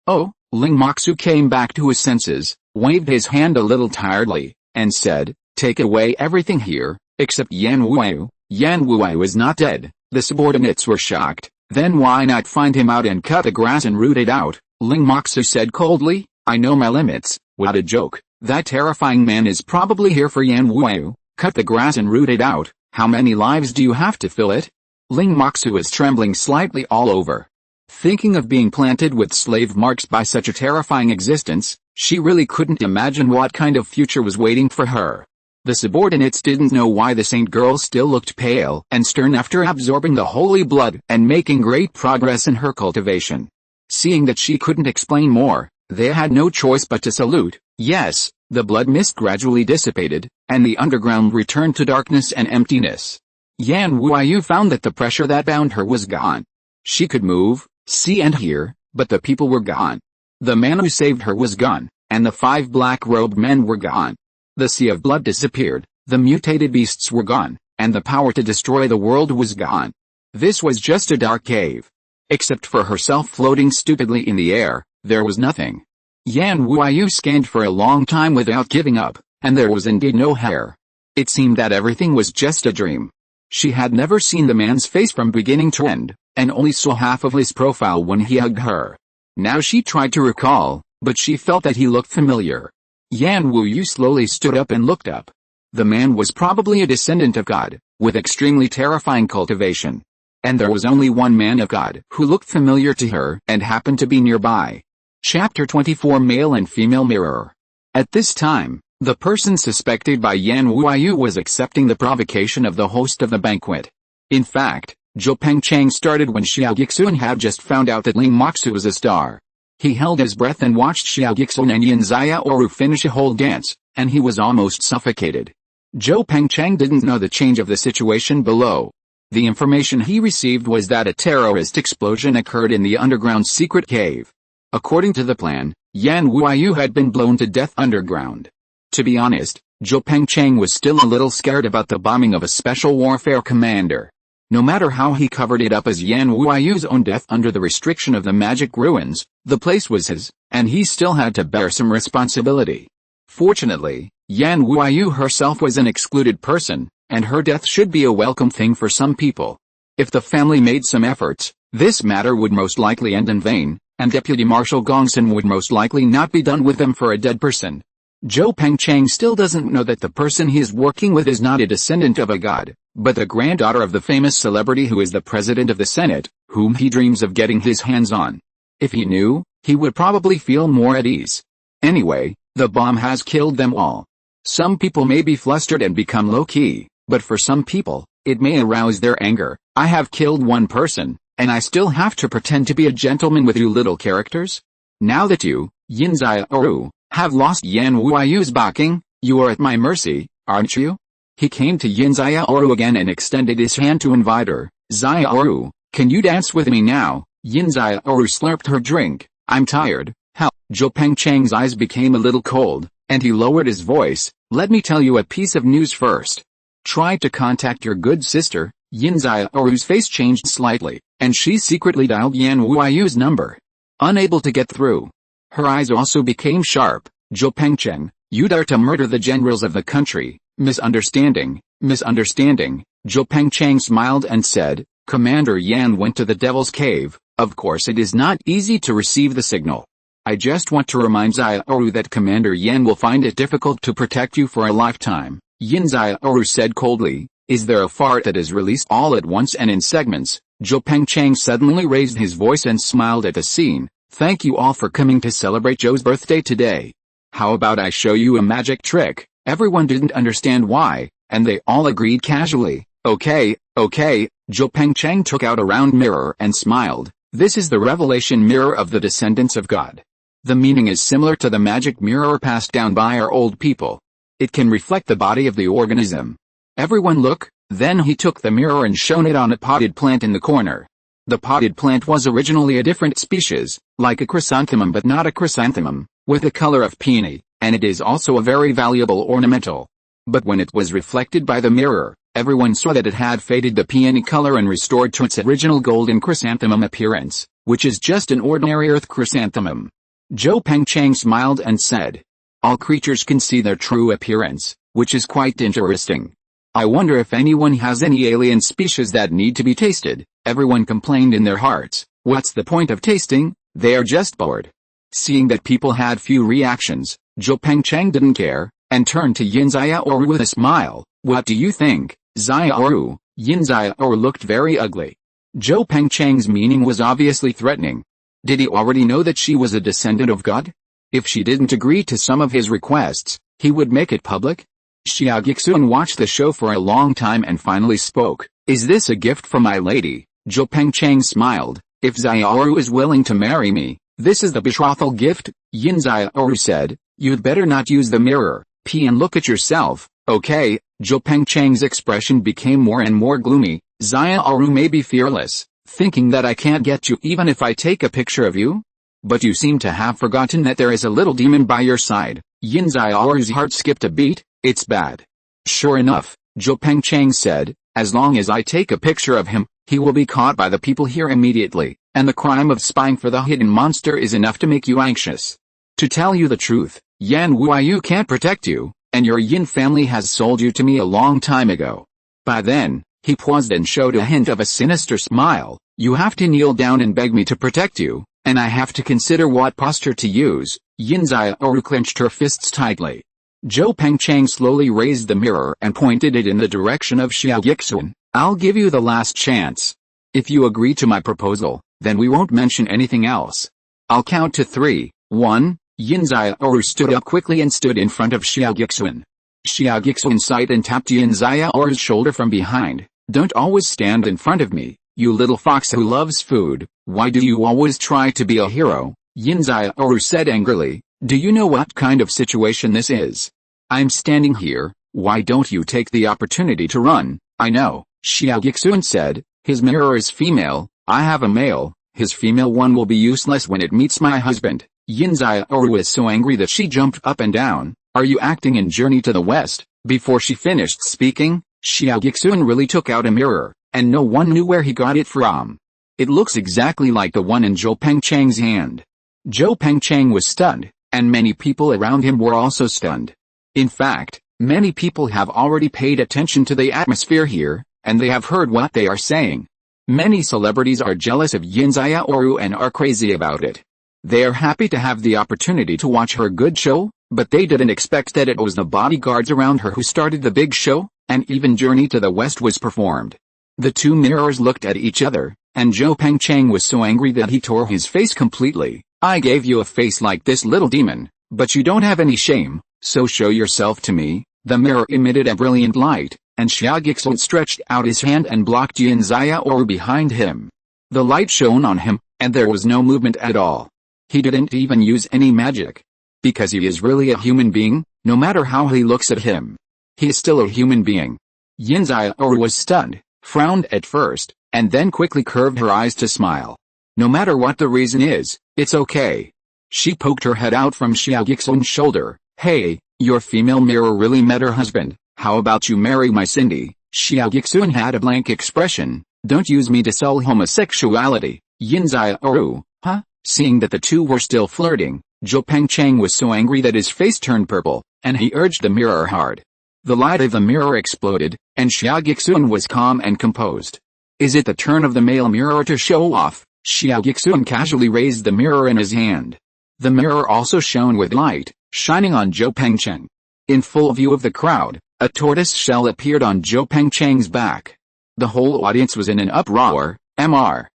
Oh, Ling Moxu came back to his senses, waved his hand a little tiredly. and said, "Take away everything here, except Yan Wuyu." Yan Wuyu is not dead. The subordinates were shocked. "Then why not find him out and cut the grass and root it out?" Ling Moxu said coldly. "I know my limits." What a joke. That terrifying man is probably here for Yan Wuyu. Cut the grass and root it out. How many lives do you have to fill it? Ling Moxu is trembling slightly all over. Thinking of being planted with slave marks by such a terrifying existence, she really couldn't imagine what kind of future was waiting for her. The subordinates didn't know why the saint girl still looked pale and stern after absorbing the holy blood and making great progress in her cultivation. Seeing that she couldn't explain more, they had no choice but to salute. Yes, the blood mist gradually dissipated, and the underground returned to darkness and emptiness. Yan Wuyu found that the pressure that bound her was gone. She could move, see and hear, but the people were gone. The man who saved her was gone, and the 5 black-robed men were gone. The sea of blood disappeared, the mutated beasts were gone, and the power to destroy the world was gone. This was just a dark cave. Except for herself floating stupidly in the air, there was nothing. Yan Wuyu scanned for a long time without giving up, and there was indeed no hair. It seemed that everything was just a dream. She had never seen the man's face from beginning to end, and only saw half of his profile when he hugged her. Now she tried to recall, but she felt that he looked familiar. Yan Wuyu slowly stood up and looked up. The man was probably a descendant of God, with extremely terrifying cultivation. And there was only one man of God who looked familiar to her and happened to be nearby. Chapter 24 Male and Female Mirror. At this time, the person suspected by Yan Wuyu was accepting the provocation of the host of the banquet. In fact, Zhou Pengcheng started when Xia Guixuan had just found out that Ling Moxu was a star. He held his breath and watched Xia Guixuan and Yin Xiaoru finish a whole dance, and he was almost suffocated. Zhou Pengcheng didn't know the change of the situation below. The information he received was that a terrorist explosion occurred in the underground secret cave. According to the plan, Yan Wuyu had been blown to death underground. To be honest, Zhou Pengcheng was still a little scared about the bombing of a special warfare commander. No matter how he covered it up as Yan Wuyu's own death under the restriction of the magic ruins, the place was his, and he still had to bear some responsibility. Fortunately, Yan Wuyu herself was an excluded person, and her death should be a welcome thing for some people. If the family made some efforts, this matter would most likely end in vain, and Deputy Marshal Gongsun would most likely not be done with them for a dead person. Zhou Pengcheng still doesn't know that the person he is working with is not a descendant of a god, but the granddaughter of the famous celebrity who is the president of the Senate, whom he dreams of getting his hands on. If he knew, he would probably feel more at ease. Anyway, the bomb has killed them all. Some people may be flustered and become low-key, but for some people, it may arouse their anger. I have killed one person, and I still have to pretend to be a gentleman with you little characters? Now that you, Yin Xiaoru, have lost Yan Wuyu's backing, you are at my mercy, aren't you? He came to Yin Xiaoru again and extended his hand to invite her. Xiaoru, can you dance with me now? Yin Xiaoru slurped her drink. I'm tired. How? Zhou Pengcheng's eyes became a little cold, and he lowered his voice. Let me tell you a piece of news first. Try to contact your good sister. Yin Xiaoru's face changed slightly, and she secretly dialed Yan Wuyu's number. Unable to get through. Her eyes also became sharp. Zhou Pengcheng, you dare to murder the generals of the country. Misunderstanding, misunderstanding. Zhou Pengcheng smiled and said, Commander Yan went to the Devil's Cave. Of course it is not easy to receive the signal. I just want to remind Xiaoru that Commander Yan will find it difficult to protect you for a lifetime. Yin Xiaoru said coldly, is there a fart that is released all at once and in segments? Zhou Pengcheng suddenly raised his voice and smiled at the scene. Thank you all for coming to celebrate Zhou's birthday today. How about I show you a magic trick? Everyone didn't understand why, and they all agreed casually. Okay. Zhou Pengcheng took out a round mirror and smiled. This is the revelation mirror of the descendants of God. The meaning is similar to the magic mirror passed down by our old people. It can reflect the body of the organism. Everyone look. Then he took the mirror and shone it on a potted plant in the corner. The potted plant was originally a different species, like a chrysanthemum but not a chrysanthemum, with the color of peony, and it is also a very valuable ornamental. But when it was reflected by the mirror, everyone saw that it had faded the peony color and restored to its original golden chrysanthemum appearance, which is just an ordinary earth chrysanthemum. Zhou Pengcheng smiled and said, All creatures can see their true appearance, which is quite interesting. I wonder if anyone has any alien species that need to be tasted. Everyone complained in their hearts, what's the point of tasting? They are just bored. Seeing that people had few reactions, Zhou Pengcheng didn't care, and turned to Yin Xiaoru with a smile. What do you think, Xiaoru? Yin Xiaoru looked very ugly. Zhou Pengcheng's meaning was obviously threatening. Did he already know that she was a descendant of God? If she didn't agree to some of his requests, he would make it public? Xia Guixuan watched the show for a long time and finally spoke. Is this a gift from my lady? Zhou Pengcheng smiled. If Xiaoru is willing to marry me, this is the betrothal gift, Yin Xiaoru said. You'd better not use the mirror, and look at yourself, okay? Zhou Pengcheng's expression became more and more gloomy. Xiaoru may be fearless, thinking that I can't get you even if I take a picture of you? But you seem to have forgotten that there is a little demon by your side. Yin Xiaoru's heart skipped a beat. It's bad. Sure enough, Zhou Pengcheng said, as long as I take a picture of him, he will be caught by the people here immediately, and the crime of spying for the hidden monster is enough to make you anxious. To tell you the truth, Yan Wuyu can't protect you, and your Yin family has sold you to me a long time ago. By then, he paused and showed a hint of a sinister smile. You have to kneel down and beg me to protect you, and I have to consider what posture to use. Yin Xiaoru clenched her fists tightly. Zhou Pengcheng slowly raised the mirror and pointed it in the direction of Xia Guixuan. I'll give you the last chance. If you agree to my proposal, then we won't mention anything else. I'll count to 3. 1. Yin Xiaoru stood up quickly and stood in front of Xia Guixuan. Xia Guixuan sighed and tapped Yin Xiaoru's shoulder from behind. Don't always stand in front of me, you little fox who loves food. Why do you always try to be a hero? Yin Xiaoru said angrily. Do you know what kind of situation this is? I'm standing here, why don't you take the opportunity to run? I know, Xia Guixuan said. His mirror is female, I have a male, his female one will be useless when it meets my husband. Yin Xiaoru was so angry that she jumped up and down. Are you acting in Journey to the West? Before she finished speaking, Xia Guixuan really took out a mirror, and no one knew where he got it from. It looks exactly like the one in Zhou Pengcheng's hand. Zhou Pengcheng was stunned, and many people around him were also stunned. In fact, many people have already paid attention to the atmosphere here, and they have heard what they are saying. Many celebrities are jealous of Yin Xiaoru and are crazy about it. They are happy to have the opportunity to watch her good show, but they didn't expect that it was the bodyguards around her who started the big show, and even Journey to the West was performed. The two mirrors looked at each other, and Zhou Pengcheng was so angry that he tore his face completely. I gave you a face like this little demon, but you don't have any shame, so show yourself to me. The mirror emitted a brilliant light, and Xia Guixuan stretched out his hand and blocked Yin Xiaoru behind him. The light shone on him, and there was no movement at all. He didn't even use any magic. Because he is really a human being, no matter how he looks at him. He is still a human being. Yin Xiaoru was stunned, frowned at first, and then quickly curved her eyes to smile. No matter what the reason is, it's okay. She poked her head out from Xia Guixuan's shoulder. Hey, your female mirror really met her husband. How about you marry my Cindy? Xia Guixuan had a blank expression. Don't use me to sell homosexuality. Yin Xiaoru, huh? Seeing that the two were still flirting, Zhou Pengcheng was so angry that his face turned purple, and he urged the mirror hard. The light of the mirror exploded, and Xia Guixuan was calm and composed. Is it the turn of the male mirror to show off? Xia Guixuan casually raised the mirror in his hand. The mirror also shone with light, shining on Zhou Pengcheng. In full view of the crowd, a tortoise shell appeared on Zhou Pengcheng's back. The whole audience was in an uproar. Mr.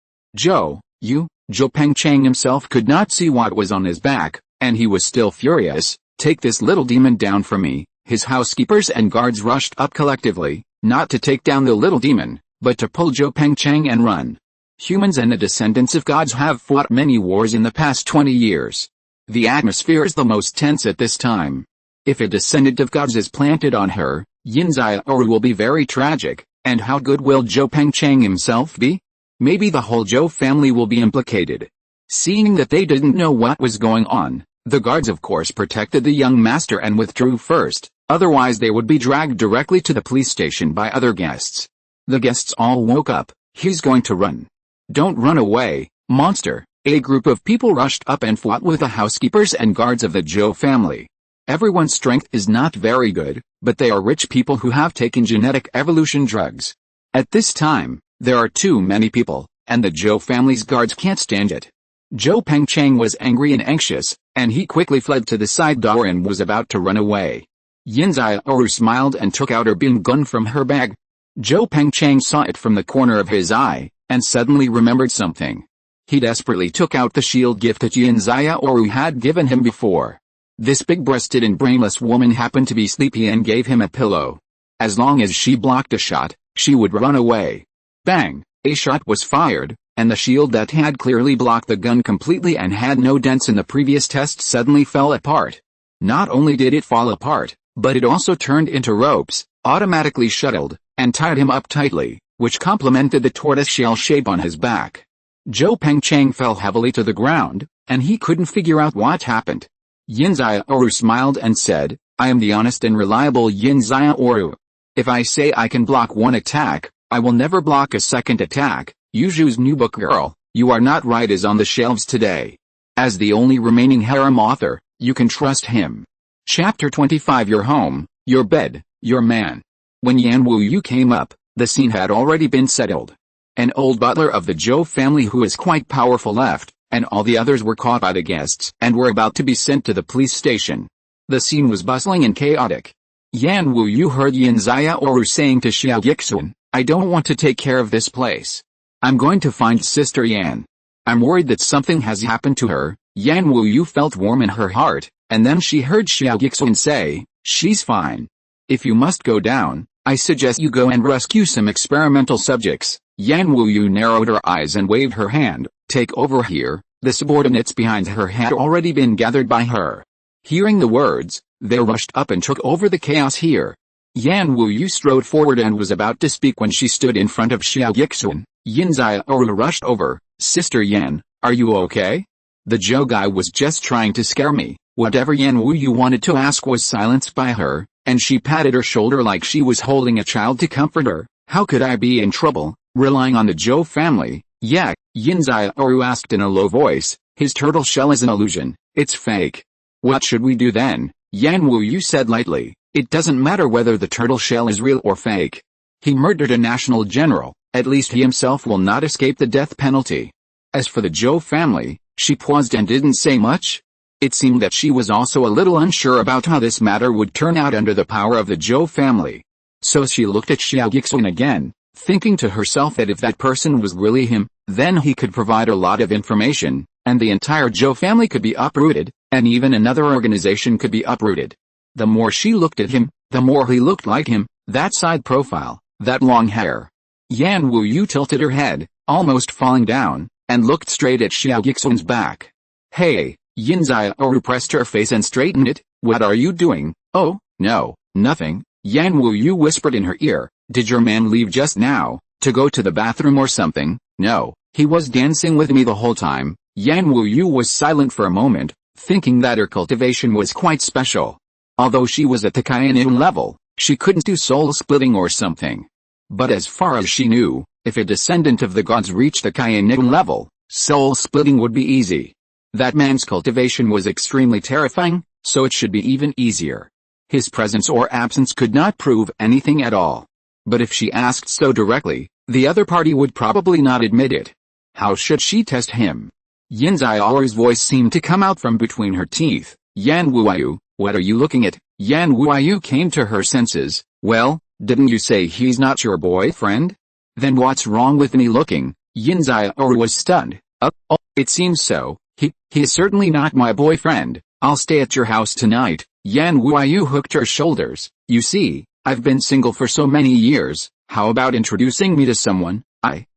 Zhou Pengcheng himself could not see what was on his back, and he was still furious. Take this little demon down from me. His housekeepers and guards rushed up collectively, not to take down the little demon, but to pull Zhou Pengcheng and run. Humans and the descendants of gods have fought many wars in the past 20 years. The atmosphere is the most tense at this time. If a descendant of gods is planted on her, Yin Xiaoru will be very tragic, and how good will Zhou Pengcheng himself be? Maybe the whole Zhou family will be implicated. Seeing that they didn't know what was going on, the guards of course protected the young master and withdrew first, otherwise they would be dragged directly to the police station by other guests. The guests all woke up. He's going to run. Don't run away, monster. A group of people rushed up and fought with the housekeepers and guards of the Zhou family. Everyone's strength is not very good, but they are rich people who have taken genetic evolution drugs. At this time, there are too many people, and the Zhou family's guards can't stand it. Zhou Pengcheng was angry and anxious, and he quickly fled to the side door and was about to run away. Yin Xiaoru smiled and took out her beam gun from her bag. Zhou Pengcheng saw it from the corner of his eye, and suddenly remembered something. He desperately took out the shield gift that Yin Xiaoru had given him before. This big-breasted and brainless woman happened to be sleepy and gave him a pillow. As long as she blocked a shot, she would run away. Bang! A shot was fired, and the shield that had clearly blocked the gun completely and had no dents in the previous test suddenly fell apart. Not only did it fall apart, but it also turned into ropes, automatically shuttled, and tied him up tightly, which complemented the tortoiseshell shape on his back. Zhou Pengcheng fell heavily to the ground, and he couldn't figure out what happened. Yin Xiaoru smiled and said, "I am the honest and reliable Yin Xiaoru. If I say I can block one attack, I will never block a second attack." Yuju's new book Girl, You Are Not Right is on the shelves today. As the only remaining harem author, you can trust him. Chapter 25 Your Home, Your Bed, Your Man. When Yan Wuyu came up, the scene had already been settled. An old butler of the Zhou family who is quite powerful left, and all the others were caught by the guests and were about to be sent to the police station. The scene was bustling and chaotic. Yan Wuyu heard Yin Xiaoru saying to Xia Guixuan, "I don't want to take care of this place. I'm going to find Sister Yan. I'm worried that something has happened to her." Yan Wuyu felt warm in her heart, and then she heard Xia Guixuan say, "She's fine. If you must go down, I suggest you go and rescue some experimental subjects." Yan Wuyu narrowed her eyes and waved her hand. "Take over here." The subordinates behind her had already been gathered by her. Hearing the words, they rushed up and took over the chaos here. Yan Wuyu strode forward and was about to speak when she stood in front of Xia Guixuan. Yin Xiaoru rushed over. "Sister Yan, are you okay?" "The Zhou guy was just trying to scare me." Whatever Yan Wuyu wanted to ask was silenced by her, and she patted her shoulder like she was holding a child to comfort her. "How could I be in trouble, relying on the Zhou family?" "Yeah," Yin Xiaoru asked in a low voice. "His turtle shell is an illusion. It's fake." "What should we do then?" Yan Wuyu said lightly. "It doesn't matter whether the turtle shell is real or fake. He murdered a national general. At least he himself will not escape the death penalty." As for the Zhou family, she paused and didn't say much. It seemed that she was also a little unsure about how this matter would turn out under the power of the Zhou family. So she looked at Xia Guixuan again, thinking to herself that if that person was really him, then he could provide a lot of information, and the entire Zhou family could be uprooted, and even another organization could be uprooted. The more she looked at him, the more he looked like him, that side profile, that long hair. Yan Wuyu tilted her head, almost falling down, and looked straight at Xia Guixuan's back. "Hey," Yin Xiaoru pressed her face and straightened it. "What are you doing?" "Oh, no, nothing," Yan Wuyu whispered in her ear. "Did your man leave just now, to go to the bathroom or something?" "No, he was dancing with me the whole time." Yan Wuyu was silent for a moment, thinking that her cultivation was quite special. Although she was at the Kaiyuan level, she couldn't do soul splitting or something. But as far as she knew, if a descendant of the gods reached the Kaiyuan level, soul splitting would be easy. That man's cultivation was extremely terrifying, so it should be even easier. His presence or absence could not prove anything at all. But if she asked so directly, the other party would probably not admit it. How should she test him? Yin Xiaoru's voice seemed to come out from between her teeth. "Yan Wuyu, what are you looking at?" Yan Wuyu came to her senses. "Well, didn't you say he's not your boyfriend? Then what's wrong with me looking?" Yin Xiaoru was stunned. Oh, it seems so. He is certainly not my boyfriend. I'll stay at your house tonight." Yan Wuyu hooked her shoulders. "You see, I've been single for so many years. How about introducing me to someone?"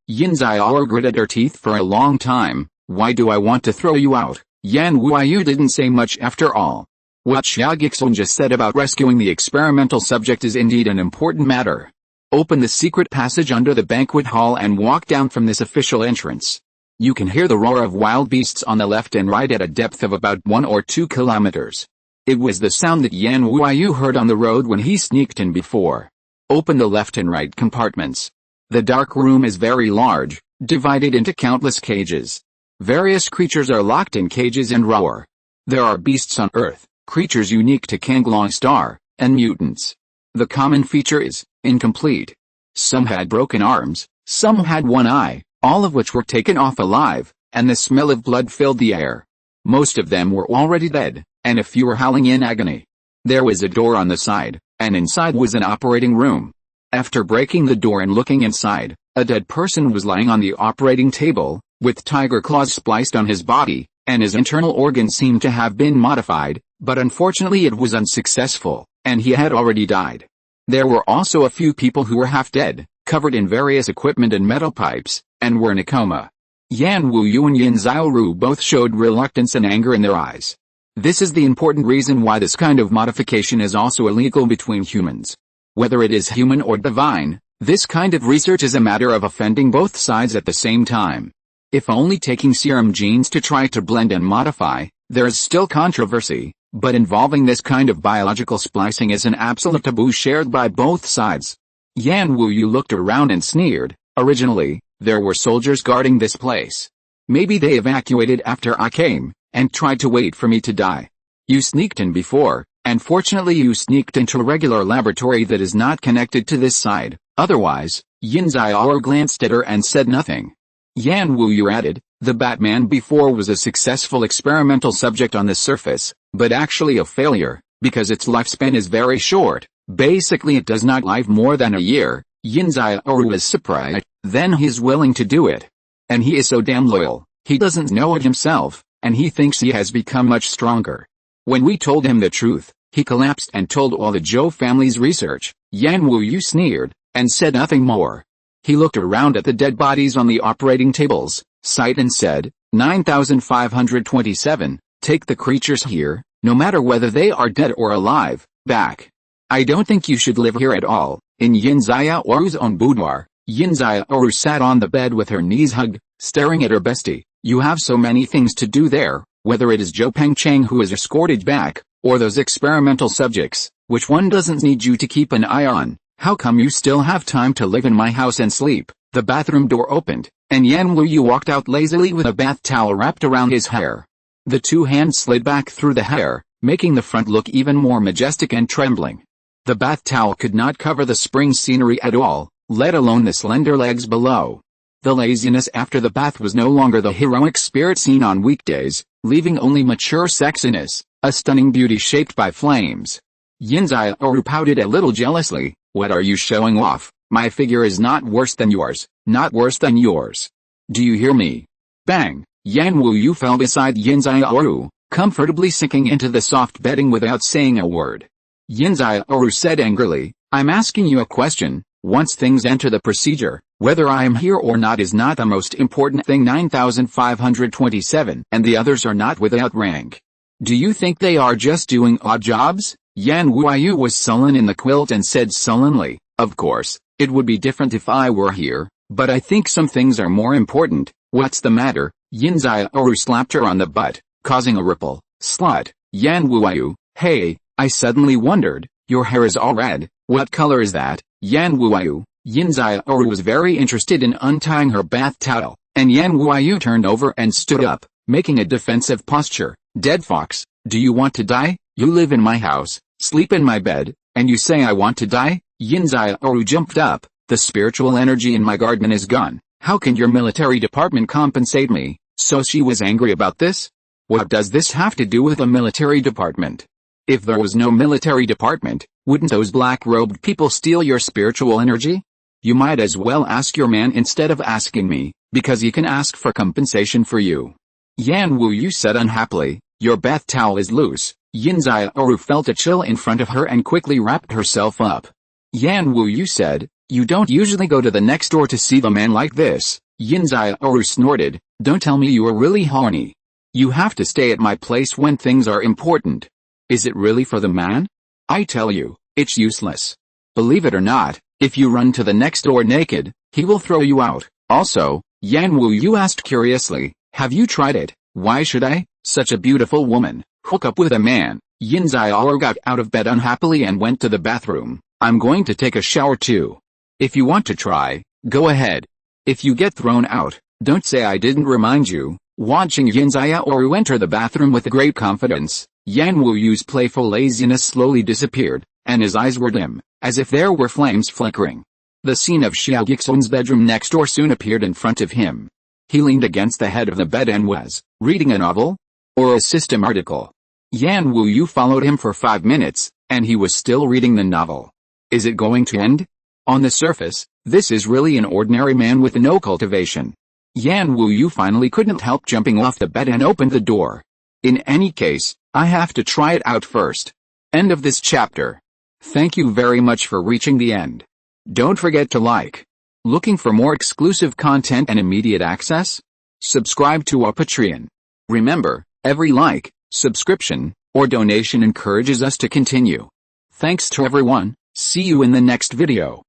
Yin Xiaoru gritted her teeth for a long time. "Why do I want to throw you out?" Yan Wuyu didn't say much after all. What Xia Guixuan just said about rescuing the experimental subject is indeed an important matter. Open the secret passage under the banquet hall and walk down from this official entrance. You can hear the roar of wild beasts on the left and right at a depth of about 1 or 2 kilometers. It was the sound that Yan Wuyu heard on the road when he sneaked in before. Open the left and right compartments. The dark room is very large, divided into countless cages. Various creatures are locked in cages and roar. There are beasts on earth, creatures unique to Kanglong Star, and mutants. The common feature is incomplete. Some had broken arms, some had one eye, all of which were taken off alive, and the smell of blood filled the air. Most of them were already dead, and a few were howling in agony. There was a door on the side, and inside was an operating room. After breaking the door and looking inside, a dead person was lying on the operating table, with tiger claws spliced on his body, and his internal organs seemed to have been modified, but unfortunately it was unsuccessful, and he had already died. There were also a few people who were half dead, covered in various equipment and metal pipes, and were in a coma. Yan Wuyu and Yin Xiaoru both showed reluctance and anger in their eyes. This is the important reason why this kind of modification is also illegal between humans. Whether it is human or divine, this kind of research is a matter of offending both sides at the same time. If only taking serum genes to try to blend and modify, there is still controversy, but involving this kind of biological splicing is an absolute taboo shared by both sides. Yan Wuyu looked around and sneered. Originally, there were soldiers guarding this place. Maybe they evacuated after I came, and tried to wait for me to die. You sneaked in before, and fortunately you sneaked into a regular laboratory that is not connected to this side, otherwise, Yin Xiaoru glanced at her and said nothing. Yan Wuyu added, the Batman before was a successful experimental subject on the surface, but actually a failure, because its lifespan is very short. Basically it does not live more than a year. Yin Xiaoru was surprised, then he's willing to do it. And he is so damn loyal, he doesn't know it himself, and he thinks he has become much stronger. When we told him the truth, he collapsed and told all the Zhou family's research. Yan Wuyu sneered, and said nothing more. He looked around at the dead bodies on the operating tables, sighed and said, 9527, take the creatures here, no matter whether they are dead or alive, back. I don't think you should live here at all. In Yin Xiaoru's own boudoir, Yin Xiaoru sat on the bed with her knees hugged, staring at her bestie. You have so many things to do there, whether it is Zhou Pengcheng who is escorted back, or those experimental subjects, which one doesn't need you to keep an eye on. How come you still have time to live in my house and sleep? The bathroom door opened, and Yan Wuyu walked out lazily with a bath towel wrapped around his hair. The two hands slid back through the hair, making the front look even more majestic and trembling. The bath towel could not cover the spring scenery at all, let alone the slender legs below. The laziness after the bath was no longer the heroic spirit seen on weekdays, leaving only mature sexiness, a stunning beauty shaped by flames. Yin Xiaoru pouted a little jealously. What are you showing off? My figure is not worse than yours, not worse than yours. Do you hear me? Bang! Yan Wuyu fell beside Yin Xiaoru, comfortably sinking into the soft bedding without saying a word. Yin Xiaoru said angrily, I'm asking you a question. Once things enter the procedure, whether I am here or not is not the most important thing. 9527 and the others are not without rank. Do you think they are just doing odd jobs? Yan Wuyu was sullen in the quilt and said sullenly, of course, it would be different if I were here, but I think some things are more important. What's the matter? Yin Xiaoru slapped her on the butt, causing a ripple. Slut. Yan Wuyu, hey, I suddenly wondered, your hair is all red, what color is that? Yan Wuyu. Yin Xiaoru was very interested in untying her bath towel, and Yan Wuyu turned over and stood up, making a defensive posture. Dead fox, do you want to die? You live in my house, sleep in my bed, and you say I want to die? Yin Xiaoru jumped up, the spiritual energy in my garden is gone. How can your military department compensate me? So she was angry about this? What does this have to do with a military department? If there was no military department, wouldn't those black-robed people steal your spiritual energy? You might as well ask your man instead of asking me, because he can ask for compensation for you. Yan Wuyu said unhappily, your bath towel is loose. Yin Xiaoru felt a chill in front of her and quickly wrapped herself up. Yan Wuyu said, you don't usually go to the next door to see the man like this. Yin Xiaoru snorted, don't tell me you are really horny. You have to stay at my place when things are important. Is it really for the man? I tell you, it's useless. Believe it or not, if you run to the next door naked, he will throw you out. Also, Yan Wuyu asked curiously, have you tried it? Why should I, such a beautiful woman, hook up with a man? Yin Xiaoru got out of bed unhappily and went to the bathroom. I'm going to take a shower too. If you want to try, go ahead. If you get thrown out, don't say I didn't remind you. Watching Yin Xiaoru enter the bathroom with great confidence, Yan Wuyu's playful laziness slowly disappeared, and his eyes were dim, as if there were flames flickering. The scene of Xia Guixuan's bedroom next door soon appeared in front of him. He leaned against the head of the bed and was reading a novel? Or a system article? Yan Wuyu followed him for 5 minutes, and he was still reading the novel. Is it going to end? On the surface, this is really an ordinary man with no cultivation. Yan Wuyu finally couldn't help jumping off the bed and opened the door. In any case, I have to try it out first. End of this chapter. Thank you very much for reaching the end. Don't forget to like. Looking for more exclusive content and immediate access? Subscribe to our Patreon. Remember, every like, subscription, or donation encourages us to continue. Thanks to everyone. See you in the next video.